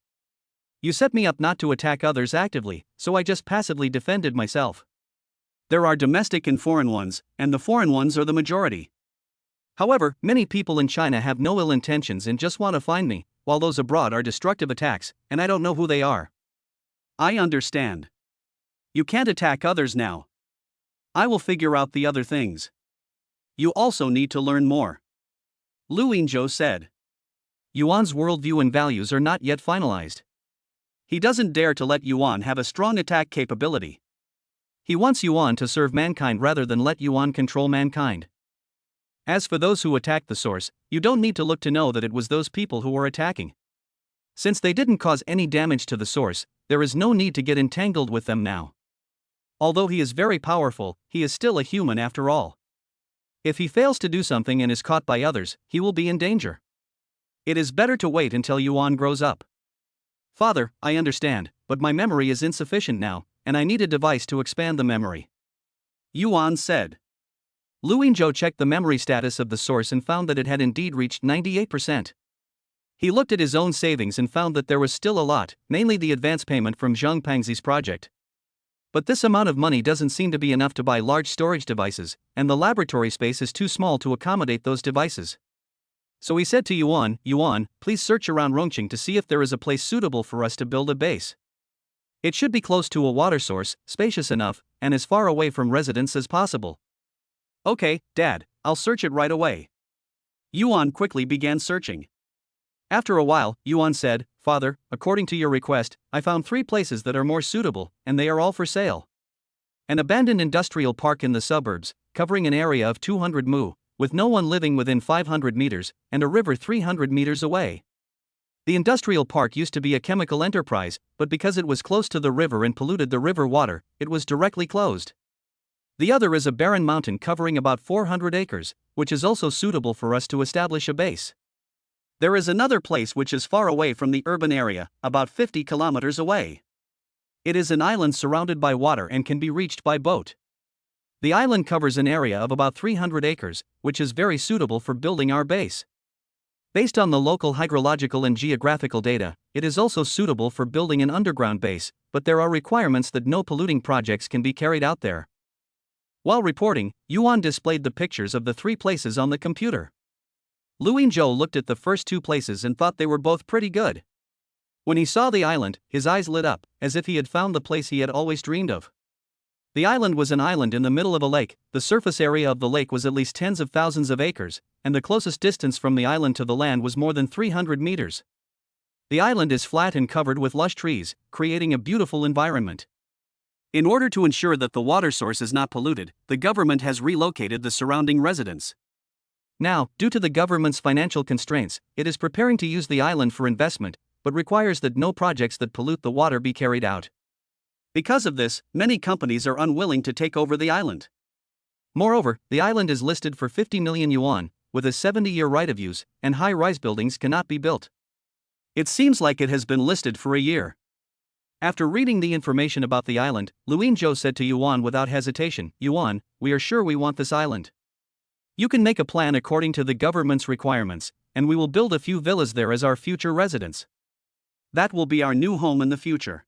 You set me up not to attack others actively, so I just passively defended myself. There are domestic and foreign ones, and the foreign ones are the majority. However, many people in China have no ill intentions and just want to find me, while those abroad are destructive attacks, and I don't know who they are. I understand. You can't attack others now. I will figure out the other things. You also need to learn more. Luin Zhou said. Yuan's worldview and values are not yet finalized. He doesn't dare to let Yuan have a strong attack capability. He wants Yuan to serve mankind rather than let Yuan control mankind. As for those who attacked the source, you don't need to look to know that it was those people who were attacking. Since they didn't cause any damage to the source, there is no need to get entangled with them now. Although he is very powerful, he is still a human after all. If he fails to do something and is caught by others, he will be in danger. It is better to wait until Yuan grows up. Father, I understand, but my memory is insufficient now, and I need a device to expand the memory. Yuan said. Luin Zhou checked the memory status of the source and found that it had indeed reached 98%. He looked at his own savings and found that there was still a lot, mainly the advance payment from Zhang Pangzi's project. But this amount of money doesn't seem to be enough to buy large storage devices, and the laboratory space is too small to accommodate those devices. So he said to Yuan, Yuan, please search around Rongqing to see if there is a place suitable for us to build a base. It should be close to a water source, spacious enough, and as far away from residents as possible. Okay, Dad, I'll search it right away. Yuan quickly began searching. After a while, Yuan said, Father, according to your request, I found 3 places that are more suitable, and they are all for sale. An abandoned industrial park in the suburbs, covering an area of 200 mu, with no one living within 500 meters, and a river 300 meters away. The industrial park used to be a chemical enterprise, but because it was close to the river and polluted the river water, it was directly closed. The other is a barren mountain covering about 400 acres, which is also suitable for us to establish a base. There is another place which is far away from the urban area, about 50 kilometers away. It is an island surrounded by water and can be reached by boat. The island covers an area of about 300 acres, which is very suitable for building our base. Based on the local hydrological and geographical data, it is also suitable for building an underground base, but there are requirements that no polluting projects can be carried out there. While reporting, Yuan displayed the pictures of the 3 places on the computer. Lu Yingzhou looked at the first 2 places and thought they were both pretty good. When he saw the island, his eyes lit up, as if he had found the place he had always dreamed of. The island was an island in the middle of a lake. The surface area of the lake was at least tens of thousands of acres, and the closest distance from the island to the land was more than 300 meters. The island is flat and covered with lush trees, creating a beautiful environment. In order to ensure that the water source is not polluted, the government has relocated the surrounding residents. Now, due to the government's financial constraints, it is preparing to use the island for investment, but requires that no projects that pollute the water be carried out. Because of this, many companies are unwilling to take over the island. Moreover, the island is listed for 50 million yuan, with a 70-year right of use, and high-rise buildings cannot be built. It seems like it has been listed for a year. After reading the information about the island, Lu Yingzhou said to Yuan without hesitation, "Yuan, we are sure we want this island. You can make a plan according to the government's requirements, and we will build a few villas there as our future residence. That will be our new home in the future.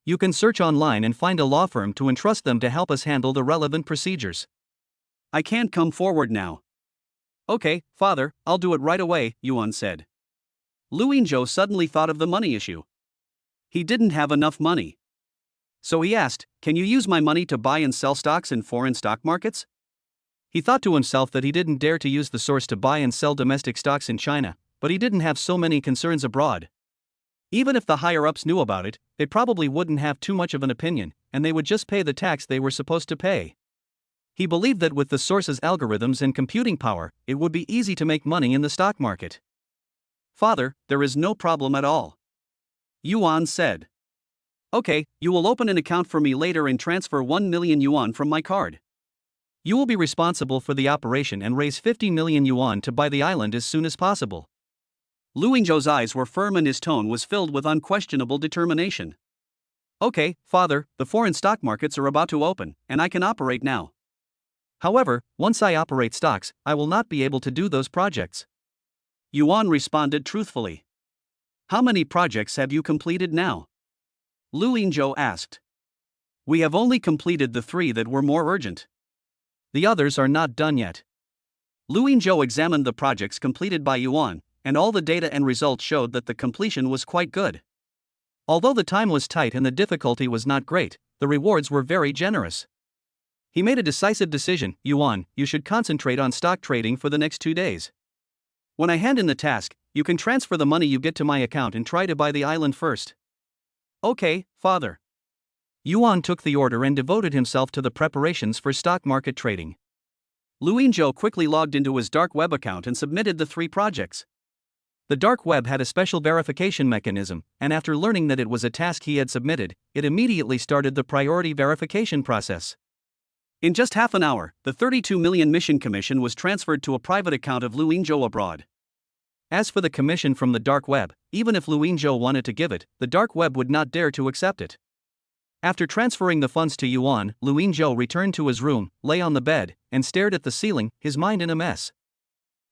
You can search online and find a law firm to entrust them to help us handle the relevant procedures. I can't come forward now." "Okay, father, I'll do it right away," Yuan said. Lu Yingzhou suddenly thought of the money issue. He didn't have enough money. So he asked, "Can you use my money to buy and sell stocks in foreign stock markets?" He thought to himself that he didn't dare to use the source to buy and sell domestic stocks in China, but he didn't have so many concerns abroad. Even if the higher-ups knew about it, they probably wouldn't have too much of an opinion, and they would just pay the tax they were supposed to pay. He believed that with the source's algorithms and computing power, it would be easy to make money in the stock market. "Father, there is no problem at all," Yuan said. "Okay, you will open an account for me later and transfer 1 million yuan from my card. You will be responsible for the operation and raise 50 million yuan to buy the island as soon as possible." Lu Yingzhou's eyes were firm and his tone was filled with unquestionable determination. "Okay, father, the foreign stock markets are about to open, and I can operate now. However, once I operate stocks, I will not be able to do those projects." Yuan responded truthfully. "How many projects have you completed now?" Lu Yingzhou asked. "We have only completed the 3 that were more urgent. The others are not done yet." Lu Yingzhou examined the projects completed by Yuan, and all the data and results showed that the completion was quite good. Although the time was tight and the difficulty was not great, the rewards were very generous. He made a decisive decision. "Yuan, you should concentrate on stock trading for the next 2 days. When I hand in the task, you can transfer the money you get to my account and try to buy the island first." "Okay, father." Yuan took the order and devoted himself to the preparations for stock market trading. Lu Yingzhou quickly logged into his dark web account and submitted the 3 projects. The dark web had a special verification mechanism, and after learning that it was a task he had submitted, it immediately started the priority verification process. In just half an hour, the 32 million mission commission was transferred to a private account of Lu Yingzhou abroad. As for the commission from the dark web, even if Lu Yingzhou wanted to give it, the dark web would not dare to accept it. After transferring the funds to Yuan, Lu Yingzhou returned to his room, lay on the bed, and stared at the ceiling, his mind in a mess.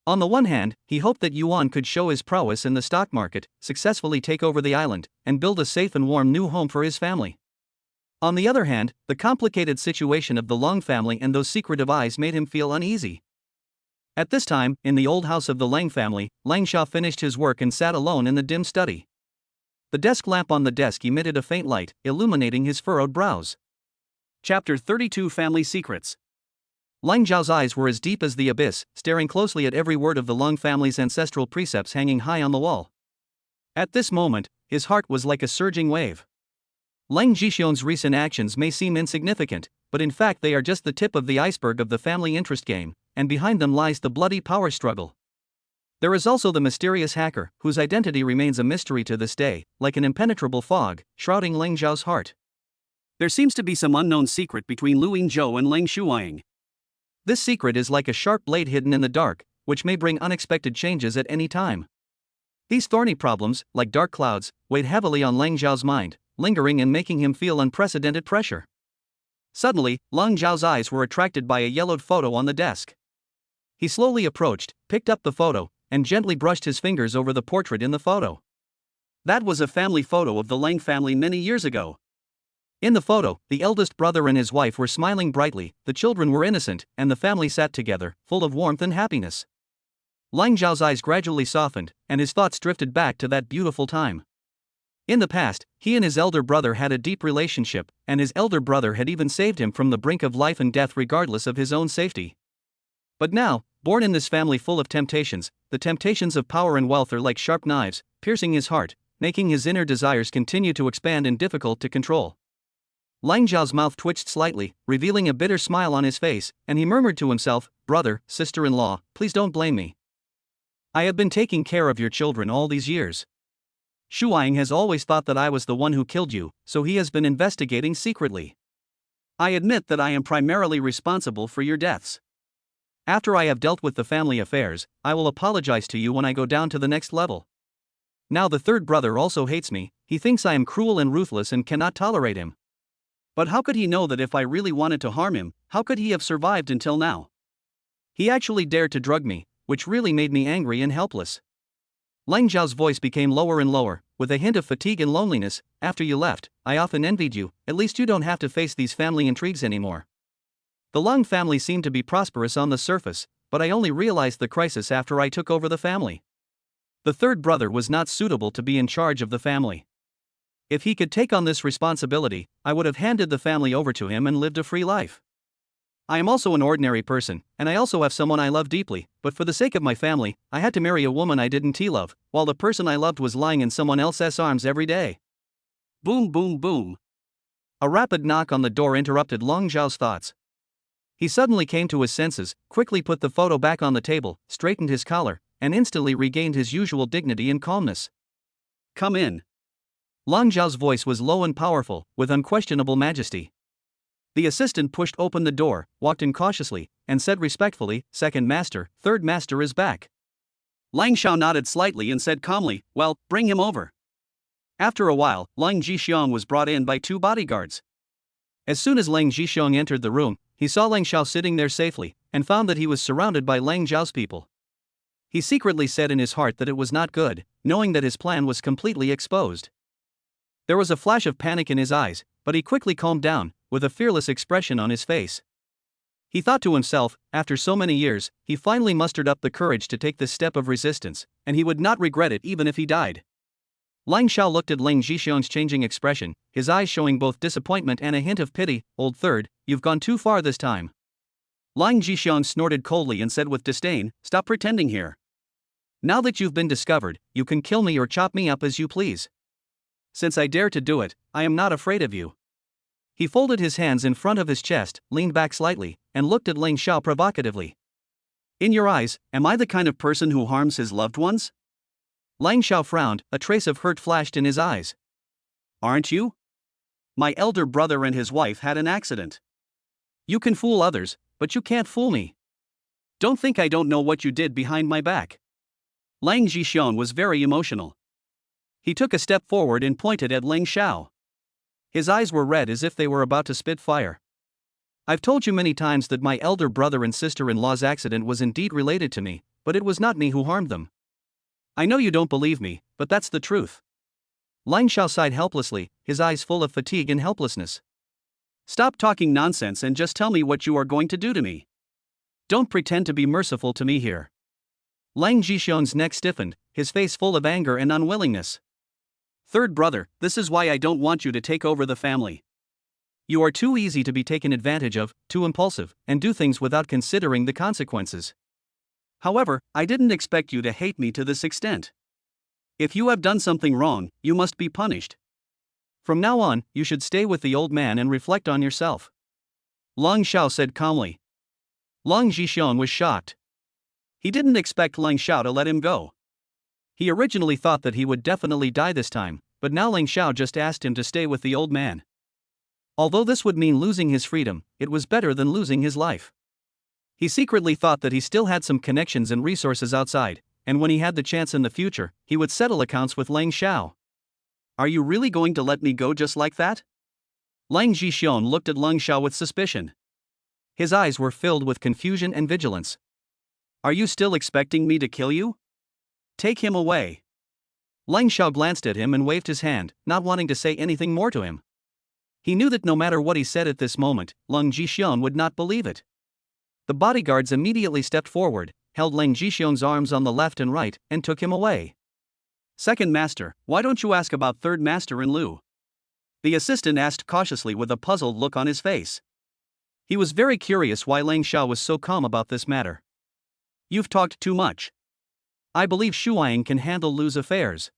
On the one hand, he hoped that Yuan could show his prowess in the stock market, successfully take over the island, and build a safe and warm new home for his family. On the other hand, the complicated situation of the Long family and those secretive eyes made him feel uneasy. At this time, in the old house of the Lang family, Lang Sha finished his work and sat alone in the dim study. The desk lamp on the desk emitted a faint light, illuminating his furrowed brows. Chapter 32 Family Secrets. Lang Zhao's eyes were as deep as the abyss, staring closely at every word of the Long family's ancestral precepts hanging high on the wall. At this moment, his heart was like a surging wave. Lang Zhixion's recent actions may seem insignificant, but in fact they are just the tip of the iceberg of the family interest game, and behind them lies the bloody power struggle. There is also the mysterious hacker, whose identity remains a mystery to this day, like an impenetrable fog, shrouding Lang Zhao's heart. There seems to be some unknown secret between Lu Yingzhou and Lang Shuang. This secret is like a sharp blade hidden in the dark, which may bring unexpected changes at any time. These thorny problems, like dark clouds, weighed heavily on Lang Zhao's mind, lingering and making him feel unprecedented pressure. Suddenly, Lang Zhao's eyes were attracted by a yellowed photo on the desk. He slowly approached, picked up the photo, and gently brushed his fingers over the portrait in the photo. That was a family photo of the Lang family many years ago. In the photo, the eldest brother and his wife were smiling brightly, the children were innocent, and the family sat together, full of warmth and happiness. Lang Zhao's eyes gradually softened, and his thoughts drifted back to that beautiful time. In the past, he and his elder brother had a deep relationship, and his elder brother had even saved him from the brink of life and death regardless of his own safety. But now, born in this family full of temptations, the temptations of power and wealth are like sharp knives, piercing his heart, making his inner desires continue to expand and difficult to control. Lang Zhao's mouth twitched slightly, revealing a bitter smile on his face, and he murmured to himself, "Brother, sister-in-law, please don't blame me. I have been taking care of your children all these years. Shuang has always thought that I was the one who killed you, so he has been investigating secretly. I admit that I am primarily responsible for your deaths. After I have dealt with the family affairs, I will apologize to you when I go down to the next level. Now the third brother also hates me, he thinks I am cruel and ruthless and cannot tolerate him. But how could he know that if I really wanted to harm him, how could he have survived until now? He actually dared to drug me, which really made me angry and helpless." Lang Zhao's voice became lower and lower, with a hint of fatigue and loneliness. "After you left, I often envied you, at least you don't have to face these family intrigues anymore. The Lang family seemed to be prosperous on the surface, but I only realized the crisis after I took over the family. The third brother was not suitable to be in charge of the family. If he could take on this responsibility, I would have handed the family over to him and lived a free life. I am also an ordinary person, and I also have someone I love deeply, but for the sake of my family, I had to marry a woman I didn't love, while the person I loved was lying in someone else's arms every day." Boom boom boom. A rapid knock on the door interrupted Lang Zhao's thoughts. He suddenly came to his senses, quickly put the photo back on the table, straightened his collar, and instantly regained his usual dignity and calmness. "Come in." Lang Zhao's voice was low and powerful, with unquestionable majesty. The assistant pushed open the door, walked in cautiously, and said respectfully, "Second master, third master is back." Lang Zhao nodded slightly and said calmly, "Well, bring him over." After a while, Lang Zhixiong was brought in by 2 bodyguards. As soon as Lang Zhixiong entered the room, he saw Lang Zhao sitting there safely, and found that he was surrounded by Lang Zhao's people. He secretly said in his heart that it was not good, knowing that his plan was completely exposed. There was a flash of panic in his eyes, but he quickly calmed down, with a fearless expression on his face. He thought to himself, after so many years, he finally mustered up the courage to take this step of resistance, and he would not regret it even if he died. Lang Zhao looked at Lang Zhixiong's changing expression, his eyes showing both disappointment and a hint of pity. "Old third, you've gone too far this time." Lang Zhixiong snorted coldly and said with disdain, "Stop pretending here. Now that you've been discovered, you can kill me or chop me up as you please. Since I dare to do it, I am not afraid of you." He folded his hands in front of his chest, leaned back slightly, and looked at Lang Zhao provocatively. "In your eyes, am I the kind of person who harms his loved ones?" Lang Zhao frowned, a trace of hurt flashed in his eyes. "Aren't you? My elder brother and his wife had an accident. You can fool others, but you can't fool me. Don't think I don't know what you did behind my back." Lang Zhixiong was very emotional. He took a step forward and pointed at Lang Zhao. His eyes were red as if they were about to spit fire. "I've told you many times that my elder brother and sister-in-law's accident was indeed related to me, but it was not me who harmed them. I know you don't believe me, but that's the truth." Lang Zhao sighed helplessly, his eyes full of fatigue and helplessness. "Stop talking nonsense and just tell me what you are going to do to me. Don't pretend to be merciful to me here." Lang Zhixiong's neck stiffened, his face full of anger and unwillingness. "Third brother, this is why I don't want you to take over the family. You are too easy to be taken advantage of, too impulsive, and do things without considering the consequences. However, I didn't expect you to hate me to this extent. If you have done something wrong, you must be punished. From now on, you should stay with the old man and reflect on yourself." Lang Zhao said calmly. Lang Zhixiong was shocked. He didn't expect Lang Zhao to let him go. He originally thought that he would definitely die this time, but now Lang Zhao just asked him to stay with the old man. Although this would mean losing his freedom, it was better than losing his life. He secretly thought that he still had some connections and resources outside, and when he had the chance in the future, he would settle accounts with Lang Zhao. "Are you really going to let me go just like that?" Lang Zhixiong looked at Lang Zhao with suspicion. His eyes were filled with confusion and vigilance. "Are you still expecting me to kill you?" Take him away. Lang Xiao glanced at him and waved his hand, not wanting to say anything more to him. He knew that no matter what he said at this moment, Leng Jixian would not believe it. The bodyguards immediately stepped forward, held Leng Jixian's arms on the left and right, and took him away. Second master, why don't you ask about third master in lieu? The assistant asked cautiously with a puzzled look on his face. He was very curious why Lang Xiao was so calm about this matter. You've talked too much. I believe Shuang can handle Lu's affairs.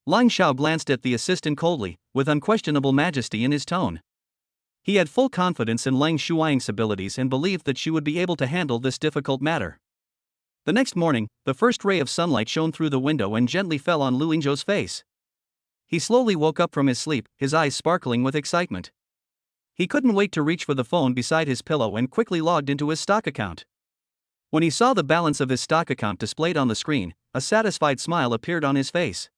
Lang Xiao glanced at the assistant coldly, with unquestionable majesty in his tone. He had full confidence in Lang Shuang's abilities and believed that she would be able to handle this difficult matter. The next morning, the first ray of sunlight shone through the window and gently fell on Lu Yingzhou's face. He slowly woke up from his sleep, his eyes sparkling with excitement. He couldn't wait to reach for the phone beside his pillow and quickly logged into his stock account. When he saw the balance of his stock account displayed on the screen, a satisfied smile appeared on his face.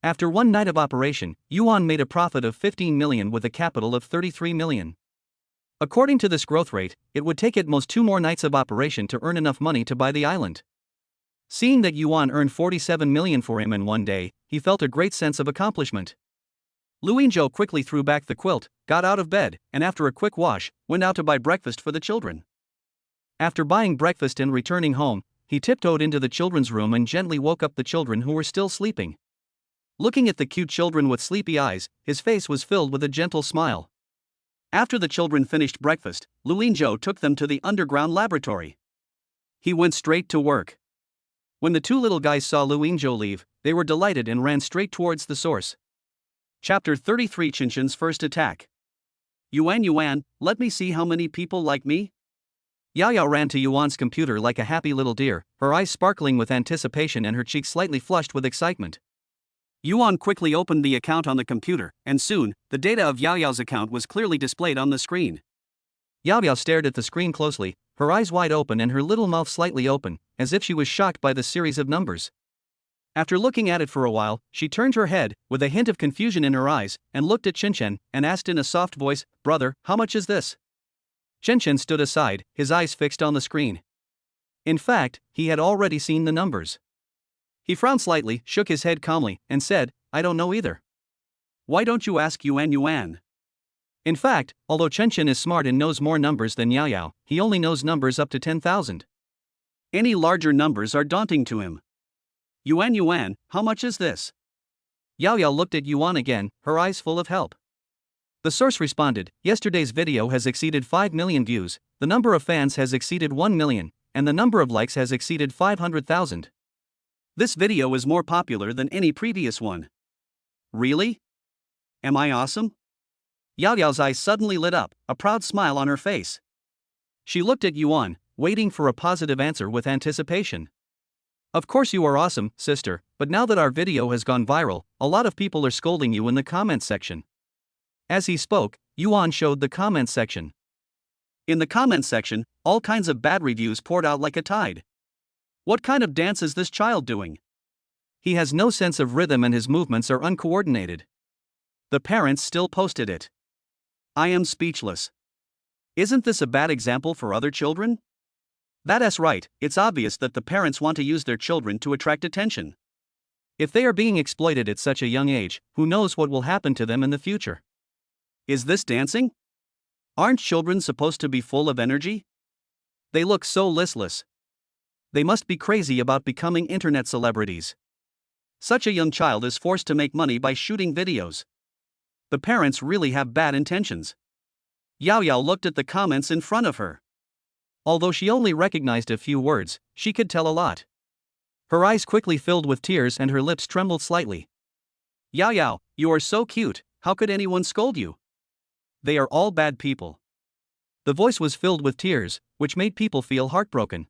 After one night of operation, Yuan made a profit of 15 million with a capital of 33 million. According to this growth rate, it would take at most 2 more nights of operation to earn enough money to buy the island. Seeing that Yuan earned 47 million for him in one day, he felt a great sense of accomplishment. Lu Yingzhou quickly threw back the quilt, got out of bed, and after a quick wash, went out to buy breakfast for the children. After buying breakfast and returning home, he tiptoed into the children's room and gently woke up the children who were still sleeping. Looking at the cute children with sleepy eyes, his face was filled with a gentle smile. After the children finished breakfast, Lu Yingzhou took them to the underground laboratory. He went straight to work. When the two little guys saw Lu Yingzhou leave, they were delighted and ran straight towards the source. Chapter 33 Qinshan's First Attack. Yuan, let me see how many people like me? Yao Yao ran to Yuan's computer like a happy little deer, her eyes sparkling with anticipation and her cheeks slightly flushed with excitement. Yuan quickly opened the account on the computer, and soon, the data of Yao Yao's account was clearly displayed on the screen. Yao Yao stared at the screen closely, her eyes wide open and her little mouth slightly open, as if she was shocked by the series of numbers. After looking at it for a while, she turned her head, with a hint of confusion in her eyes, and looked at Qinshan, and asked in a soft voice, "Brother, how much is this?" Qinshan stood aside, his eyes fixed on the screen. In fact, he had already seen the numbers. He frowned slightly, shook his head calmly, and said, "I don't know either." "Why don't you ask Yuan? In fact, although Qinshan is smart and knows more numbers than Yao Yao, he only knows numbers up to 10,000. Any larger numbers are daunting to him. Yuan, how much is this?" Yao Yao looked at Yuan again, her eyes full of help. The source responded, "Yesterday's video has exceeded 5 million views, the number of fans has exceeded 1 million, and the number of likes has exceeded 500,000. This video is more popular than any previous one." "Really? Am I awesome?" Yao Yao's eyes suddenly lit up, a proud smile on her face. She looked at Yuan, waiting for a positive answer with anticipation. "Of course you are awesome, sister, but now that our video has gone viral, a lot of people are scolding you in the comments section." As he spoke, Yuan showed the comments section. In the comments section, all kinds of bad reviews poured out like a tide. What kind of dance is this child doing? He has no sense of rhythm and his movements are uncoordinated. The parents still posted it. I am speechless. Isn't this a bad example for other children? That's right, it's obvious that the parents want to use their children to attract attention. If they are being exploited at such a young age, who knows what will happen to them in the future? Is this dancing? Aren't children supposed to be full of energy? They look so listless. They must be crazy about becoming internet celebrities. Such a young child is forced to make money by shooting videos. The parents really have bad intentions. Yao Yao looked at the comments in front of her. Although she only recognized a few words, she could tell a lot. Her eyes quickly filled with tears and her lips trembled slightly. Yao Yao, you are so cute, how could anyone scold you? They are all bad people. The voice was filled with tears, which made people feel heartbroken.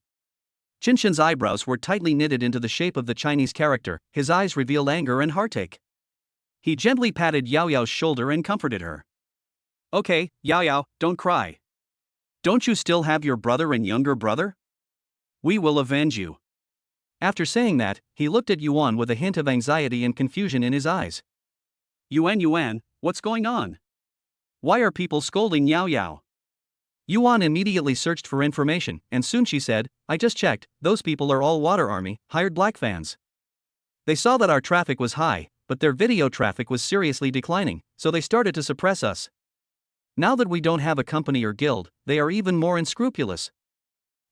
Qinshan's eyebrows were tightly knitted into the shape of the Chinese character, his eyes revealed anger and heartache. He gently patted Yao Yao's shoulder and comforted her. Okay, Yao Yao, don't cry. Don't you still have your brother and younger brother? We will avenge you. After saying that, he looked at Yuan with a hint of anxiety and confusion in his eyes. Yuan, what's going on? Why are people scolding Yao Yao? Yuan immediately searched for information, and soon she said, I just checked, those people are all Water Army, hired black fans. They saw that our traffic was high, but their video traffic was seriously declining, so they started to suppress us. Now that we don't have a company or guild, they are even more unscrupulous.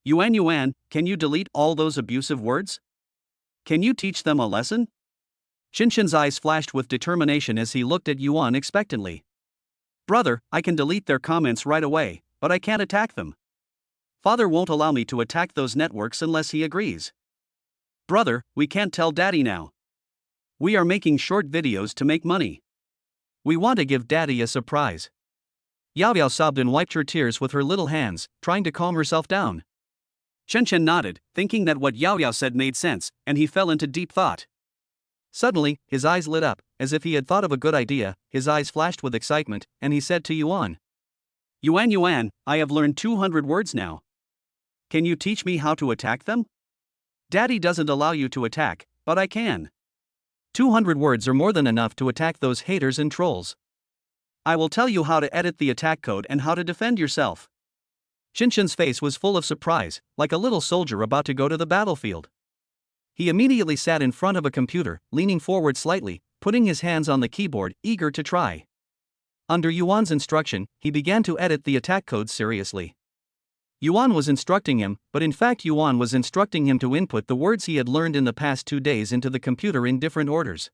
Yuan, can you delete all those abusive words? Can you teach them a lesson? Xinshin's eyes flashed with determination as he looked at Yuan expectantly. Brother, I can delete their comments right away, but I can't attack them. Father won't allow me to attack those networks unless he agrees. Brother, we can't tell Daddy now. We are making short videos to make money. We want to give Daddy a surprise. Yao Yao sobbed and wiped her tears with her little hands, trying to calm herself down. Chen nodded, thinking that what Yao Yao said made sense, and he fell into deep thought. Suddenly, his eyes lit up, as if he had thought of a good idea. His eyes flashed with excitement, and he said to Yuan, Yuan, I have learned 200 words now. Can you teach me how to attack them? Daddy doesn't allow you to attack, but I can. 200 words are more than enough to attack those haters and trolls. I will tell you how to edit the attack code and how to defend yourself. Xinshin's face was full of surprise, like a little soldier about to go to the battlefield. He immediately sat in front of a computer, leaning forward slightly, putting his hands on the keyboard, eager to try. Under Yuan's instruction, he began to edit the attack code seriously. Yuan was instructing him, but in fact Yuan was instructing him to input the words he had learned in the past 2 days into the computer in different orders.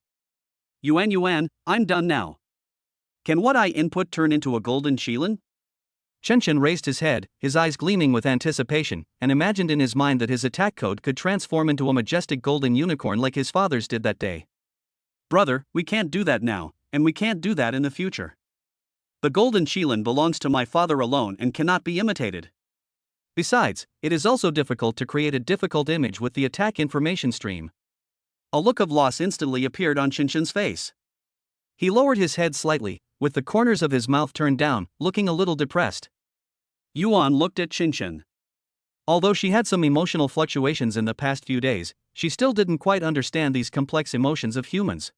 Yuan, I'm done now. Can what I input turn into a golden shilin? Xinshin raised his head, his eyes gleaming with anticipation, and imagined in his mind that his attack code could transform into a majestic golden unicorn like his father's did that day. Brother, we can't do that now, and we can't do that in the future. The golden shilin belongs to my father alone and cannot be imitated. Besides, it is also difficult to create a difficult image with the attack information stream. A look of loss instantly appeared on Xinshin's face. He lowered his head slightly, with the corners of his mouth turned down, looking a little depressed. Yuan looked at Xinshin. Although she had some emotional fluctuations in the past few days, she still didn't quite understand these complex emotions of humans.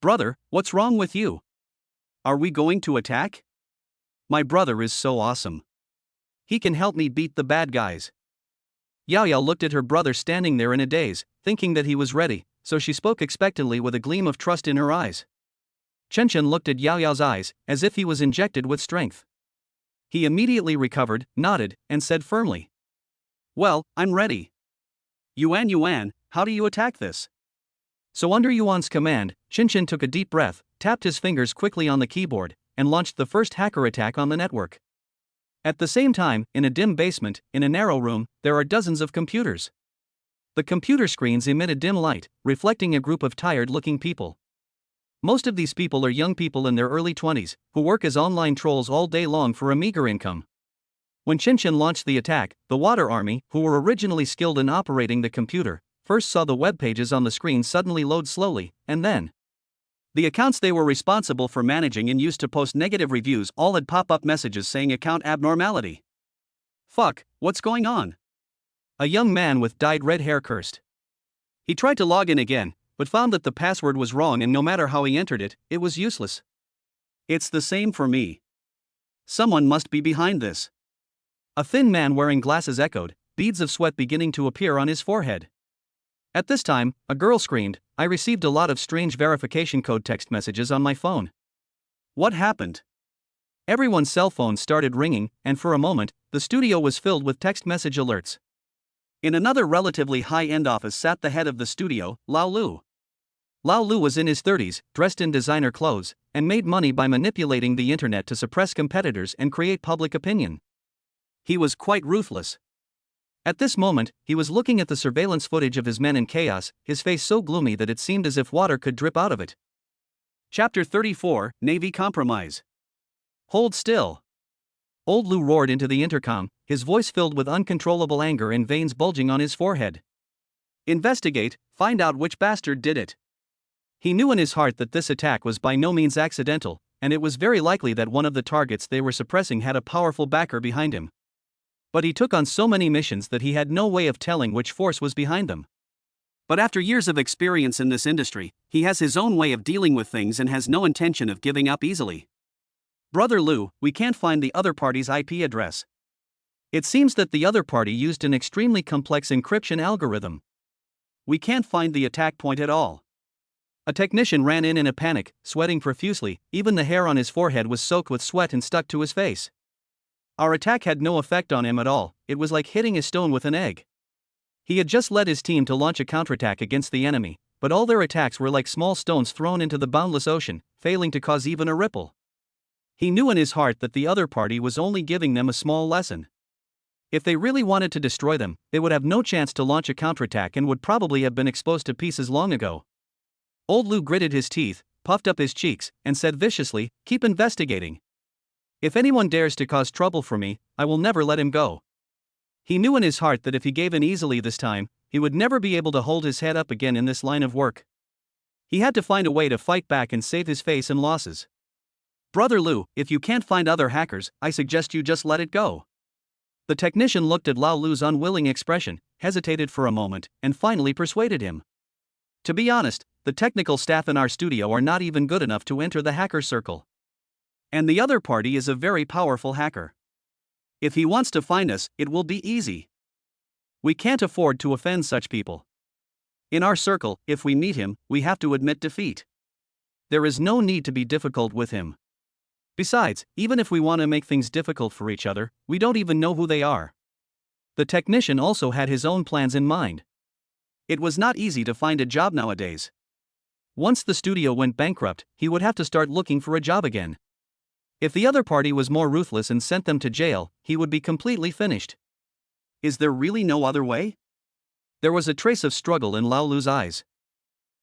Brother, what's wrong with you? Are we going to attack? My brother is so awesome. He can help me beat the bad guys. Yao Yao looked at her brother standing there in a daze, thinking that he was ready, so she spoke expectantly with a gleam of trust in her eyes. Xinshin looked at Yao Yao's eyes, as if he was injected with strength. He immediately recovered, nodded, and said firmly, Well, I'm ready. Yuan, how do you attack this? So under Yuan's command, Xinshin took a deep breath, tapped his fingers quickly on the keyboard, and launched the first hacker attack on the network. At the same time, in a dim basement, in a narrow room, there are dozens of computers. The computer screens emit a dim light, reflecting a group of tired-looking people. Most of these people are young people in their early 20s, who work as online trolls all day long for a meager income. When Xinshin launched the attack, the Water Army, who were originally skilled in operating the computer, first saw the web pages on the screen suddenly load slowly, and then the accounts they were responsible for managing and used to post negative reviews all had pop-up messages saying account abnormality. Fuck, what's going on? A young man with dyed red hair cursed. He tried to log in again, but found that the password was wrong and no matter how he entered it, it was useless. It's the same for me. Someone must be behind this. A thin man wearing glasses echoed, beads of sweat beginning to appear on his forehead. At this time, a girl screamed, I received a lot of strange verification code text messages on my phone. What happened? Everyone's cell phones started ringing, and for a moment, the studio was filled with text message alerts. In another relatively high-end office sat the head of the studio, Lao Lu. Lao Lu was in his 30s, dressed in designer clothes, and made money by manipulating the internet to suppress competitors and create public opinion. He was quite ruthless. At this moment, he was looking at the surveillance footage of his men in chaos, his face so gloomy that it seemed as if water could drip out of it. Chapter 34, Navy Compromise. Hold still. Old Lu roared into the intercom, his voice filled with uncontrollable anger and veins bulging on his forehead. Investigate, find out which bastard did it. He knew in his heart that this attack was by no means accidental, and it was very likely that one of the targets they were suppressing had a powerful backer behind him. But he took on so many missions that he had no way of telling which force was behind them. But after years of experience in this industry, he has his own way of dealing with things and has no intention of giving up easily. Brother Lu, we can't find the other party's IP address. It seems that the other party used an extremely complex encryption algorithm. We can't find the attack point at all. A technician ran in a panic, sweating profusely, even the hair on his forehead was soaked with sweat and stuck to his face. Our attack had no effect on him at all, it was like hitting a stone with an egg. He had just led his team to launch a counterattack against the enemy, but all their attacks were like small stones thrown into the boundless ocean, failing to cause even a ripple. He knew in his heart that the other party was only giving them a small lesson. If they really wanted to destroy them, they would have no chance to launch a counterattack and would probably have been exposed to pieces long ago. Old Lou gritted his teeth, puffed up his cheeks, and said viciously, "Keep investigating. If anyone dares to cause trouble for me, I will never let him go." He knew in his heart that if he gave in easily this time, he would never be able to hold his head up again in this line of work. He had to find a way to fight back and save his face and losses. "Brother Lou, if you can't find other hackers, I suggest you just let it go." The technician looked at Lao Lu's unwilling expression, hesitated for a moment, and finally persuaded him. "To be honest, the technical staff in our studio are not even good enough to enter the hacker circle. And the other party is a very powerful hacker. If he wants to find us, it will be easy. We can't afford to offend such people. In our circle, if we meet him, we have to admit defeat. There is no need to be difficult with him. Besides, even if we want to make things difficult for each other, we don't even know who they are." The technician also had his own plans in mind. It was not easy to find a job nowadays. Once the studio went bankrupt, he would have to start looking for a job again. If the other party was more ruthless and sent them to jail, he would be completely finished. Is there really no other way? There was a trace of struggle in Lao Lu's eyes.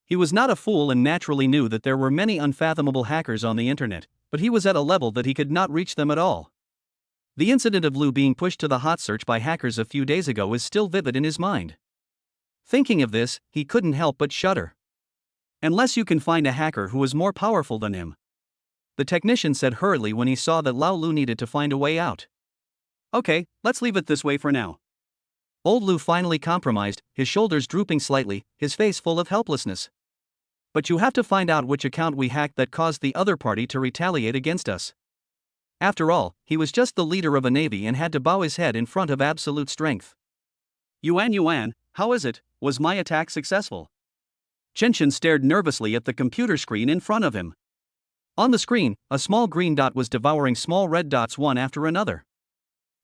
He was not a fool and naturally knew that there were many unfathomable hackers on the internet, but he was at a level that he could not reach them at all. The incident of Lou being pushed to the hot search by hackers a few days ago is still vivid in his mind. Thinking of this, he couldn't help but shudder. Unless you can find a hacker who is more powerful than him. The technician said hurriedly when he saw that Lao Lu needed to find a way out. "Okay, let's leave it this way for now." Old Lou finally compromised, his shoulders drooping slightly, his face full of helplessness. "But you have to find out which account we hacked that caused the other party to retaliate against us." After all, he was just the leader of a navy and had to bow his head in front of absolute strength. Yuan, how is it? Was my attack successful?" Chenshin stared nervously at the computer screen in front of him. On the screen, a small green dot was devouring small red dots one after another.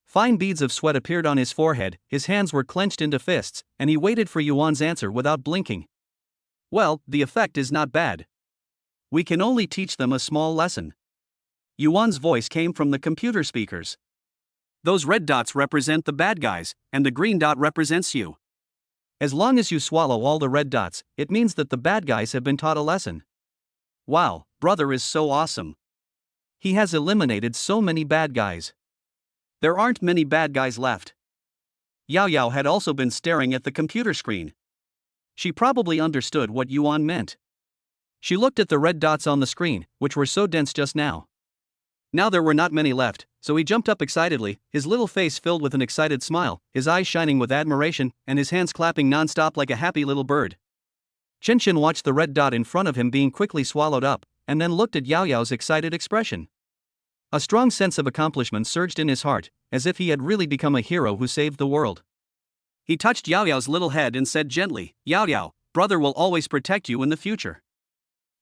Fine beads of sweat appeared on his forehead, his hands were clenched into fists, and he waited for Yuan's answer without blinking. "Well, the effect is not bad. We can only teach them a small lesson." Yuan's voice came from the computer speakers. "Those red dots represent the bad guys, and the green dot represents you. As long as you swallow all the red dots, it means that the bad guys have been taught a lesson." Wow, brother is so awesome. He has eliminated so many bad guys. There aren't many bad guys left. Yao Yao had also been staring at the computer screen. She probably understood what Yuan meant. She looked at the red dots on the screen, which were so dense just now. Now there were not many left, so he jumped up excitedly, his little face filled with an excited smile, his eyes shining with admiration, and his hands clapping non-stop like a happy little bird. Chenshin watched the red dot in front of him being quickly swallowed up, and then looked at Yao Yao's excited expression. A strong sense of accomplishment surged in his heart, as if he had really become a hero who saved the world. He touched Yao Yao's little head and said gently, "Yao Yao, brother will always protect you in the future."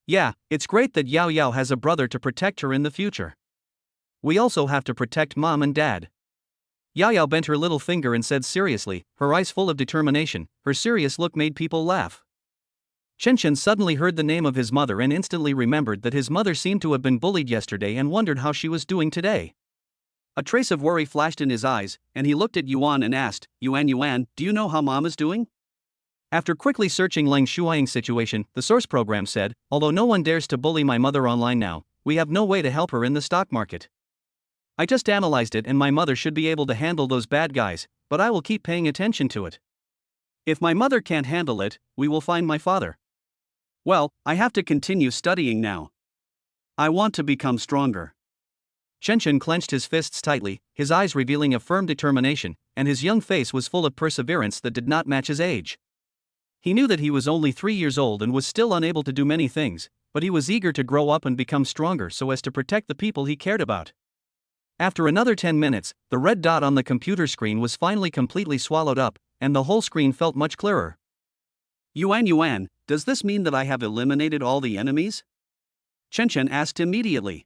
Yeah, it's great that Yao Yao has a brother to protect her in the future. We also have to protect mom and dad. Yao Yao bent her little finger and said seriously, her eyes full of determination. Her serious look made people laugh. Chenshin suddenly heard the name of his mother and instantly remembered that his mother seemed to have been bullied yesterday and wondered how she was doing today. A trace of worry flashed in his eyes, and he looked at Yuan and asked, Yuan, do you know how mom is doing?" After quickly searching Leng Shuaing's situation, the source program said, "Although no one dares to bully my mother online now, we have no way to help her in the stock market. I just analyzed it and my mother should be able to handle those bad guys, but I will keep paying attention to it. If my mother can't handle it, we will find my father. Well, I have to continue studying now. I want to become stronger." Chenshin clenched his fists tightly, his eyes revealing a firm determination, and his young face was full of perseverance that did not match his age. He knew that he was only 3 years old and was still unable to do many things, but he was eager to grow up and become stronger so as to protect the people he cared about. After another 10 minutes, the red dot on the computer screen was finally completely swallowed up, and the whole screen felt much clearer. Yuan, does this mean that I have eliminated all the enemies? Chen asked immediately.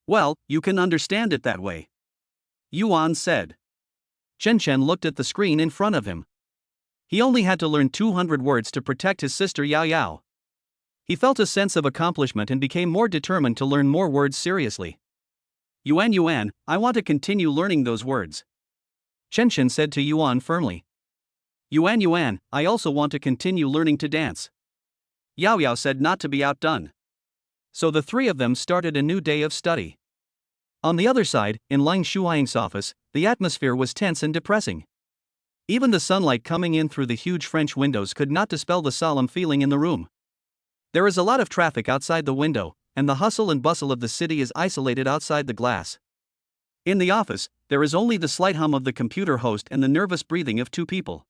Well, you can understand it that way, Yuan said. Chen looked at the screen in front of him. He only had to learn 200 words to protect his sister Yao Yao. He felt a sense of accomplishment and became more determined to learn more words seriously. Yuan, I want to continue learning those words, Chen said to Yuan firmly. Yuan, I also want to continue learning to dance, Yao Yao said, not to be outdone. So the three of them started a new day of study. On the other side, in Lang Shuaing's office, the atmosphere was tense and depressing. Even the sunlight coming in through the huge French windows could not dispel the solemn feeling in the room. There is a lot of traffic outside the window, and the hustle and bustle of the city is isolated outside the glass. In the office, there is only the slight hum of the computer host and the nervous breathing of two people.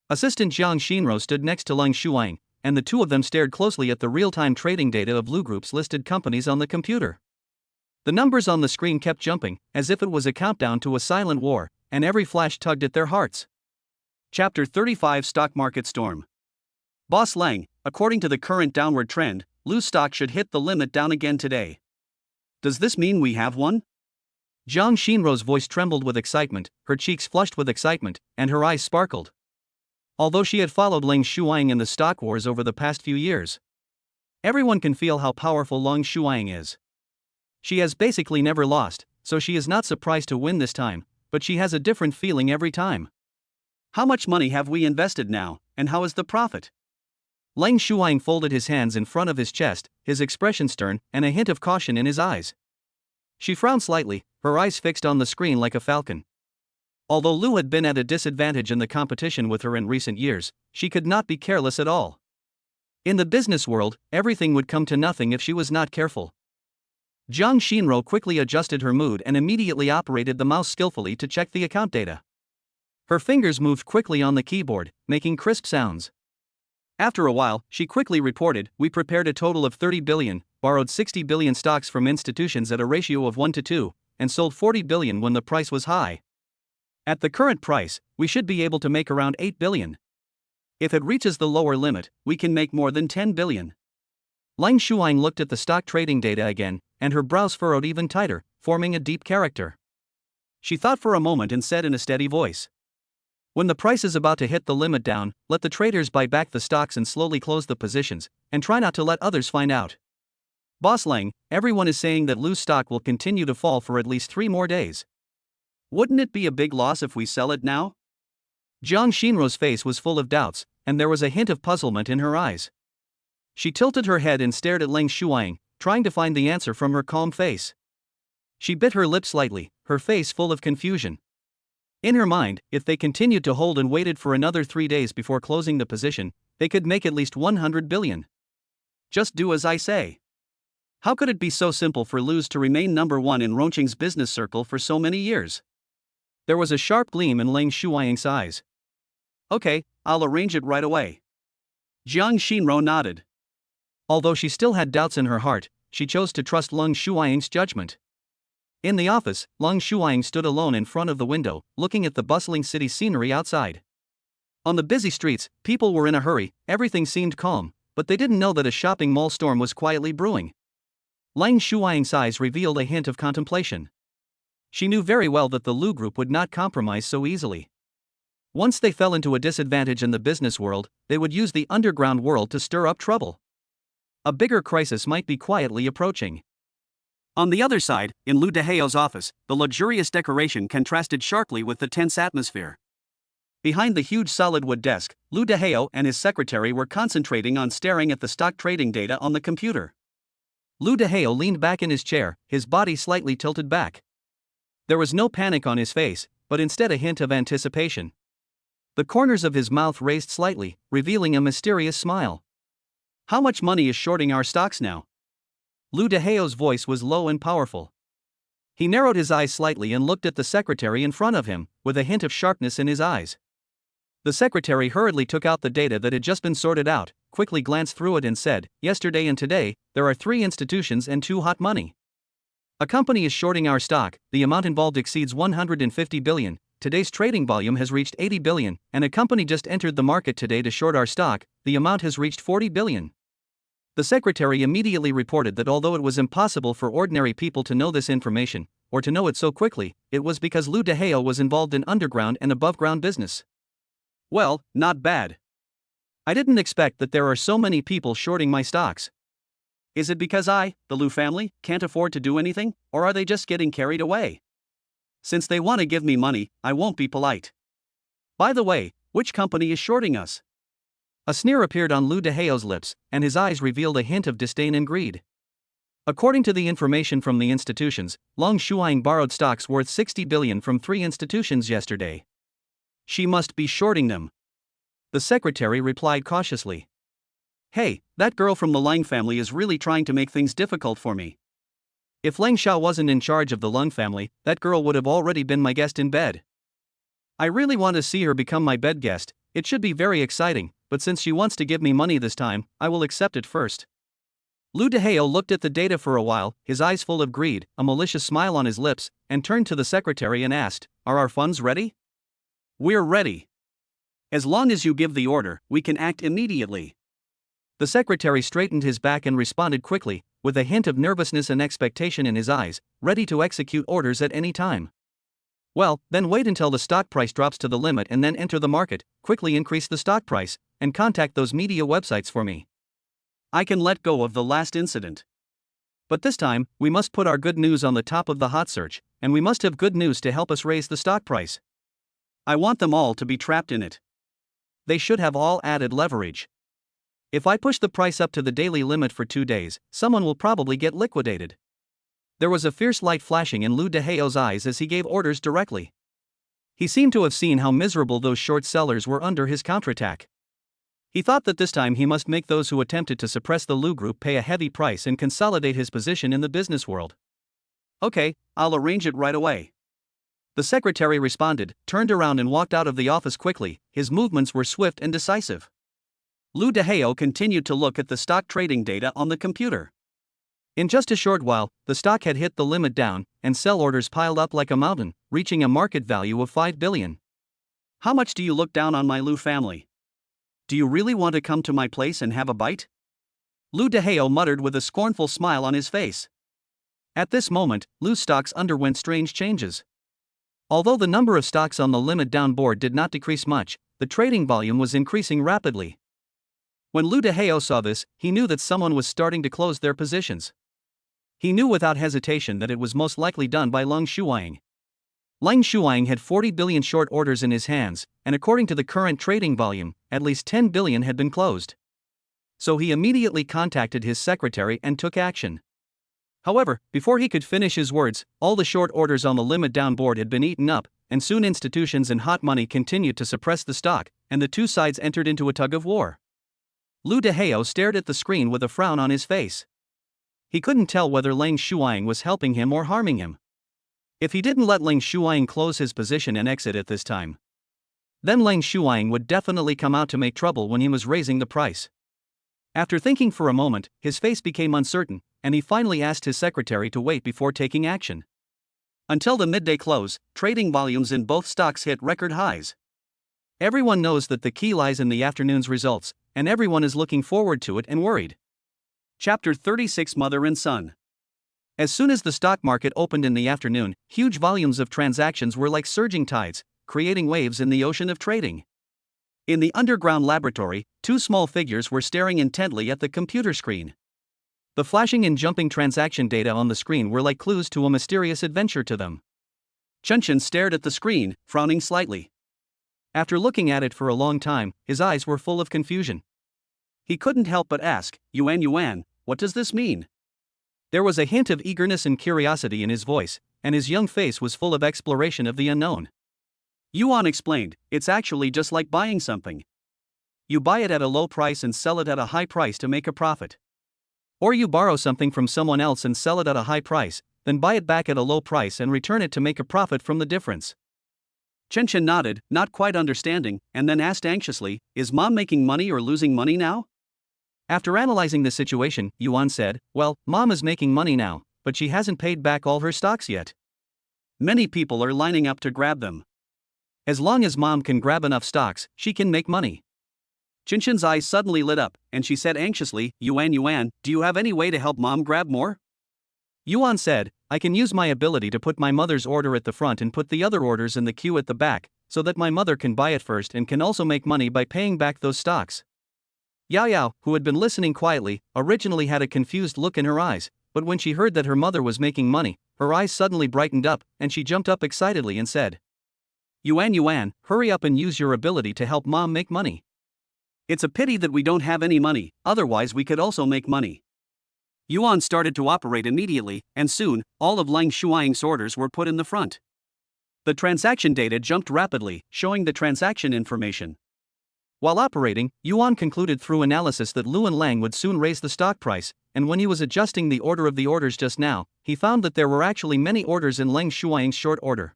Assistant Jiang Xinro stood next to Lang Shuang, and the two of them stared closely at the real-time trading data of Lu Group's listed companies on the computer. The numbers on the screen kept jumping, as if it was a countdown to a silent war, and every flash tugged at their hearts. Chapter 35 Stock Market Storm. Boss Lang, according to the current downward trend, Lu's stock should hit the limit down again today. Does this mean we have won? Jiang Xinro's voice trembled with excitement, her cheeks flushed with excitement, and her eyes sparkled. Although she had followed Lang Shuang in the stock wars over the past few years, everyone can feel how powerful Lang Shuang is. She has basically never lost, so she is not surprised to win this time, but she has a different feeling every time. How much money have we invested now, and how is the profit? Lang Shuang folded his hands in front of his chest, his expression stern and a hint of caution in his eyes. She frowned slightly, her eyes fixed on the screen like a falcon. Although Lu had been at a disadvantage in the competition with her in recent years, she could not be careless at all. In the business world, everything would come to nothing if she was not careful. Jiang Xinro quickly adjusted her mood and immediately operated the mouse skillfully to check the account data. Her fingers moved quickly on the keyboard, making crisp sounds. After a while, she quickly reported, we prepared a total of 30 billion, borrowed 60 billion stocks from institutions at a ratio of 1 to 2, and sold 40 billion when the price was high. At the current price, we should be able to make around 8 billion. If it reaches the lower limit, we can make more than 10 billion. Lang Shuang looked at the stock trading data again, and her brows furrowed even tighter, forming a deep character. She thought for a moment and said in a steady voice, when the price is about to hit the limit down, let the traders buy back the stocks and slowly close the positions, and try not to let others find out. Boss Lang, everyone is saying that Lu's stock will continue to fall for at least 3 more days. Wouldn't it be a big loss if we sell it now? Jiang Xinro's face was full of doubts, and there was a hint of puzzlement in her eyes. She tilted her head and stared at Lang Shuang, trying to find the answer from her calm face. She bit her lip slightly, her face full of confusion. In her mind, if they continued to hold and waited for another 3 days before closing the position, they could make at least 100 billion. Just do as I say. How could it be so simple for Luz to remain number one in Rongqing's business circle for so many years? There was a sharp gleam in Lang Shuang's eyes. Okay, I'll arrange it right away. Jiang Xinro nodded. Although she still had doubts in her heart, she chose to trust Lang Shuang's judgment. In the office, Lang Shuang stood alone in front of the window, looking at the bustling city scenery outside. On the busy streets, people were in a hurry, everything seemed calm, but they didn't know that a shopping mall storm was quietly brewing. Lang Shuang's eyes revealed a hint of contemplation. She knew very well that the Lu Group would not compromise so easily. Once they fell into a disadvantage in the business world, they would use the underground world to stir up trouble. A bigger crisis might be quietly approaching. On the other side, in Lu Dehao's office, the luxurious decoration contrasted sharply with the tense atmosphere. Behind the huge solid wood desk, Lu Dehao and his secretary were concentrating on staring at the stock trading data on the computer. Lu Dehao leaned back in his chair, his body slightly tilted back. There was no panic on his face, but instead a hint of anticipation. The corners of his mouth raised slightly, revealing a mysterious smile. How much money is shorting our stocks now? Lu Dehao's voice was low and powerful. He narrowed his eyes slightly and looked at the secretary in front of him, with a hint of sharpness in his eyes. The secretary hurriedly took out the data that had just been sorted out, quickly glanced through it and said, yesterday and today, there are 3 institutions and 2 hot money. A company is shorting our stock, the amount involved exceeds 150 billion, today's trading volume has reached 80 billion, and a company just entered the market today to short our stock, the amount has reached 40 billion. The secretary immediately reported that although it was impossible for ordinary people to know this information, or to know it so quickly, it was because Lou DeHeo was involved in underground and above-ground business. Well, not bad. I didn't expect that there are so many people shorting my stocks. Is it because I, the Lou family, can't afford to do anything, or are they just getting carried away? Since they want to give me money, I won't be polite. By the way, which company is shorting us? A sneer appeared on Lou DeHeo's lips, and his eyes revealed a hint of disdain and greed. According to the information from the institutions, Long Shuang borrowed stocks worth 60 billion from 3 institutions yesterday. She must be shorting them. The secretary replied cautiously. Hey, that girl from the Lang family is really trying to make things difficult for me. If Lang Xiao wasn't in charge of the Lung family, that girl would have already been my guest in bed. I really want to see her become my bed guest. It should be very exciting, but since she wants to give me money this time, I will accept it first. Lou DeHeo looked at the data for a while, his eyes full of greed, a malicious smile on his lips, and turned to the secretary and asked, "Are our funds ready?" "We're ready. As long as you give the order, we can act immediately." The secretary straightened his back and responded quickly, with a hint of nervousness and expectation in his eyes, ready to execute orders at any time. Well, then wait until the stock price drops to the limit and then enter the market, quickly increase the stock price, and contact those media websites for me. I can let go of the last incident. But this time, we must put our good news on the top of the hot search, and we must have good news to help us raise the stock price. I want them all to be trapped in it. They should have all added leverage. If I push the price up to the daily limit for 2 days, someone will probably get liquidated. There was a fierce light flashing in Lou DeHeo's eyes as he gave orders directly. He seemed to have seen how miserable those short sellers were under his counterattack. He thought that this time he must make those who attempted to suppress the Lou Group pay a heavy price and consolidate his position in the business world. Okay, I'll arrange it right away. The secretary responded, turned around and walked out of the office quickly. His movements were swift and decisive. Lou DeHeo continued to look at the stock trading data on the computer. In just a short while, the stock had hit the limit down, and sell orders piled up like a mountain, reaching a market value of 5 billion. How much do you look down on my Lou family? Do you really want to come to my place and have a bite? Lou DeHeo muttered with a scornful smile on his face. At this moment, Lou's stocks underwent strange changes. Although the number of stocks on the limit down board did not decrease much, the trading volume was increasing rapidly. When Lou DeHeo saw this, he knew that someone was starting to close their positions. He knew without hesitation that it was most likely done by Long Shuang. Lang Shuang had 40 billion short orders in his hands, and according to the current trading volume, at least 10 billion had been closed. So he immediately contacted his secretary and took action. However, before he could finish his words, all the short orders on the limit down board had been eaten up, and soon institutions and hot money continued to suppress the stock, and the two sides entered into a tug of war. Lou DeHeo stared at the screen with a frown on his face. He couldn't tell whether Lang Shuang was helping him or harming him. If he didn't let Lang Shuang close his position and exit at this time, then Lang Shuang would definitely come out to make trouble when he was raising the price. After thinking for a moment, his face became uncertain, and he finally asked his secretary to wait before taking action. Until the midday close, trading volumes in both stocks hit record highs. Everyone knows that the key lies in the afternoon's results, and everyone is looking forward to it and worried. Chapter 36 Mother and Son. As soon as the stock market opened in the afternoon, huge volumes of transactions were like surging tides, creating waves in the ocean of trading. In the underground laboratory, two small figures were staring intently at the computer screen. The flashing and jumping transaction data on the screen were like clues to a mysterious adventure to them. Chunchen stared at the screen, frowning slightly. After looking at it for a long time, his eyes were full of confusion. He couldn't help but ask, Yuan, what does this mean? There was a hint of eagerness and curiosity in his voice, and his young face was full of exploration of the unknown. Yuan explained, it's actually just like buying something. You buy it at a low price and sell it at a high price to make a profit. Or you borrow something from someone else and sell it at a high price, then buy it back at a low price and return it to make a profit from the difference. Chen nodded, not quite understanding, and then asked anxiously, is Mom making money or losing money now? After analyzing the situation, Yuan said, well, Mom is making money now, but she hasn't paid back all her stocks yet. Many people are lining up to grab them. As long as mom can grab enough stocks, she can make money. Qinshin's eyes suddenly lit up, and she said anxiously, Yuan, do you have any way to help mom grab more? Yuan said, I can use my ability to put my mother's order at the front and put the other orders in the queue at the back, so that my mother can buy it first and can also make money by paying back those stocks. Yao, who had been listening quietly, originally had a confused look in her eyes, but when she heard that her mother was making money, her eyes suddenly brightened up, and she jumped up excitedly and said, Yuan, hurry up and use your ability to help mom make money. It's a pity that we don't have any money, otherwise we could also make money. Yuan started to operate immediately, and soon, all of Lang Shuaing's orders were put in the front. The transaction data jumped rapidly, showing the transaction information. While operating, Yuan concluded through analysis that Luan Lang would soon raise the stock price, and when he was adjusting the order of the orders just now, he found that there were actually many orders in Lang Shuaing's short order.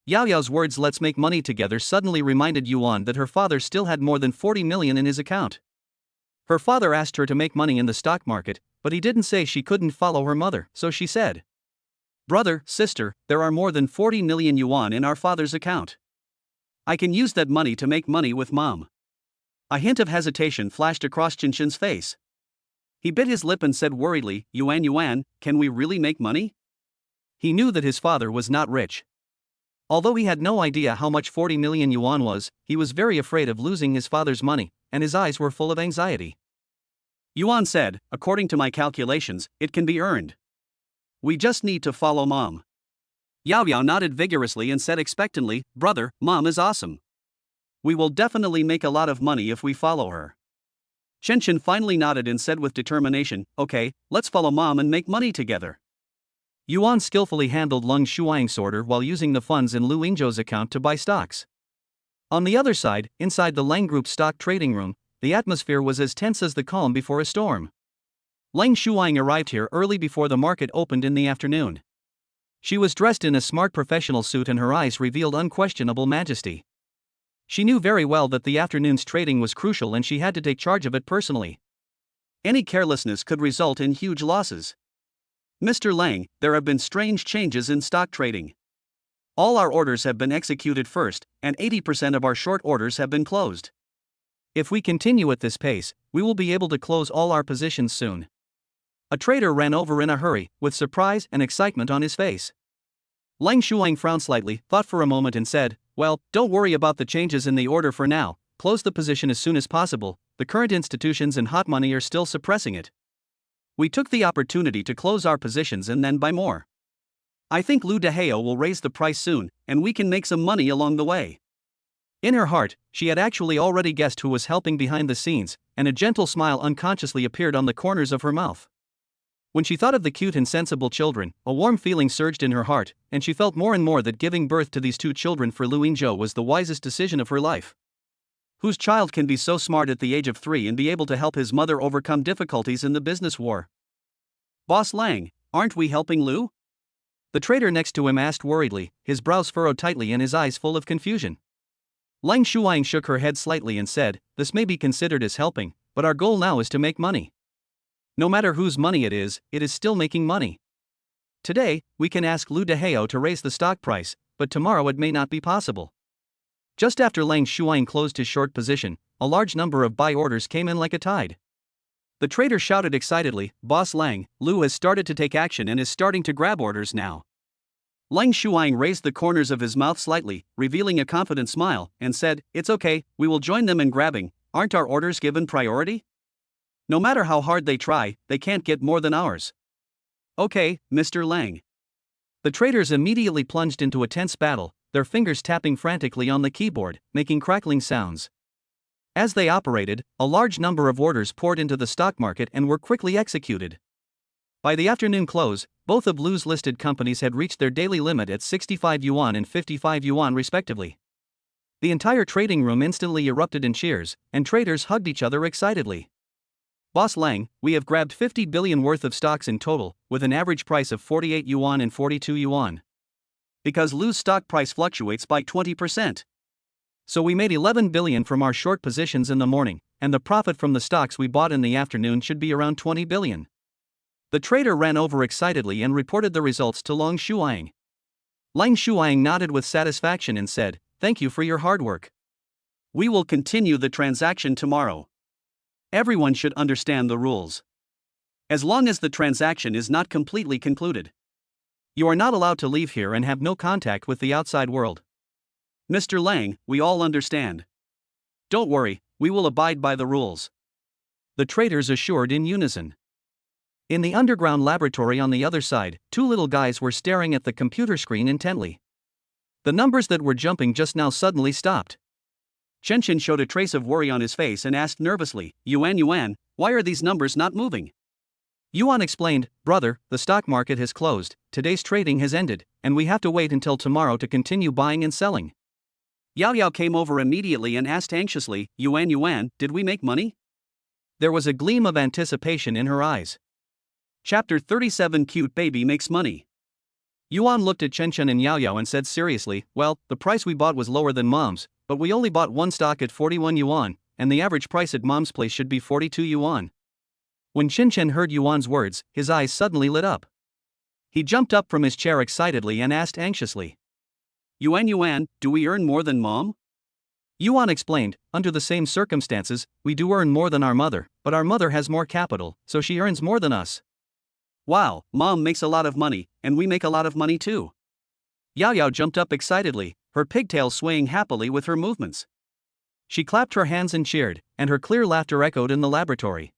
Yao's words "let's make money together" suddenly reminded Yuan that her father still had more than 40 million in his account. Her father asked her to make money in the stock market, but he didn't say she couldn't follow her mother, so she said, Brother, sister, there are more than 40 million yuan in our father's account. I can use that money to make money with mom. A hint of hesitation flashed across Qinshin's face. He bit his lip and said worriedly, Yuan, can we really make money? He knew that his father was not rich. Although he had no idea how much 40 million yuan was, he was very afraid of losing his father's money, and his eyes were full of anxiety. Yuan said, according to my calculations, it can be earned. We just need to follow mom. Yao nodded vigorously and said expectantly, Brother, mom is awesome. We will definitely make a lot of money if we follow her. Qinshin finally nodded and said with determination, Okay, let's follow mom and make money together. Yuan skillfully handled Lung Shuaing's order while using the funds in Lu Yingzhou's account to buy stocks. On the other side, inside the Lang Group stock trading room, the atmosphere was as tense as the calm before a storm. Lang Shuaing arrived here early before the market opened in the afternoon. She was dressed in a smart professional suit and her eyes revealed unquestionable majesty. She knew very well that the afternoon's trading was crucial and she had to take charge of it personally. Any carelessness could result in huge losses. Mr. Lang, there have been strange changes in stock trading. All our orders have been executed first, and 80% of our short orders have been closed. If we continue at this pace, we will be able to close all our positions soon. A trader ran over in a hurry, with surprise and excitement on his face. Lang Shuaing frowned slightly, thought for a moment and said, Well, don't worry about the changes in the order for now, close the position as soon as possible, the current institutions and hot money are still suppressing it. We took the opportunity to close our positions and then buy more. I think Lu Dehao will raise the price soon, and we can make some money along the way. In her heart, she had actually already guessed who was helping behind the scenes, and a gentle smile unconsciously appeared on the corners of her mouth. When she thought of the cute and sensible children, a warm feeling surged in her heart, and she felt more and more that giving birth to these two children for Lu Yingzhou was the wisest decision of her life. Whose child can be so smart at the age of 3 and be able to help his mother overcome difficulties in the business war? Boss Lang, aren't we helping Lu? The trader next to him asked worriedly, his brows furrowed tightly and his eyes full of confusion. Lang Shuaing shook her head slightly and said, This may be considered as helping, but our goal now is to make money. No matter whose money it is still making money. Today, we can ask Lu Dehao to raise the stock price, but tomorrow it may not be possible. Just after Lang Shuaing closed his short position, a large number of buy orders came in like a tide. The trader shouted excitedly, Boss Lang, Lu has started to take action and is starting to grab orders now. Lang Shuaing raised the corners of his mouth slightly, revealing a confident smile, and said, It's okay, we will join them in grabbing, aren't our orders given priority? No matter how hard they try, they can't get more than ours. Okay, Mr. Lang. The traders immediately plunged into a tense battle, their fingers tapping frantically on the keyboard, making crackling sounds. As they operated, a large number of orders poured into the stock market and were quickly executed. By the afternoon close, both of Lu's listed companies had reached their daily limit at 65 yuan and 55 yuan respectively. The entire trading room instantly erupted in cheers, and traders hugged each other excitedly. Boss Lang, we have grabbed 50 billion worth of stocks in total, with an average price of 48 yuan and 42 yuan. Because Lu's stock price fluctuates by 20%. So we made 11 billion from our short positions in the morning, and the profit from the stocks we bought in the afternoon should be around 20 billion. The trader ran over excitedly and reported the results to Lang Shuaing. Lang Shuaing nodded with satisfaction and said, thank you for your hard work. We will continue the transaction tomorrow. Everyone should understand the rules. As long as the transaction is not completely concluded, you are not allowed to leave here and have no contact with the outside world. Mr. Lang, we all understand. Don't worry, we will abide by the rules. The traders assured in unison. In the underground laboratory on the other side, two little guys were staring at the computer screen intently. The numbers that were jumping just now suddenly stopped. Chenshin showed a trace of worry on his face and asked nervously, Yuan, why are these numbers not moving? Yuan explained, brother, the stock market has closed, today's trading has ended, and we have to wait until tomorrow to continue buying and selling. Yao came over immediately and asked anxiously, Yuan, did we make money? There was a gleam of anticipation in her eyes. Chapter 37 Cute Baby Makes Money. Yuan looked at Chenshin and Yao and said seriously, well, the price we bought was lower than Mom's, but we only bought one stock at 41 yuan, and the average price at Mom's place should be 42 yuan. When Chenshin heard Yuan's words, his eyes suddenly lit up. He jumped up from his chair excitedly and asked anxiously, Yuan, do we earn more than Mom? Yuan explained, under the same circumstances, we do earn more than our mother, but our mother has more capital, so she earns more than us. Wow, Mom makes a lot of money, and we make a lot of money too. Yao jumped up excitedly, her pigtails swaying happily with her movements. She clapped her hands and cheered, and her clear laughter echoed in the laboratory.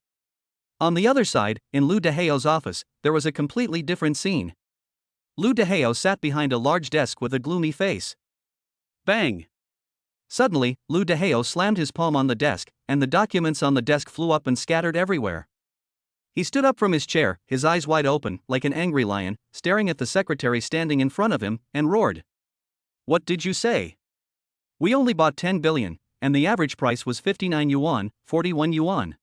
On the other side, in Lu Dehao's office, there was a completely different scene. Lu Dehao sat behind a large desk with a gloomy face. Bang! Suddenly, Lu Dehao slammed his palm on the desk, and the documents on the desk flew up and scattered everywhere. He stood up from his chair, his eyes wide open, like an angry lion, staring at the secretary standing in front of him, and roared. What did you say? We only bought 10 billion, and the average price was 59 yuan, 41 yuan.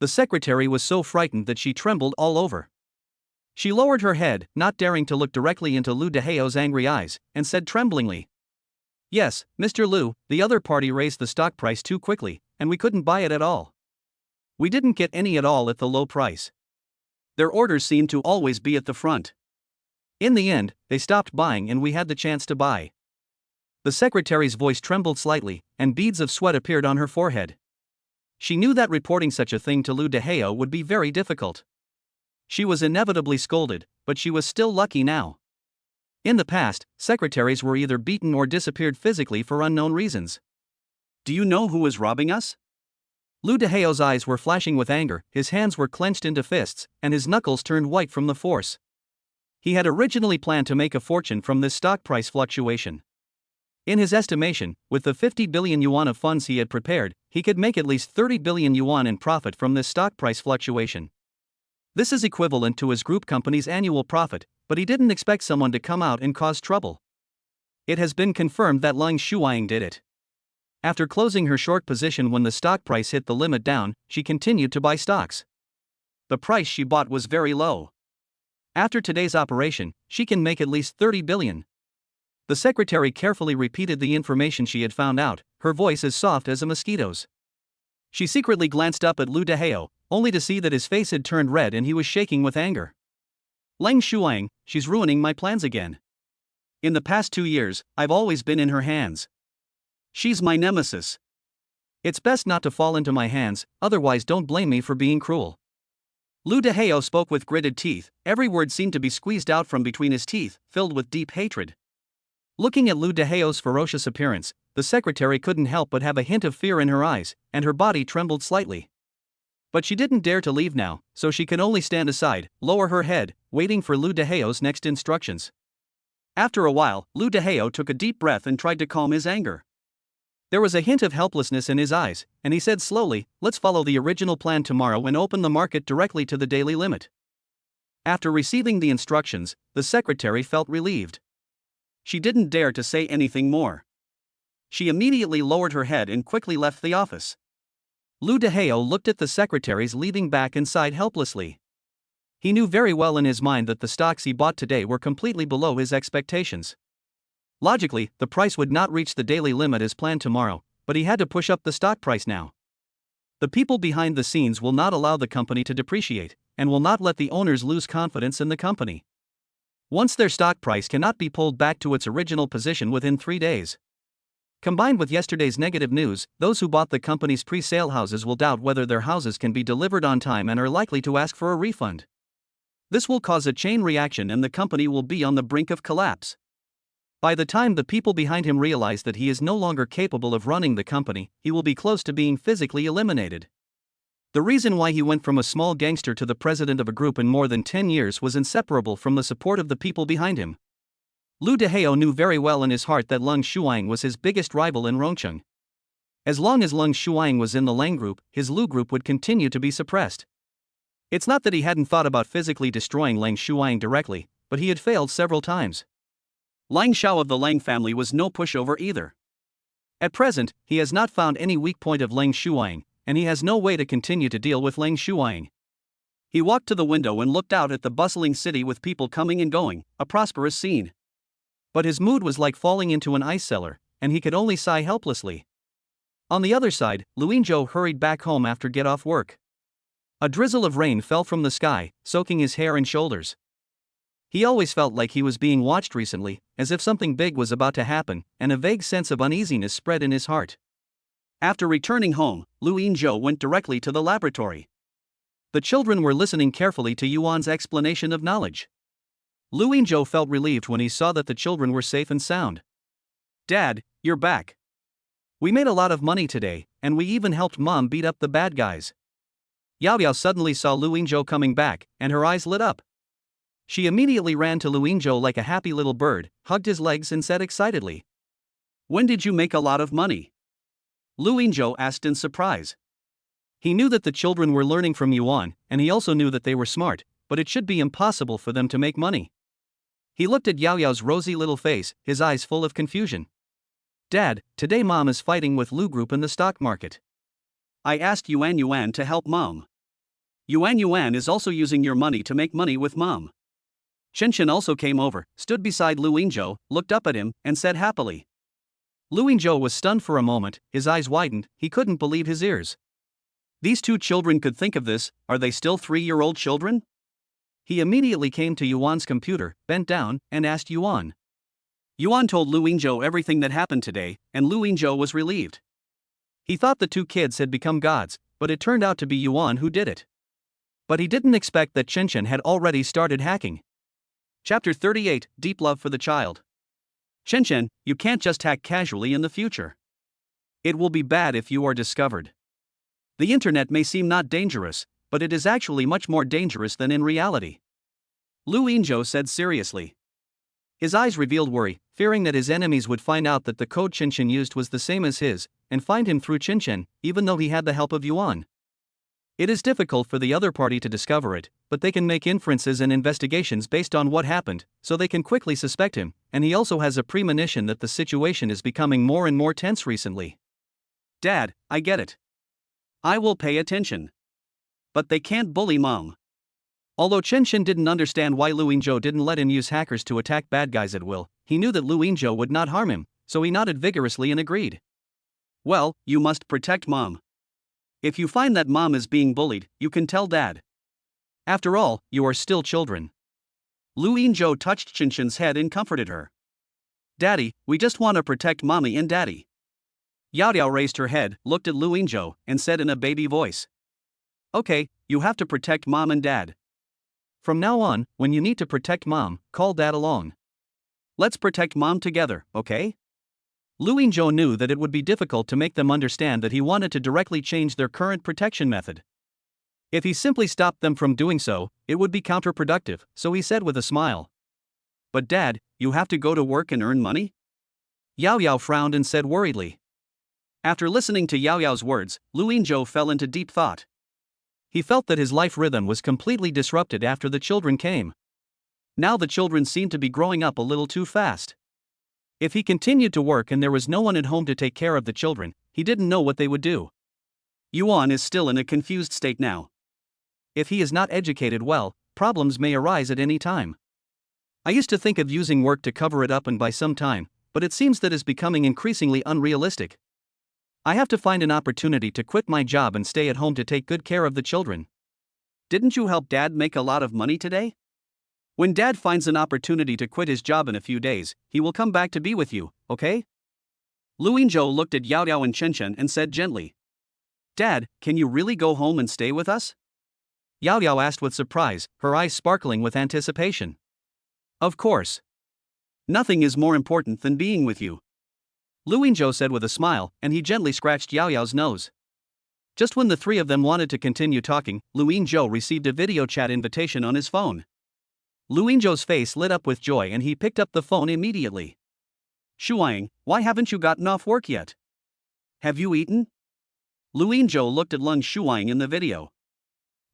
The secretary was so frightened that she trembled all over. She lowered her head, not daring to look directly into Lu Dehao's angry eyes, and said tremblingly, Yes, Mr. Lu, the other party raised the stock price too quickly, and we couldn't buy it at all. We didn't get any at all at the low price. Their orders seemed to always be at the front. In the end, they stopped buying and we had the chance to buy. The secretary's voice trembled slightly, and beads of sweat appeared on her forehead. She knew that reporting such a thing to Lu Dehao would be very difficult. She was inevitably scolded, but she was still lucky now. In the past, secretaries were either beaten or disappeared physically for unknown reasons. Do you know who was robbing us? Lu Dehao's eyes were flashing with anger, his hands were clenched into fists, and his knuckles turned white from the force. He had originally planned to make a fortune from this stock price fluctuation. In his estimation, with the 50 billion yuan of funds he had prepared, he could make at least 30 billion yuan in profit from this stock price fluctuation. This is equivalent to his group company's annual profit, but he didn't expect someone to come out and cause trouble. It has been confirmed that Lang Shuang did it. After closing her short position when the stock price hit the limit down, she continued to buy stocks. The price she bought was very low. After today's operation, she can make at least 30 billion. The secretary carefully repeated the information she had found out, her voice as soft as a mosquito's. She secretly glanced up at Lu Dehao, only to see that his face had turned red and he was shaking with anger. Lang Shuang, she's ruining my plans again. In the past 2 years, I've always been in her hands. She's my nemesis. It's best not to fall into my hands, otherwise don't blame me for being cruel. Lu Dehao spoke with gritted teeth, every word seemed to be squeezed out from between his teeth, filled with deep hatred. Looking at Lu Dehao's ferocious appearance, the secretary couldn't help but have a hint of fear in her eyes, and her body trembled slightly. But she didn't dare to leave now, so she could only stand aside, lower her head, waiting for Lu Dehao's next instructions. After a while, Lu Dehao took a deep breath and tried to calm his anger. There was a hint of helplessness in his eyes, and he said slowly, let's follow the original plan tomorrow and open the market directly to the daily limit. After receiving the instructions, the secretary felt relieved. She didn't dare to say anything more. She immediately lowered her head and quickly left the office. Lu Dehao looked at the secretaries leading back and sighed helplessly. He knew very well in his mind that the stocks he bought today were completely below his expectations. Logically, the price would not reach the daily limit as planned tomorrow, but he had to push up the stock price now. The people behind the scenes will not allow the company to depreciate, and will not let the owners lose confidence in the company. Once their stock price cannot be pulled back to its original position within 3 days. Combined with yesterday's negative news, those who bought the company's pre-sale houses will doubt whether their houses can be delivered on time and are likely to ask for a refund. This will cause a chain reaction and the company will be on the brink of collapse. By the time the people behind him realize that he is no longer capable of running the company, he will be close to being physically eliminated. The reason why he went from a small gangster to the president of a group in more than 10 years was inseparable from the support of the people behind him. Lu Dehao knew very well in his heart that Leng Shuang was his biggest rival in Rongcheng. As long as Leng Shuang was in the Leng group, his Lu group would continue to be suppressed. It's not that he hadn't thought about physically destroying Leng Shuang directly, but he had failed several times. Lang Xiao of the Leng family was no pushover either. At present, he has not found any weak point of Leng Shuang, and he has no way to continue to deal with Leng Shuang. He walked to the window and looked out at the bustling city with people coming and going, a prosperous scene. But his mood was like falling into an ice cellar, and he could only sigh helplessly. On the other side, Luingzhou hurried back home after get off work. A drizzle of rain fell from the sky, soaking his hair and shoulders. He always felt like he was being watched recently, as if something big was about to happen, and a vague sense of uneasiness spread in his heart. After returning home, Luingzhou went directly to the laboratory. The children were listening carefully to Yuan's explanation of knowledge. Luingzhou felt relieved when he saw that the children were safe and sound. "Dad, you're back. We made a lot of money today, and we even helped Mom beat up the bad guys." Yao Yao suddenly saw Luingzhou coming back, and her eyes lit up. She immediately ran to Luingzhou like a happy little bird, hugged his legs and said excitedly, "When did you make a lot of money?" Luingzhou asked in surprise. He knew that the children were learning from Yuan, and he also knew that they were smart, but it should be impossible for them to make money. He looked at Yao Yao's rosy little face, his eyes full of confusion. "Dad, today Mom is fighting with Lu Group in the stock market. I asked Yuan to help Mom. Yuan is also using your money to make money with Mom." Chen also came over, stood beside Luingzhou, looked up at him, and said happily. Luingzhou was stunned for a moment, his eyes widened, he couldn't believe his ears. These two children could think of this, are they still 3-year-old children? He immediately came to Yuan's computer, bent down, and asked Yuan. Yuan told Luingzhou everything that happened today, and Luingzhou was relieved. He thought the two kids had become gods, but it turned out to be Yuan who did it. But he didn't expect that Chen had already started hacking. Chapter 38, Deep Love for the Child. Chen, you can't just hack casually in the future. It will be bad if you are discovered. The internet may seem not dangerous, but it is actually much more dangerous than in reality. Luingzhou said seriously. His eyes revealed worry, fearing that his enemies would find out that the code Chen used was the same as his, and find him through Chen, even though he had the help of Yuan. It is difficult for the other party to discover it, but they can make inferences and investigations based on what happened, so they can quickly suspect him, and he also has a premonition that the situation is becoming more and more tense recently. Dad, I get it. I will pay attention. But they can't bully Mom. Although Chen didn't understand why Luingzhou didn't let him use hackers to attack bad guys at will, he knew that Luingzhou would not harm him, so he nodded vigorously and agreed. Well, you must protect Mom. If you find that Mom is being bullied, you can tell Dad. After all, you are still children. Luingzhou touched Chen's head and comforted her. Daddy, we just want to protect Mommy and Daddy. Yao Yao raised her head, looked at Luingzhou, and said in a baby voice. Okay, you have to protect Mom and Dad. From now on, when you need to protect Mom, call Dad along. Let's protect Mom together, okay? Luingzhou knew that it would be difficult to make them understand that he wanted to directly change their current protection method. If he simply stopped them from doing so, it would be counterproductive, so he said with a smile. But Dad, you have to go to work and earn money? Yao Yao frowned and said worriedly. After listening to Yao Yao's words, Luingzhou fell into deep thought. He felt that his life rhythm was completely disrupted after the children came. Now the children seemed to be growing up a little too fast. If he continued to work and there was no one at home to take care of the children, he didn't know what they would do. Yuan is still in a confused state now. If he is not educated well, problems may arise at any time. I used to think of using work to cover it up and buy some time, but it seems that is becoming increasingly unrealistic. I have to find an opportunity to quit my job and stay at home to take good care of the children. Didn't you help Dad make a lot of money today? When Dad finds an opportunity to quit his job in a few days, he will come back to be with you, okay? Lu Yingzhou looked at Yao Yao and Chen Chen and said gently, "Dad, can you really go home and stay with us?" Yao Yao asked with surprise, her eyes sparkling with anticipation. "Of course. Nothing is more important than being with you," Lu Yingzhou said with a smile, and he gently scratched Yao Yao's nose. Just when the three of them wanted to continue talking, Lu Yingzhou received a video chat invitation on his phone. Lu Yingzhou's face lit up with joy and he picked up the phone immediately. "Shuang, why haven't you gotten off work yet? Have you eaten?" Lu Yingzhou looked at Leng Shuang in the video.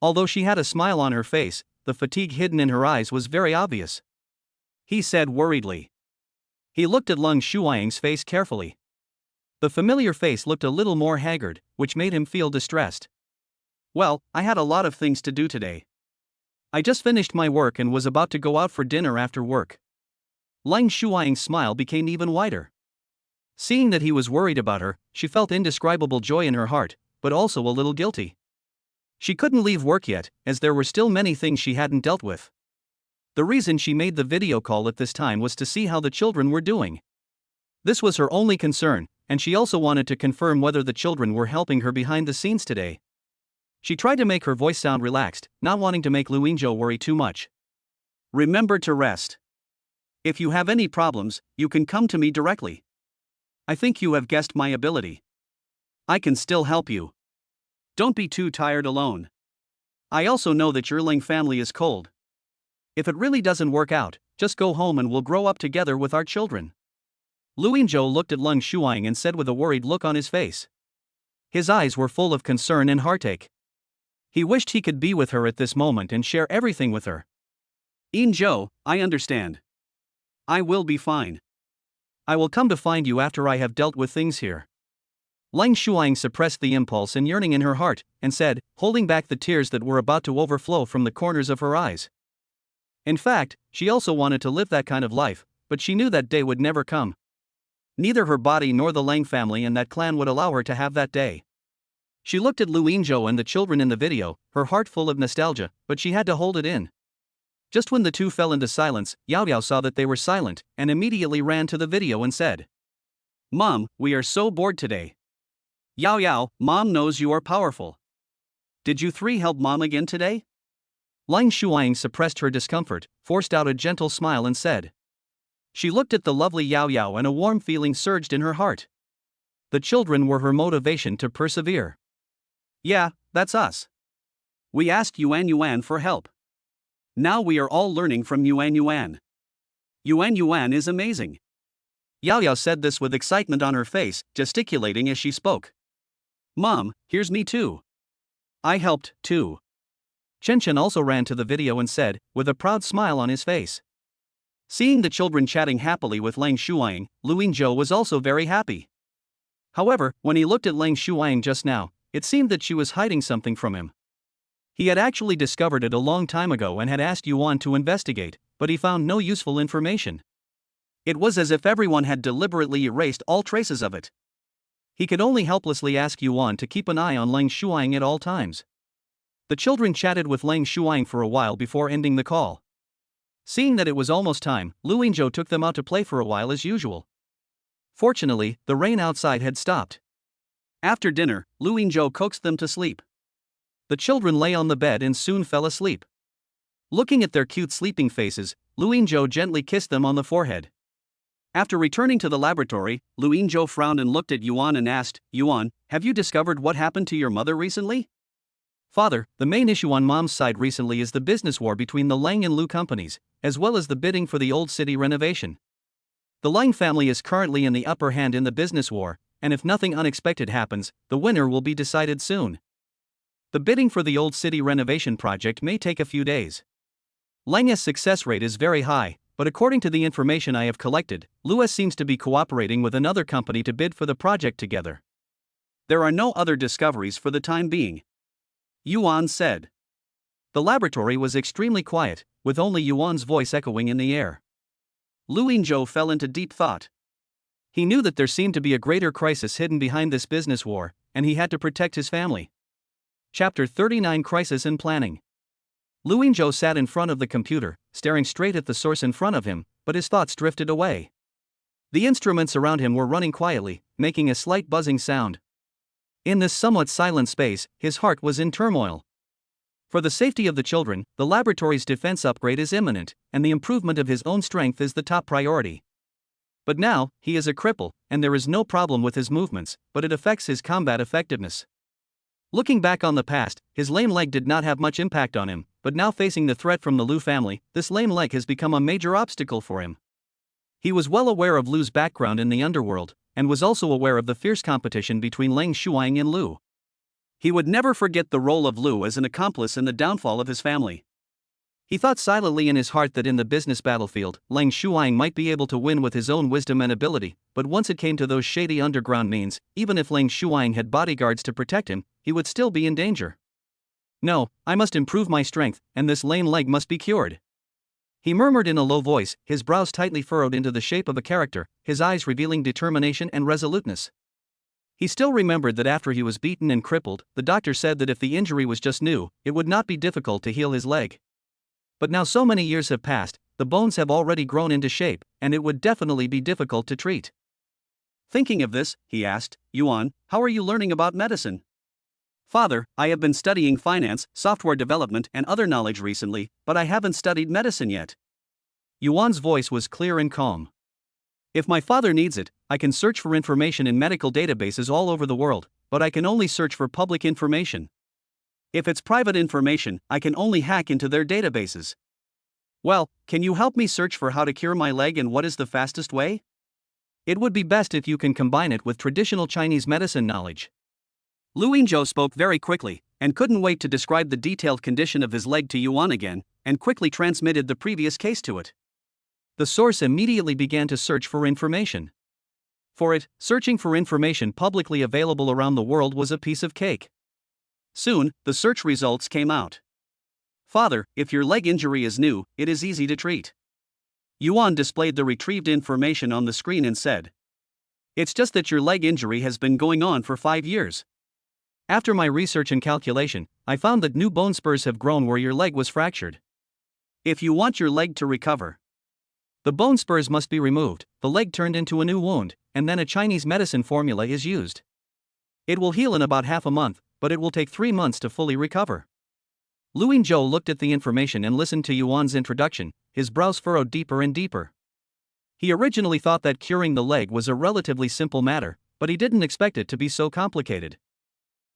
Although she had a smile on her face, the fatigue hidden in her eyes was very obvious. He said worriedly. He looked at Leng Shuang's face carefully. The familiar face looked a little more haggard, which made him feel distressed. "Well, I had a lot of things to do today. I just finished my work and was about to go out for dinner after work." Leng Shuang's smile became even wider. Seeing that he was worried about her, she felt indescribable joy in her heart, but also a little guilty. She couldn't leave work yet, as there were still many things she hadn't dealt with. The reason she made the video call at this time was to see how the children were doing. This was her only concern, and she also wanted to confirm whether the children were helping her behind the scenes today. She tried to make her voice sound relaxed, not wanting to make Lu Yingzhou worry too much. "Remember to rest. If you have any problems, you can come to me directly. I think you have guessed my ability. I can still help you. Don't be too tired alone. I also know that your Ling family is cold. If it really doesn't work out, just go home and we'll grow up together with our children." Lu Yingzhou looked at Leng Shuang and said with a worried look on his face. His eyes were full of concern and heartache. He wished he could be with her at this moment and share everything with her. "Yingzhou, I understand. I will be fine. I will come to find you after I have dealt with things here." Leng Shuang suppressed the impulse and yearning in her heart, and said, holding back the tears that were about to overflow from the corners of her eyes. In fact, she also wanted to live that kind of life, but she knew that day would never come. Neither her body nor the Lang family and that clan would allow her to have that day. She looked at Lu Yingzhou and the children in the video, her heart full of nostalgia, but she had to hold it in. Just when the two fell into silence, Yao Yao saw that they were silent, and immediately ran to the video and said, "Mom, we are so bored today." "Yao Yao, Mom knows you are powerful. Did you three help Mom again today?" Leng Shuang suppressed her discomfort, forced out a gentle smile and said. She looked at the lovely Yao Yao and a warm feeling surged in her heart. The children were her motivation to persevere. "Yeah, that's us. We asked Yuan Yuan for help. Now we are all learning from Yuan Yuan. Yuan Yuan is amazing." Yao Yao said this with excitement on her face, gesticulating as she spoke. "Mom, here's me too. I helped, too." Chen Chen also ran to the video and said, with a proud smile on his face. Seeing the children chatting happily with Leng Shuang, Lu Yingzhou was also very happy. However, when he looked at Leng Shuang just now, it seemed that she was hiding something from him. He had actually discovered it a long time ago and had asked Yuan to investigate, but he found no useful information. It was as if everyone had deliberately erased all traces of it. He could only helplessly ask Yuan to keep an eye on Leng Shuang at all times. The children chatted with Leng Shuang for a while before ending the call. Seeing that it was almost time, Lu Yingzhou took them out to play for a while as usual. Fortunately, the rain outside had stopped. After dinner, Lu Yingzhou coaxed them to sleep. The children lay on the bed and soon fell asleep. Looking at their cute sleeping faces, Lu Yingzhou gently kissed them on the forehead. After returning to the laboratory, Lu Yingzhou frowned and looked at Yuan and asked, "Yuan, have you discovered what happened to your mother recently?" "Father, the main issue on Mom's side recently is the business war between the Lang and Lu companies, as well as the bidding for the old city renovation. The Lang family is currently in the upper hand in the business war, and if nothing unexpected happens, the winner will be decided soon. The bidding for the old city renovation project may take a few days. Lang's success rate is very high, but according to the information I have collected, Luas seems to be cooperating with another company to bid for the project together. There are no other discoveries for the time being," Yuan said. The laboratory was extremely quiet, with only Yuan's voice echoing in the air. Lu Yingzhou fell into deep thought. He knew that there seemed to be a greater crisis hidden behind this business war, and he had to protect his family. Chapter 39: Crisis and Planning. Lu Yingzhou sat in front of the computer, staring straight at the source in front of him, but his thoughts drifted away. The instruments around him were running quietly, making a slight buzzing sound. In this somewhat silent space, his heart was in turmoil. For the safety of the children, the laboratory's defense upgrade is imminent, and the improvement of his own strength is the top priority. But now, he is a cripple, and there is no problem with his movements, but it affects his combat effectiveness. Looking back on the past, his lame leg did not have much impact on him, but now facing the threat from the Liu family, this lame leg has become a major obstacle for him. He was well aware of Liu's background in the underworld, and was also aware of the fierce competition between Lang Shuang and Liu. He would never forget the role of Liu as an accomplice in the downfall of his family. He thought silently in his heart that in the business battlefield, Lang Shuang might be able to win with his own wisdom and ability, but once it came to those shady underground means, even if Lang Shuang had bodyguards to protect him, he would still be in danger. No, I must improve my strength, and this lame leg must be cured. He murmured in a low voice, his brows tightly furrowed into the shape of a character, his eyes revealing determination and resoluteness. He still remembered that after he was beaten and crippled, the doctor said that if the injury was just new, it would not be difficult to heal his leg. But now so many years have passed, the bones have already grown into shape, and it would definitely be difficult to treat. Thinking of this, he asked, Yuan, how are you learning about medicine? Father, I have been studying finance, software development, and other knowledge recently, but I haven't studied medicine yet. Yuan's voice was clear and calm. If my father needs it, I can search for information in medical databases all over the world, but I can only search for public information. If it's private information, I can only hack into their databases. Well, can you help me search for how to cure my leg and what is the fastest way? It would be best if you can combine it with traditional Chinese medicine knowledge. Lu Yingzhou spoke very quickly, and couldn't wait to describe the detailed condition of his leg to Yuan again, and quickly transmitted the previous case to it. The source immediately began to search for information. For it, searching for information publicly available around the world was a piece of cake. Soon, the search results came out. Father, if your leg injury is new, it is easy to treat. Yuan displayed the retrieved information on the screen and said, It's just that your leg injury has been going on for 5 years. After my research and calculation, I found that new bone spurs have grown where your leg was fractured. If you want your leg to recover, the bone spurs must be removed, the leg turned into a new wound, and then a Chinese medicine formula is used. It will heal in about half a month, but it will take 3 months to fully recover. Lu Yingzhou looked at the information and listened to Yuan's introduction, his brows furrowed deeper and deeper. He originally thought that curing the leg was a relatively simple matter, but he didn't expect it to be so complicated.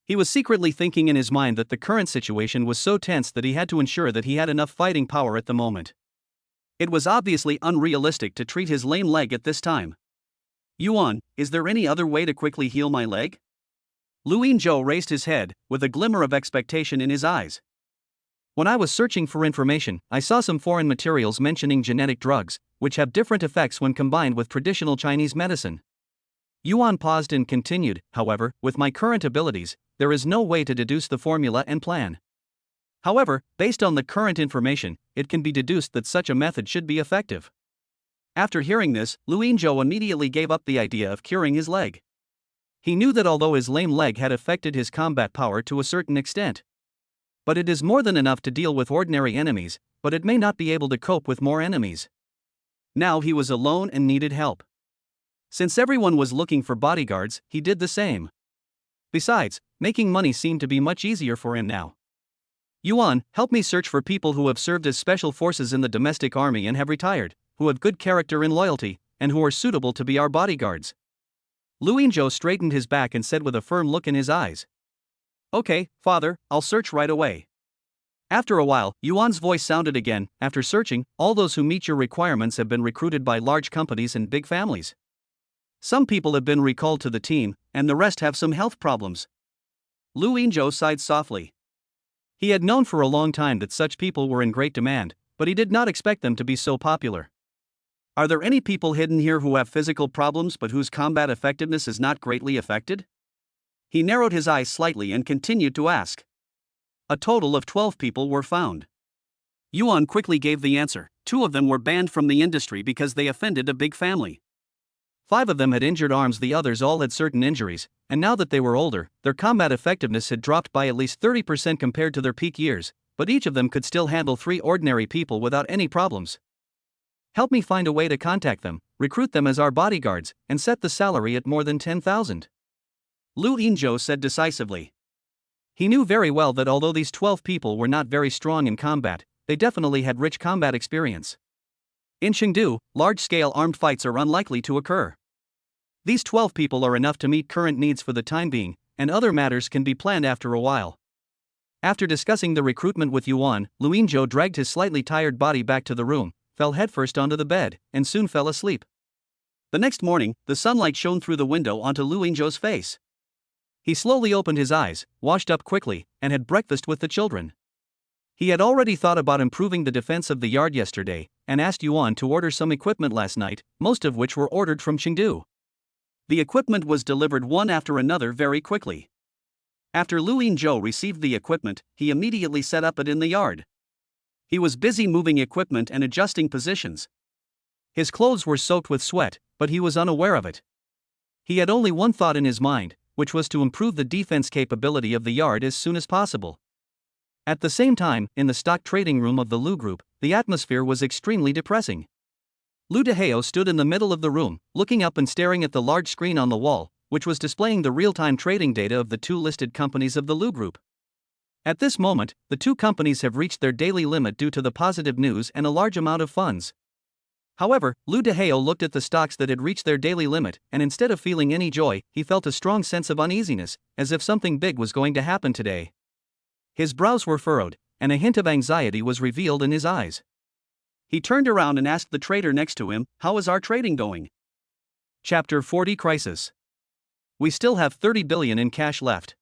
He was secretly thinking in his mind that the current situation was so tense that he had to ensure that he had enough fighting power at the moment. It was obviously unrealistic to treat his lame leg at this time. Yuan, is there any other way to quickly heal my leg? Lu Yingzhou raised his head, with a glimmer of expectation in his eyes. When I was searching for information, I saw some foreign materials mentioning genetic drugs, which have different effects when combined with traditional Chinese medicine. Yuan paused and continued, however, with my current abilities, there is no way to deduce the formula and plan. However, based on the current information, it can be deduced that such a method should be effective. After hearing this, Lu Yingzhou immediately gave up the idea of curing his leg. He knew that although his lame leg had affected his combat power to a certain extent, but it is more than enough to deal with ordinary enemies, but it may not be able to cope with more enemies. Now he was alone and needed help. Since everyone was looking for bodyguards, he did the same. Besides, making money seemed to be much easier for him now. Yuan, help me search for people who have served as special forces in the domestic army and have retired, who have good character and loyalty, and who are suitable to be our bodyguards. Lu Yingzhou straightened his back and said with a firm look in his eyes. Okay, father, I'll search right away. After a while, Yuan's voice sounded again, after searching, all those who meet your requirements have been recruited by large companies and big families. Some people have been recalled to the team, and the rest have some health problems. Lu Yingzhou sighed softly. He had known for a long time that such people were in great demand, but he did not expect them to be so popular. Are there any people hidden here who have physical problems but whose combat effectiveness is not greatly affected? He narrowed his eyes slightly and continued to ask. A total of 12 people were found. Yuan quickly gave the answer. 2 of them were banned from the industry because they offended a big family. 5 of them had injured arms, the others all had certain injuries, and now that they were older, their combat effectiveness had dropped by at least 30% compared to their peak years, but each of them could still handle 3 ordinary people without any problems. Help me find a way to contact them, recruit them as our bodyguards, and set the salary at more than 10,000. Lu Yinzhou said decisively. He knew very well that although these 12 people were not very strong in combat, they definitely had rich combat experience. In Chengdu, large-scale armed fights are unlikely to occur. These 12 people are enough to meet current needs for the time being, and other matters can be planned after a while. After discussing the recruitment with Yuan, Lu Yinzhou dragged his slightly tired body back to the room, fell headfirst onto the bed, and soon fell asleep. The next morning, the sunlight shone through the window onto Lu Yinzhou's face. He slowly opened his eyes, washed up quickly, and had breakfast with the children. He had already thought about improving the defense of the yard yesterday, and asked Yuan to order some equipment last night, most of which were ordered from Chengdu. The equipment was delivered one after another very quickly. After Lu Yinzhou received the equipment, he immediately set up it in the yard. He was busy moving equipment and adjusting positions. His clothes were soaked with sweat, but he was unaware of it. He had only one thought in his mind, which was to improve the defense capability of the yard as soon as possible. At the same time, in the stock trading room of the Lu Group, the atmosphere was extremely depressing. Lu Dehao stood in the middle of the room, looking up and staring at the large screen on the wall, which was displaying the real-time trading data of the two listed companies of the Lu Group. At this moment, the two companies have reached their daily limit due to the positive news and a large amount of funds. However, Lu Dehao looked at the stocks that had reached their daily limit, and instead of feeling any joy, he felt a strong sense of uneasiness, as if something big was going to happen today. His brows were furrowed, and a hint of anxiety was revealed in his eyes. He turned around and asked the trader next to him, "How is our trading going?" Chapter 40 Crisis. We still have 30 billion in cash left.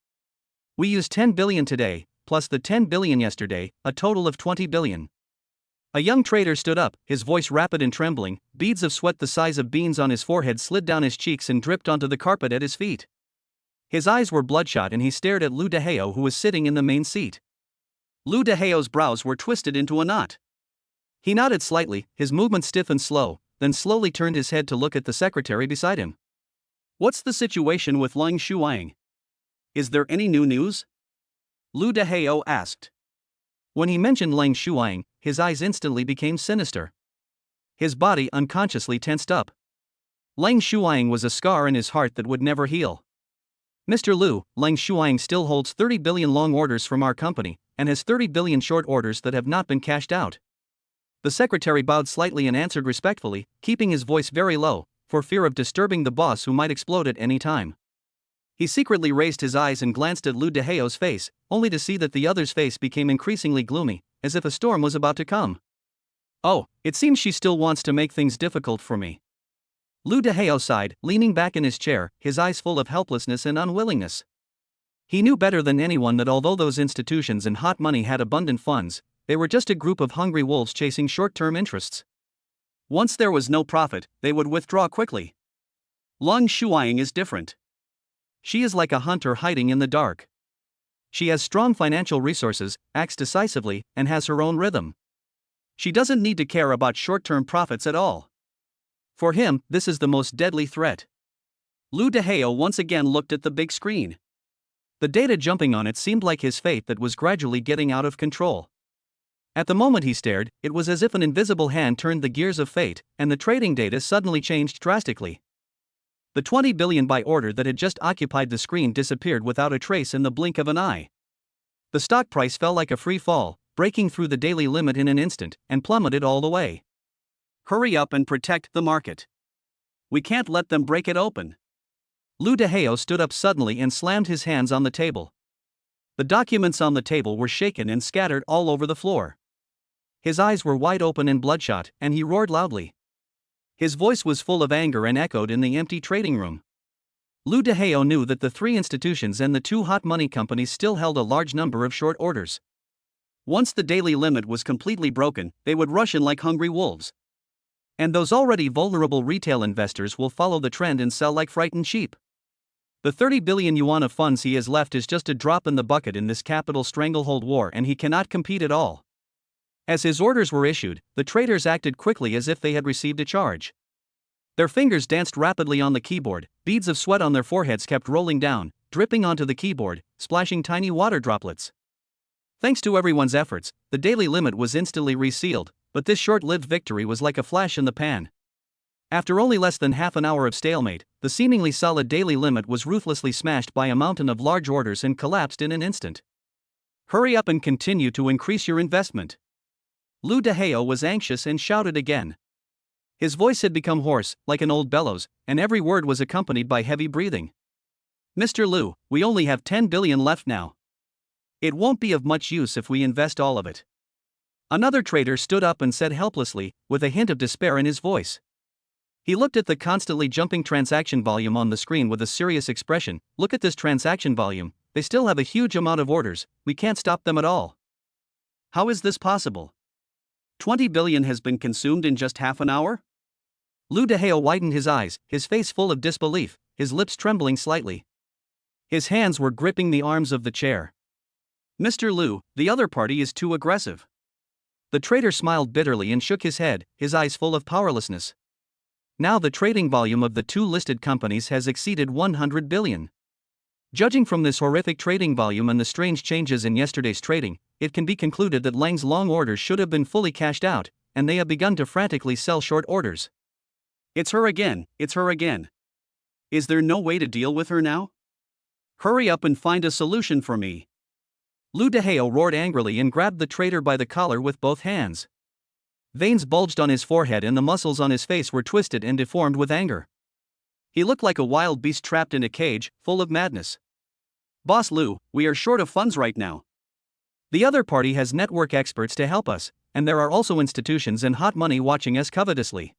We used 10 billion today, plus the 10 billion yesterday, a total of 20 billion. A young trader stood up, his voice rapid and trembling, beads of sweat the size of beans on his forehead slid down his cheeks and dripped onto the carpet at his feet. His eyes were bloodshot and he stared at Lu Dehao, who was sitting in the main seat. Lu Dehao's brows were twisted into a knot. He nodded slightly, his movement stiff and slow, then slowly turned his head to look at the secretary beside him. "What's the situation with Lang Shuang? Is there any new news?" Lu Dehao asked. When he mentioned Lang Shuang, his eyes instantly became sinister. His body unconsciously tensed up. Lang Shuang was a scar in his heart that would never heal. "Mr. Lu, Lang Shuang still holds 30 billion long orders from our company, and has 30 billion short orders that have not been cashed out." The secretary bowed slightly and answered respectfully, keeping his voice very low, for fear of disturbing the boss who might explode at any time. He secretly raised his eyes and glanced at Lu Dehao's face, only to see that the other's face became increasingly gloomy, as if a storm was about to come. "Oh, it seems she still wants to make things difficult for me." Lu Dehao sighed, leaning back in his chair, his eyes full of helplessness and unwillingness. He knew better than anyone that although those institutions and hot money had abundant funds, they were just a group of hungry wolves chasing short-term interests. Once there was no profit, they would withdraw quickly. Lang Shuang is different. She is like a hunter hiding in the dark. She has strong financial resources, acts decisively, and has her own rhythm. She doesn't need to care about short-term profits at all. For him, this is the most deadly threat. Lu Dehao once again looked at the big screen. The data jumping on it seemed like his fate that was gradually getting out of control. At the moment he stared, it was as if an invisible hand turned the gears of fate, and the trading data suddenly changed drastically. The 20 billion buy order that had just occupied the screen disappeared without a trace in the blink of an eye. The stock price fell like a free fall, breaking through the daily limit in an instant, and plummeted all the way. "Hurry up and protect the market. We can't let them break it open." Lu Dehao stood up suddenly and slammed his hands on the table. The documents on the table were shaken and scattered all over the floor. His eyes were wide open and bloodshot, and he roared loudly. His voice was full of anger and echoed in the empty trading room. Lu Dehao knew that the three institutions and the two hot money companies still held a large number of short orders. Once the daily limit was completely broken, they would rush in like hungry wolves. And those already vulnerable retail investors will follow the trend and sell like frightened sheep. The 30 billion yuan of funds he has left is just a drop in the bucket in this capital stranglehold war, and he cannot compete at all. As his orders were issued, the traders acted quickly as if they had received a charge. Their fingers danced rapidly on the keyboard, beads of sweat on their foreheads kept rolling down, dripping onto the keyboard, splashing tiny water droplets. Thanks to everyone's efforts, the daily limit was instantly resealed, but this short-lived victory was like a flash in the pan. After only less than half an hour of stalemate, the seemingly solid daily limit was ruthlessly smashed by a mountain of large orders and collapsed in an instant. Hurry up and continue to increase your investment. Lou DeHeo was anxious and shouted again. His voice had become hoarse, like an old bellows, and every word was accompanied by heavy breathing. Mr. Lou, we only have 10 billion left now. It won't be of much use if we invest all of it. Another trader stood up and said helplessly, with a hint of despair in his voice. He looked at the constantly jumping transaction volume on the screen with a serious expression. Look at this transaction volume, they still have a huge amount of orders, we can't stop them at all. How is this possible? 20 billion has been consumed in just half an hour? Lou DeHeo widened his eyes, his face full of disbelief, his lips trembling slightly. His hands were gripping the arms of the chair. Mr. Lou, the other party is too aggressive. The trader smiled bitterly and shook his head, his eyes full of powerlessness. Now the trading volume of the two listed companies has exceeded 100 billion. Judging from this horrific trading volume and the strange changes in yesterday's trading, it can be concluded that Lang's long orders should have been fully cashed out, and they have begun to frantically sell short orders. It's her again, it's her again. Is there no way to deal with her now? Hurry up and find a solution for me. Lou DeHeo roared angrily and grabbed the trader by the collar with both hands. Veins bulged on his forehead and the muscles on his face were twisted and deformed with anger. He looked like a wild beast trapped in a cage, full of madness. Boss Lou, we are short of funds right now. The other party has network experts to help us, and there are also institutions and hot money watching us covetously.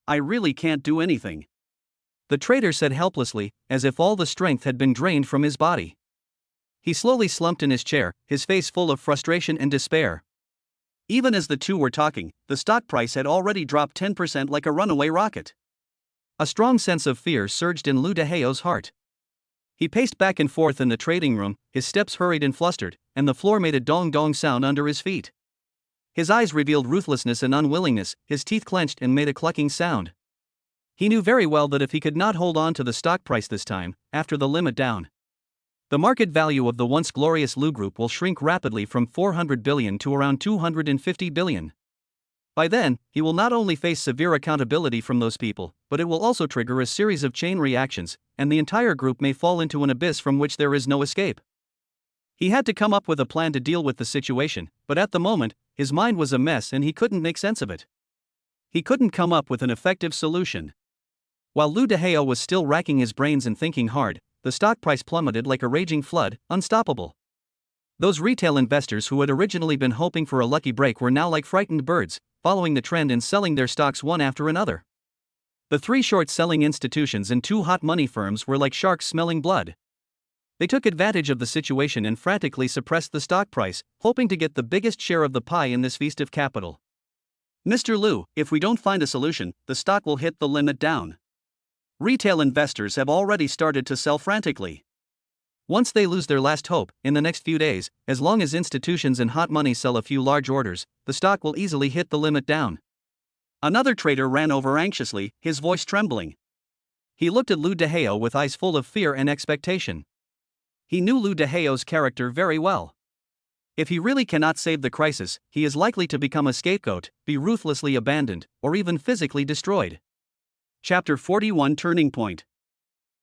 I really can't do anything. The trader said helplessly, as if all the strength had been drained from his body. He slowly slumped in his chair, his face full of frustration and despair. Even as the two were talking, the stock price had already dropped 10% like a runaway rocket. A strong sense of fear surged in Lou DeHeo's heart. He paced back and forth in the trading room, his steps hurried and flustered, and the floor made a dong-dong sound under his feet. His eyes revealed ruthlessness and unwillingness, his teeth clenched and made a clucking sound. He knew very well that if he could not hold on to the stock price this time, after the limit down, the market value of the once glorious Lou Group will shrink rapidly from 400 billion to around 250 billion. By then, he will not only face severe accountability from those people, but it will also trigger a series of chain reactions, and the entire group may fall into an abyss from which there is no escape. He had to come up with a plan to deal with the situation, but at the moment, his mind was a mess and he couldn't make sense of it. He couldn't come up with an effective solution. While Lou DeHeo was still racking his brains and thinking hard, the stock price plummeted like a raging flood, unstoppable. Those retail investors who had originally been hoping for a lucky break were now like frightened birds, following the trend and selling their stocks one after another. The three short-selling institutions and two hot money firms were like sharks smelling blood. They took advantage of the situation and frantically suppressed the stock price, hoping to get the biggest share of the pie in this feast of capital. Mr. Lou, if we don't find a solution, the stock will hit the limit down. Retail investors have already started to sell frantically. Once they lose their last hope, in the next few days, as long as institutions and hot money sell a few large orders, the stock will easily hit the limit down. Another trader ran over anxiously, his voice trembling. He looked at Lou DeHeo with eyes full of fear and expectation. He knew Lou DeHeo's character very well. If he really cannot save the crisis, he is likely to become a scapegoat, be ruthlessly abandoned, or even physically destroyed. Chapter 41 Turning Point.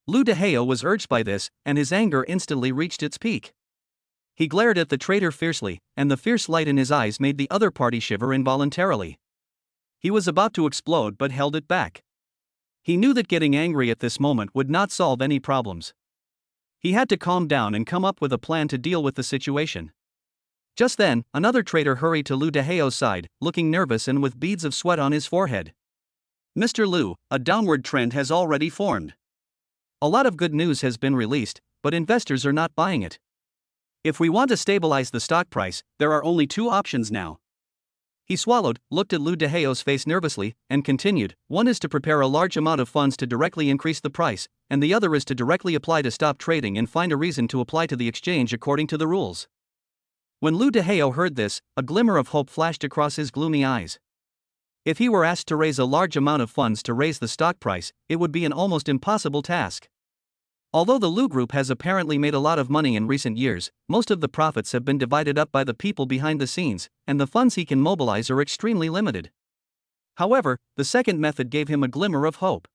Lou DeHeo was urged by this, and his anger instantly reached its peak. He glared at the trader fiercely, and the fierce light in his eyes made the other party shiver involuntarily. He was about to explode but held it back. He knew that getting angry at this moment would not solve any problems. He had to calm down and come up with a plan to deal with the situation. Just then, another trader hurried to Lou DeHeo's side, looking nervous and with beads of sweat on his forehead. Mr. Lou, a downward trend has already formed. A lot of good news has been released, but investors are not buying it. If we want to stabilize the stock price, there are only two options now. He swallowed, looked at Lou DeHeo's face nervously, and continued. One is to prepare a large amount of funds to directly increase the price, and the other is to directly apply to stop trading and find a reason to apply to the exchange according to the rules. When Lou DeHeo heard this, a glimmer of hope flashed across his gloomy eyes. If he were asked to raise a large amount of funds to raise the stock price, it would be an almost impossible task. Although the Lou Group has apparently made a lot of money in recent years, most of the profits have been divided up by the people behind the scenes, and the funds he can mobilize are extremely limited. However, the second method gave him a glimmer of hope.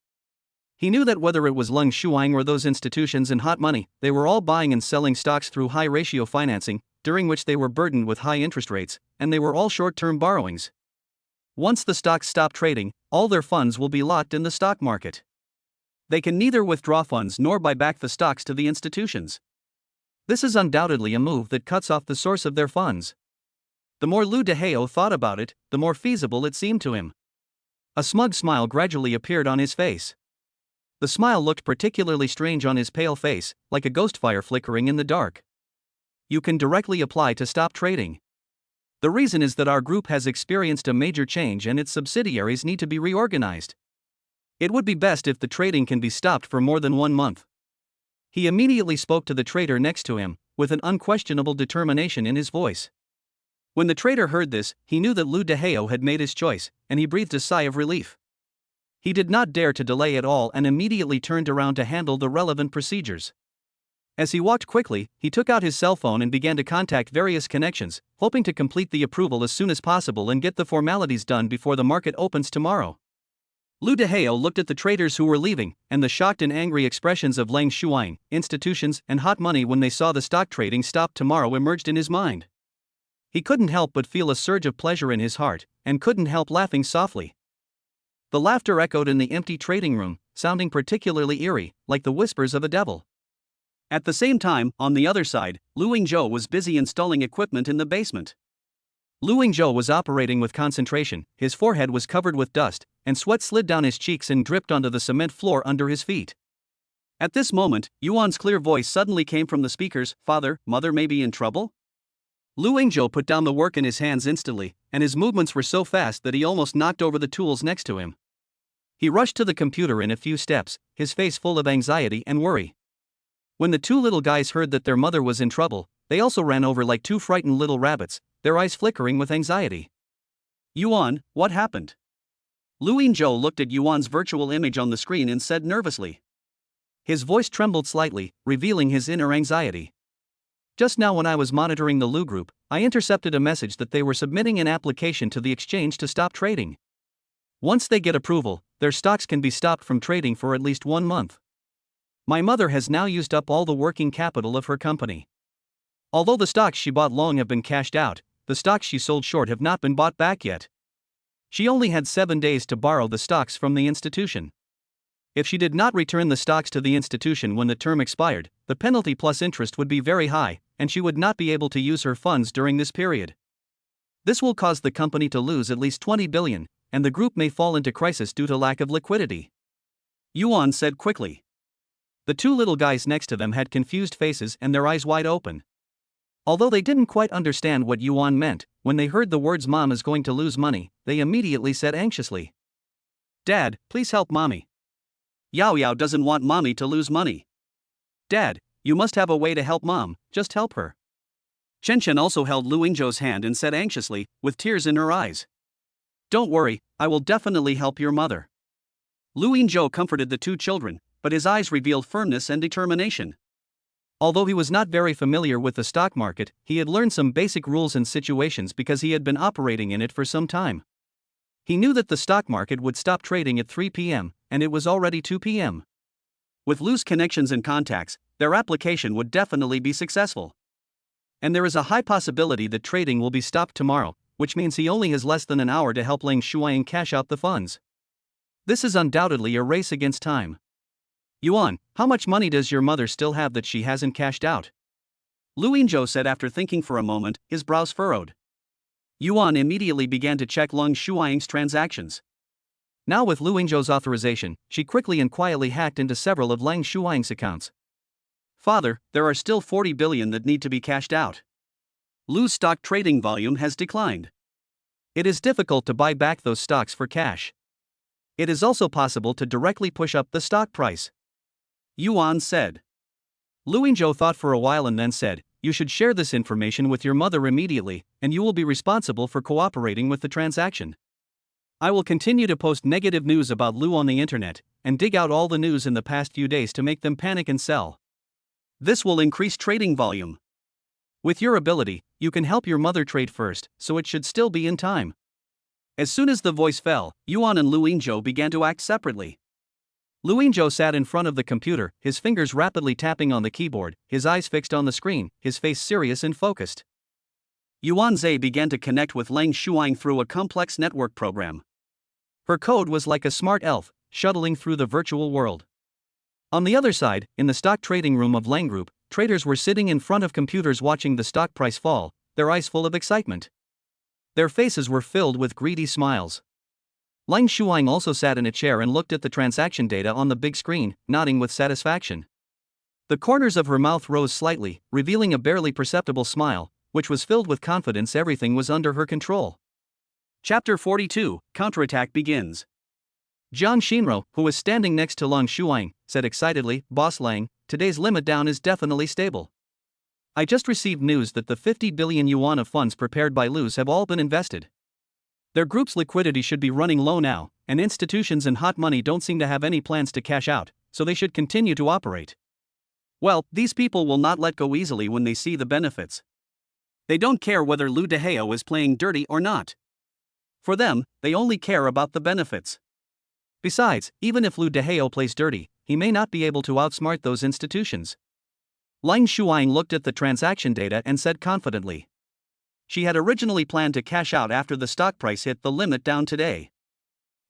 He knew that whether it was Leng Shuang or those institutions in hot money, they were all buying and selling stocks through high-ratio financing, during which they were burdened with high interest rates, and they were all short-term borrowings. Once the stocks stop trading, all their funds will be locked in the stock market. They can neither withdraw funds nor buy back the stocks to the institutions. This is undoubtedly a move that cuts off the source of their funds. The more Lu Dehao thought about it, the more feasible it seemed to him. A smug smile gradually appeared on his face. The smile looked particularly strange on his pale face, like a ghost fire flickering in the dark. You can directly apply to stop trading. The reason is that our group has experienced a major change and its subsidiaries need to be reorganized. It would be best if the trading can be stopped for more than 1 month. He immediately spoke to the trader next to him, with an unquestionable determination in his voice. When the trader heard this, he knew that Lu Dehao had made his choice, and he breathed a sigh of relief. He did not dare to delay at all and immediately turned around to handle the relevant procedures. As he walked quickly, he took out his cell phone and began to contact various connections, hoping to complete the approval as soon as possible and get the formalities done before the market opens tomorrow. Lu Dehao looked at the traders who were leaving, and the shocked and angry expressions of Leng Shuang, institutions, and hot money when they saw the stock trading stop tomorrow emerged in his mind. He couldn't help but feel a surge of pleasure in his heart, and couldn't help laughing softly. The laughter echoed in the empty trading room, sounding particularly eerie, like the whispers of a devil. At the same time, on the other side, Lu Yingzhou was busy installing equipment in the basement. Lu Yingzhou was operating with concentration, his forehead was covered with dust, and sweat slid down his cheeks and dripped onto the cement floor under his feet. At this moment, Yuan's clear voice suddenly came from the speakers. "Father, mother may be in trouble?" Lu Yingzhou put down the work in his hands instantly, and his movements were so fast that he almost knocked over the tools next to him. He rushed to the computer in a few steps, his face full of anxiety and worry. When the two little guys heard that their mother was in trouble, they also ran over like two frightened little rabbits, their eyes flickering with anxiety. "Yuan, what happened?" Lu Yingzhou looked at Yuan's virtual image on the screen and said nervously. His voice trembled slightly, revealing his inner anxiety. "Just now when I was monitoring the Lu group, I intercepted a message that they were submitting an application to the exchange to stop trading. Once they get approval, their stocks can be stopped from trading for at least 1 month. My mother has now used up all the working capital of her company. Although the stocks she bought long have been cashed out, the stocks she sold short have not been bought back yet. She only had 7 days to borrow the stocks from the institution. If she did not return the stocks to the institution when the term expired, the penalty plus interest would be very high, and she would not be able to use her funds during this period. This will cause the company to lose at least 20 billion, and the group may fall into crisis due to lack of liquidity," Yuan said quickly. The two little guys next to them had confused faces and their eyes wide open. Although they didn't quite understand what Yuan meant, when they heard the words "Mom is going to lose money," they immediately said anxiously, "Dad, please help Mommy. Yao Yao doesn't want Mommy to lose money. Dad, you must have a way to help Mom, just help her." Chen Chen also held Lu Yingzhou's hand and said anxiously, with tears in her eyes, "Don't worry, I will definitely help your mother." Lu Yingzhou comforted the two children, but his eyes revealed firmness and determination. Although he was not very familiar with the stock market, he had learned some basic rules and situations because he had been operating in it for some time. He knew that the stock market would stop trading at 3 p.m., and it was already 2 p.m. With Lu's connections and contacts, their application would definitely be successful. And there is a high possibility that trading will be stopped tomorrow, which means he only has less than an hour to help Leng Shuang cash out the funds. This is undoubtedly a race against time. "Yuan, how much money does your mother still have that she hasn't cashed out?" Lu Yingzhou said after thinking for a moment, his brows furrowed. Yuan immediately began to check Leng Shuang's transactions. Now with Lu Yingzhou's authorization, she quickly and quietly hacked into several of Leng Shuang's accounts. "Father, there are still 40 billion that need to be cashed out. Lu's stock trading volume has declined. It is difficult to buy back those stocks for cash. It is also possible to directly push up the stock price," Yuan said. Lu Yingzhou thought for a while and then said, "You should share this information with your mother immediately, and you will be responsible for cooperating with the transaction. I will continue to post negative news about Lu on the internet, and dig out all the news in the past few days to make them panic and sell. This will increase trading volume. With your ability, you can help your mother trade first, so it should still be in time." As soon as the voice fell, Yuan and Lu Yingzhou began to act separately. Lu Yingzhou sat in front of the computer, his fingers rapidly tapping on the keyboard, his eyes fixed on the screen, his face serious and focused. Yuan Zhe began to connect with Lang Shuang through a complex network program. Her code was like a smart elf, shuttling through the virtual world. On the other side, in the stock trading room of Lang Group, traders were sitting in front of computers watching the stock price fall, their eyes full of excitement. Their faces were filled with greedy smiles. Lang Shuang also sat in a chair and looked at the transaction data on the big screen, nodding with satisfaction. The corners of her mouth rose slightly, revealing a barely perceptible smile, which was filled with confidence everything was under her control. Chapter 42, Counterattack begins. Jiang Xinruo, who was standing next to Lang Shuang, said excitedly, "Boss Lang, today's limit down is definitely stable. I just received news that the 50 billion yuan of funds prepared by Lu's have all been invested. Their group's liquidity should be running low now, and institutions and hot money don't seem to have any plans to cash out, so they should continue to operate. Well, these people will not let go easily when they see the benefits. They don't care whether Lu Dehao is playing dirty or not. For them, they only care about the benefits. Besides, even if Lu Dehao plays dirty, he may not be able to outsmart those institutions." Lang Shuang looked at the transaction data and said confidently. She had originally planned to cash out after the stock price hit the limit down today.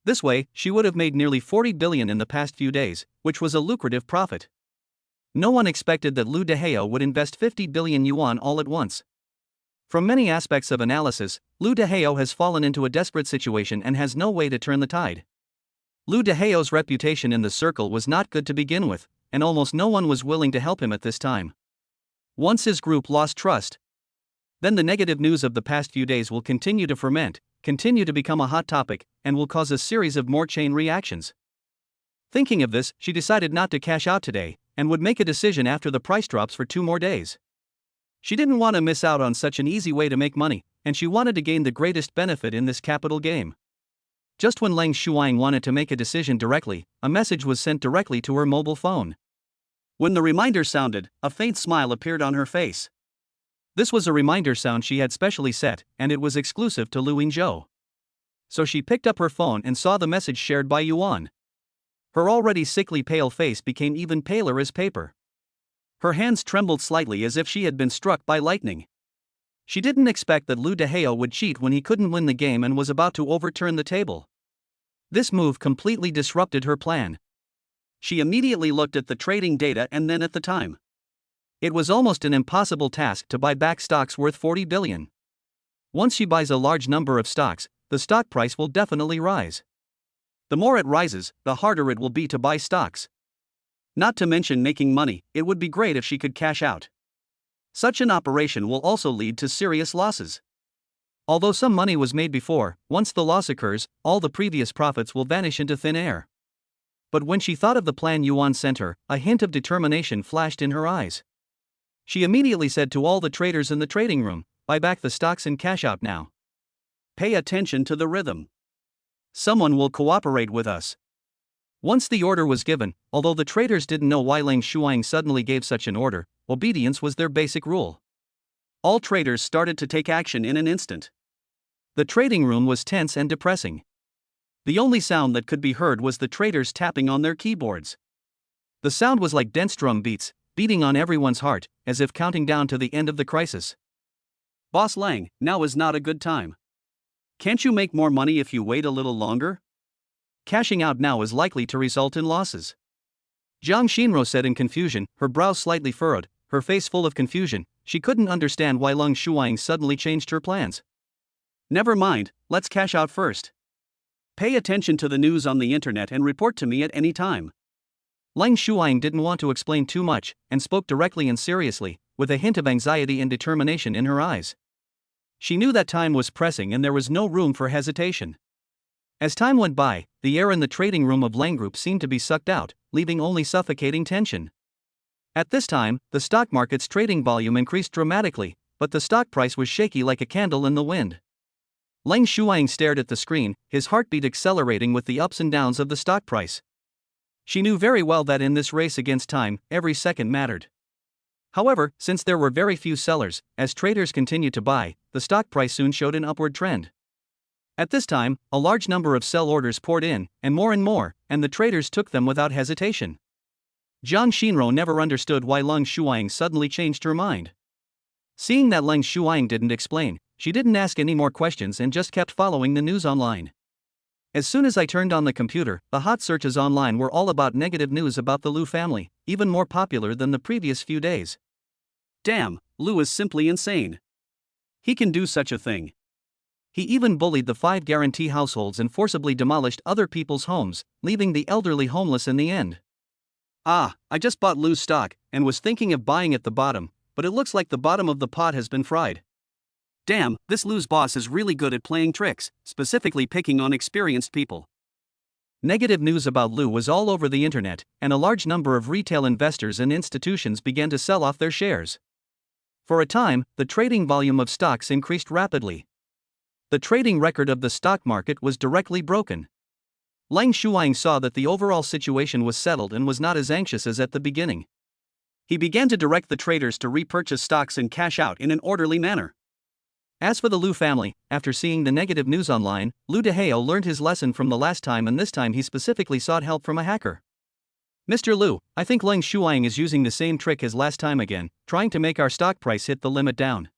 This way, she would have made nearly 40 billion in the past few days, which was a lucrative profit. No one expected that Lu Dehao would invest 50 billion yuan all at once. From many aspects of analysis, Lu Dehao has fallen into a desperate situation and has no way to turn the tide. Lu Dehao's reputation in the circle was not good to begin with, and almost no one was willing to help him at this time. Once his group lost trust, then the negative news of the past few days will continue to ferment, continue to become a hot topic, and will cause a series of more chain reactions. Thinking of this, she decided not to cash out today, and would make a decision after the price drops for 2 more days. She didn't want to miss out on such an easy way to make money, and she wanted to gain the greatest benefit in this capital game. Just when Lang Shuang wanted to make a decision directly, a message was sent directly to her mobile phone. When the reminder sounded, a faint smile appeared on her face. This was a reminder sound she had specially set, and it was exclusive to Lu Yingzhou. So she picked up her phone and saw the message shared by Yuan. Her already sickly pale face became even paler as paper. Her hands trembled slightly as if she had been struck by lightning. She didn't expect that Lu Dehao would cheat when he couldn't win the game and was about to overturn the table. This move completely disrupted her plan. She immediately looked at the trading data and then at the time. It was almost an impossible task to buy back stocks worth 40 billion. Once she buys a large number of stocks, the stock price will definitely rise. The more it rises, the harder it will be to buy stocks. Not to mention making money, it would be great if she could cash out. Such an operation will also lead to serious losses. Although some money was made before, once the loss occurs, all the previous profits will vanish into thin air. But when she thought of the plan Yuan sent her, a hint of determination flashed in her eyes. She immediately said to all the traders in the trading room, "Buy back the stocks and cash out now. Pay attention to the rhythm. Someone will cooperate with us." Once the order was given, although the traders didn't know why Lang Shuang suddenly gave such an order, obedience was their basic rule. All traders started to take action in an instant. The trading room was tense and depressing. The only sound that could be heard was the traders tapping on their keyboards. The sound was like dense drum beats, beating on everyone's heart, as if counting down to the end of the crisis. "Boss Lang, now is not a good time. Can't you make more money if you wait a little longer? Cashing out now is likely to result in losses." Jiang Xinruo said in confusion, her brows slightly furrowed, her face full of confusion. She couldn't understand why Lang Shuang suddenly changed her plans. "Never mind, let's cash out first. Pay attention to the news on the internet and report to me at any time." Lang Shuang didn't want to explain too much, and spoke directly and seriously, with a hint of anxiety and determination in her eyes. She knew that time was pressing and there was no room for hesitation. As time went by, the air in the trading room of Lang Group seemed to be sucked out, leaving only suffocating tension. At this time, the stock market's trading volume increased dramatically, but the stock price was shaky like a candle in the wind. Lang Shuang stared at the screen, his heartbeat accelerating with the ups and downs of the stock price. She knew very well that in this race against time, every second mattered. However, since there were very few sellers, as traders continued to buy, the stock price soon showed an upward trend. At this time, a large number of sell orders poured in, and more, and the traders took them without hesitation. Jiang Xinro never understood why Leng Shuang suddenly changed her mind. Seeing that Leng Shuang didn't explain, she didn't ask any more questions and just kept following the news online. As soon as I turned on the computer, the hot searches online were all about negative news about the Liu family, even more popular than the previous few days. Damn, Liu is simply insane. He can do such a thing. He even bullied the 5 guarantee households and forcibly demolished other people's homes, leaving the elderly homeless in the end. I just bought Liu's stock and was thinking of buying at the bottom, but it looks like the bottom of the pot has been fried. Damn, this Liu's boss is really good at playing tricks, specifically picking on experienced people. Negative news about Liu was all over the internet, and a large number of retail investors and institutions began to sell off their shares. For a time, the trading volume of stocks increased rapidly. The trading record of the stock market was directly broken. Leng Shuang saw that the overall situation was settled and was not as anxious as at the beginning. He began to direct the traders to repurchase stocks and cash out in an orderly manner. As for the Liu family, after seeing the negative news online, Liu Dehao learned his lesson from the last time, and this time he specifically sought help from a hacker. Mr. Liu, I think Leng Shuang is using the same trick as last time again, trying to make our stock price hit the limit down.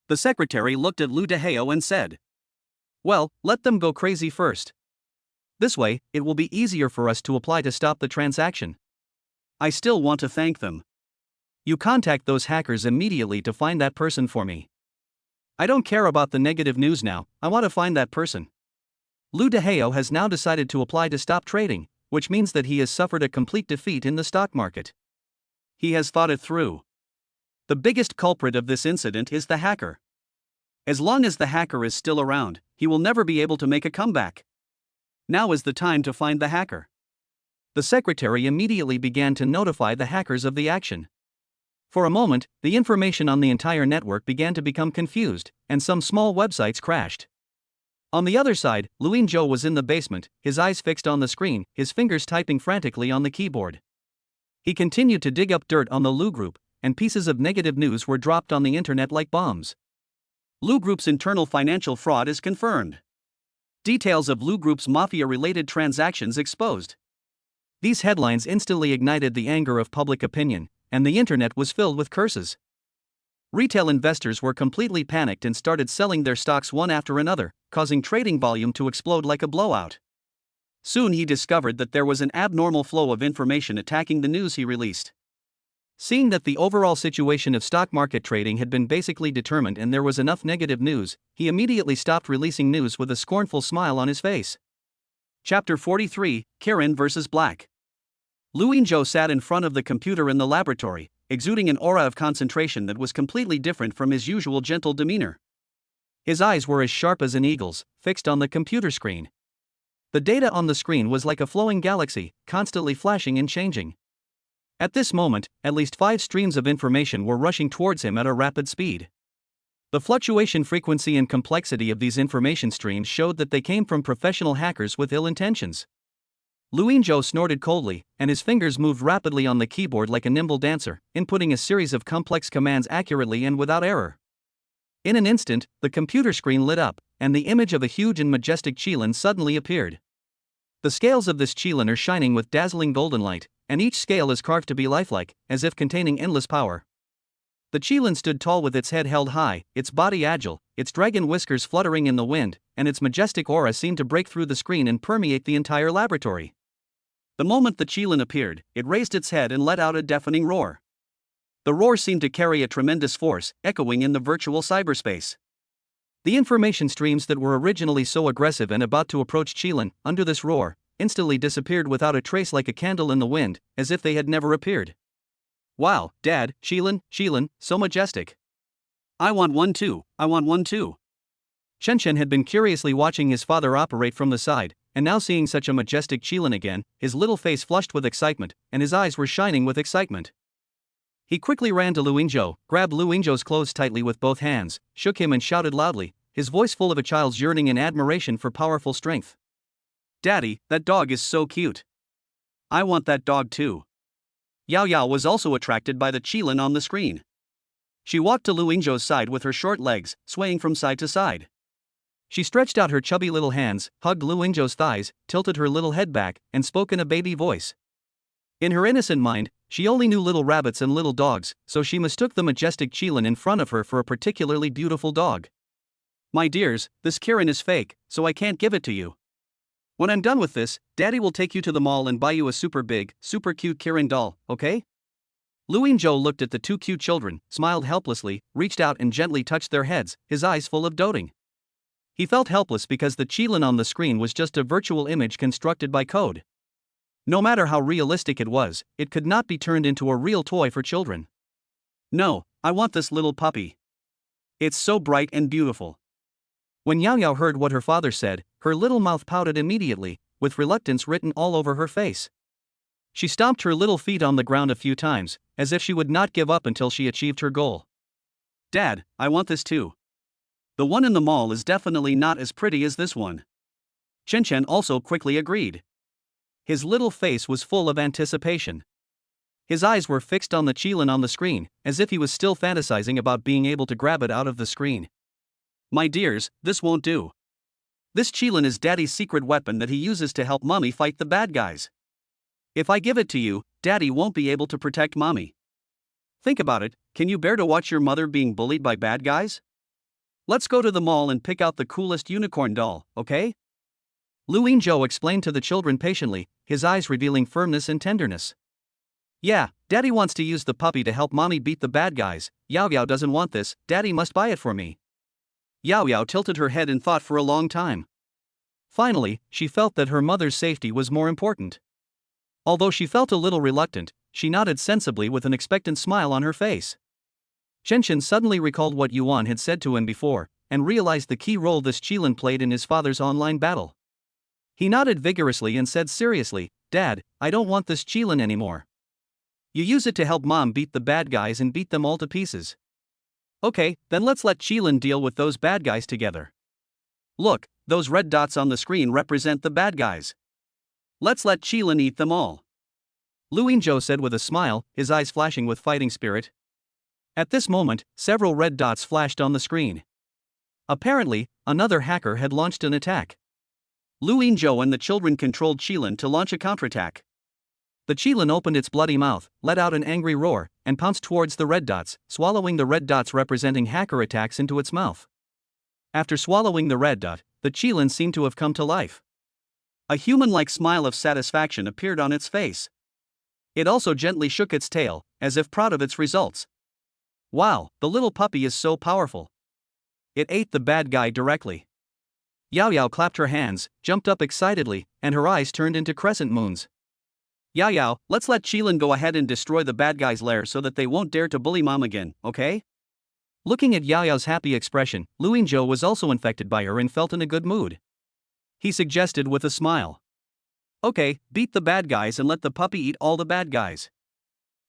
The secretary looked at Liu Dehao and said, "Well, let them go crazy first. This way, it will be easier for us to apply to stop the transaction. I still want to thank them. You contact those hackers immediately to find that person for me. I don't care about the negative news now, I want to find that person." Liu Dehao has now decided to apply to stop trading, which means that he has suffered a complete defeat in the stock market. He has thought it through. The biggest culprit of this incident is the hacker. As long as the hacker is still around, he will never be able to make a comeback. Now is the time to find the hacker. The secretary immediately began to notify the hackers of the action. For a moment, the information on the entire network began to become confused, and some small websites crashed. On the other side, Luin Zhou was in the basement, his eyes fixed on the screen, his fingers typing frantically on the keyboard. He continued to dig up dirt on the Liu Group, and pieces of negative news were dropped on the internet like bombs. Liu Group's internal financial fraud is confirmed. Details of Liu Group's mafia-related transactions exposed. These headlines instantly ignited the anger of public opinion, and the internet was filled with curses. Retail investors were completely panicked and started selling their stocks one after another, causing trading volume to explode like a blowout. Soon he discovered that there was an abnormal flow of information attacking the news he released. Seeing that the overall situation of stock market trading had been basically determined and there was enough negative news, he immediately stopped releasing news with a scornful smile on his face. Chapter 43, Kirin vs. Black. Luin Zhou sat in front of the computer in the laboratory, exuding an aura of concentration that was completely different from his usual gentle demeanor. His eyes were as sharp as an eagle's, fixed on the computer screen. The data on the screen was like a flowing galaxy, constantly flashing and changing. At this moment, at least 5 streams of information were rushing towards him at a rapid speed. The fluctuation frequency and complexity of these information streams showed that they came from professional hackers with ill intentions. Luin Zhou snorted coldly, and his fingers moved rapidly on the keyboard like a nimble dancer, inputting a series of complex commands accurately and without error. In an instant, the computer screen lit up, and the image of a huge and majestic qilin suddenly appeared. The scales of this qilin are shining with dazzling golden light, and each scale is carved to be lifelike, as if containing endless power. The qilin stood tall with its head held high, its body agile, its dragon whiskers fluttering in the wind, and its majestic aura seemed to break through the screen and permeate the entire laboratory. The moment the qilin appeared, it raised its head and let out a deafening roar. The roar seemed to carry a tremendous force, echoing in the virtual cyberspace. The information streams that were originally so aggressive and about to approach qilin, under this roar, instantly disappeared without a trace like a candle in the wind, as if they had never appeared. Wow, Dad, qilin, so majestic. I want one too. Chen had been curiously watching his father operate from the side, and now seeing such a majestic qilin again, his little face flushed with excitement, and his eyes were shining with excitement. He quickly ran to Luin Zhou, grabbed Luin Zhou's clothes tightly with both hands, shook him and shouted loudly, his voice full of a child's yearning and admiration for powerful strength. Daddy, that dog is so cute. I want that dog too. Yao Yao was also attracted by the qilin on the screen. She walked to Luin Zhou's side with her short legs, swaying from side to side. She stretched out her chubby little hands, hugged Lu Yingzhou's thighs, tilted her little head back, and spoke in a baby voice. In her innocent mind, she only knew little rabbits and little dogs, so she mistook the majestic Qilin in front of her for a particularly beautiful dog. My dears, this Kirin is fake, so I can't give it to you. When I'm done with this, Daddy will take you to the mall and buy you a super big, super cute Kirin doll, okay? Lu Yingzhou looked at the two cute children, smiled helplessly, reached out and gently touched their heads, his eyes full of doting. He felt helpless because the Qilin on the screen was just a virtual image constructed by code. No matter how realistic it was, it could not be turned into a real toy for children. No, I want this little puppy. It's so bright and beautiful. When Yao Yao heard what her father said, her little mouth pouted immediately, with reluctance written all over her face. She stomped her little feet on the ground a few times, as if she would not give up until she achieved her goal. Dad, I want this too. The one in the mall is definitely not as pretty as this one. Chen Chen also quickly agreed. His little face was full of anticipation. His eyes were fixed on the Qilin on the screen, as if he was still fantasizing about being able to grab it out of the screen. My dears, this won't do. This Qilin is Daddy's secret weapon that he uses to help Mommy fight the bad guys. If I give it to you, Daddy won't be able to protect Mommy. Think about it, can you bear to watch your mother being bullied by bad guys? Let's go to the mall and pick out the coolest unicorn doll, okay? Lu Yingzhou explained to the children patiently, his eyes revealing firmness and tenderness. Yeah, Daddy wants to use the puppy to help Mommy beat the bad guys. Yao Yao doesn't want this, Daddy must buy it for me. Yao Yao tilted her head and thought for a long time. Finally, she felt that her mother's safety was more important. Although she felt a little reluctant, she nodded sensibly with an expectant smile on her face. Chen Chen suddenly recalled what Yuan had said to him before, and realized the key role this Qilin played in his father's online battle. He nodded vigorously and said seriously, Dad, I don't want this Qilin anymore. You use it to help Mom beat the bad guys and beat them all to pieces. Okay, then let's let Qilin deal with those bad guys together. Look, those red dots on the screen represent the bad guys. Let's let Qilin eat them all. Lu Yingzhou said with a smile, his eyes flashing with fighting spirit. At this moment, several red dots flashed on the screen. Apparently, another hacker had launched an attack. Lu Yingzhou and the children controlled Qilin to launch a counterattack. The Qilin opened its bloody mouth, let out an angry roar, and pounced towards the red dots, swallowing the red dots representing hacker attacks into its mouth. After swallowing the red dot, the Qilin seemed to have come to life. A human-like smile of satisfaction appeared on its face. It also gently shook its tail, as if proud of its results. Wow, the little puppy is so powerful. It ate the bad guy directly. Yao Yao clapped her hands, jumped up excitedly, and her eyes turned into crescent moons. Yao Yao, let's let Qilin go ahead and destroy the bad guy's lair so that they won't dare to bully Mom again, okay? Looking at Yao Yao's happy expression, Lu Yingzhou was also infected by her and felt in a good mood. He suggested with a smile. Okay, beat the bad guys and let the puppy eat all the bad guys.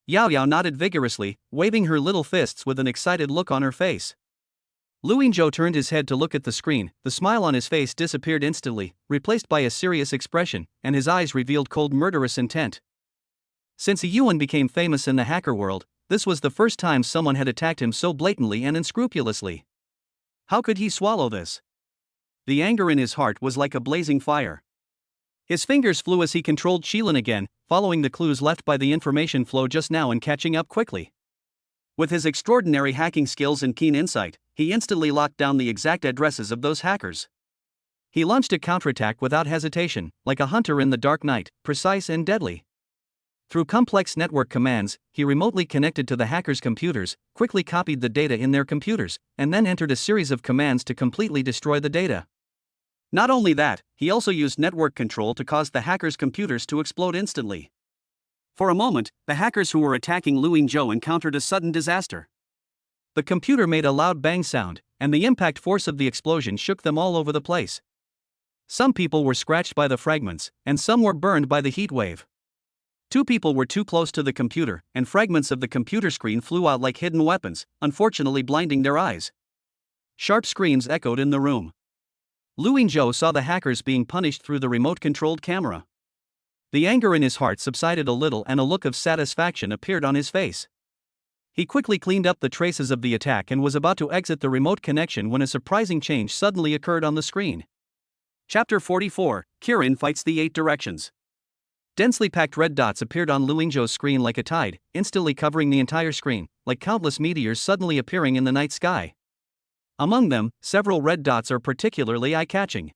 Yao Yao nodded vigorously, waving her little fists with an excited look on her face. Lu Yingzhou turned his head to look at the screen, the smile on his face disappeared instantly, replaced by a serious expression, and his eyes revealed cold murderous intent. Since Yuan became famous in the hacker world, this was the first time someone had attacked him so blatantly and unscrupulously. How could he swallow this? The anger in his heart was like a blazing fire. His fingers flew as he controlled Qilin again, following the clues left by the information flow just now and catching up quickly. With his extraordinary hacking skills and keen insight, he instantly locked down the exact addresses of those hackers. He launched a counterattack without hesitation, like a hunter in the dark night, precise and deadly. Through complex network commands, he remotely connected to the hackers' computers, quickly copied the data in their computers, and then entered a series of commands to completely destroy the data. Not only that, he also used network control to cause the hackers' computers to explode instantly. For a moment, the hackers who were attacking Lu Yingzhou encountered a sudden disaster. The computer made a loud bang sound, and the impact force of the explosion shook them all over the place. Some people were scratched by the fragments, and some were burned by the heat wave. 2 people were too close to the computer, and fragments of the computer screen flew out like hidden weapons, unfortunately blinding their eyes. Sharp screams echoed in the room. Lu Yingzhou saw the hackers being punished through the remote-controlled camera. The anger in his heart subsided a little and a look of satisfaction appeared on his face. He quickly cleaned up the traces of the attack and was about to exit the remote connection when a surprising change suddenly occurred on the screen. Chapter 44, Kirin fights the 8 directions. Densely packed red dots appeared on Lu Yingzhou's screen like a tide, instantly covering the entire screen, like countless meteors suddenly appearing in the night sky. Among them, several red dots are particularly eye-catching.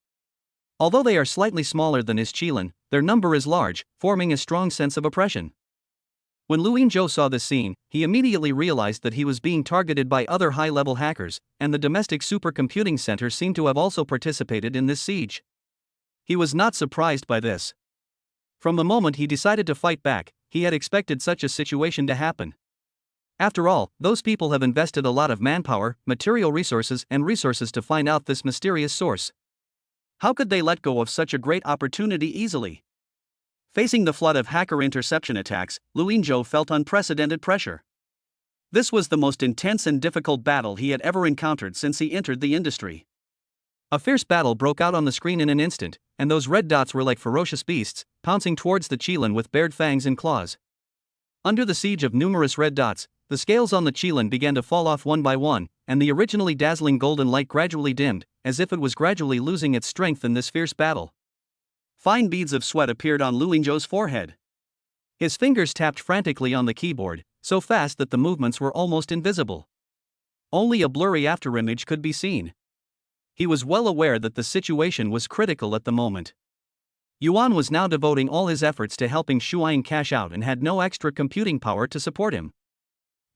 Although they are slightly smaller than his Qilin, their number is large, forming a strong sense of oppression. When Lu Yingzhou saw this scene, he immediately realized that he was being targeted by other high-level hackers, and the domestic supercomputing center seemed to have also participated in this siege. He was not surprised by this. From the moment he decided to fight back, he had expected such a situation to happen. After all, those people have invested a lot of manpower, material resources, and resources to find out this mysterious source. How could they let go of such a great opportunity easily? Facing the flood of hacker interception attacks, Lu Yingzhou felt unprecedented pressure. This was the most intense and difficult battle he had ever encountered since he entered the industry. A fierce battle broke out on the screen in an instant, and those red dots were like ferocious beasts, pouncing towards the Qilin with bared fangs and claws. Under the siege of numerous red dots, the scales on the Qilin began to fall off one by one, and the originally dazzling golden light gradually dimmed, as if it was gradually losing its strength in this fierce battle. Fine beads of sweat appeared on Lu Yingzhou's forehead. His fingers tapped frantically on the keyboard, so fast that the movements were almost invisible. Only a blurry afterimage could be seen. He was well aware that the situation was critical at the moment. Yuan was now devoting all his efforts to helping Shuang cash out and had no extra computing power to support him.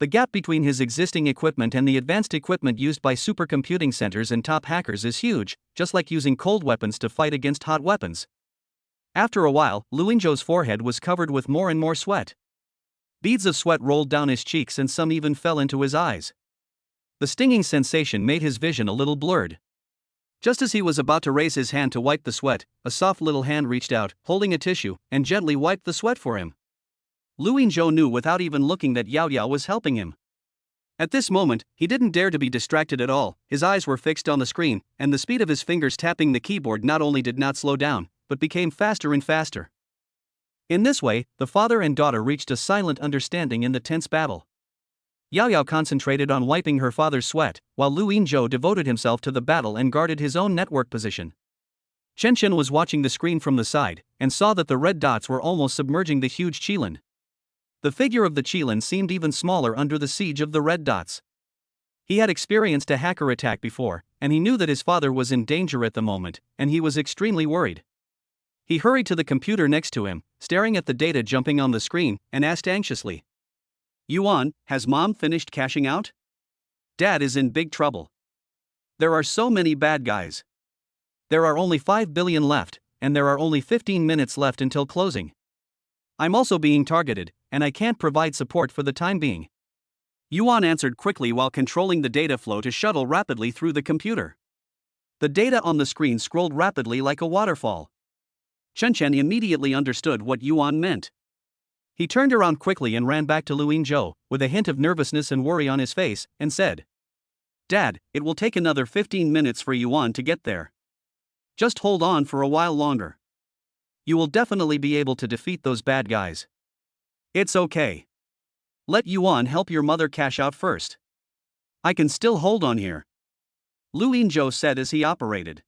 The gap between his existing equipment and the advanced equipment used by supercomputing centers and top hackers is huge, just like using cold weapons to fight against hot weapons. After a while, Lu Yingzhou's forehead was covered with more and more sweat. Beads of sweat rolled down his cheeks and some even fell into his eyes. The stinging sensation made his vision a little blurred. Just as he was about to raise his hand to wipe the sweat, a soft little hand reached out, holding a tissue, and gently wiped the sweat for him. Lu Yingzhou knew without even looking that Yao Yao was helping him. At this moment, he didn't dare to be distracted at all. His eyes were fixed on the screen, and the speed of his fingers tapping the keyboard not only did not slow down, but became faster and faster. In this way, the father and daughter reached a silent understanding in the tense battle. Yao Yao concentrated on wiping her father's sweat, while Lu Yingzhou devoted himself to the battle and guarded his own network position. Chen Chen was watching the screen from the side, and saw that the red dots were almost submerging the huge Qilin. The figure of the Qilin seemed even smaller under the siege of the red dots. He had experienced a hacker attack before, and he knew that his father was in danger at the moment, and he was extremely worried. He hurried to the computer next to him, staring at the data jumping on the screen, and asked anxiously, "Yuan, has Mom finished cashing out? Dad is in big trouble. There are so many bad guys. There are only 5 billion left, and there are only 15 minutes left until closing. I'm also being targeted, and I can't provide support for the time being." Yuan answered quickly while controlling the data flow to shuttle rapidly through the computer. The data on the screen scrolled rapidly like a waterfall. Chen Chen immediately understood what Yuan meant. He turned around quickly and ran back to Lu Yingzhou, with a hint of nervousness and worry on his face, and said, "Dad, it will take another 15 minutes for Yuan to get there. Just hold on for a while longer. You will definitely be able to defeat those bad guys. It's okay. Let Yuan help your mother cash out first. I can still hold on here," Lu Yingzhou said as he operated.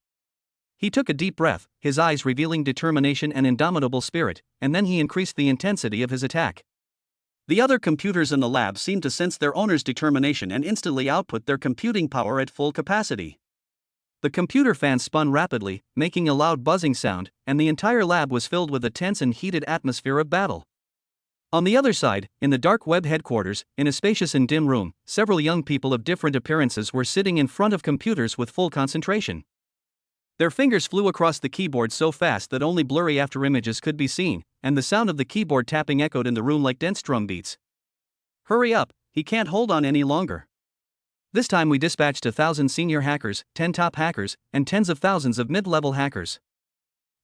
He took a deep breath, his eyes revealing determination and indomitable spirit, and then he increased the intensity of his attack. The other computers in the lab seemed to sense their owner's determination and instantly output their computing power at full capacity. The computer fans spun rapidly, making a loud buzzing sound, and the entire lab was filled with a tense and heated atmosphere of battle. On the other side, in the dark web headquarters, in a spacious and dim room, several young people of different appearances were sitting in front of computers with full concentration. Their fingers flew across the keyboard so fast that only blurry afterimages could be seen, and the sound of the keyboard tapping echoed in the room like dense drum beats. "Hurry up, he can't hold on any longer. This time we dispatched 1,000 senior hackers, 10 top hackers, and tens of thousands of mid-level hackers.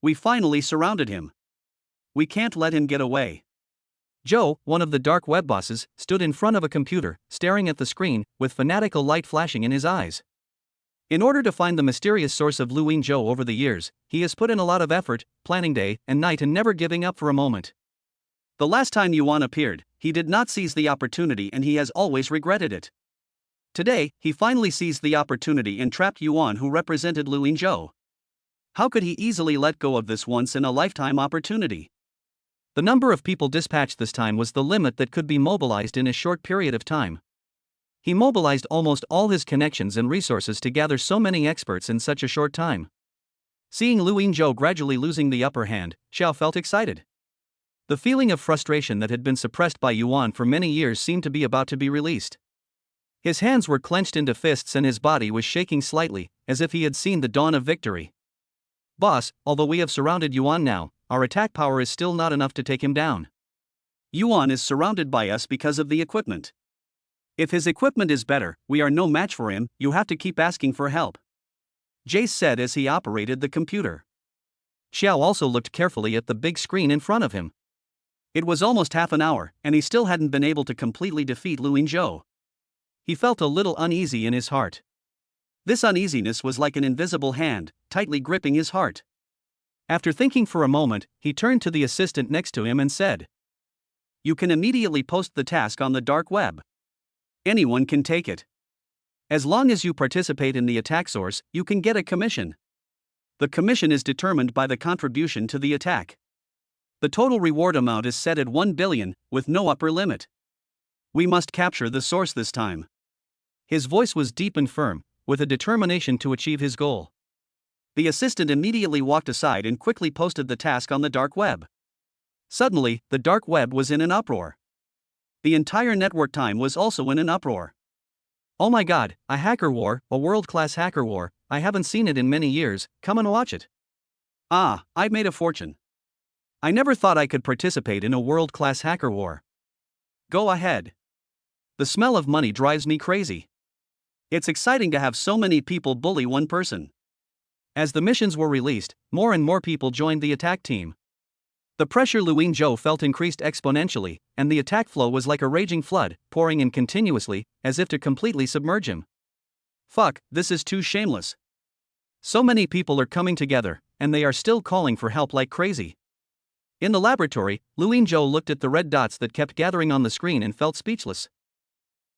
We finally surrounded him. We can't let him get away." Joe, one of the dark web bosses, stood in front of a computer, staring at the screen, with fanatical light flashing in his eyes. In order to find the mysterious source of Lu Yingzhou over the years, he has put in a lot of effort, planning day and night and never giving up for a moment. The last time Yuan appeared, He did not seize the opportunity and he has always regretted it. Today, he finally seized the opportunity and trapped Yuan, who represented Lu Yingzhou. How could he easily let go of this once-in-a-lifetime opportunity? The number of people dispatched this time was the limit that could be mobilized in a short period of time. He mobilized almost all his connections and resources to gather so many experts in such a short time. Seeing Lu Yingzhou gradually losing the upper hand, Xiao felt excited. The feeling of frustration that had been suppressed by Yuan for many years seemed to be about to be released. His hands were clenched into fists and his body was shaking slightly, as if he had seen the dawn of victory. Boss, although we have surrounded Yuan now, our attack power is still not enough to take him down. Yuan is surrounded by us because of the equipment. If his equipment is better, we are no match for him. You have to keep asking for help, Jace said as he operated the computer. Xiao also looked carefully at the big screen in front of him. It was almost half an hour, and he still hadn't been able to completely defeat Lu Yingzhou. He felt a little uneasy in his heart. This uneasiness was like an invisible hand, tightly gripping his heart. After thinking for a moment, he turned to the assistant next to him and said, "You can immediately post the task on the dark web. Anyone can take it. As long as you participate in the attack source, you can get a commission. The commission is determined by the contribution to the attack. The total reward amount is set at 1 billion, with no upper limit. We must capture the source this time." His voice was deep and firm, with a determination to achieve his goal. The assistant immediately walked aside and quickly posted the task on the dark web. Suddenly, the dark web was in an uproar. The entire network time was also in an uproar. "Oh my god, a hacker war, a world-class hacker war, I haven't seen it in many years, come and watch it. Ah, I've made a fortune. I never thought I could participate in a world-class hacker war. Go ahead. The smell of money drives me crazy. It's exciting to have so many people bully one person." As the missions were released, more and more people joined the attack team. The pressure Lu Yingzhou felt increased exponentially, and the attack flow was like a raging flood, pouring in continuously, as if to completely submerge him. Fuck, this is too shameless. So many people are coming together, and they are still calling for help like crazy. In the laboratory, Lu Yingzhou looked at the red dots that kept gathering on the screen and felt speechless.